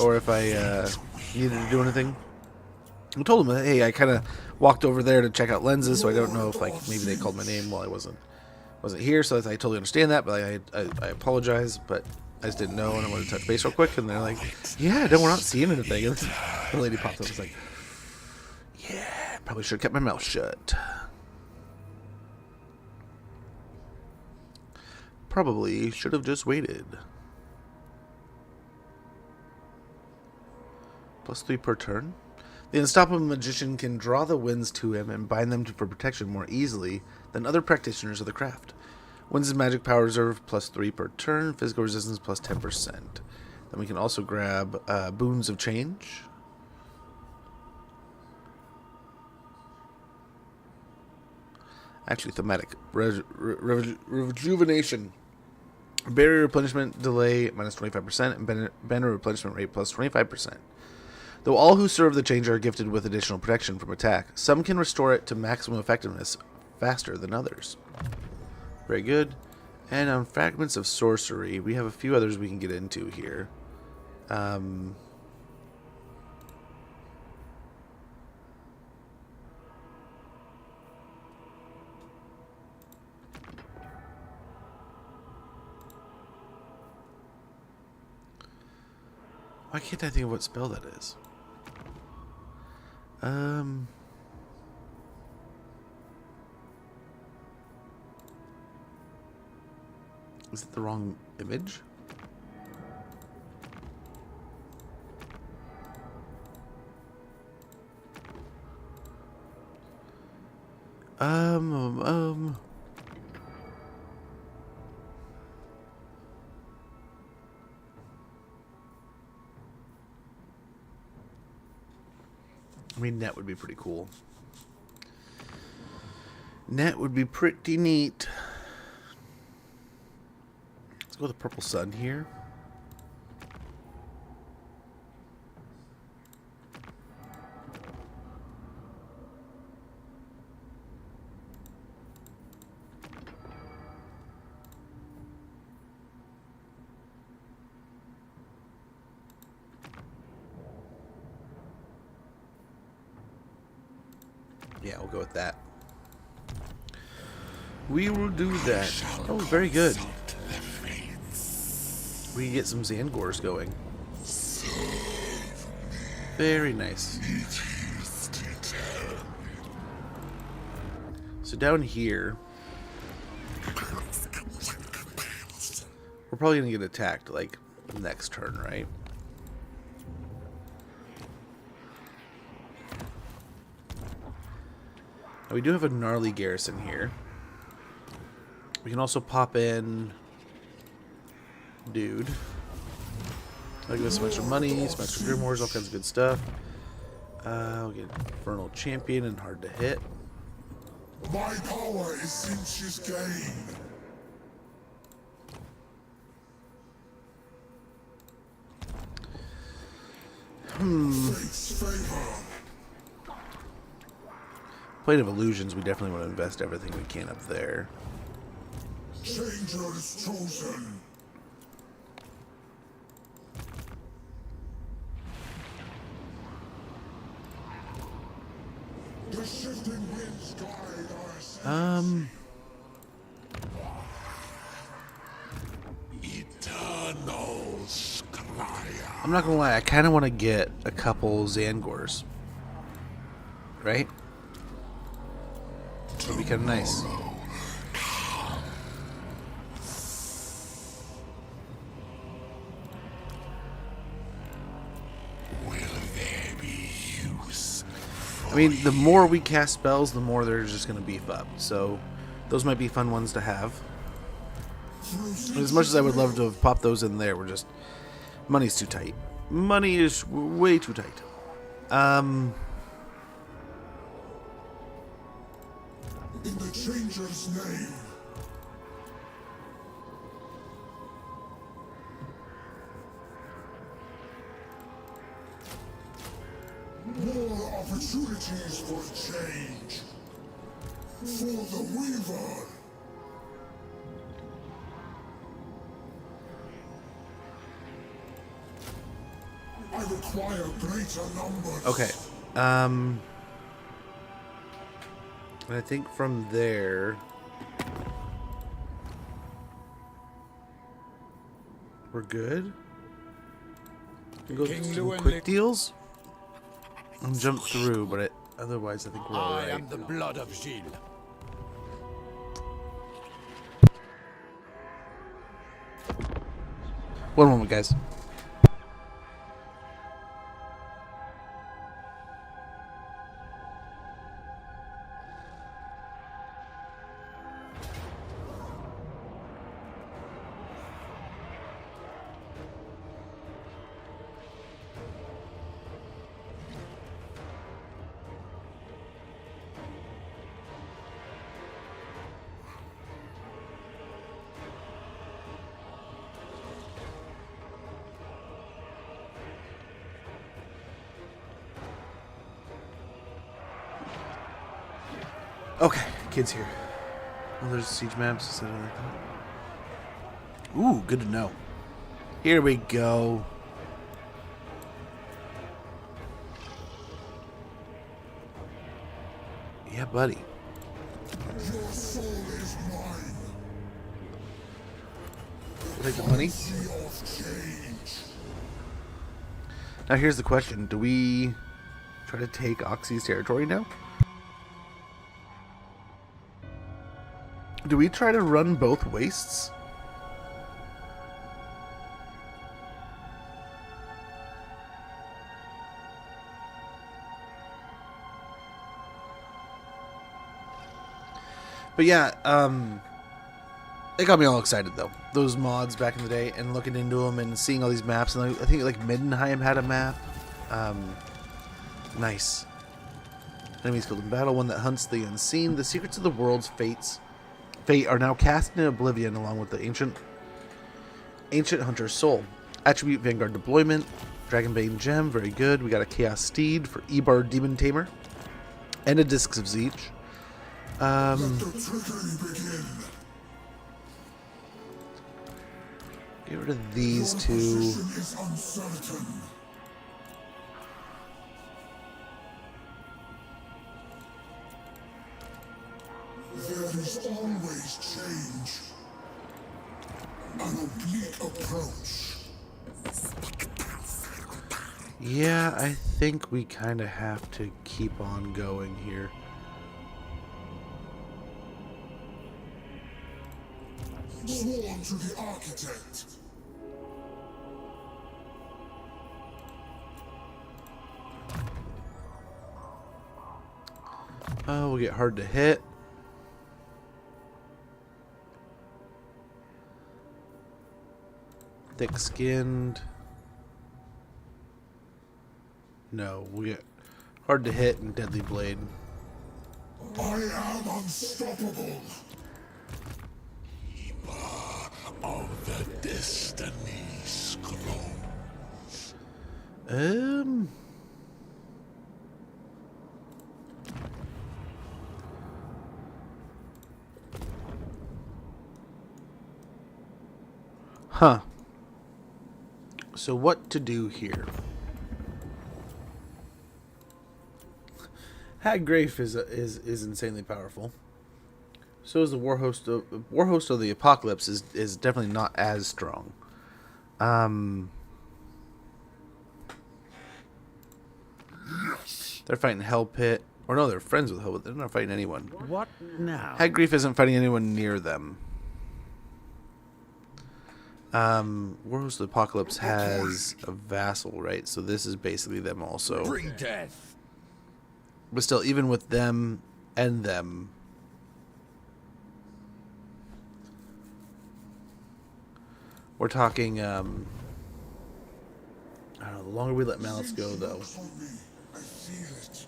or if I needed to do anything. I told him, hey, I kind of walked over there to check out lenses, so I don't know if like maybe they called my name while I wasn't here. So I totally understand that, but I apologize, but I just didn't know, and I wanted to touch base real quick. And they're like, yeah, no, we're not seeing anything. And the lady popped up and was like, yeah, probably should have kept my mouth shut. Probably should have just waited. +3 per turn. The unstoppable magician can draw the winds to him and bind them for protection more easily than other practitioners of the craft. Winds' magic power reserve +3 per turn, physical resistance +10%. Then we can also grab Boons of Change. Actually, thematic. Rejuvenation. Barrier replenishment delay minus 25% and banner replenishment rate plus 25%. Though all who serve the changer are gifted with additional protection from attack, some can restore it to maximum effectiveness faster than others. Very good. And on Fragments of Sorcery, we have a few others we can get into here. Why can't I think of what spell that is? Is it the wrong image? I mean, net would be pretty cool. Net would be pretty neat. Let's go with the purple sun here. Yeah, we'll go with that. We will do that. Oh, very good. We can get some Zangors going. Very nice. So down here, we're probably going to get attacked, like, next turn, right? Now, we do have a gnarly garrison here. We can also pop in Dude. I'll give us some extra money, some extra grimoires, all kinds of good stuff. We'll get Infernal Champion and Hard to Hit. My power is Tzeentch's gain. Fate's favor. Plane of Illusions, we definitely want to invest everything we can up there. Changer is chosen. The shifting winds guide our steps. Eternal Scryer. I'm not gonna lie, I kind of want to get a couple Zangors. Right? That'd be kind of nice. I mean, the more we cast spells, the more they're just going to beef up. So, those might be fun ones to have. But as much as I would love to have popped those in there, we're just... money's too tight. Money is way too tight. In the Changer's name. More opportunities for change. For the Weaver. I require greater numbers. Okay. And I think from there... we're good. We can go through some quick deals. And jump through, but otherwise I think we're alright. I am the blood of Gilles. One moment, guys. Okay, kids here. Oh, there's siege maps. Is that what I thought? Ooh, good to know. Here we go. Yeah, buddy. Your soul is mine. Take the money. Of change. Now here's the question. Do we try to take Oxy's territory now? Do we try to run both wastes? But yeah, it got me all excited though. Those mods back in the day, and looking into them and seeing all these maps, and I think like Middenheim had a map. Nice. Enemies killed in battle, one that hunts the unseen. The secrets of the world's fate are now cast into oblivion, along with the ancient hunter's soul. Attribute Vanguard deployment, Dragonbane gem, very good. We got a Chaos Steed for Ebar Demon Tamer, and a Discs of Tzeentch. Let the trickery begin. Get rid of these Your two. position is uncertain. There is always change. An oblique approach. Yeah, I think we kind of have to keep on going here. Sworn to the architect. Oh, we'll get hard to hit. Thick-skinned. No, we get hard to hit and deadly blade. I am unstoppable. Of the destiny scroll. Huh. So what to do here? Haggrafe is insanely powerful. So is the Warhost of the Apocalypse is definitely not as strong. They're fighting Hell Pit. Or no, they're friends with Hell Pit. They're not fighting anyone. What now? Haggrafe isn't fighting anyone near them. Warhost of the Apocalypse has a vassal, right? So this is basically them also. Bring death. But still, even with them and them, we're talking, I don't know, the longer we let Malice go, though. I feel it.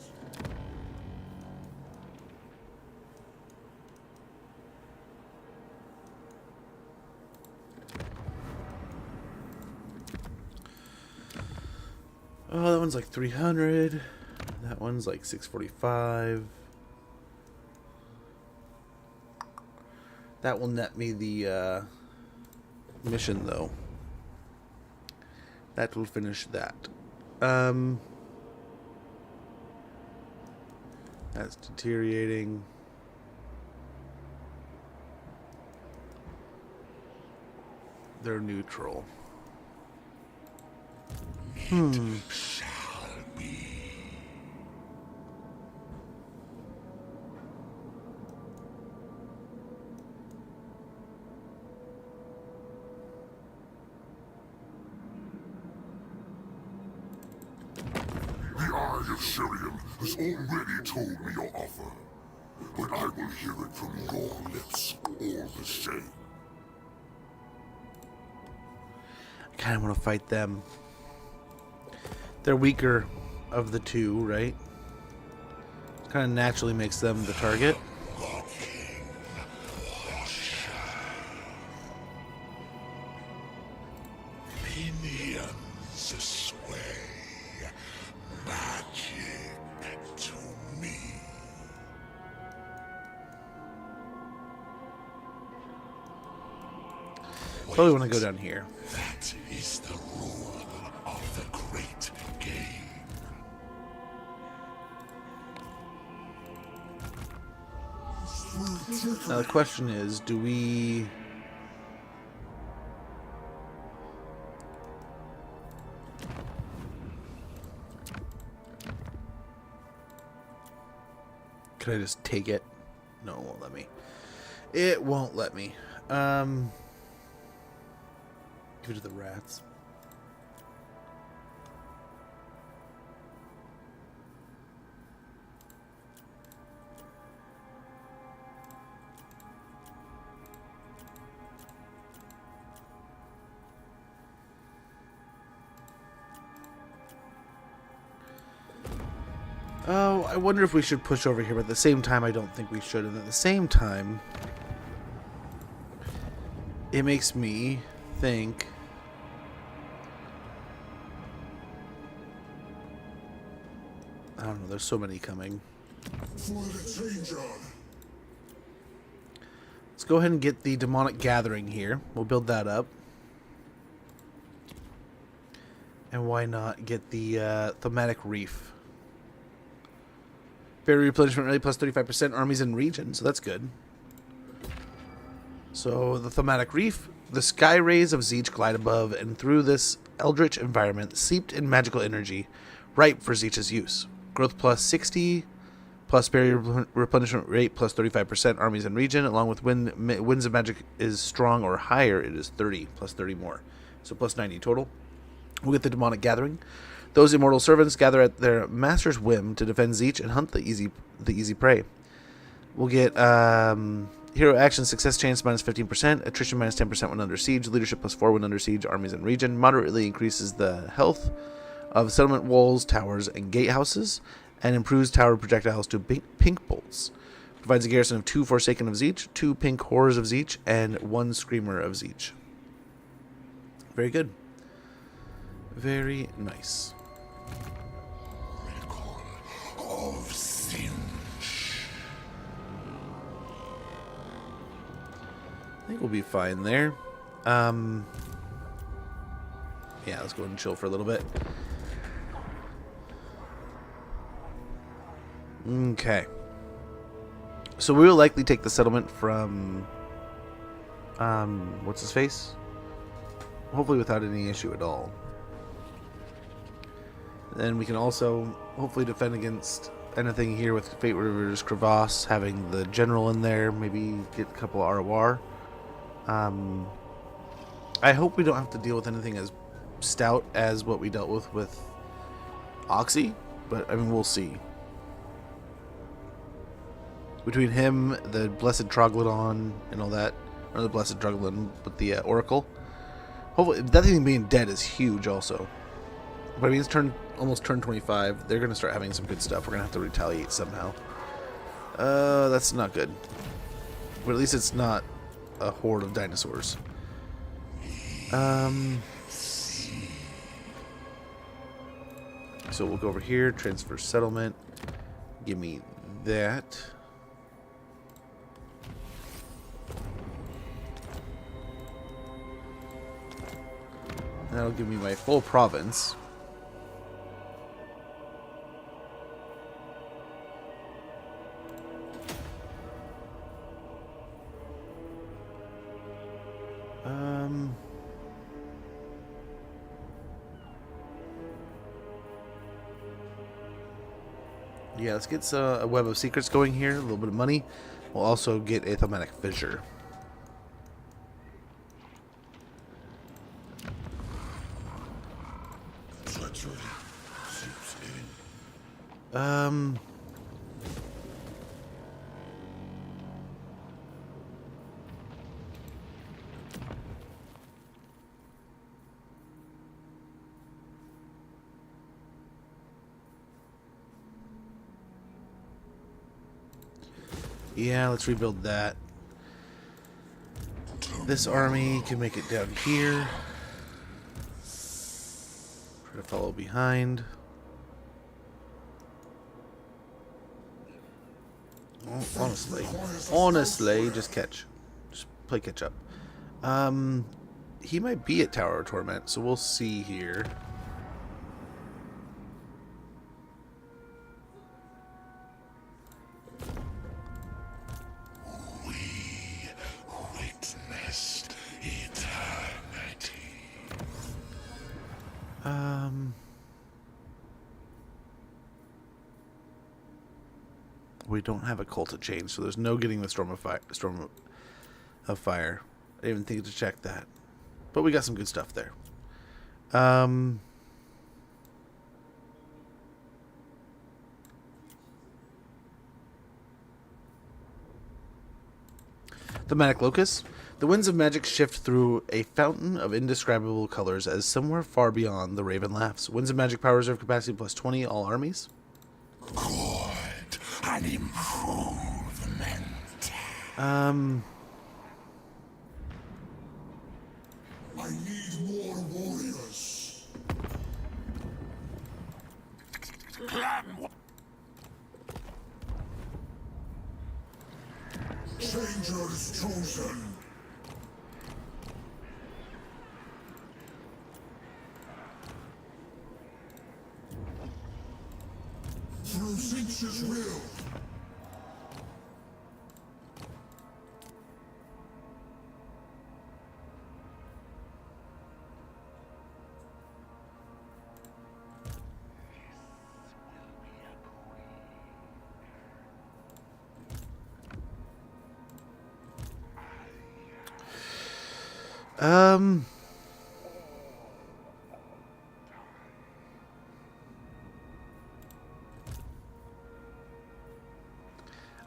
Oh, that one's like 300. That one's like 645. That will net me the mission, though. That will finish that. That's deteriorating. They're neutral. The Eye of Syrian has already told me your offer, but I will hear it from your lips all the same. I kind of want to fight them. They're weaker of the two, right? Kind of naturally makes them the target. Opinions sway, magic to me. Probably want to go down here. That is the rule of the great game. Now the question is, do we... Can I just take it? No, it won't let me. It won't let me. Give it to the rats. Oh, I wonder if we should push over here, but at the same time, I don't think we should. And at the same time, it makes me think... I don't know, there's so many coming. Let's go ahead and get the Demonic Gathering here. We'll build that up. And why not get the Thematic Reef? Fairy replenishment rate plus 35% armies and regions, so that's good. So the Thematic Reef, the sky rays of Tzeentch glide above and through this eldritch environment, seeped in magical energy, ripe for Tzeentch's use. Growth plus 60, plus fairy replenishment rate plus 35% armies and region, along with Winds of Magic is strong or higher, it is 30, plus 30 more. So plus 90 total. We'll get the Demonic Gathering. Those immortal servants gather at their master's whim to defend Tzeentch and hunt the easy prey. We'll get hero action success chance minus 15%, attrition minus 10% when under siege, leadership plus 4 when under siege, armies and region. Moderately increases the health of settlement walls, towers, and gatehouses, and improves tower projectiles to pink bolts. Provides a garrison of 2 Forsaken of Tzeentch, 2 Pink Horrors of Tzeentch, and 1 Screamer of Tzeentch. Very good. Very nice. Of Tzeentch. I think we'll be fine there. Yeah, let's go ahead and chill for a little bit. Okay. So we will likely take the settlement from what's his face? Hopefully without any issue at all. Then we can also hopefully defend against anything here with Fateweaver's Crevasse, having the general in there, maybe get a couple of ROR. I hope we don't have to deal with anything as stout as what we dealt with Oxy, but I mean, we'll see. Between him, the Blessed Troglodon, and all that, or the Blessed Troglodon with the Oracle, hopefully that thing being dead is huge also. But I mean, it's almost turn 25. They're going to start having some good stuff. We're going to have to retaliate somehow. That's not good. But at least it's not a horde of dinosaurs. So we'll go over here, transfer settlement. Give me that. That'll give me my full province. Yeah, let's get a Web of Secrets going here. A little bit of money. We'll also get a Thematic Fissure. Yeah, let's rebuild that. This army can make it down here. Try to follow behind. Honestly, just play catch up. he might be at Tower of Torment, so we'll see here. We witnessed eternity. We don't have a Cult of Change, so there's no getting the Storm of Fire. I didn't even think to check that. But we got some good stuff there. Thematic Locus. The winds of magic shift through a fountain of indescribable colors as somewhere far beyond the raven laughs. Winds of magic power reserve capacity plus 20 all armies. Good and improvement. I need more warriors. Changers chosen. Through Tzeentch's will.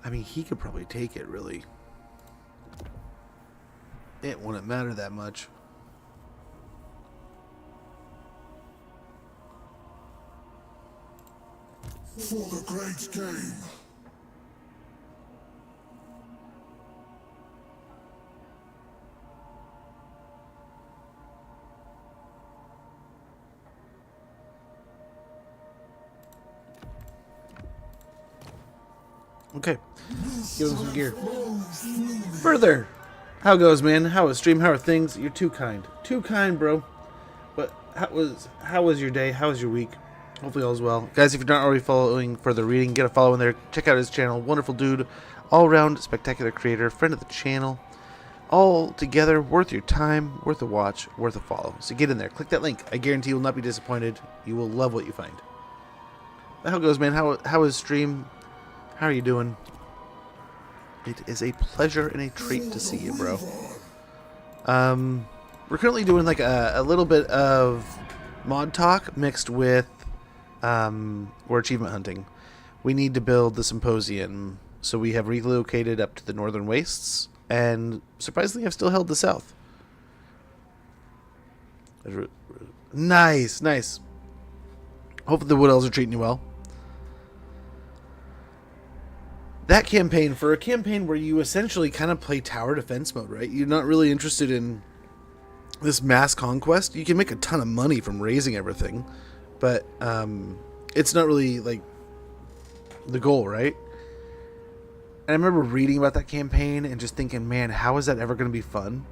I mean, he could probably take it, really. It wouldn't matter that much. For the great game. Okay. Give him some gear. Further. How goes, man? How is stream? How are things? You're too kind. Too kind, bro. But how was your day? How was your week? Hopefully all's well. Guys, if you're not already following further reading, get a follow in there. Check out his channel. Wonderful dude. All around spectacular creator. Friend of the channel. All together worth your time, worth a watch, worth a follow. So get in there. Click that link. I guarantee you will not be disappointed. You will love what you find. How goes, man? How is stream? How are you doing? It is a pleasure and a treat to see you, bro. We're currently doing like a little bit of mod talk mixed with we're achievement hunting. We need to build the symposium, so we have relocated up to the northern wastes, and surprisingly, I've still held the south. Nice, nice. Hopefully the wood elves are treating you well. That campaign, for a campaign where you essentially kind of play tower defense mode, right? You're not really interested in this mass conquest. You can make a ton of money from raising everything, but it's not really like the goal, right? And I remember reading about that campaign and just thinking, man, how is that ever going to be fun?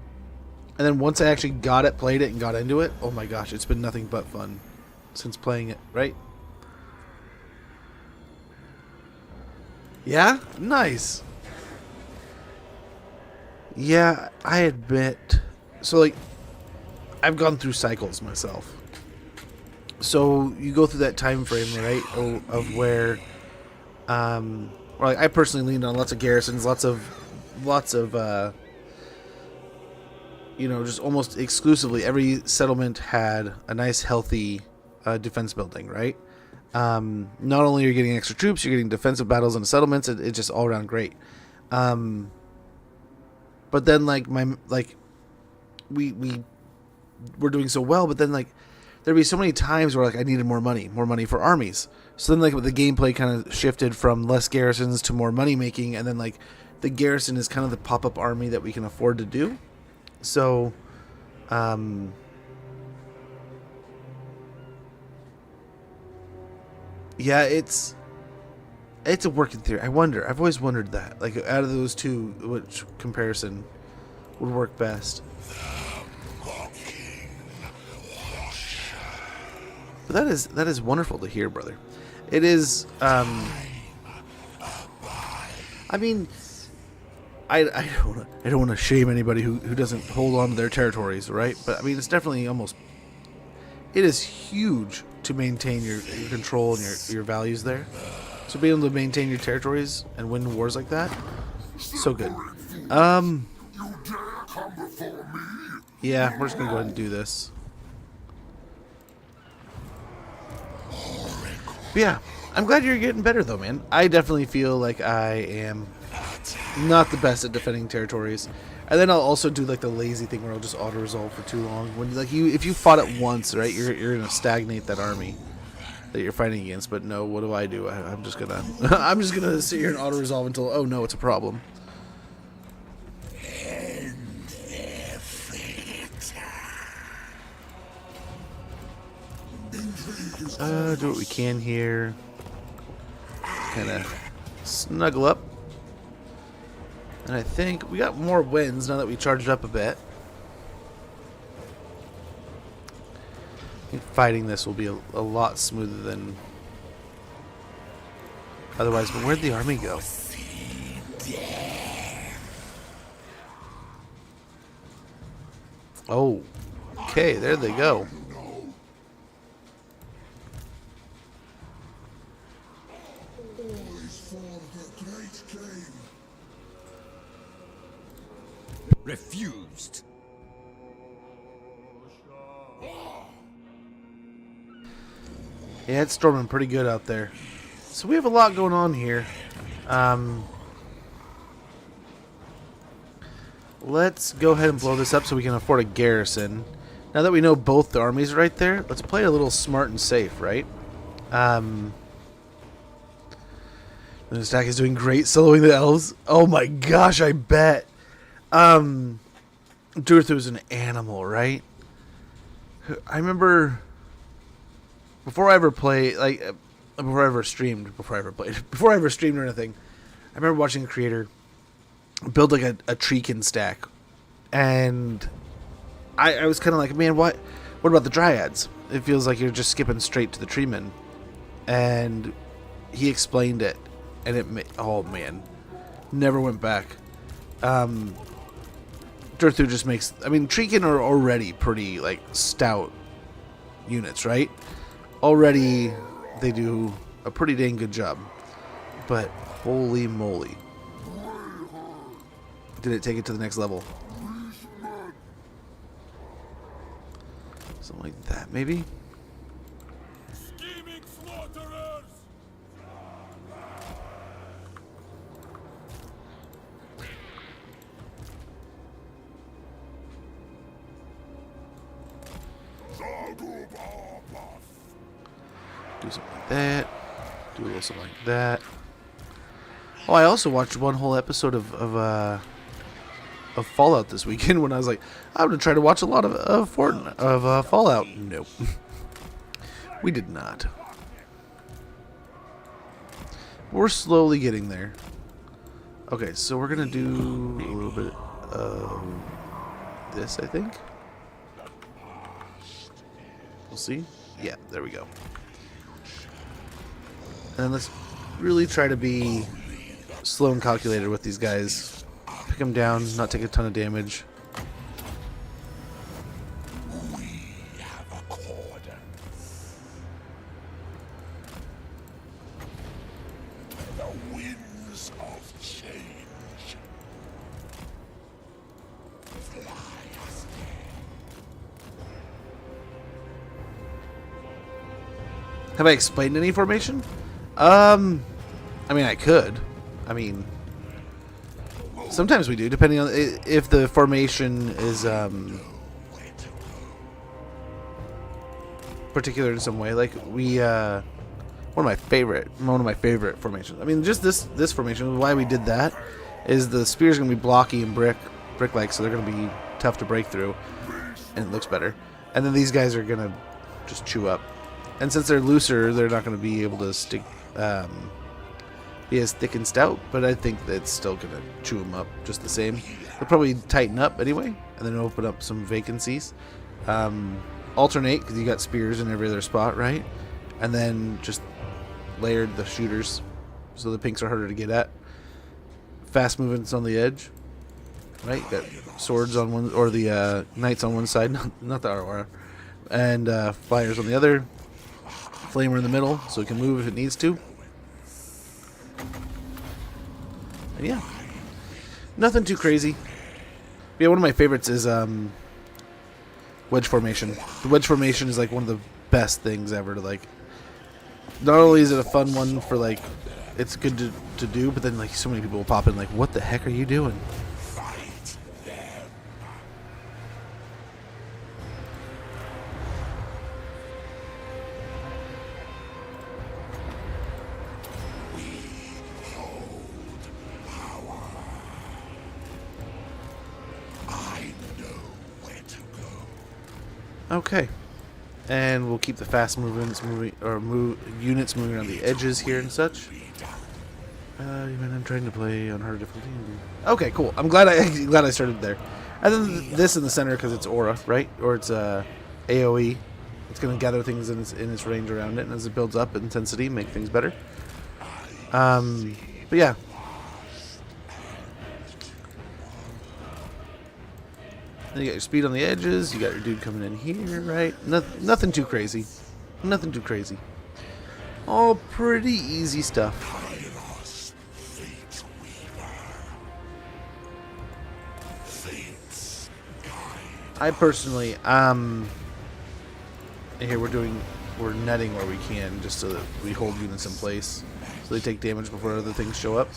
And then once I actually got it, played it, and got into it, oh my gosh, it's been nothing but fun since playing it, right? Yeah? Nice. Yeah, I admit. So, like, I've gone through cycles myself. So, you go through that time frame, right, of where, like, I personally leaned on lots of garrisons, lots of, you know, just almost exclusively every settlement had a nice, healthy defense building, right? Not only are you getting extra troops, you're getting defensive battles and settlements. It's just all around great. But then we were doing so well, but then like there'd be so many times where like I needed more money for armies. So then like the gameplay kind of shifted from less garrisons to more money making, and then like the garrison is kind of the pop-up army that we can afford to do. So, yeah, it's a working theory. I've always wondered that. Like, out of those two, which comparison would work best? The But that is wonderful to hear, brother. It is. I mean, I don't want to shame anybody who doesn't hold on to their territories, right? But I mean, it's definitely almost. It is huge to maintain your control and your values there. So being able to maintain your territories and win wars like that, so good. Yeah, we're just gonna go ahead and do this. But yeah, I'm glad you're getting better though, man. I definitely feel like I am not the best at defending territories. And then I'll also do like the lazy thing where I'll just auto resolve for too long. When like if you fought it once, right, you're gonna stagnate that army that you're fighting against. But no, what do? I'm just gonna I'm just gonna sit here and auto resolve until oh no, it's a problem. Do what we can here. Kind of snuggle up. And I think we got more wins now that we charged up a bit. I think fighting this will be a lot smoother than otherwise. But where'd the army go? Oh, okay, there they go. Refused. Yeah, it's storming pretty good out there. So we have a lot going on here. Let's go ahead and blow this up so we can afford a garrison. Now that we know both the armies are right there, let's play a little smart and safe, right? The stack is doing great soloing the elves. Oh my gosh, I bet. Durthu's an animal, right? I remember before I ever played or anything, I remember watching a creator build like a treekin stack, and I was kind of like, man, what about the dryads? It feels like you're just skipping straight to the treemen, and he explained it, and oh man, never went back. Durthu just makes, I mean, treekin are already pretty like stout units, right? Already they do a pretty dang good job, but holy moly, did it take it to the next level? Something like that, maybe. Scheming slaughterers! Do something like that. Do a little something like that. Oh, I also watched one whole episode of Fallout this weekend when I was like, I'm gonna try to watch a lot of Fallout. Nope, we did not. We're slowly getting there. Okay, so we're gonna do a little bit of this, I think. We'll see. Yeah, there we go. And let's really try to be slow and calculated with these guys. Pick them down, not take a ton of damage. We have a cordon. The winds of change. Fly us Have I explained any formation? I mean, I could. I mean, sometimes we do, depending on if the formation is particular in some way. Like we, one of my favorite formations. I mean, just this formation. Why we did that is the spear's gonna be blocky and brick-like, so they're gonna be tough to break through, and it looks better. And then these guys are gonna just chew up. And since they're looser, they're not gonna be able to stick. Be as thick and stout, but I think that's still gonna chew them up just the same. They'll probably tighten up anyway, and then open up some vacancies. alternate because you got spears in every other spot, right? And then just layered the shooters so the pinks are harder to get at. Fast movements on the edge, right? You got swords on one, or the knights on one side, not the Aurora, and flyers on the other. Flamer in the middle so it can move if it needs to. And yeah, nothing too crazy. Yeah, one of my favorites is wedge formation. The wedge formation is like one of the best things ever to like. Not only is it a fun one for like, it's good to do, but then like so many people will pop in like, what the heck are you doing? Okay, and we'll keep the fast movements moving, or units moving around the edges here and such. Even I'm trying to play on harder difficulty. Okay, cool. I'm glad I started there. And then this in the center because it's aura, right? Or it's AOE. It's gonna gather things in its range around it, and as it builds up in intensity, make things better. But yeah. Then you got your speed on the edges. You got your dude coming in here, right? Nothing too crazy. Nothing too crazy. All pretty easy stuff. Kairos Fateweaver. I personally, here we're netting where we can, just so that we hold units in place, so they take damage before other things show up.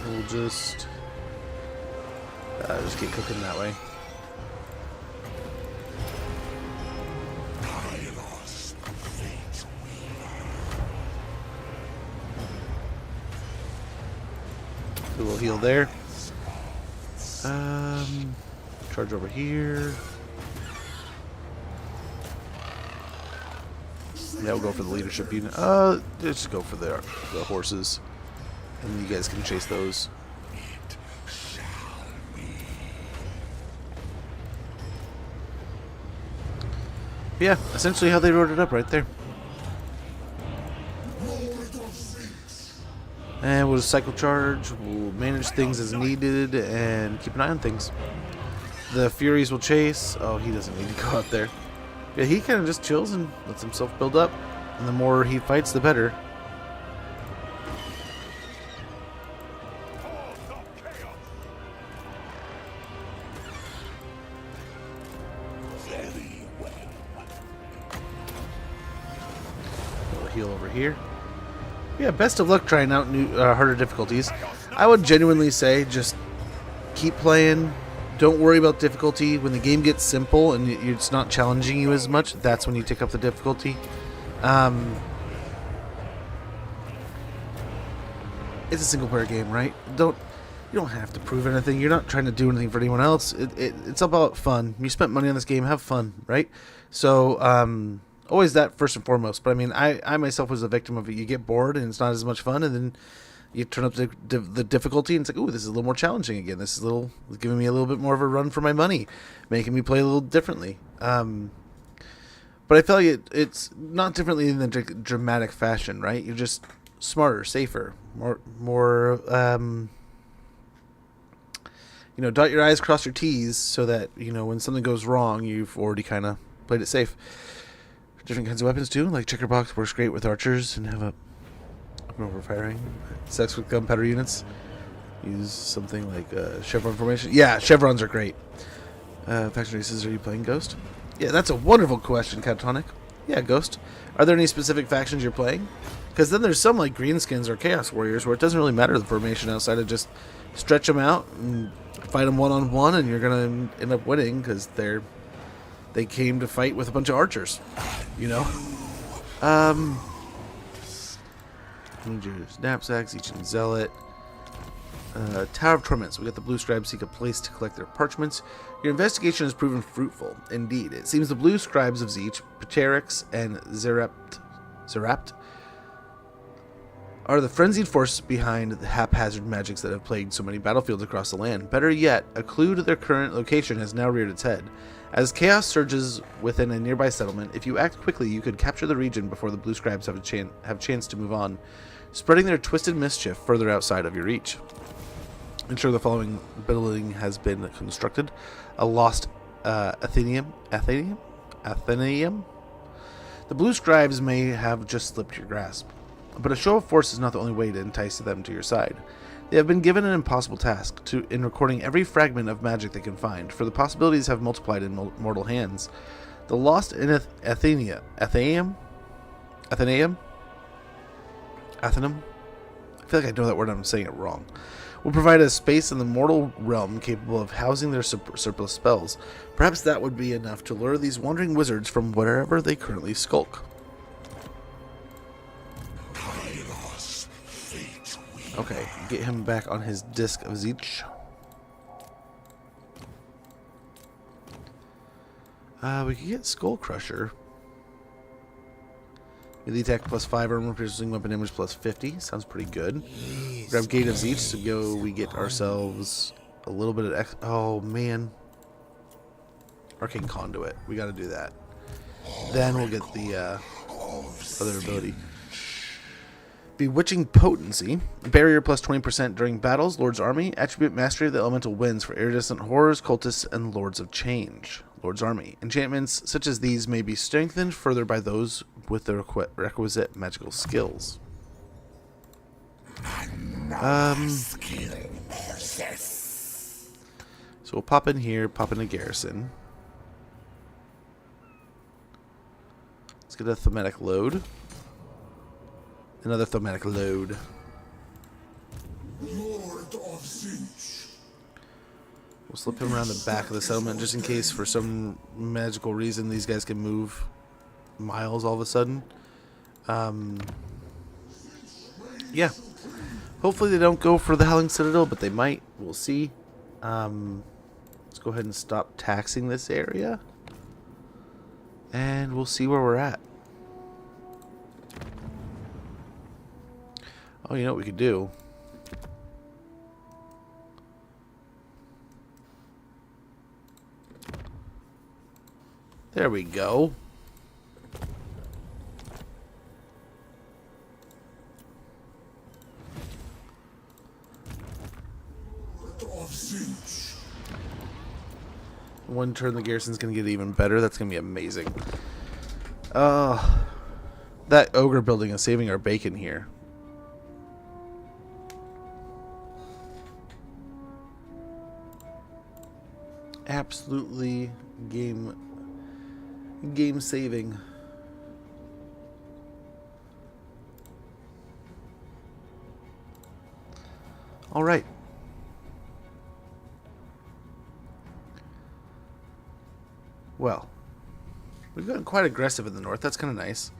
We'll just keep cooking that way. Kairos Fateweaver. So we'll heal there. Charge over here. Yeah, we'll go for the leadership unit. Just go for the horses. And you guys can chase those. Yeah, essentially how they wrote it up right there. And we'll just cycle charge, we'll manage things as needed, and keep an eye on things. The Furies will chase. Oh, he doesn't need to go out there. Yeah, he kind of just chills and lets himself build up. And the more he fights, the better. Heal over here. Yeah, best of luck trying out new harder difficulties. I would genuinely say just keep playing. Don't worry about difficulty. When the game gets simple and it's not challenging you as much, that's when you take up the difficulty. It's a single player game, right? You don't have to prove anything. You're not trying to do anything for anyone else. It's about fun. You spent money on this game, have fun, right? So always that first and foremost. But I mean, I myself was a victim of it. You get bored and it's not as much fun, and then you turn up the difficulty and it's like, ooh, this is a little more challenging again. This is giving me a little bit more of a run for my money, making me play a little differently. But I feel like it's not differently in the dramatic fashion, right? You're just smarter, safer, more dot your I's, cross your T's, so that, when something goes wrong, you've already kind of played it safe. Different kinds of weapons too, like Checkerbox works great with archers and have up and over firing. Sex with gunpowder units. Use something like chevron formation. Yeah, chevrons are great. Faction races, are you playing Ghost? Yeah, that's a wonderful question, Catatonic. Yeah, Ghost. Are there any specific factions you're playing? Because then there's some like Greenskins or Chaos Warriors where it doesn't really matter the formation outside of just stretch them out and fight them one-on-one, and you're going to end up winning because they came to fight with a bunch of archers, Rangers, knapsacks, each and zealot. Tower of Torments. We got the blue scribes seek a place to collect their parchments. Your investigation has proven fruitful. Indeed, it seems the blue scribes of Tzeentch, Pteryx, and Zerapt are the frenzied force behind the haphazard magics that have plagued so many battlefields across the land. Better yet, a clue to their current location has now reared its head. As chaos surges within a nearby settlement, if you act quickly, you could capture the region before the blue scribes have a chance to move on, spreading their twisted mischief further outside of your reach. Ensure the following building has been constructed: a lost Athenaeum. The blue scribes may have just slipped your grasp, but a show of force is not the only way to entice them to your side. They have been given an impossible task in recording every fragment of magic they can find, for the possibilities have multiplied in mortal hands. The lost in Athenaeum? I feel like I know that word, I'm saying it wrong. Will provide a space in the mortal realm capable of housing their surplus spells. Perhaps that would be enough to lure these wandering wizards from wherever they currently skulk. Kairos Fateweaver. Okay, get him back on his disc of Tzeentch. We could get Skull Crusher. Melee attack plus 5, armor piercing weapon damage plus 50. Sounds pretty good. Grab Gate of Tzeentch to go. We get ourselves a little bit of oh man, Arcane Conduit. We got to do that. Then we'll get the other ability. Bewitching Potency. Barrier plus 20% during battles. Lord's Army. Attribute Mastery of the Elemental Winds for iridescent horrors, cultists, and Lords of Change. Lord's Army. Enchantments such as these may be strengthened further by those with the requisite magical skills. So we'll pop in here, pop in a garrison. Let's get a thematic load. Another thematic load. Lord of Tzeentch. We'll slip him around the back of the settlement just in case for some magical reason these guys can move miles all of a sudden. Yeah. Hopefully they don't go for the Howling Citadel, but they might. We'll see. Let's go ahead and stop taxing this area. And we'll see where we're at. Oh, you know what we could do? There we go. One turn the garrison's gonna get even better. That's gonna be amazing. That ogre building is saving our bacon here. Absolutely game saving. All right. Well, we've gotten quite aggressive in the north. That's kind of nice.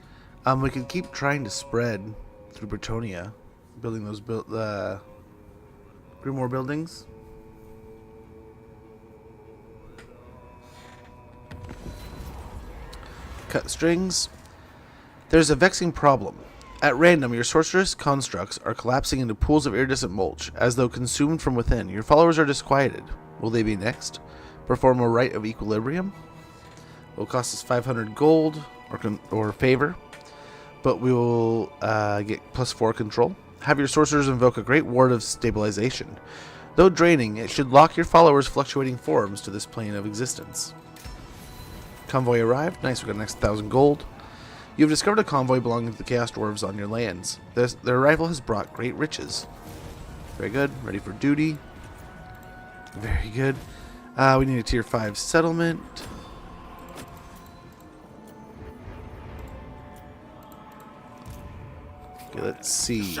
We could keep trying to spread through Bretonia, building those Grimoire buildings. Cut strings. There's a vexing problem. At random, your sorceress constructs are collapsing into pools of iridescent mulch, as though consumed from within. Your followers are disquieted. Will they be next? Perform a rite of equilibrium? It will cost us 500 gold or favor, but we will get +4 control. Have your sorcerers invoke a great ward of stabilization. Though draining, it should lock your followers' fluctuating forms to this plane of existence. Convoy arrived. Nice, we got an extra 1,000 gold. You have discovered a convoy belonging to the Chaos Dwarves on your lands. Their arrival has brought great riches. Very good. Ready for duty. Very good. We need a tier 5 settlement. Okay, let's see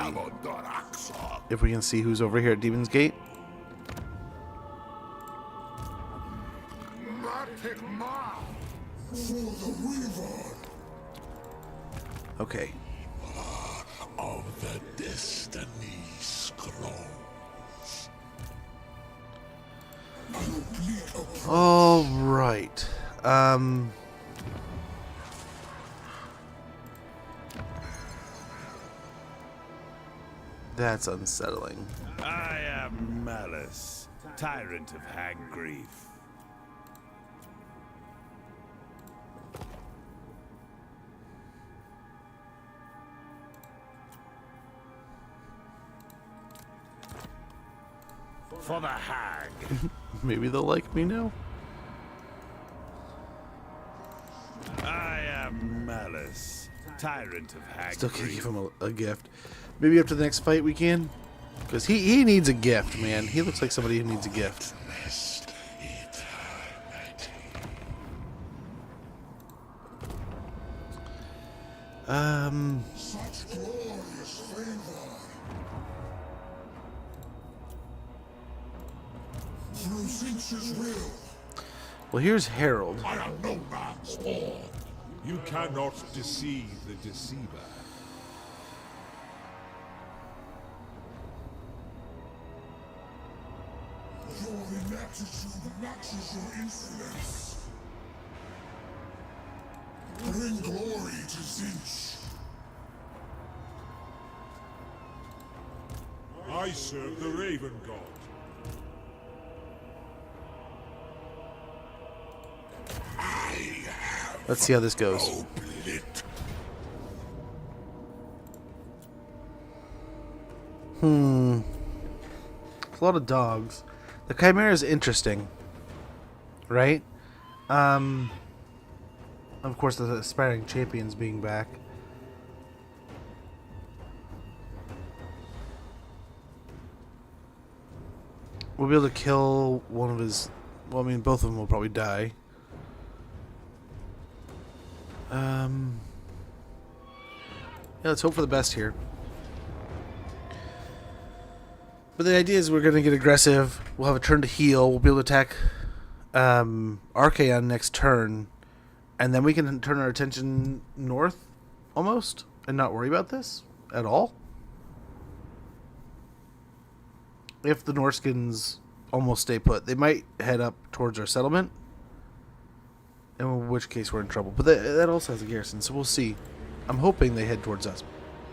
if we can see who's over here at Demon's Gate. Okay. Of the Destiny Scrolls. All right. That's unsettling. I am Malice, tyrant of hag grief. For the hag. Maybe they'll like me now. I am Malice, tyrant of hag Still can't grief. give him a gift. Maybe after the next fight we can. Because he needs a gift, man. He looks like somebody who needs a gift. Such glorious favor. Through Tzeentch's will, Well, here's Harold. I am no man's pawn. You cannot deceive the deceiver. Your ineptitude matches your insolence. Bring glory to Tzeentch. I serve the Raven God. Let's see how this goes. It's a lot of dogs. The Chimera is interesting, right? Of course, the aspiring champions being back. We'll be able to kill one of his. Well, I mean, both of them will probably die. Yeah, let's hope for the best here. But the idea is we're going to get aggressive. We'll have a turn to heal. We'll be able to attack Archaon next turn. And then we can turn our attention north, almost, and not worry about this at all. If the Norskins almost stay put. They might head up towards our settlement. In which case we're in trouble. But that also has a garrison, so we'll see. I'm hoping they head towards us.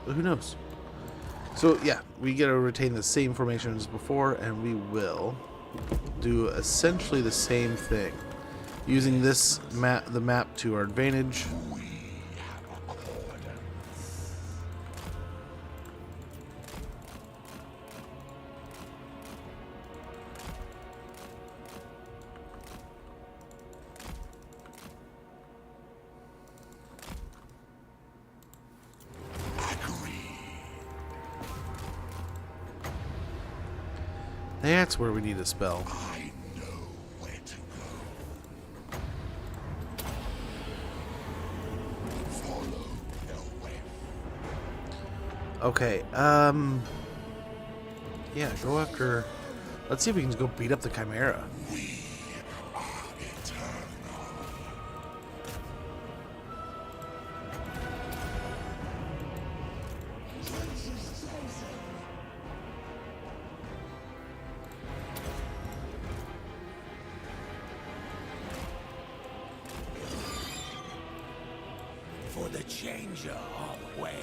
But who knows? So, yeah, we get to retain the same formation as before, and we will do essentially the same thing. Using this map, the map to our advantage. That's where we need a spell. I know where to go. Follow the way. Okay, yeah, go after... Let's see if we can go beat up the Chimera. We are eternal. For the changer of ways.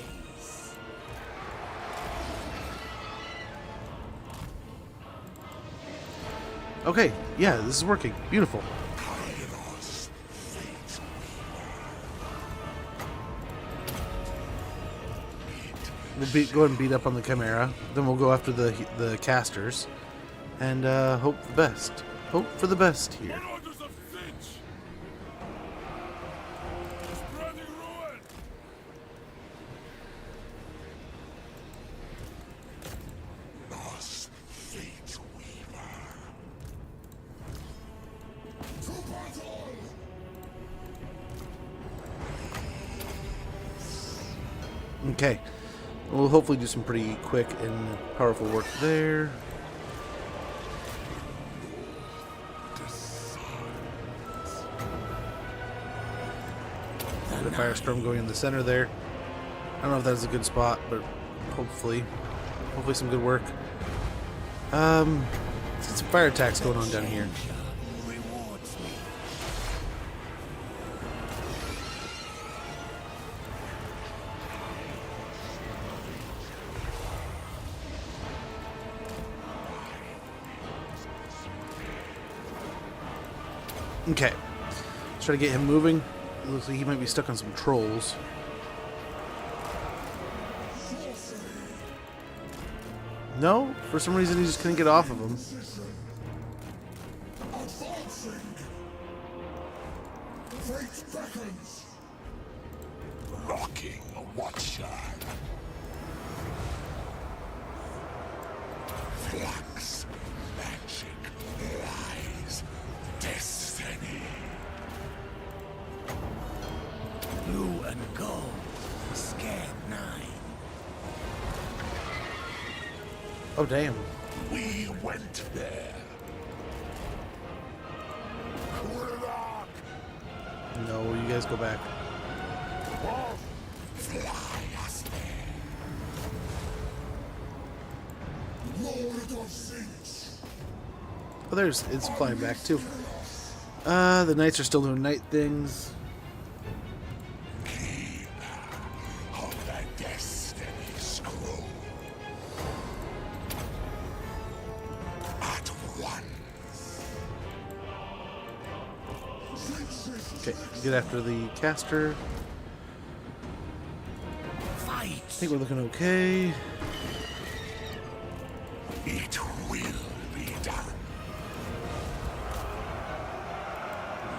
Okay, yeah, this is working. Beautiful. Kairos Fateweaver. We'll go ahead and beat up on the Chimera. Then we'll go after the casters. And hope for the best. Hope for the best here. Oracles of Tzeentch. Spreading ruin. Kairos Fateweaver. To battle! Okay. We'll hopefully do some pretty quick and powerful work there. Got a firestorm going in the center there. I don't know if that's a good spot, but hopefully some good work. Some fire attacks going on down here. Rewards me. Okay. Let's try to get him moving. It looks like he might be stuck on some trolls. No, for some reason he just couldn't get off of them. Fate beckons. Locking a watcher. Flux, magic, lies, destiny. Blue and gold. Scared 9. Oh, damn. We went there. Warlock. No, you guys go back. Fly us there. Lord of Tzeentch. Oh, it's flying back too. The knights are still doing night things. Of the destiny scroll. At once. Okay, get after the caster. Fight. I think we're looking okay. It will be done.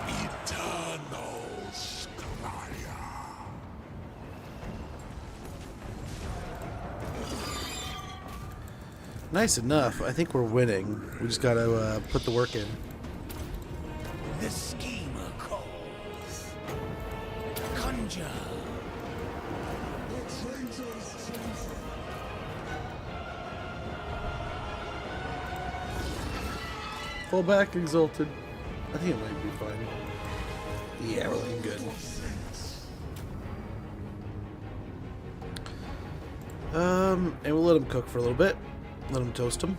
Eternal Scryer. Nice enough. I think we're winning. We just gotta put the work in. The schemer calls. Conjure. The traitor's chosen. Fall back, Exalted. I think it might be fine. Yeah, we're looking good. And we'll let him cook for a little bit. Let him toast him.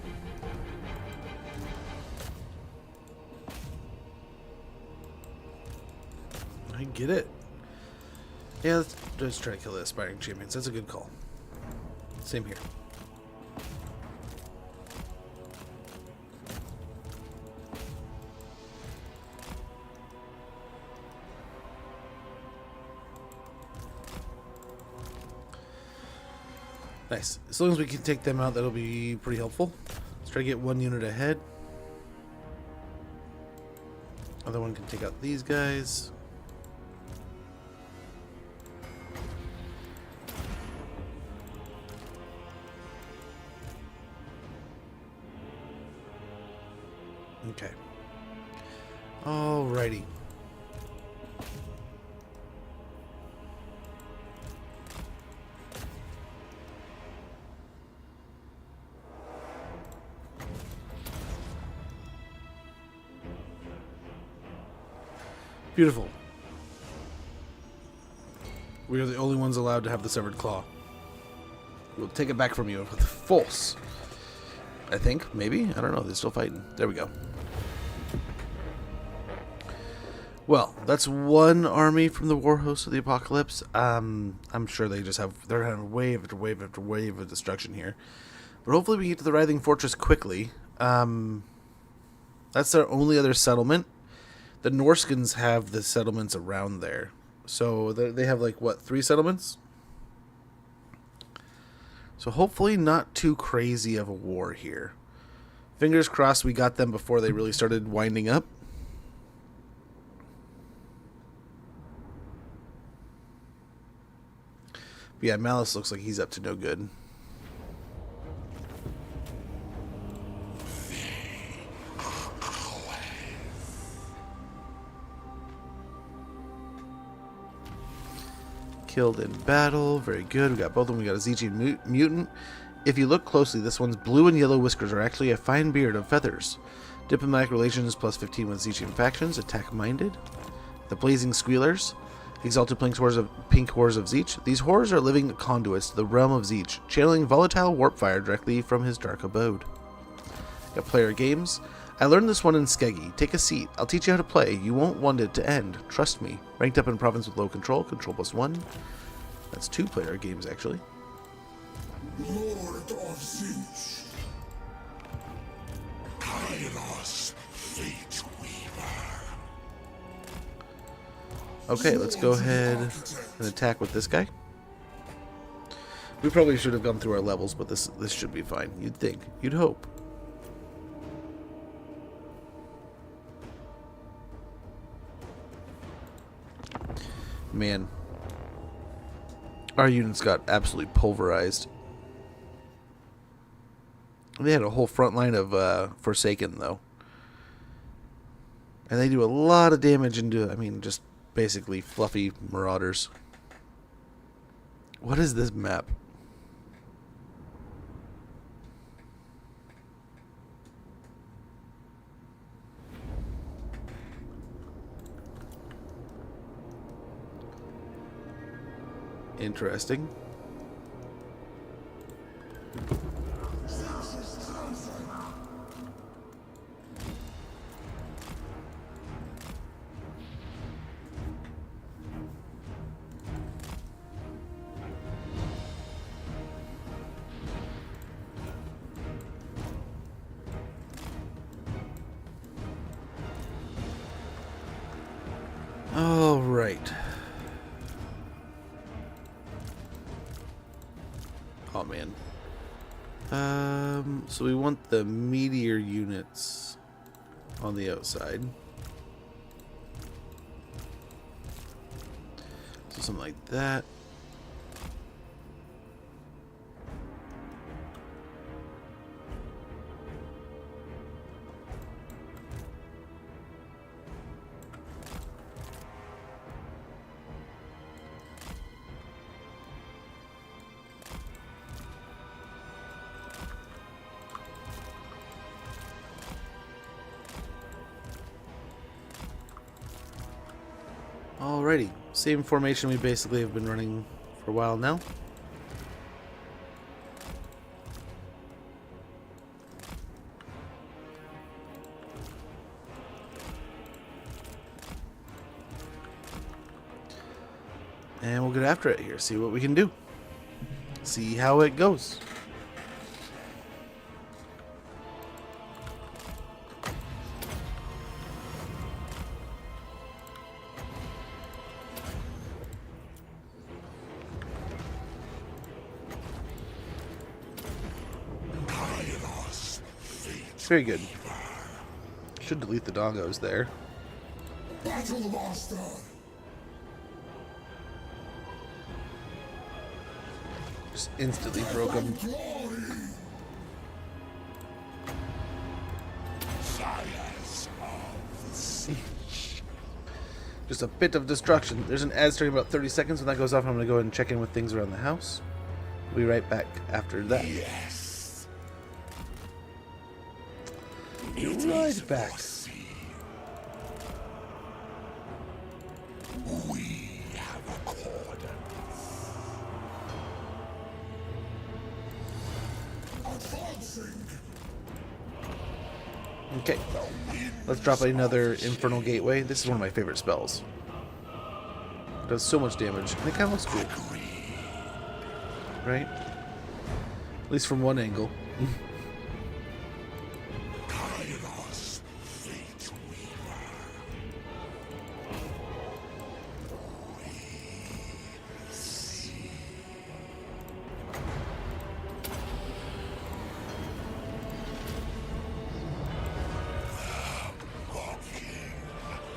I get it. Yeah, let's try to kill the aspiring champions. That's a good call. Same here. Nice. As long as we can take them out, that'll be pretty helpful. Let's try to get one unit ahead. Other one can take out these guys. Okay. Alrighty. Beautiful. We are the only ones allowed to have the severed claw. We'll take it back from you with force. I think, maybe? I don't know. They're still fighting. There we go. Well, that's one army from the War Host of the Apocalypse. I'm sure they're having wave after wave after wave of destruction here. But hopefully we get to the Writhing Fortress quickly. That's their only other settlement. The Norskins have the settlements around there. So they have, like, what, 3 settlements? So hopefully not too crazy of a war here. Fingers crossed we got them before they really started winding up. But yeah, Malice looks like he's up to no good. Killed in battle. Very good. We got both of them. We got a Tzeentchian mutant. If you look closely, this one's blue and yellow whiskers are actually a fine beard of feathers. Diplomatic relations plus 15 with Tzeentchian factions. Attack minded. The Blazing Squealers. Exalted pink horrors of Tzeentch. These horrors are living conduits to the realm of Tzeentch, channeling volatile warp fire directly from his dark abode. Got player games. I learned this one in Skeggy. Take a seat. I'll teach you how to play. You won't want it to end. Trust me. Ranked up in province with low control. Control +1. That's 2 player games, actually. Lord of Tzeentch. Kairos Fateweaver. Okay, let's go ahead and attack with this guy. We probably should have gone through our levels, but this should be fine. You'd think. You'd hope. Man. Our units got absolutely pulverized. They had a whole front line of Forsaken, though. And they do a lot of damage into, I mean, just basically fluffy marauders. What is this map? Interesting. All right. Oh man. So we want the meteor units on the outside. So something like that. Alrighty, same formation we basically have been running for a while now. And we'll get after it here, see what we can do. See how it goes. Very good. Should delete the dongos there. Battle Master! Just instantly broke them. Just a bit of destruction. There's an ad starting in about 30 seconds. When that goes off, I'm going to go ahead and check in with things around the house. We'll be right back after that. Yes! Right back. We have accordance. Advancing. Okay. Let's drop another Infernal Gateway. This is one of my favorite spells. It does so much damage, and it kind of looks cool. Right? At least from one angle. Kairos Fateweaver.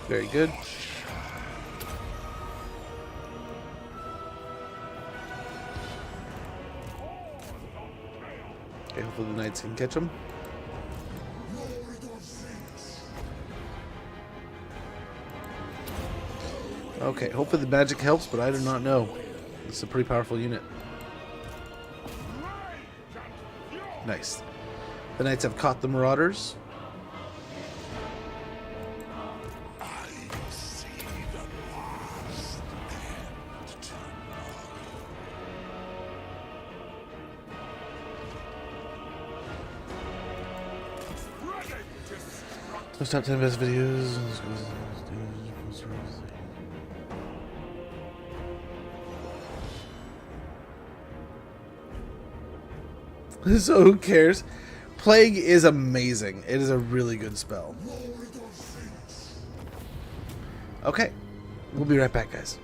Very good. Okay, hopefully the knights can catch them. Okay, hopefully the magic helps, but I do not know. This is a pretty powerful unit. Nice. The knights have caught the marauders. Those top 10 best videos. So who cares? Plague is amazing. It is a really good spell. Okay. We'll be right back, guys.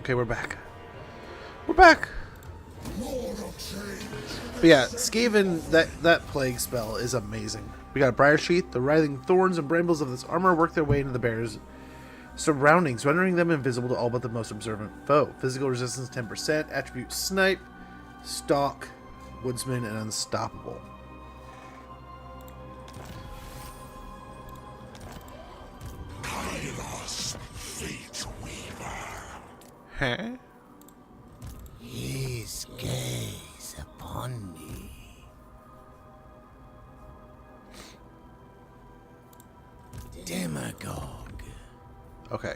Okay, we're back. We're back. But yeah, Skaven, that plague spell is amazing. We got a Briar Sheath. The writhing thorns and brambles of this armor work their way into the bear's Surroundings, rendering them invisible to all but the most observant foe. Physical resistance 10%. Attribute Snipe, Stalk, Woodsman, and Unstoppable. Kairos Fateweaver. Huh? His gaze upon me. Demagogue. Okay.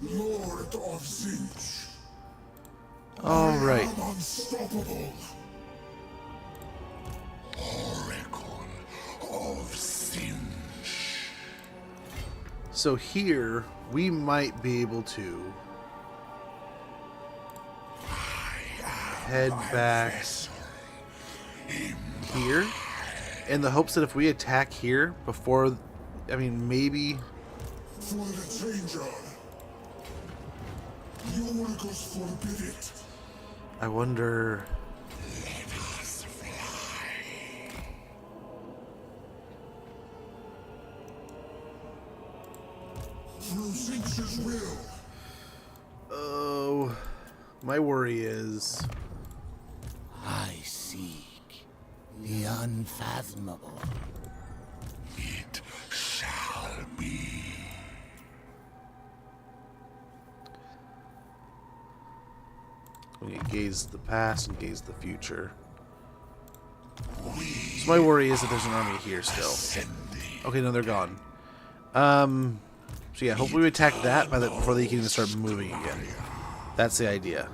Lord of Tzeentch. All right. I'm unstoppable. Oracle of Tzeentch. So here we might be able to head back here in the hopes that if we attack here before, I mean, maybe For the changer. The oracles forbid it. I wonder. Let us fly. Through Tzeentch's will. Oh, my worry is I seek the unfathomable. It shall be. we need to gaze the past and gaze the future. So my worry is that there's an army here still. Okay, no, they're gone. So yeah, hopefully we attack that before they can even start moving again. That's the idea.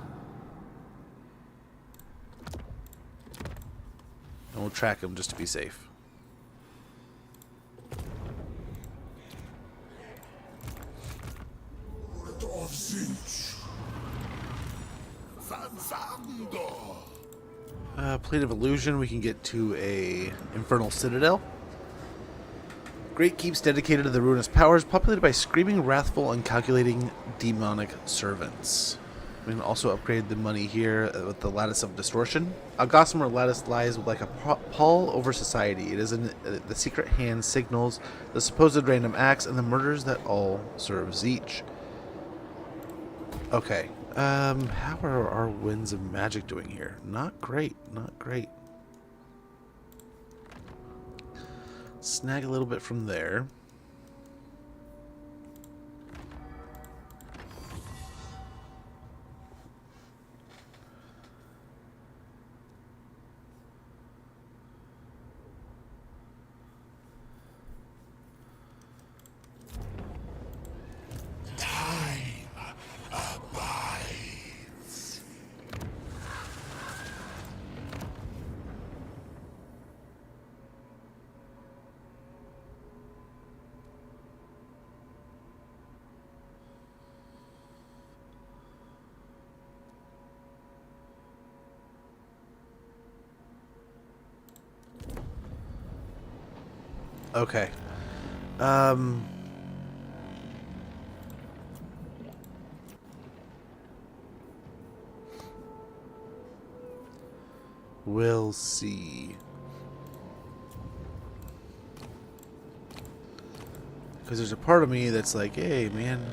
And we'll track them just to be safe. Lord of Tzeentch. Plate of Illusion, we can get to a Infernal Citadel. Great keeps dedicated to the ruinous powers, populated by screaming, wrathful, and calculating demonic servants. We can also upgrade the money here with the Lattice of Distortion. A gossamer lattice lies like a pall over society. It is in the secret hand signals the supposed random acts and the murders that all serve Tzeentch. Okay. How are our winds of magic doing here? Not great. Not great. Snag a little bit from there. Okay. We'll see. Because there's a part of me that's like, hey, man.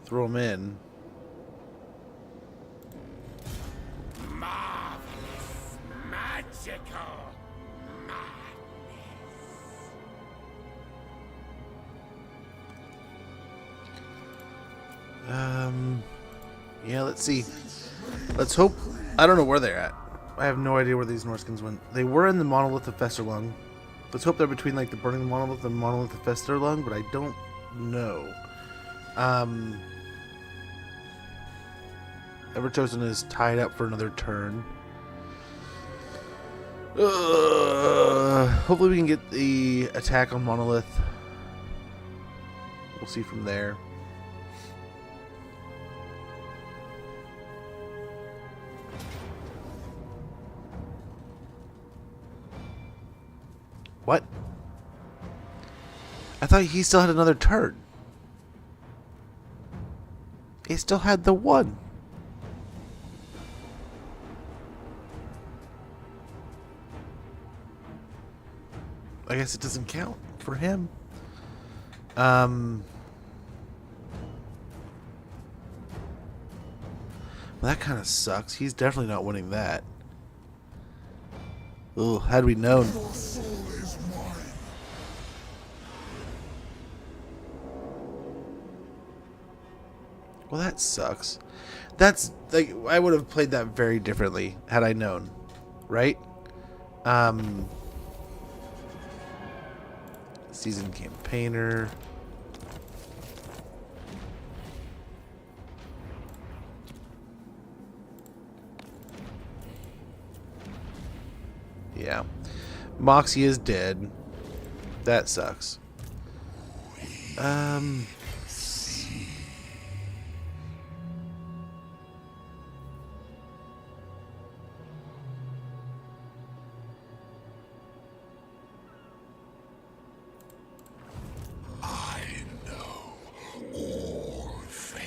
Throw them in. Marvelous. Magical. Yeah, let's see. Let's hope. I don't know where they're at. I have no idea where these Norskins went. They were in the Monolith of Festerlung. Let's hope they're between like the Burning Monolith and Monolith of Festerlung, but I don't know. Everchosen is tied up for another turn. Hopefully we can get the attack on Monolith. We'll see from there. What? I thought he still had another turn. He still had the one. I guess it doesn't count. for him. Well, that kind of sucks. He's definitely not winning that. Ooh, had we known. Your soul is mine. Well, that sucks. That's like, I would have played that very differently had I known, right? Seasoned campaigner. Yeah. Moxie is dead. That sucks. I know all fates.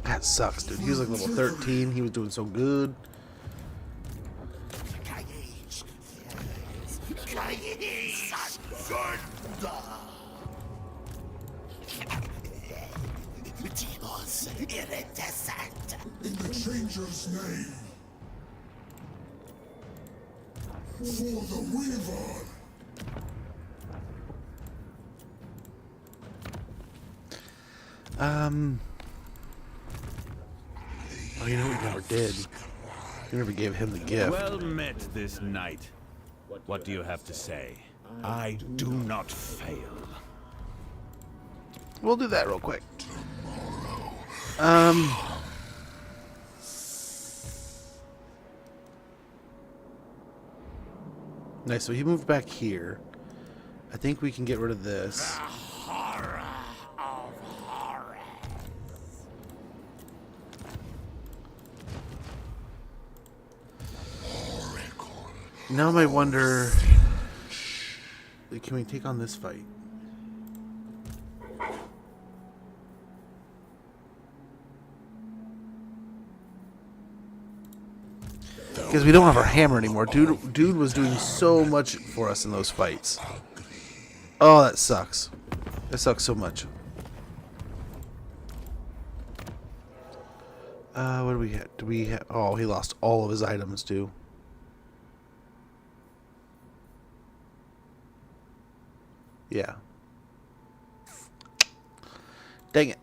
That sucks, dude. He was like level 13. He was doing so good. In the Changer's name. For the Weaver. Oh, you know what we never did? We never gave him the gift. Well met this night. What do you have to say? I do not fail. We'll do that real quick. Nice, so he moved back here. I think we can get rid of this. Horror of horrors. Now I wonder, can we take on this fight? Because we don't have our hammer anymore. Dude was doing so much for us in those fights. Oh, that sucks. That sucks so much. What do we have? Do we have? Oh, he lost all of his items too. Yeah. Dang it.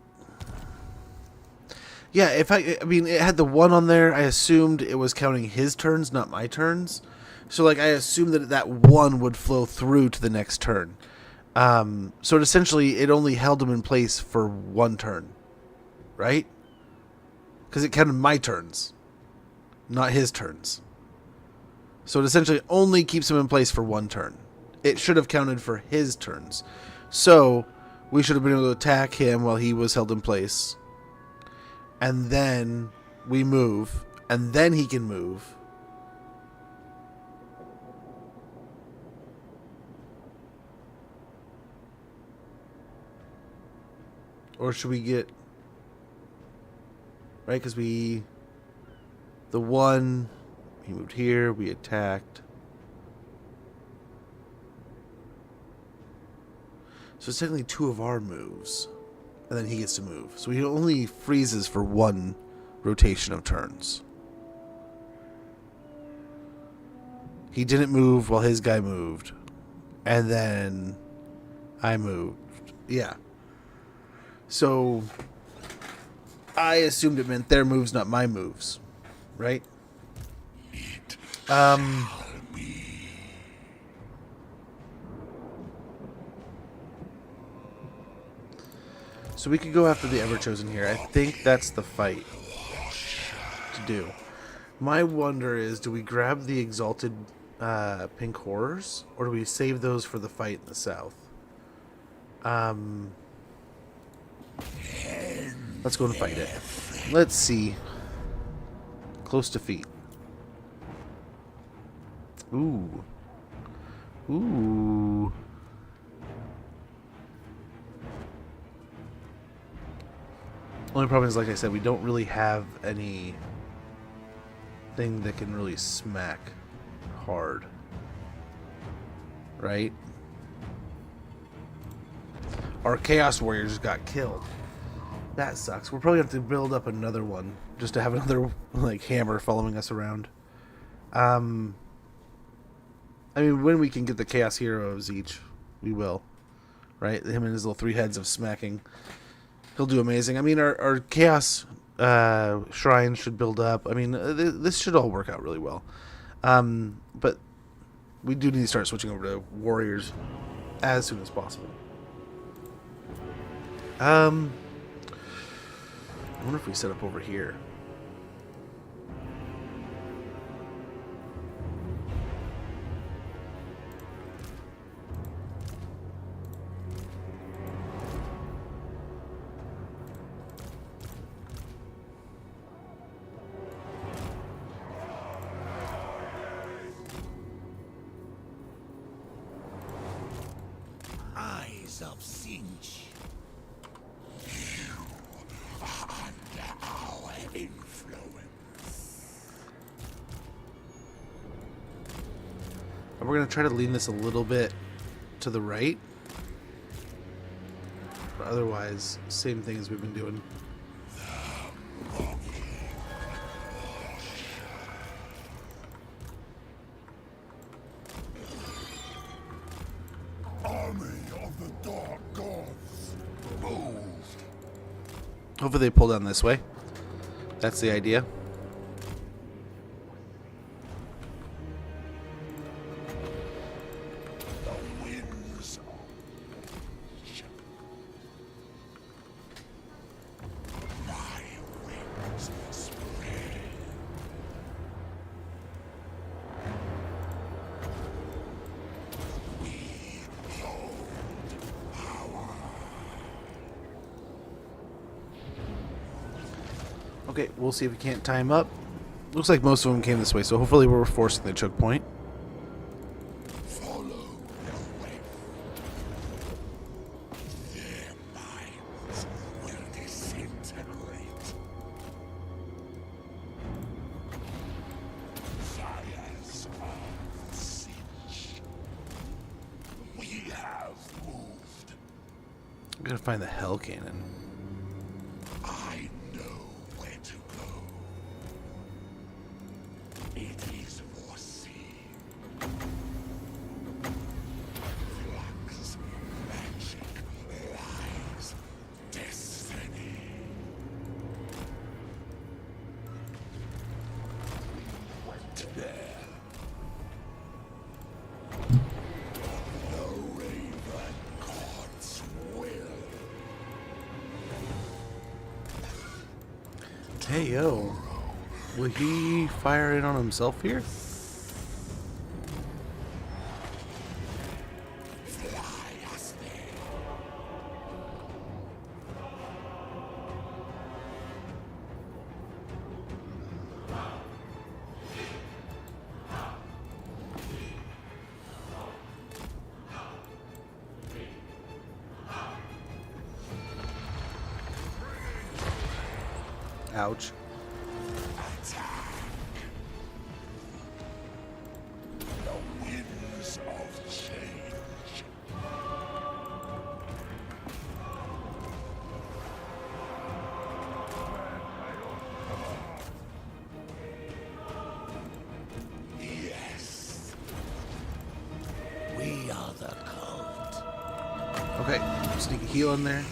Yeah, I mean, it had the 1 on there. I assumed it was counting his turns, not my turns. So, like, I assumed that that 1 would flow through to the next turn. So, essentially, it only held him in place for 1 turn. Right? Because it counted my turns, not his turns. So, it essentially only keeps him in place for 1 turn. It should have counted for his turns. So, we should have been able to attack him while he was held in place. And then we move. And then he can move. Or should we get... Right, because we... The 1... He moved here, we attacked. So it's technically 2 of our moves. And then he gets to move. So he only freezes for 1 rotation of turns. He didn't move while his guy moved. And then I moved. Yeah. So I assumed it meant their moves, not my moves. Right? So we could go after the Everchosen here. I think that's the fight to do. My wonder is, do we grab the Exalted Pink Horrors? Or do we save those for the fight in the south? Let's go and fight it. Let's see. Close defeat. Ooh. Ooh. Only problem is, like I said, we don't really have any thing that can really smack hard. Right? Our Chaos Warrior just got killed. That sucks. We'll probably have to build up another one just to have another like hammer following us around. I mean, when we can get the Chaos Heroes each, we will. Right? Him and his little 3 heads of smacking. He'll do amazing. I mean, our Chaos Shrine should build up. I mean, this should all work out really well. But we do need to start switching over to Warriors as soon as possible. I wonder if we set up over here. Eyes of Tzeentch. Our influence. And we're going to try to lean this a little bit to the right. But otherwise, same thing as we've been doing. Army of the Dark Gods. Moved. Hopefully they pull down this way. That's the idea. The winds. My wings spread. We hold power. Okay, we'll see if we can't tie him up. Looks like most of them came this way, so hopefully we're forcing the choke point. Follow the way. Their minds will disintegrate. Fires of Tzeentch. We have moved. I'm gonna find the Hell Cannon. I know where to go. It is foreseen. Flux, magic, lies, destiny. We went there. The Raven God's will. Hey, yo. Will he fire in on himself here? Fly us there. Ouch. Attack. The winds of change. Yes. We are the cult. Okay, sneak a heal in there.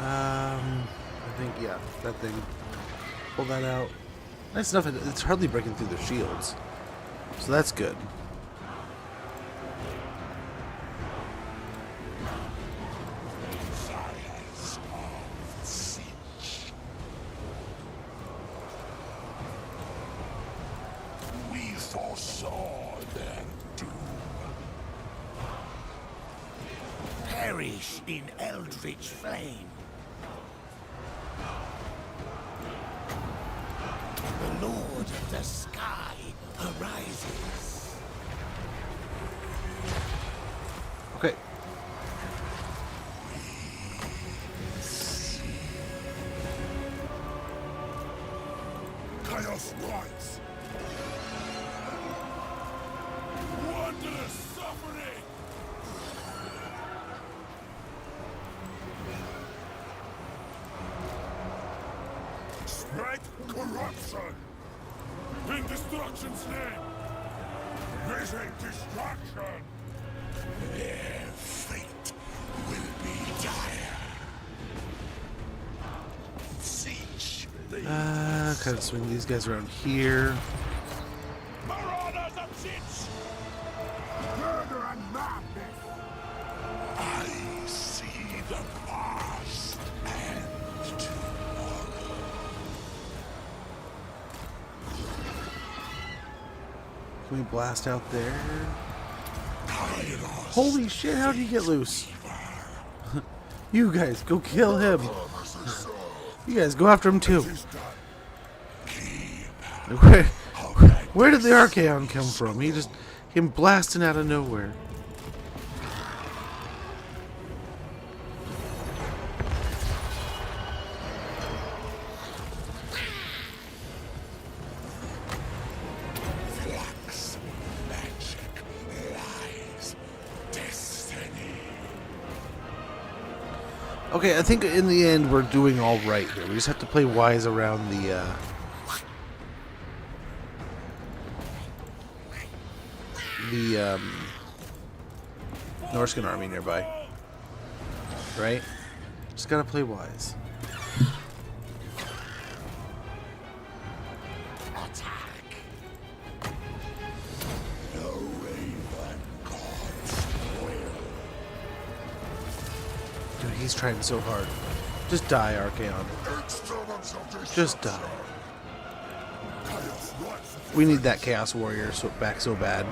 I think, yeah, that thing. Pull that out. Nice enough, it's hardly breaking through their shields. So that's good. Fires of Tzeentch. We foresaw their doom. Perish in eldritch flame. The Lord of the Sky arises. Okay. Chaos rise. Wondrous suffering. Spread corruption. In destruction's name. Visit destruction. Their fate will be dire. Tzeentch. Kind of swing these guys around here. Marauders of Tzeentch. Murder and madness. I see the past and tomorrow. Can we blast out there? Holy shit, how did he get loose? You guys, go kill him. You guys, go after him too. Where did the Archaon come from? He just came blasting out of nowhere. Flux, magic, lies, destiny. Okay, I think in the end we're doing all right here. We just have to play wise around the Norscan army nearby. Right? Just gotta play wise. Attack. The Raven God's will. Dude, he's trying so hard. Just die, Archaon. Just die. We need that Chaos Warrior back so bad.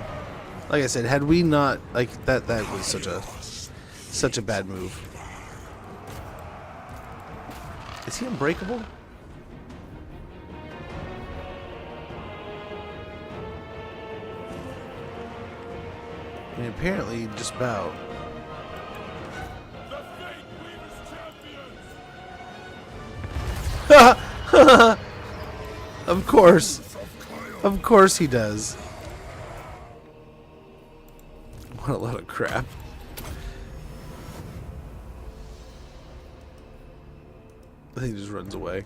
Like I said, had we not that was such a bad move. Is he unbreakable? I mean, apparently just about. Of course. Of course he does. What a lot of crap. I think he just runs away.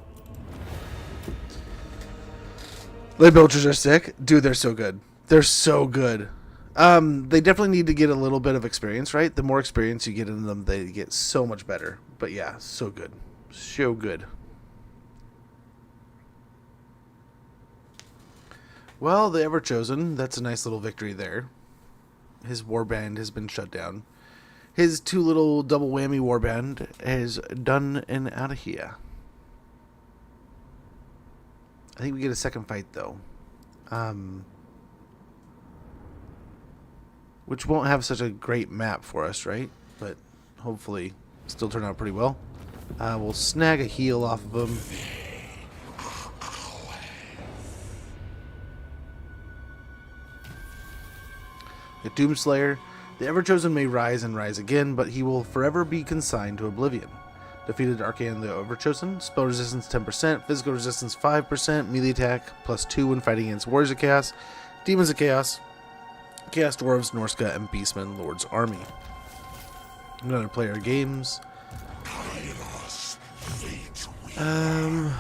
Lead Belchers are sick. Dude, they're so good. They're so good. They definitely need to get a little bit of experience, right? The more experience you get in them, they get so much better. But yeah, so good. So good. Well, the Everchosen, that's a nice little victory there. His warband has been shut down. His two little double whammy warband is done and out of here. I think we get a second fight, though. Which won't have such a great map for us, right? But hopefully still turn out pretty well. We'll snag a heal off of him. The Doomslayer. The Everchosen may rise and rise again, but he will forever be consigned to oblivion. Defeated Archaon the Everchosen. Spell resistance 10%, physical resistance 5%, melee attack +2 when fighting against Warriors of Chaos, Demons of Chaos, Chaos Dwarves, Norska, and Beastmen Lord's Army. I'm gonna play our games. Kairos Fateweaver.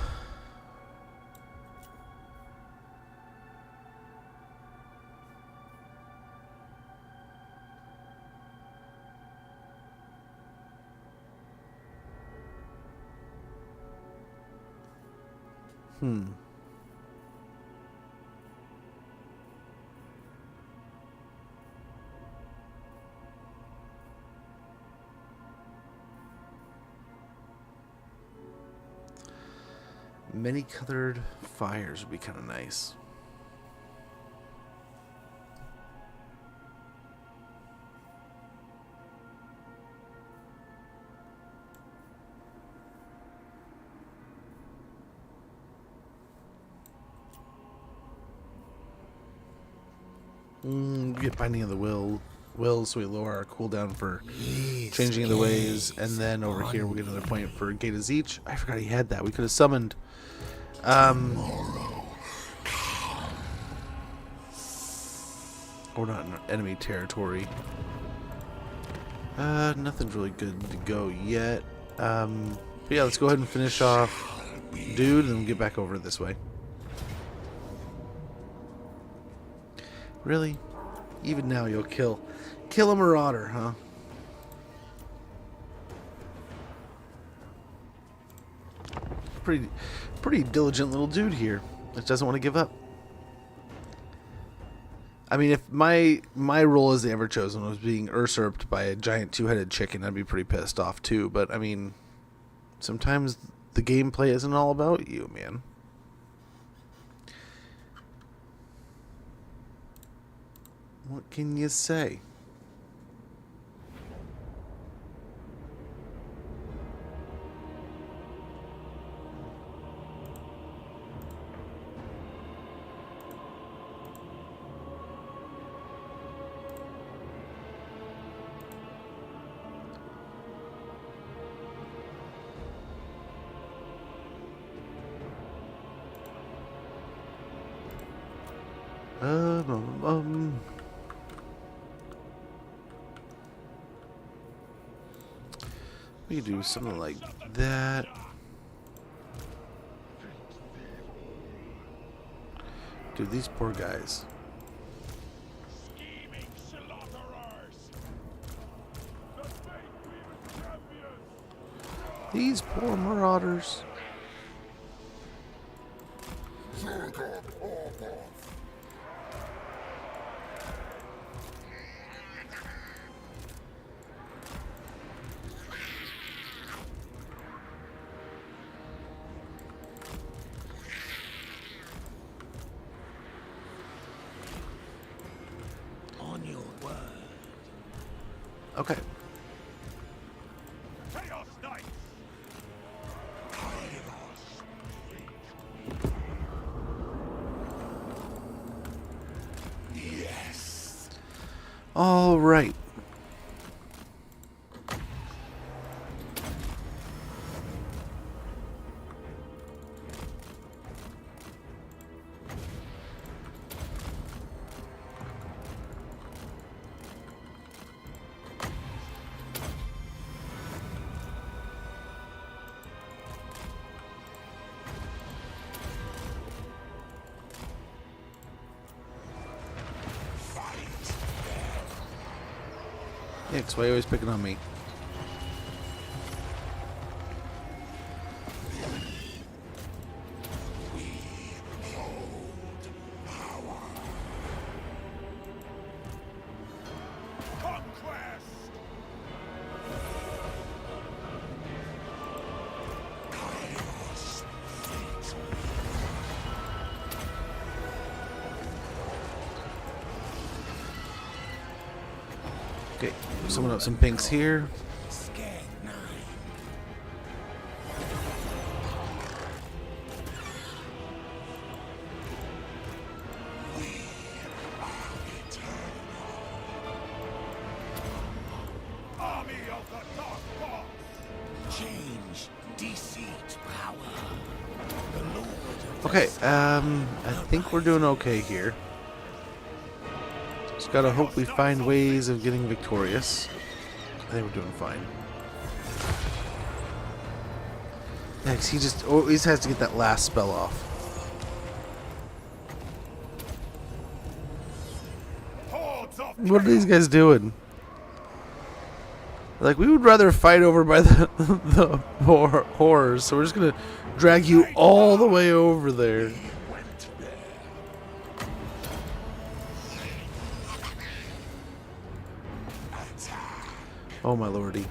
Many colored fires would be kind of nice. Get Binding of the Will, so we lower our cooldown for changing the ways, and then over here we'll get another point for Gate of Tzeentch. I forgot he had that. We could have summoned. Or not in enemy territory. Nothing's really good to go yet. But yeah, let's go ahead and finish off dude, and then get back over this way. Really? Even now you'll kill a marauder, huh? Pretty diligent little dude here. That doesn't want to give up. I mean, if my role as the Ever-Chosen was being usurped by a giant two-headed chicken, I'd be pretty pissed off too. But I mean, sometimes the gameplay isn't all about you, man. What can you say? We do something like that. Dude, these poor guys. Scheming slaughterers. The Fateweaver champions. These poor marauders. On your word. Okay. Chaos Knights. Yes. All right. Yeah, 'cause why are you always picking on me? Conquest. Okay, summon up some pinks here. Army of the Dark Gods. Change, deceit, power. The Lord of Okay, I think we're doing okay here. Just gotta hope we find ways of getting victorious. I think we're doing fine. Next, he just always has to get that last spell off. Hordes of What are these guys doing? Like, we would rather fight over by the horrors, so we're just gonna drag you all the way over there. Oh my lordy.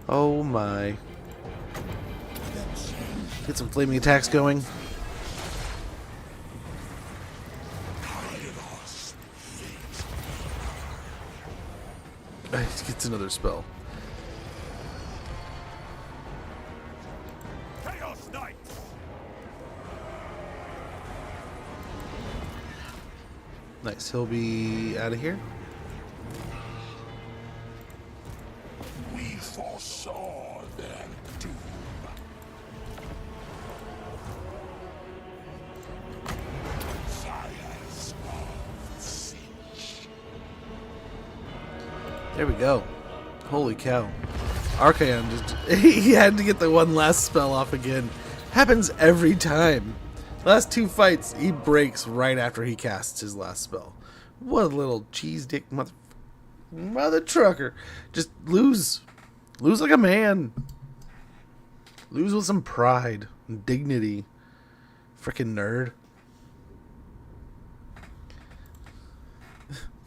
Oh my. Get some flaming attacks going. He gets another spell. Chaos Knights. Nice, he'll be out of here. We foresaw their doom. Science There we go. Holy cow. Archaon just... he had to get the one last spell off again. Happens every time. Last 2 fights, he breaks right after he casts his last spell. What a little cheese dick mother trucker. Just lose. Lose like a man. Lose with some pride and dignity. Frickin' nerd.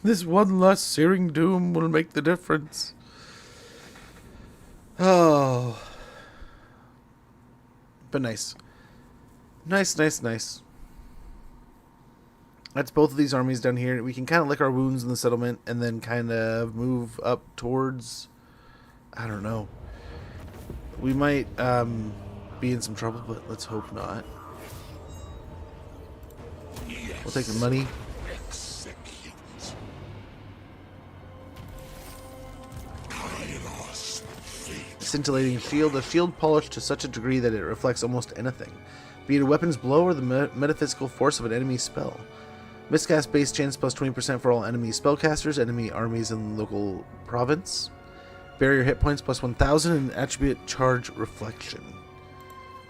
This one last searing doom will make the difference. Oh. But nice. Nice. That's both of these armies down here. We can kind of lick our wounds in the settlement and then kind of move up towards... I don't know. We might be in some trouble, but let's hope not. We'll take the money. Scintillating shield. A shield polished to such a degree that it reflects almost anything, be it a weapon's blow or the metaphysical force of an enemy spell. Miscast base chance plus 20% for all enemy spellcasters, enemy armies in local province. Barrier hit points plus 1000 and attribute charge reflection.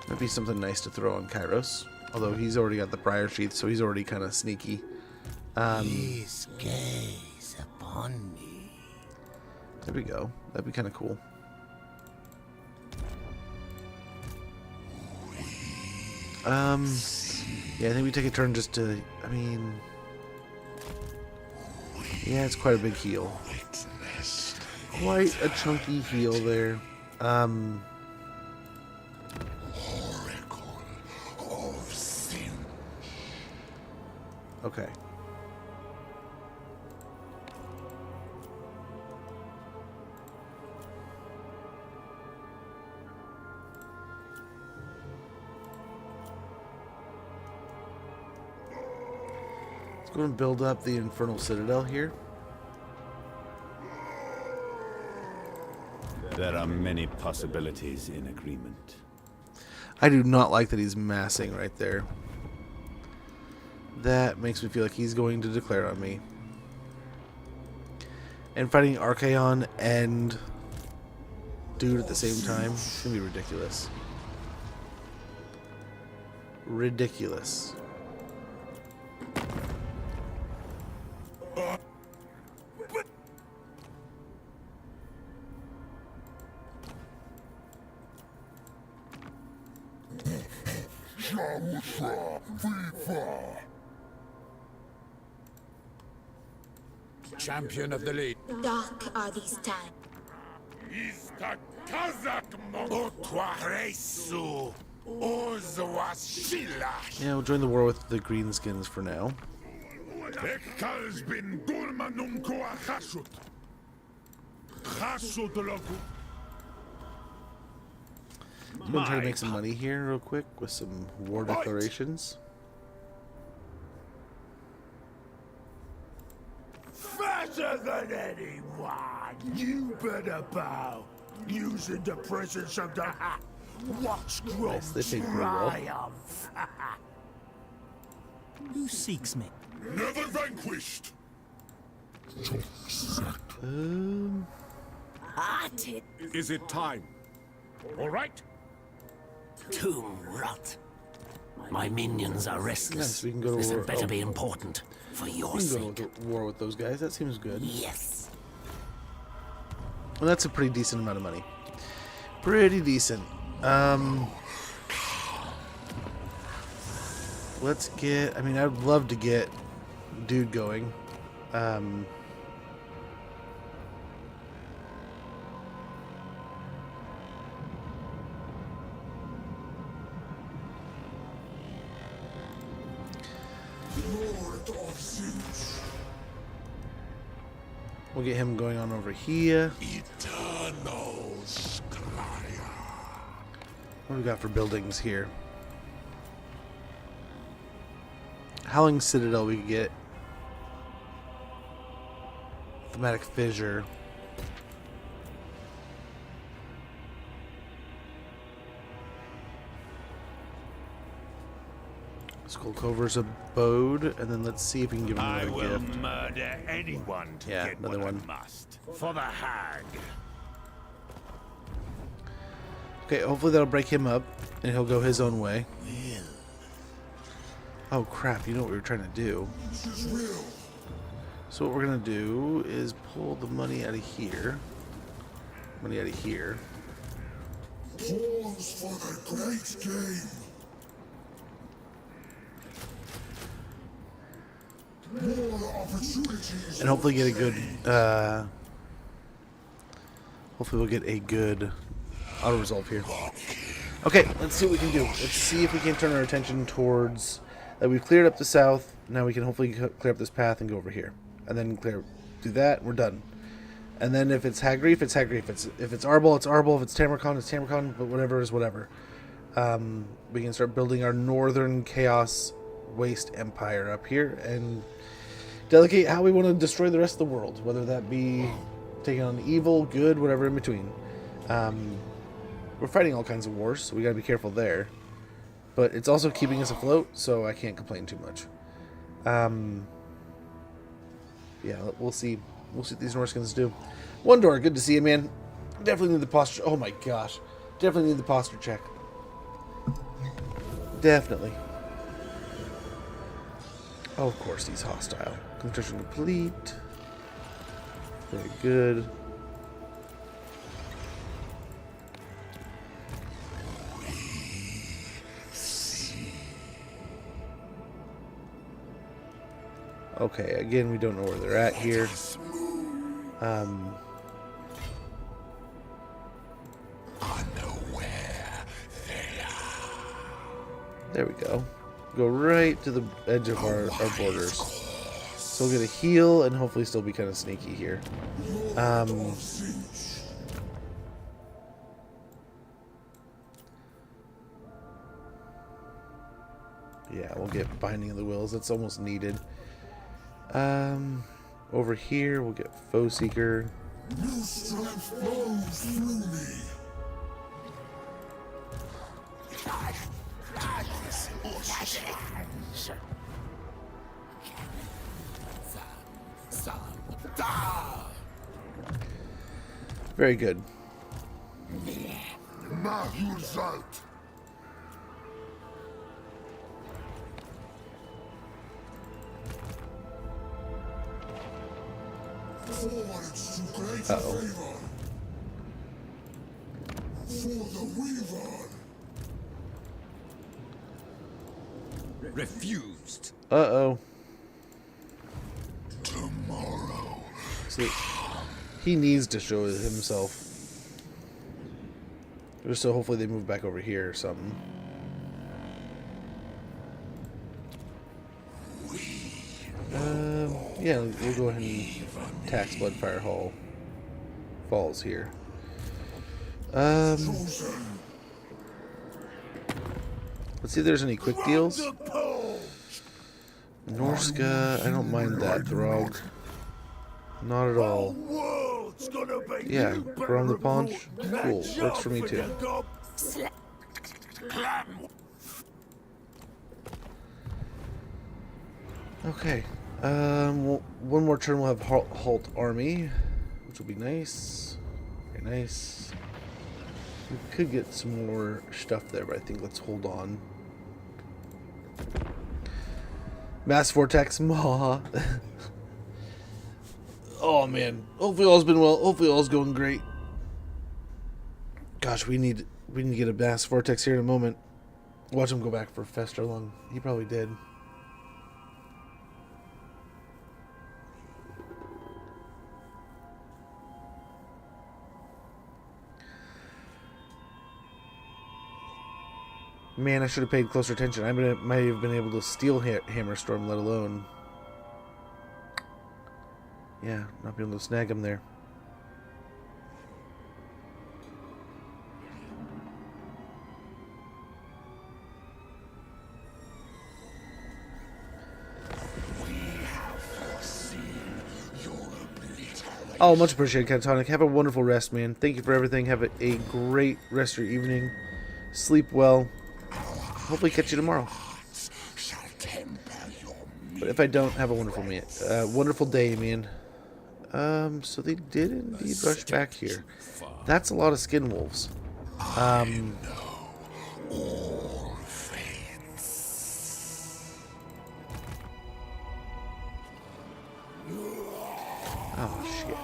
Might be something nice to throw on Kairos. Although he's already got the prior sheath, so he's already kind of sneaky. Please gaze upon me. There we go. That'd be kind of cool. Yeah, I think we take a turn just to, I mean... Yeah, it's quite a big heal. Quite a chunky heal there. Oracle of Tzeentch. Okay. Let's go and build up the Infernal Citadel here. There are many possibilities in agreement. I do not like that he's massing right there. That makes me feel like he's going to declare on me. And fighting Archaon and dude at the same time, it's going to be ridiculous. Ridiculous. Champion of the league. Dark are these times. Yeah, we'll join the war with the Greenskins for now. I'm going to try to make some money here real quick with some war declarations. Faster than anyone! You better bow, using the presence of the Watch Nice, they take pretty well. triumph. Who seeks me? Never vanquished. Is it time? All right. Tomb rot. My minions are restless. Nice, we can go to This war. had better Oh. be important for your We can sake. go to war with those guys. That seems good. Yes. Well, that's a pretty decent amount of money. Pretty decent. Let's get... I mean, I'd love to get dude going. We'll get him going on over here. Eternal Scryer. What do we got for buildings here? Howling Citadel we could get. Thematic Fissure. Skullcover's abode, and then let's see if we can give him I another will gift. murder anyone to Yeah, get another what one. I must. For the hag. Okay, hopefully that'll break him up, and he'll go his own way. Oh crap, you know what we were trying to do. So what we're gonna do is pull the money out of here. Money out of here. Pause for the great game. More opportunities. And hopefully get a good, hopefully we'll get a good auto-resolve here. Okay, let's see what we can do. Let's see if we can turn our attention towards, that we've cleared up the south. Now we can hopefully clear up this path and go over here. And then do that, and we're done. And then if it's Hagreef, it's Hagreef. If it's Arbol, it's Arbol. If it's Tamarkon, it's Tamarkon. But whatever is whatever. We can start building our northern chaos waste empire up here and delegate how we want to destroy the rest of the world, whether that be taking on evil, good, whatever in between. We're fighting all kinds of wars, so we got to be careful there. But it's also keeping us afloat, so I can't complain too much. Yeah, we'll see. We'll see what these Norskins do. One door, good to see you, man. Definitely need the posture. Oh my gosh, definitely need the posture check. Definitely. Oh, of course, he's hostile. Construction complete. Very good. Okay, again, we don't know where they're at here. I know where they are. There we go. Go right to the edge of our borders. So we'll get a heal and hopefully still be kind of sneaky here. Yeah, we'll get Binding of the Wills. That's almost needed. Over here, we'll get Foe Seeker. New strength flows through me. Very good. Mahul's out. Forwards to great Uh-oh. favor. For the Weaver. Refused. Uh-oh. Tomorrow. See, he needs to show himself. Just so hopefully they move back over here or something. Yeah, we'll go ahead and tax Bloodfire Hall Falls here. Let's see if there's any quick deals. Norska, I don't mind that. Throg. Not at all. Yeah, Grom the Paunch. Cool. Works for me too. Okay. One more turn we'll have Halt Army, which will be nice. Very nice. We could get some more stuff there, but I think let's hold on. Mass Vortex Maw. Oh man. Hopefully all's been well. Hopefully all's going great. Gosh, we need to get a Mass Vortex here in a moment. Watch him go back for Festerlung. He probably did. Man, I should have paid closer attention. I might have been able to steal Hammerstorm, let alone... Yeah, not being able to snag him there. Oh, much appreciated, Catatonic. Have a wonderful rest, man. Thank you for everything. Have a great rest of your evening. Sleep well. Hopefully catch you tomorrow. Shall But if I don't, have a wonderful day, man. So they did indeed rush back here. That's a lot of skin wolves. Oh, shit.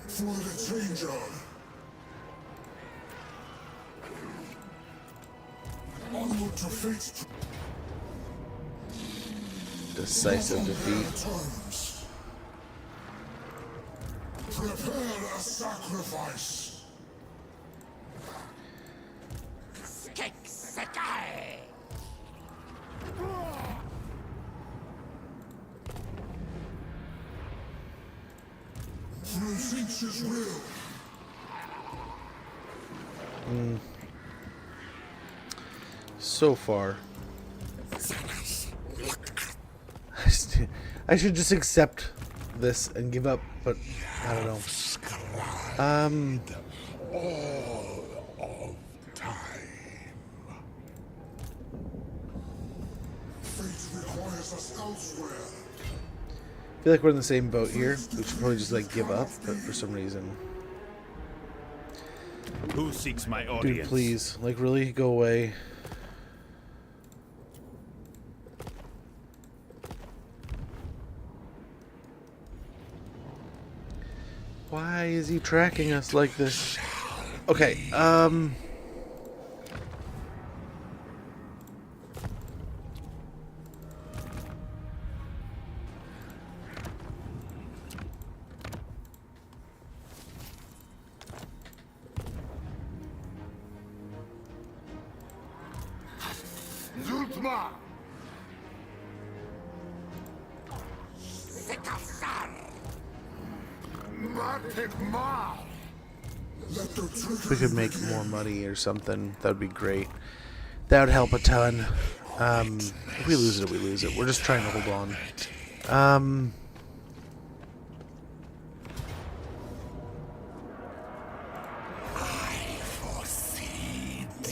For the changer. Onward to fate. Decisive defeat. Prepare a sacrifice. Through Tzeentch's will. So far. I should just accept this and give up, but I don't know. All of time. Fate requires us elsewhere. I feel like we're in the same boat here. We should probably just like give up, but for some reason. Who seeks my audience? Dude, please. Like, really? Go away. Why is he tracking us like this? Okay, Zultma! if we could make more money or something, that would be great. That would help a ton. If we lose it, we lose it. We're just trying to hold on.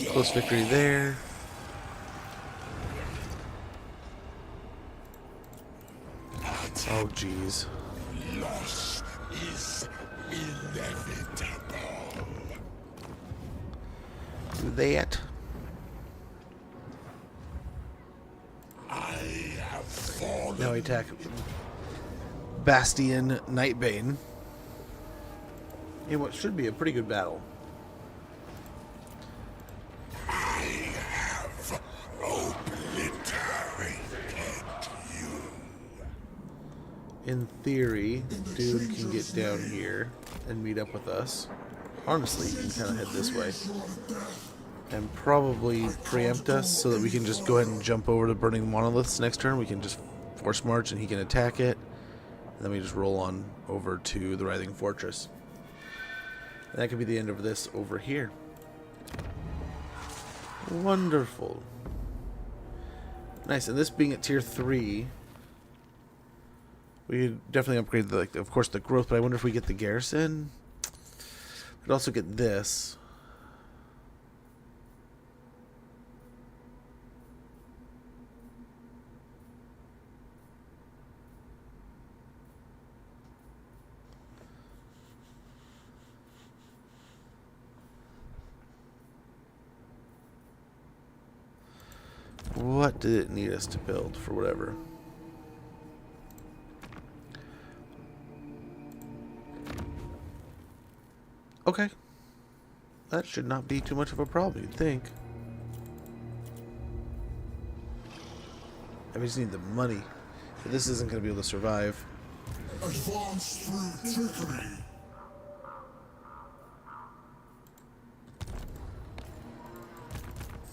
Close victory there. Oh, jeez. Loss is inevitable. Do that. I have fallen. Now we attack Bastion Nightbane in what should be a pretty good battle. I have obliterated you. In theory, dude can get down here and meet up with us. Honestly, he can kind of head this way and probably preempt us so that we can just go ahead and jump over to Burning Monoliths next turn. We can just force march and he can attack it, and then we just roll on over to the Writhing Fortress. And that could be the end of this over here. Wonderful. Nice, and this being at tier 3, we could definitely upgrade, the, like, of course, the growth, but I wonder if we get the garrison. We'd also get this. What did it need us to build for whatever? Okay. That should not be too much of a problem, you'd think. I just need the money. But this isn't going to be able to survive. Advance through trickery.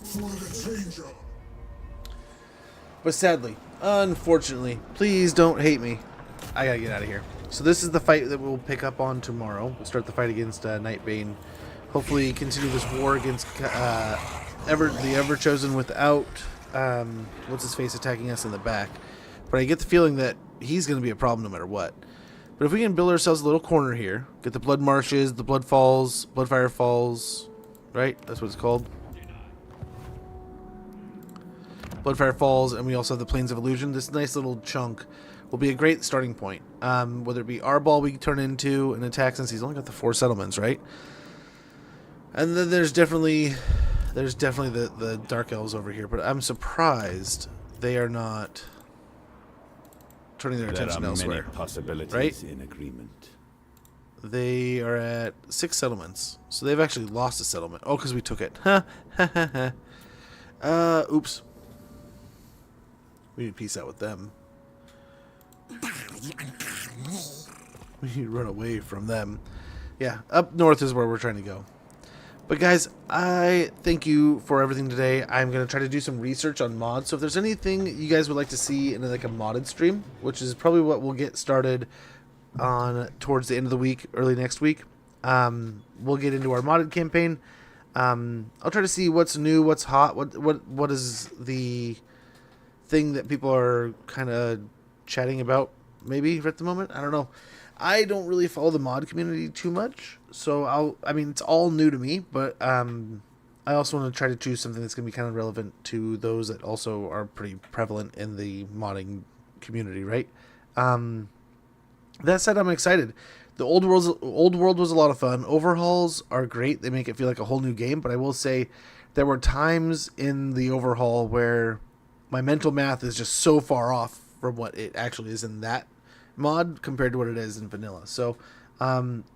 For the changer. But sadly, unfortunately, please don't hate me. I gotta get out of here. So this is the fight that we'll pick up on tomorrow. We'll start the fight against Nightbane. Hopefully continue this war against the Ever-Chosen without what's-his-face attacking us in the back. But I get the feeling that he's going to be a problem no matter what. But if we can build ourselves a little corner here, get the Blood Marshes, the Blood Falls, Bloodfire Falls, right? That's what it's called. Bloodfire Falls, and we also have the Plains of Illusion. This nice little chunk will be a great starting point. Whether it be Arbol we can turn into an attack, since he's only got the 4 settlements, right? And then there's definitely the Dark Elves over here, but I'm surprised they are not turning their attention elsewhere. There are many possibilities right? in agreement. They are at 6 settlements, so they've actually lost a settlement. Oh, because we took it. Oops. We need to peace out with them. We need to run away from them. Yeah, up north is where we're trying to go. But guys, I thank you for everything today. I'm going to try to do some research on mods. So if there's anything you guys would like to see in like a modded stream, which is probably what we'll get started on towards the end of the week, early next week, we'll get into our modded campaign. I'll try to see what's new, what's hot, what is the thing that people are kind of chatting about maybe at the moment. I don't know. I don't really follow the mod community too much, so I mean, it's all new to me, but I also want to try to choose something that's going to be kind of relevant to those that also are pretty prevalent in the modding community, right? That said, I'm excited. The old world was a lot of fun. Overhauls are great. They make it feel like a whole new game, but I will say there were times in the overhaul where my mental math is just so far off from what it actually is in that mod compared to what it is in vanilla. So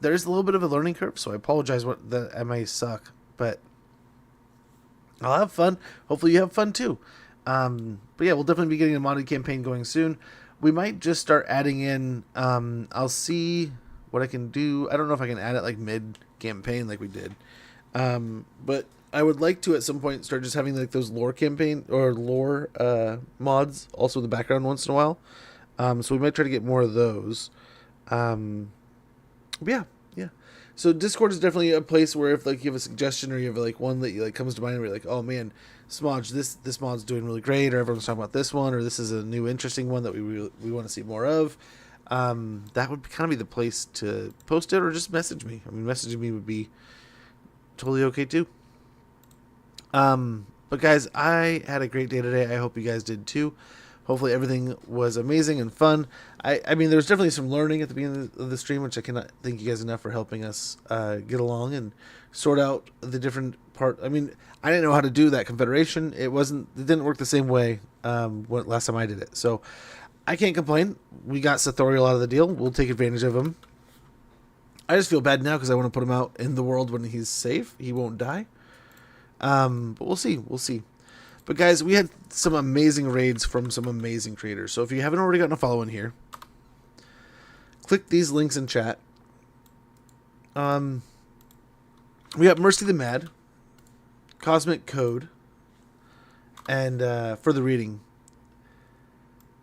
there's a little bit of a learning curve, so I apologize that I may suck, but I'll have fun. Hopefully you have fun too. But yeah, we'll definitely be getting a modded campaign going soon. We might just start adding in, I'll see what I can do. I don't know if I can add it like mid-campaign like we did. But I would like to at some point start just having like those lore campaign or lore mods also in the background once in a while. So we might try to get more of those. Yeah. So Discord is definitely a place where if like you have a suggestion or you have like one that you like comes to mind where you're like, oh man, Smodge, this mod's doing really great, or everyone's talking about this one, or this is a new interesting one that we want to see more of. That would kind of be the place to post it, or just message me. I mean, messaging me would be totally okay too. But guys, I had a great day today. I hope you guys did too. Hopefully everything was amazing and fun. I mean, there was definitely some learning at the beginning of the stream, which I cannot thank you guys enough for helping us get along and sort out the different part. I mean, I didn't know how to do that confederation. It didn't work the same way last time I did it. So I can't complain. We got Sathoriel out of the deal. We'll take advantage of him. I just feel bad now because I want to put him out in the world when he's safe. He won't die. But we'll see. But guys, we had some amazing raids from some amazing creators. So if you haven't already gotten a follow in here, click these links in chat. We got Mercy the Mad, Cosmic Code, and Further Reading.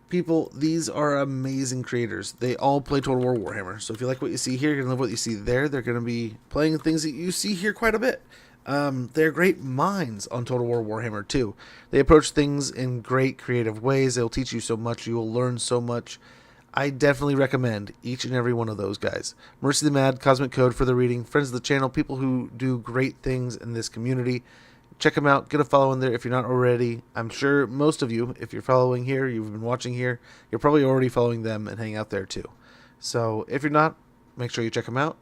People, these are amazing creators. They all play Total War Warhammer. So if you like what you see here, you're going to love what you see there. They're going to be playing things that you see here quite a bit. They're great minds on Total War Warhammer too. They approach things in great creative ways. They'll teach you so much. You will learn so much. I definitely recommend each and every one of those guys. Mercy the Mad, Cosmic Code, Further Reading, friends of the channel, people who do great things in this community. Check them out. Get a follow in there if you're not already. I'm sure most of you, if you're following here, you've been watching here, you're probably already following them and hang out there too. So if you're not, make sure you check them out.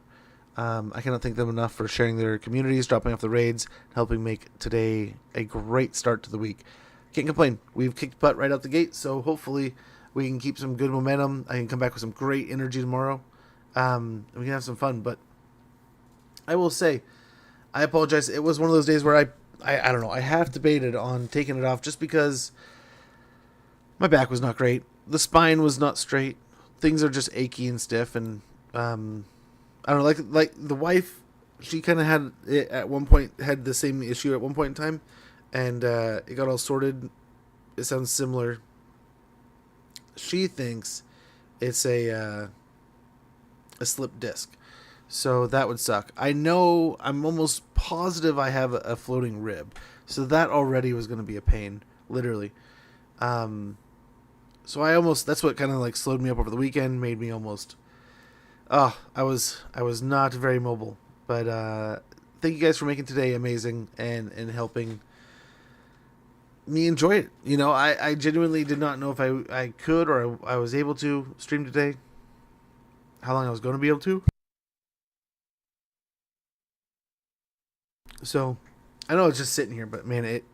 I cannot thank them enough for sharing their communities, dropping off the raids, helping make today a great start to the week. Can't complain. We've kicked butt right out the gate, so hopefully we can keep some good momentum. I can come back with some great energy tomorrow. And we can have some fun. But I will say, I apologize. It was one of those days where I don't know. I half debated on taking it off just because my back was not great. The spine was not straight. Things are just achy and stiff, and I don't know, like the wife, she kind of had it at one point, had the same issue at one point in time, and it got all sorted. It sounds similar. She thinks it's a slip disc, so that would suck. I'm almost positive I have a floating rib, so that already was going to be a pain, literally. So that's what kind of like slowed me up over the weekend, made me almost. I was not very mobile, but thank you guys for making today amazing and helping me enjoy it. You know, I genuinely did not know if I could or I was able to stream today. How long I was going to be able to. So, I know it's just sitting here, but man, it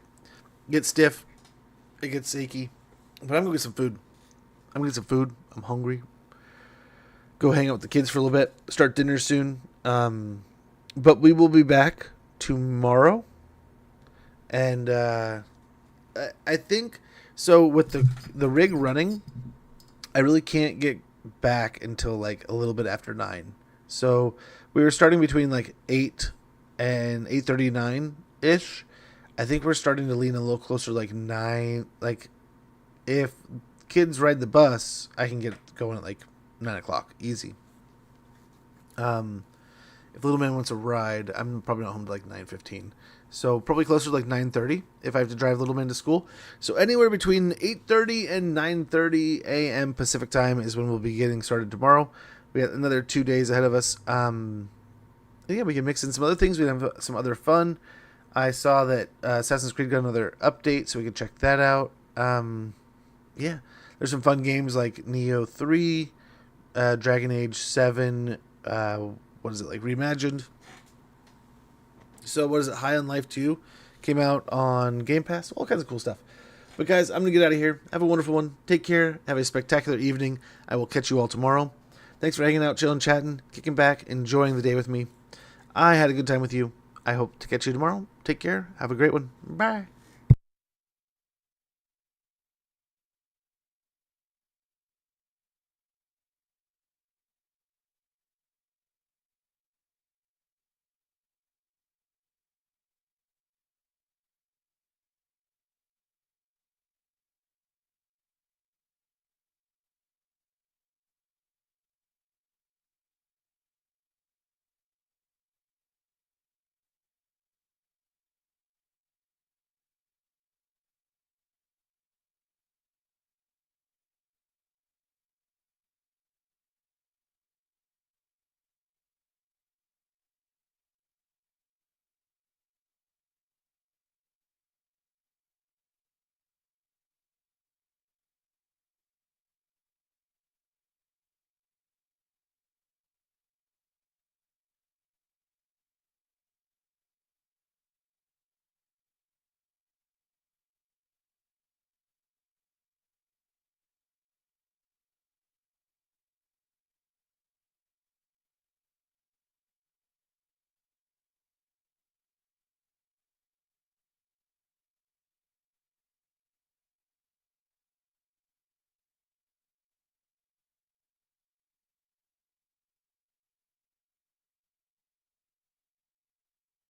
gets stiff. It gets achy. But I'm going to get some food. I'm hungry. Go hang out with the kids for a little bit. Start dinner soon. But we will be back tomorrow. And I think, so with the rig running, I really can't get back until like a little bit after 9. So we were starting between like 8 and 8:39-ish. I think we're starting to lean a little closer to like 9. Like, if kids ride the bus, I can get going at like 9 o'clock. Easy. If little man wants a ride, I'm probably not home to like 9:15. So probably closer to like 9:30 if I have to drive little man to school. So anywhere between 8:30 and 9:30 a.m. Pacific time is when we'll be getting started tomorrow. We got another 2 days ahead of us. Yeah, we can mix in some other things. We have some other fun. I saw that Assassin's Creed got another update, so we can check that out. Yeah, there's some fun games like Neo 3, Dragon Age 7, what is it, like Reimagined. So what is it, High on Life 2 came out on Game Pass. All kinds of cool stuff. But guys, I'm going to get out of here. Have a wonderful one. Take care. Have a spectacular evening. I will catch you all tomorrow. Thanks for hanging out, chilling, chatting, kicking back, enjoying the day with me. I had a good time with you. I hope to catch you tomorrow. Take care. Have a great one. Bye.